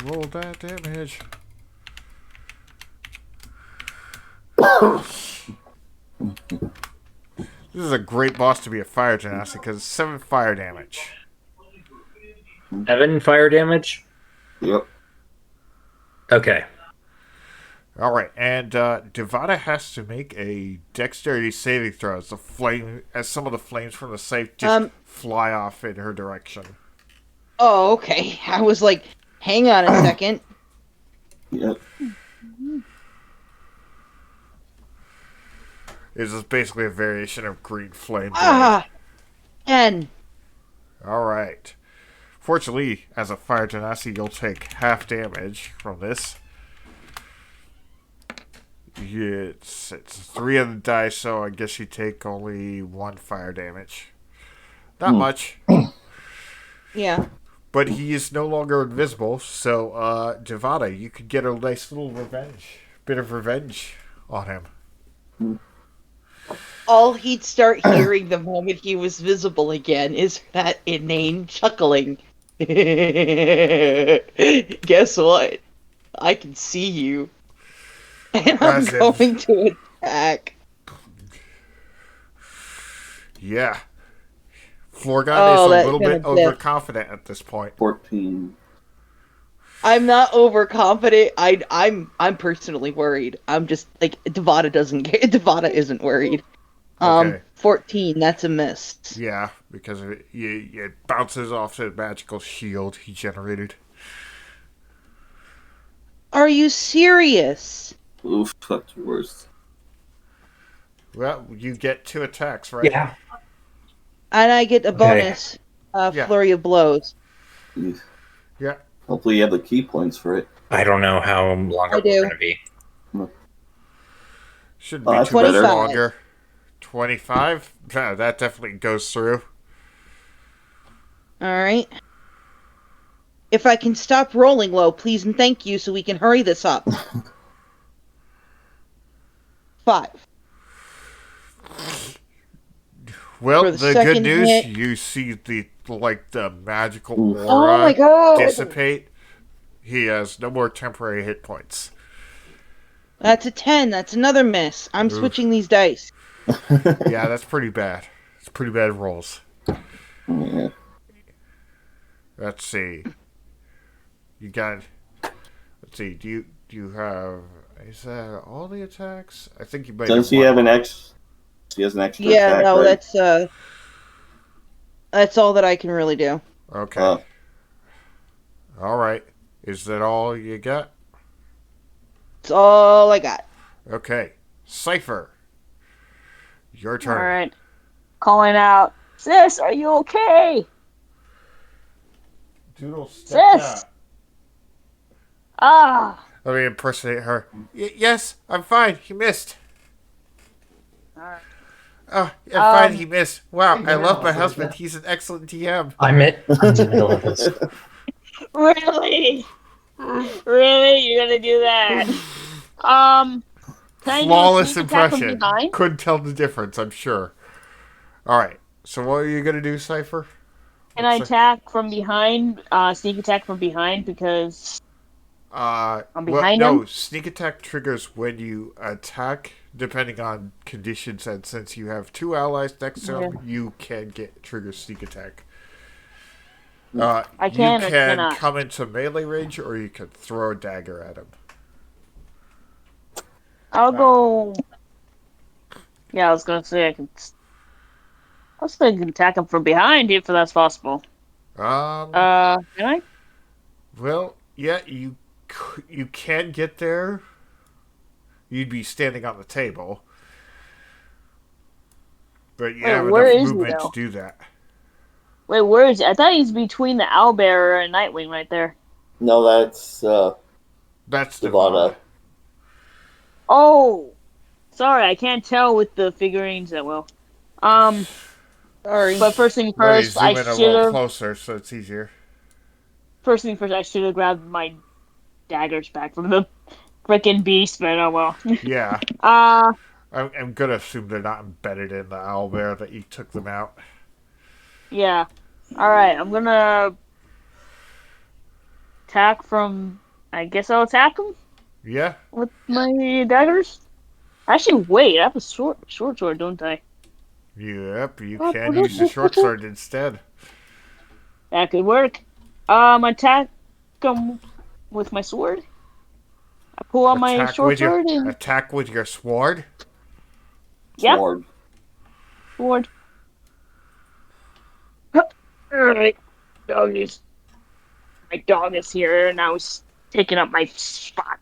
Roll that damage. This is a great boss to be a fire genasi because it's 7 fire damage. 7 fire damage? Yep. Okay. All right, and Devada has to make a dexterity saving throw as some of the flames from the safe just fly off in her direction. Oh, okay. I was like, hang on a second. Yep. This is basically a variation of green flame. 10. All right. Fortunately, as a fire genasi, you'll take half damage from this. It's 3 on the die, so I guess you take only 1 fire damage. Not much. Yeah. But he is no longer invisible, so Devada, you could get a nice little bit of revenge on him. All he'd start hearing the moment he was visible again is that inane chuckling. Guess what? I can see you. And I'm As if- going to attack. Yeah. Florgon is a that little kind bit of dick. overconfident at this point. 14. I'm not overconfident. I'm personally worried. I'm just like Devada doesn't get. Devada isn't worried. Okay. 14. That's a miss. Yeah, because it bounces off the magical shield he generated. Are you serious? Oof, that's worse. Well, you get 2 attacks, right? Yeah. And I get a Okay. bonus. Yeah. Flurry of blows. Yeah. Hopefully you have the key points for it. I don't know how long I we're do. going to be. Shouldn't be that's too much better. longer. 25? Yeah, that definitely goes through. All right. If I can stop rolling low, please and thank you, so we can hurry this up. 5. Well, For the the good second news, hit- you see the magical Oof. aura Oh my god! dissipate. He has no more temporary hit points. That's a 10. That's another miss. I'm Oof. switching these dice. Yeah, that's pretty bad. It's pretty bad rolls. Yeah. Let's see. You got. Let's see. Do you have? Is that all the attacks? I think you might. Does he have an X? He has an extra Yeah, attack, no, right? that's all that I can really do. Okay. All right. Is that all you got? That's all I got. Okay. Cypher. Your turn. All right. Calling out, sis, are you okay? Doodle, step Sis! out. Ah. Let me impersonate her. Yes, I'm fine. He missed. All right. Oh, I'm fine. He missed. Wow, I love my husband. He's an excellent DM. I'm in the middle of this. Really? Really? You're gonna do that? Can I do a Flawless sneak attack from impression. behind? Couldn't tell the difference, I'm sure. All right. So what are you gonna do, Cypher? Can I attack from behind? Sneak attack from behind because I'm behind no, him? sneak attack triggers when you attack, depending on conditions, and since you have 2 allies next to him, you can trigger sneak attack. I can. You I can cannot. come into melee range, or you can throw a dagger at him. I'll go. Yeah, I was gonna say I can. I was thinking attack him from behind if that's possible. Can I? Well, yeah, you can get there. You'd be standing on the table, but you have where enough is he, movement to though? do that. Wait, where is he? I thought he's between the Owlbearer and Nightwing right there. No, that's That's Devada. Devada. Oh, sorry, I can't tell with the figurines that well. Sorry. But first thing Let me first, zoom I in a should little have. closer so it's easier. First thing first, I should have grabbed my daggers back from the frickin' beast, but oh well. Yeah. Uh, I'm gonna assume they're not embedded in the owlbear that you took them out. yeah. Alright, I'm gonna attack from. I guess I'll attack him Yeah. with my daggers. Actually, wait, I have a short sword, don't I? Yep. You can use the short sword instead. That could work. Attack him with my sword. I pull out my short sword and. Attack with your sword. Yep, Sword. sword. Alright, doggies. My dog is here, and now he's taking up my spot.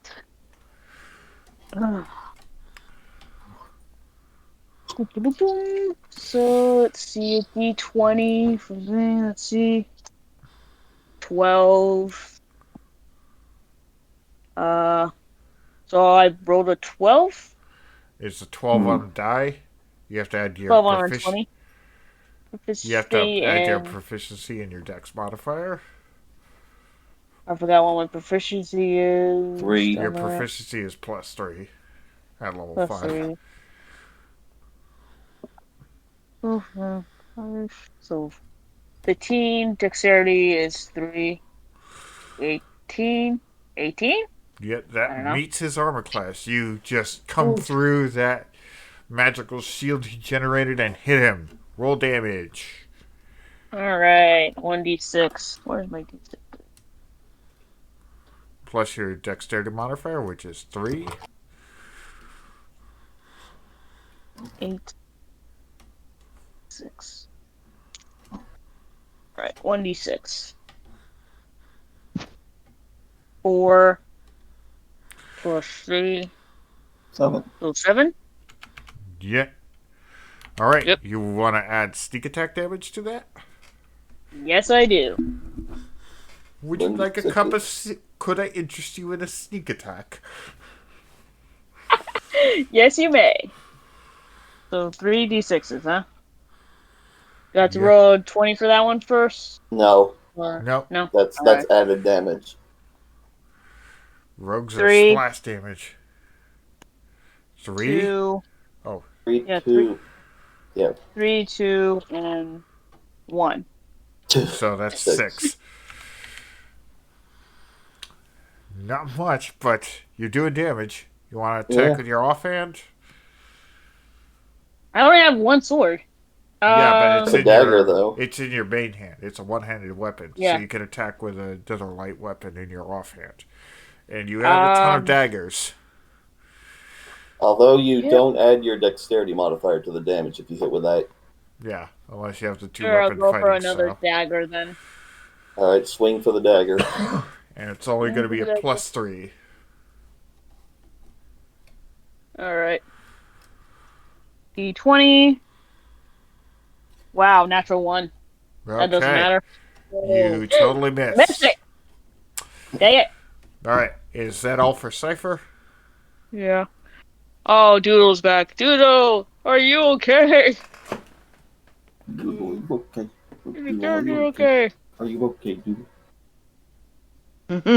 So let's see, D20 for me. Let's see, 12. So I rolled a 12. It's a 12 on the die. You have to add your 12 on a 20. You have to add your And proficiency and your dex modifier. I forgot what my proficiency is. 3. Your proficiency is +3 at level Plus 5. 3. So 15, dexterity is 3, 18. 18? Yeah, I don't that know. meets his armor class. You just come through that magical shield he generated and hit him. Roll damage. Alright, 1d6. Where's my d6? Plus your dexterity modifier, which is 3. 8. 6. Alright, 1d6. 4 plus 3. 7. So 7? Yeah. All right. Yep. You want to add sneak attack damage to that? Yes, I do. Would you like a cup of? Could I interest you in a sneak attack? Yes, you may. So 3d6s, huh? Got to Yeah. roll 20 for that one first? No, Or... No. No? that's Alright. added damage. Rogues are 3. splash damage. 3. 2. 3, Yeah, 2. Yeah. 3, 2, and 1. So that's 6. Not much, but you're doing damage. You want to attack Yeah. with your offhand? I only have one sword. Yeah, but it's It's a in dagger, your though. it's in your main hand. It's a one-handed weapon, Yeah. so you can attack with another light weapon in your offhand. And you have a ton of daggers. Although you Yeah. don't add your dexterity modifier to the damage if you hit with that. Yeah, unless you have the Sure, I'll two-weapon go fighting for another style. dagger then. Alright, swing for the dagger. And it's only going to be a +3. Alright. D20. Wow, natural 1. That doesn't Okay. matter. You totally Missed missed. it! Dang it! Alright, is that all for Cypher? Yeah. Oh, Doodle's back. Doodle! Are you okay? Doodle, are you okay? You're okay. Are you okay, Doodle?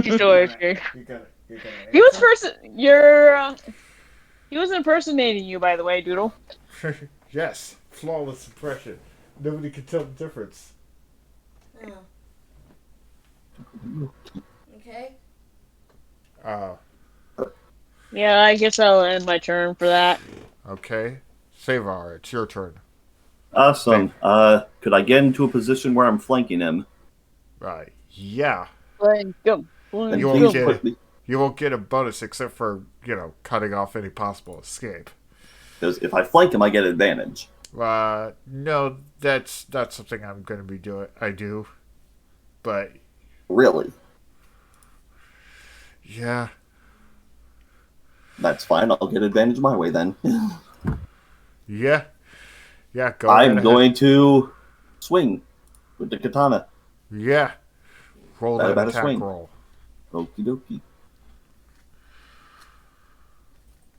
She's still okay. You got it. He was impersonating you, by the way, Doodle. Yes, flawless impression. Nobody can tell the difference. Oh. Okay. Yeah, I guess I'll end my turn for that. Okay. Savar, it's your turn. Awesome. Could I get into a position where I'm flanking him? Right. Yeah. Flank him. And You Flank won't please him. get put me, You won't get a bonus except for, cutting off any possible escape. because if I flank him, I get advantage. No, that's not something I'm going to be doing. I do. But, Really? yeah. That's fine. I'll get advantage my way then. Yeah. Yeah, go right I'm ahead. going to swing with the katana. Yeah. Roll That that about a attack swing. roll. Okie dokie.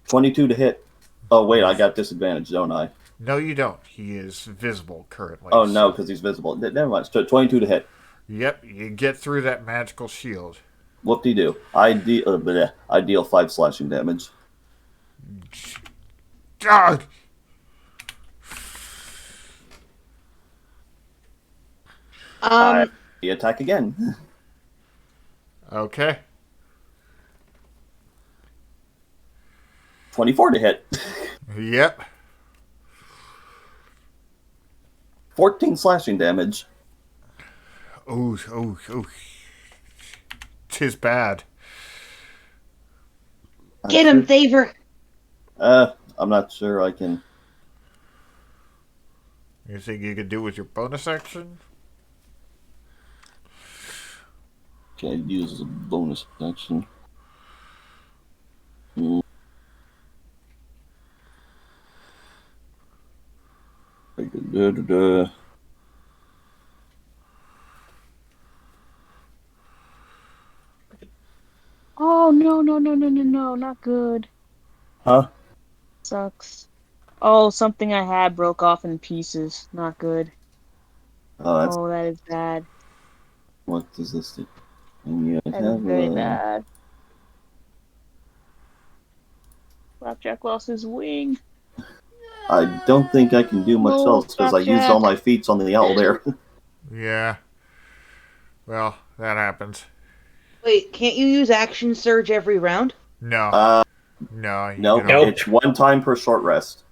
22 to hit. Oh, wait, I got disadvantage, don't I? No, you don't. He is visible currently. Oh, no, because he's visible. Never mind. So 22 to hit. Yep, you get through that magical shield. Whoop-de-doo. I deal 5 slashing damage. God! The attack again. Okay. 24 to hit. Yep. 14 slashing damage. Ooh. Tis bad. Get him, Thaver. I'm not sure I can. You think you could do with your bonus action? Can I use as a bonus action? Oh, no, not good. Huh? Sucks. Oh, something I had broke off in pieces. Not good. That's Oh, that is bad. what does this do? And you That is have very bad. Flapjack lost his wing. I don't think I can do much No, else because I used all my feats on the owl there. Yeah. Well, that happens. Wait, can't you use action surge every round? No. No. You No, can Nope. only- it's 1 time per short rest.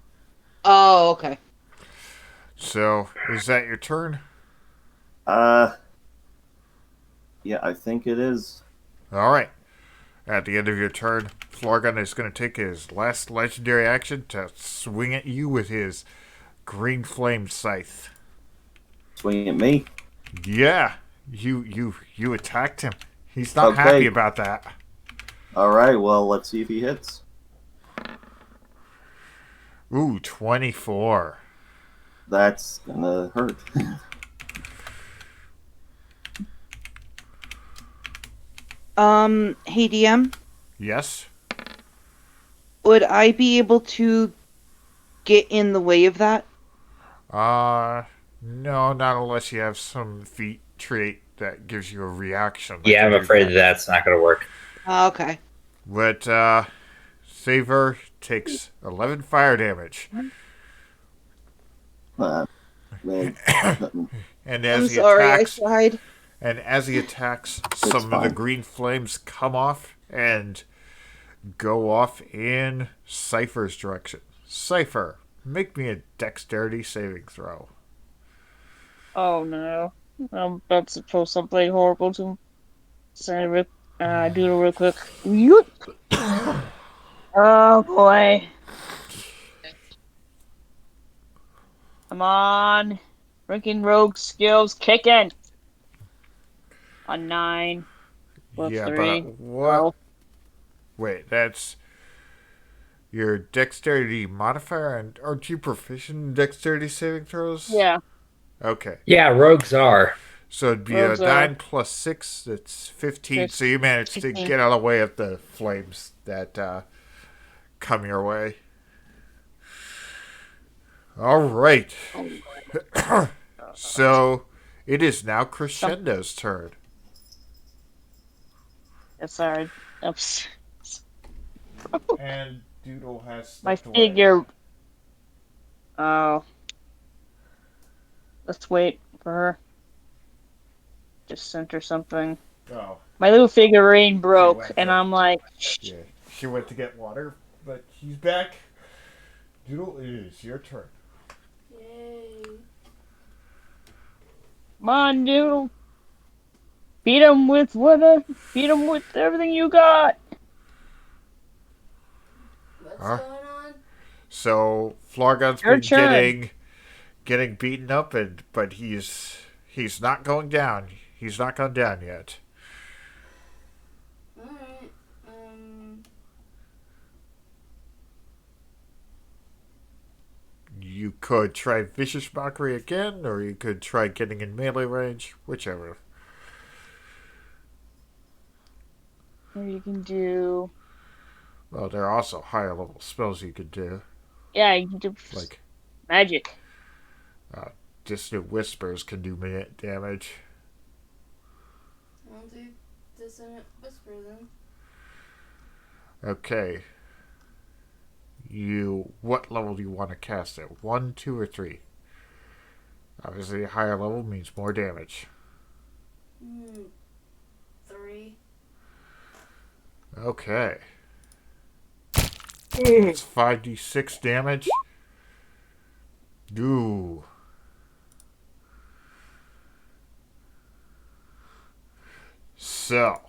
Oh, okay. So, is that your turn? Uh, yeah, I think it is. All right. At the end of your turn, Florgon is going to take his last legendary action to swing at you with his green flame scythe. Swing at me. Yeah, you attacked him. He's not Okay. happy about that. All right. Well, let's see if he hits. Ooh, 24. That's gonna hurt. Hey DM, Yes? would I be able to get in the way of that? No, not unless you have some feat trait that gives you a reaction. that Yeah, can I'm do afraid that. that's not going to work. Okay. But, Saver takes 11 fire damage. Man. And I'm as he sorry, attacks, I tried. and as he attacks, some of the fine. green flames come off and go off in Cypher's direction. Cypher, make me a dexterity saving throw. Oh no. I'm about to post something horrible to say doodle real quick. Yoop. Oh boy. Come on. Freaking rogue skills kicking. A 9 plus Yeah, 3. but what? Wait, that's your dexterity modifier, and aren't you proficient in dexterity saving throws? Yeah, Okay. Yeah, rogues are. So it'd be Rogues a are. 9 plus 6, that's 15. Fif- So you managed to 15. get out of the way of the flames that come your way. All right. So it is now Crescendo's turn. sorry. Oops. And Doodle has My stepped away. figure. Oh. Let's wait for her. Just sent her something. Oh, My little figurine broke, went and there. I'm like, yeah. She went to get water, but he's back. Doodle, it is your turn. Yay. come on, dude. Beat him with everything you got. What's Huh? going on? So Flargon's Your been turn. getting beaten up, but he's not going down. He's not gone down yet. Alright. You could try Vicious Mockery again, or you could try getting in melee range, whichever. Or you can do. Well, there are also higher level spells you could do, Yeah, you can do like magic. Dissonant Whispers can do minute damage. I'll do Dissonant Whisper then. Okay. What level do you want to cast it? 1, 2, or 3? Obviously, a higher level means more damage. 3. Okay. It's 5d6 damage. Ooh. So.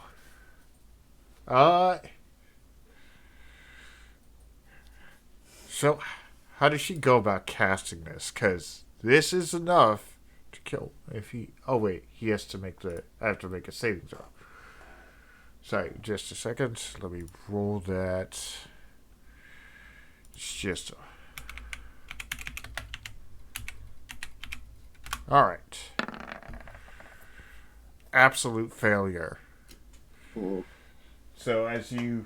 So, how does she go about casting this? Because this is enough to kill. If he. Oh, wait. He has to make I have to make a saving throw. Sorry, just a second. Let me roll that. It's just. Alright. Absolute failure. Cool. So, as you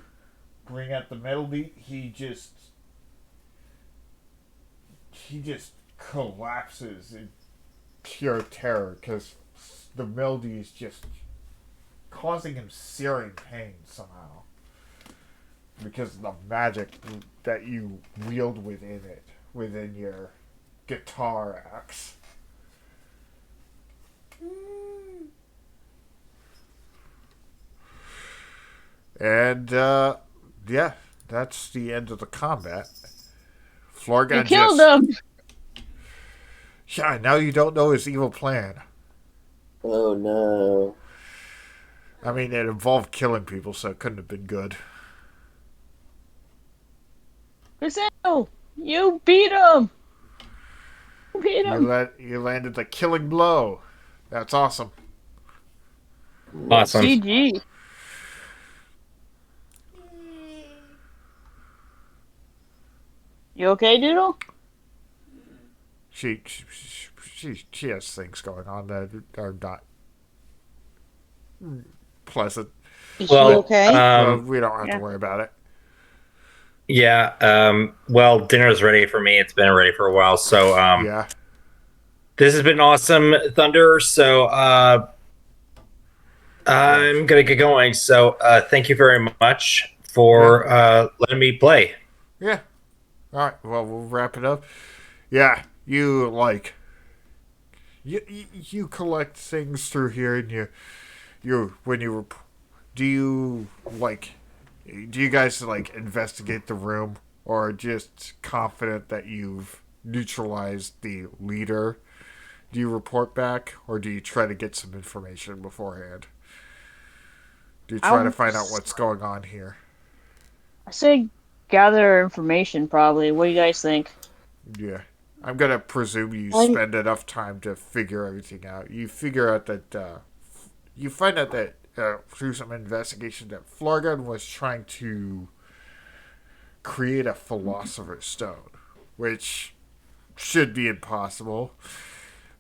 bring out the melody, he just collapses in pure terror because the melody is just causing him searing pain somehow because of the magic that you wield within your guitar axe. And yeah, that's the end of the combat. Florgon You killed him. Yeah, now you don't know his evil plan. Oh no. I mean, it involved killing people, so it couldn't have been good. Griselda, you beat him. You beat him. You landed the killing blow. That's awesome. Awesome. GG. Yay. You okay, Doodle? She has things going on that are not pleasant. Is she Well, okay? We don't have Yeah. to worry about it. yeah. Well, dinner's ready for me. It's been ready for a while. So Yeah. this has been awesome, Thunder. So I'm gonna get going. So thank you very much for letting me play. Yeah. All right. Well, we'll wrap it up. Yeah. You collect things through here, and do you guys like investigate the room, or just confident that you've neutralized the leader? Do you report back, or do you try to get some information beforehand? Do you try to find out what's going on here? I say gather information, probably. What do you guys think? Yeah. I'm going to presume you I'm- spend enough time to figure everything out. You figure out that, you find out that through some investigation that Flargon was trying to create a philosopher's stone, which should be impossible.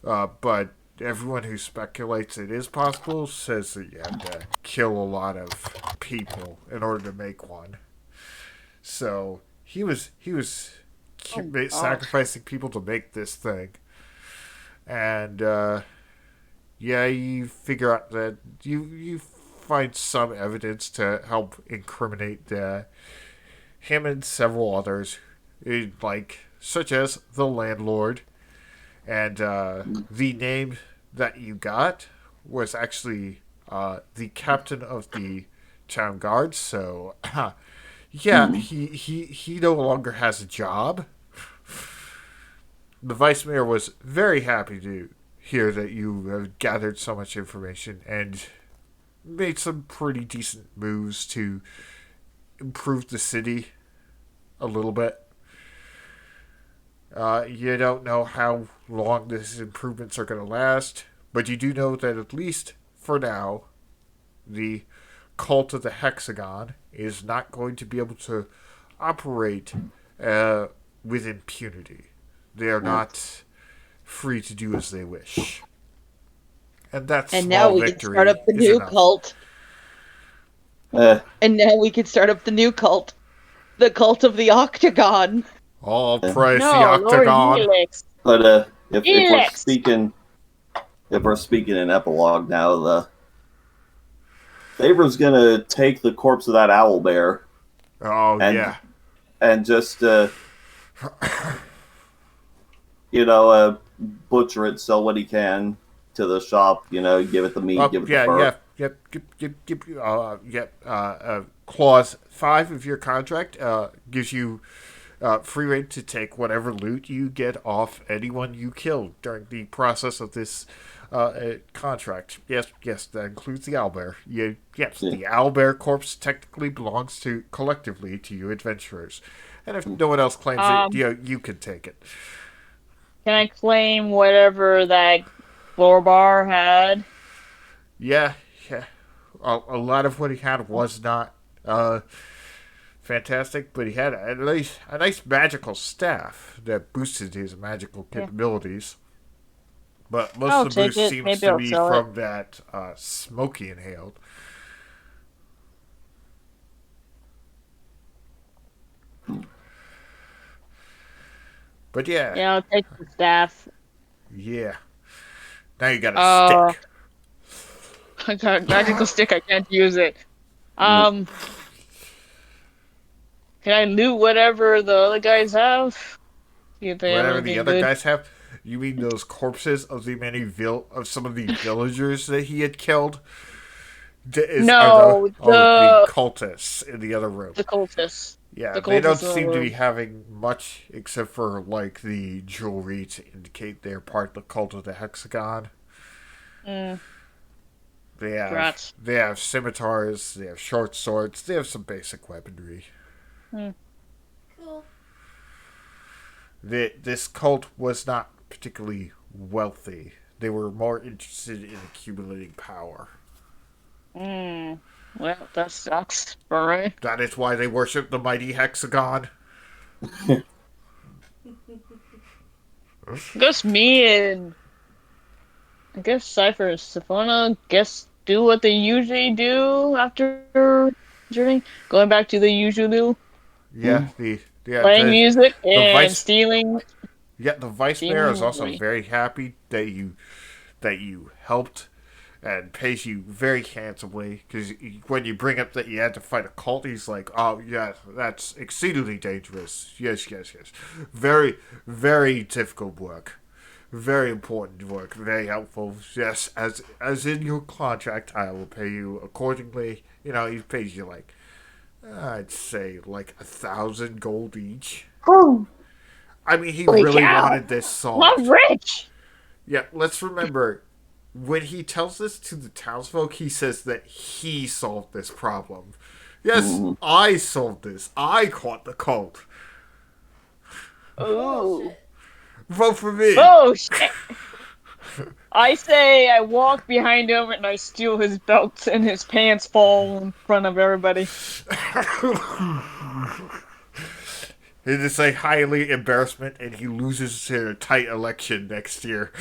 But everyone who speculates it is possible says that you have to kill a lot of people in order to make one. So he was sacrificing people to make this thing, and yeah, you figure out that you find some evidence to help incriminate him and several others, such as the landlord, and the name that you got was actually the captain of the town guard. So yeah, he no longer has a job. The vice mayor was very happy to hear that you have gathered so much information and made some pretty decent moves to improve the city a little bit. You don't know how long these improvements are going to last, but you do know that at least for now, the cult of the Hexagon is not going to be able to operate with impunity. They are not free to do as they wish. And that's And now we can start up the new cult. And now we can start up the new cult. The cult of the Octagon. All praise the No, Lord Octagon. Helix. But if we're Felix! speaking in epilogue now, the Favor's gonna take the corpse of that owl bear Oh, and yeah. and just butcher it, sell what he can to the shop. Give it the meat, give it the fur. Clause 5 of your contract gives you free reign to take whatever loot you get off anyone you kill during the process of this contract. Yes, that includes the owlbear. Yes, the owlbear corpse technically belongs collectively to you adventurers. And if no one else claims it, you can take it. Can I claim whatever that floor bar had? Yeah. A lot of what he had was not fantastic, but he had at least a nice magical staff that boosted his magical capabilities. But most I'll of the boost take it. seems Maybe to I'll be sell from that smoke he inhaled. But yeah. Yeah, I'll take the staff. Yeah. Now you got a stick. I got a magical stick. I can't use it. Can I loot whatever the other guys have? See if they have Whatever the anything other good. guys have. You mean those corpses of of some of the villagers that he had killed? No, the cultists in the other room. The cultists. Yeah, the they don't cultists in the seem to be room. having much except for the jewelry to indicate they're part of the cult of the Hexagon. Rats. they have scimitars, they have short swords, they have some basic weaponry. Cool. This cult was not particularly wealthy. They were more interested in accumulating power. Well, that sucks for me. That is why they worship the mighty hexagon. Just me and I guess Cypher and Stephana do what they usually do after journey. Going back to the usual do. Yeah, Playing music and vice- stealing. Yeah, the vice mayor is also Seemingly. very happy that you helped and pays you very handsomely, because when you bring up that you had to fight a cult, he's like, oh yeah, that's exceedingly dangerous. Yes, very, very difficult work, very important work, very helpful. Yes, as in your contract, I will pay you accordingly. You know, he pays you like, I'd say like 1,000 gold each. Oh, I mean, he Holy really cow. wanted this solved. I'm rich. Yeah, let's remember, when he tells this to the townsfolk, he says that he solved this problem. Yes, I solved this. I caught the cult. Oh. Vote for me. Oh shit. I say I walk behind him and I steal his belt and his pants fall in front of everybody. It is a highly embarrassment, and he loses in a tight election next year.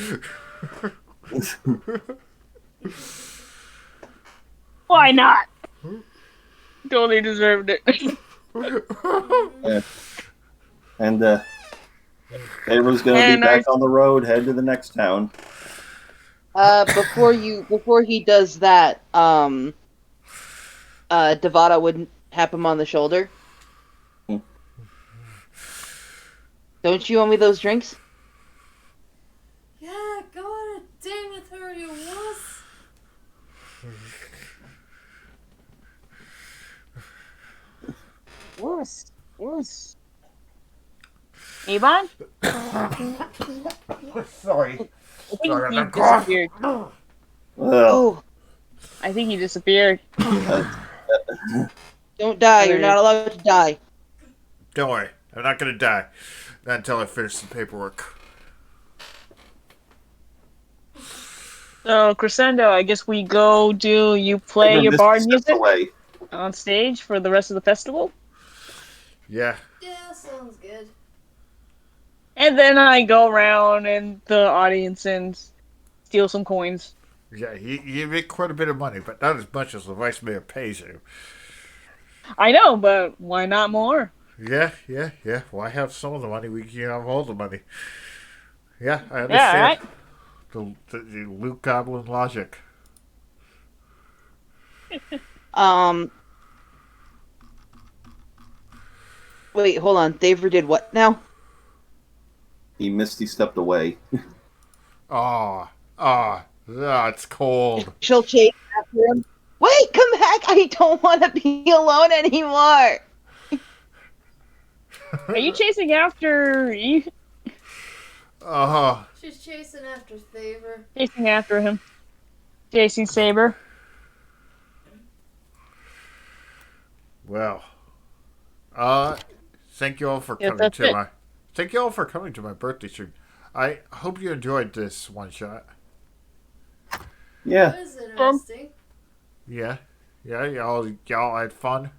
Why not? Totally deserved it. Yeah. And Abram's gonna And be back on the road, head to the next town. Before he does that, Devada would tap him on the shoulder. Don't you owe me those drinks? Yeah, go on a date with her, you wuss. Wuss. Avon? Sorry. I think Sorry, he I'm cough. disappeared. Well, Oh, I think he disappeared. don't die. You're not allowed to die. Don't worry, I'm not gonna die. Not until I finish the paperwork. So, Crescendo, I guess we go you play Abram your just bard stepped music away. on stage for the rest of the festival? Yeah. Yeah, sounds good. And then I go around in the audience and steal some coins. Yeah, you make quite a bit of money, but not as much as the vice mayor pays you. I know, but why not more? Yeah. Why have some of the money? We can have all the money. Yeah, I understand. Yeah, right? The Luke Goblin logic. Wait, hold on. Daver did what now? He misty stepped away. It's cold. She'll chase after him. Wait, come back! I don't want to be alone anymore. Are you chasing after you? She's chasing after Thaver. Chasing after him. Chasing Saber. Well, thank you all for Yes, coming that's to it. my. Thank you all for coming to my birthday stream. I hope you enjoyed this one shot. Yeah. That was interesting. Yeah, y'all had fun.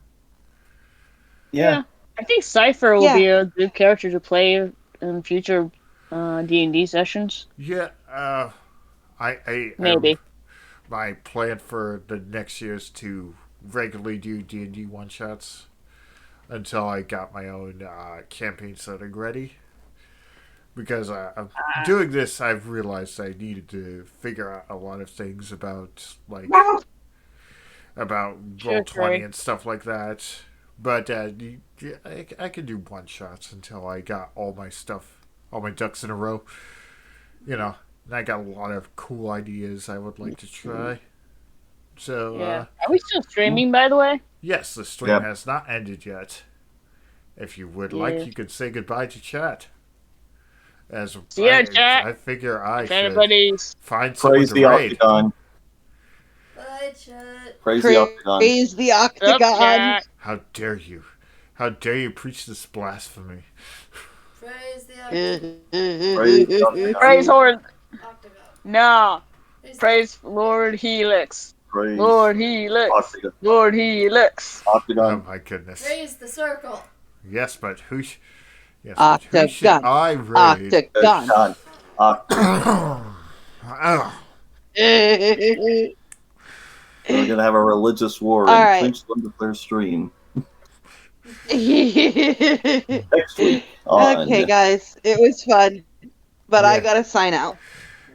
Yeah. I think Cypher will Yeah. be a good character to play in future D&D sessions. Yeah, Maybe. My plan for the next year is to regularly do D&D one shots until I got my own campaign setting ready. Because I'm doing this, I've realized I needed to figure out a lot of things about about Sure, Roll20 Trey. and stuff like that. But I can do one shots until I got all my stuff, all my ducks in a row. You know, and I got a lot of cool ideas I would like to try. So, Yeah. Are we still streaming, by the way? yes, the stream Yep. has not ended yet. If you would Yeah. like, you could say goodbye to chat. As See ya, chat. I figure I If should anybody's... find someone Praise to the raid. Octagon. Bye. Wide shut. Praise the Octagon. Praise the Up, octagon. Jack. How dare you? How dare you preach this blasphemy? Praise the octagon. Praise the Octagon. Praise Lord. Octagon. No. Praise the Praise Lord Helix. Praise Lord Helix. Octagon. Lord Helix. Oh Octagon. my goodness. Praise the circle. Yes, but who? Yes, but who should Octagon. I raid? Octagon. Octagon. Ah, We're gonna have a religious war All in right. Prince Thunderflare stream Okay, next week on. guys, it was fun, but I Yeah. gotta sign out.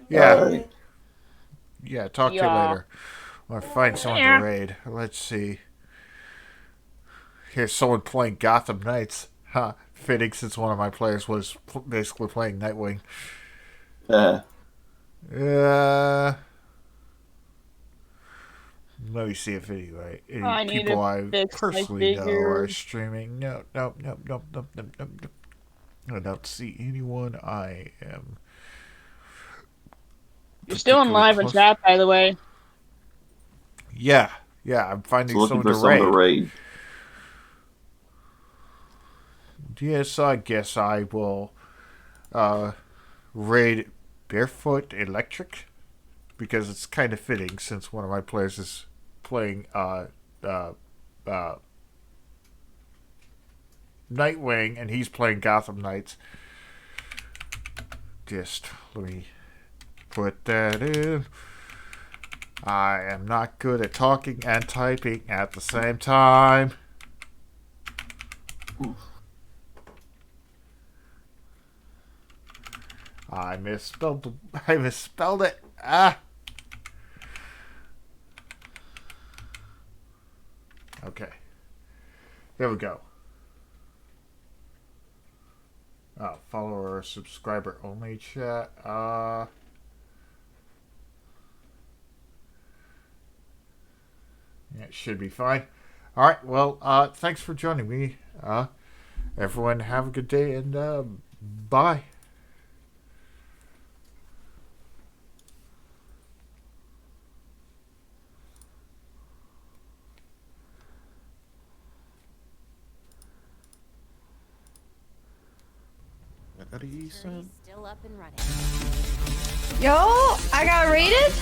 yeah, yeah. Talk to you Yeah. later. I'll find someone to Yeah. raid. Let's see. Here's someone playing Gotham Knights. Huh. Fitting since one of my players was basically playing Nightwing. Uh, Let me see if any I need people to I fix my personally know are figures. streaming. No. I don't see anyone I am. You're still in live and chat, by the way. Yeah, I'm finding so looking someone for to someone raid. to raid. Yes, I guess I will raid Barefoot Electric because it's kind of fitting since one of my players is playing Nightwing and he's playing Gotham Knights. Just let me put that in. I am not good at talking and typing at the same time. I misspelled it. Ah. Okay. Here we go. Follower, subscriber only chat. Yeah, it should be fine. All right. Well, thanks for joining me. Everyone have a good day and bye. Still up and running. Yo, I got raided?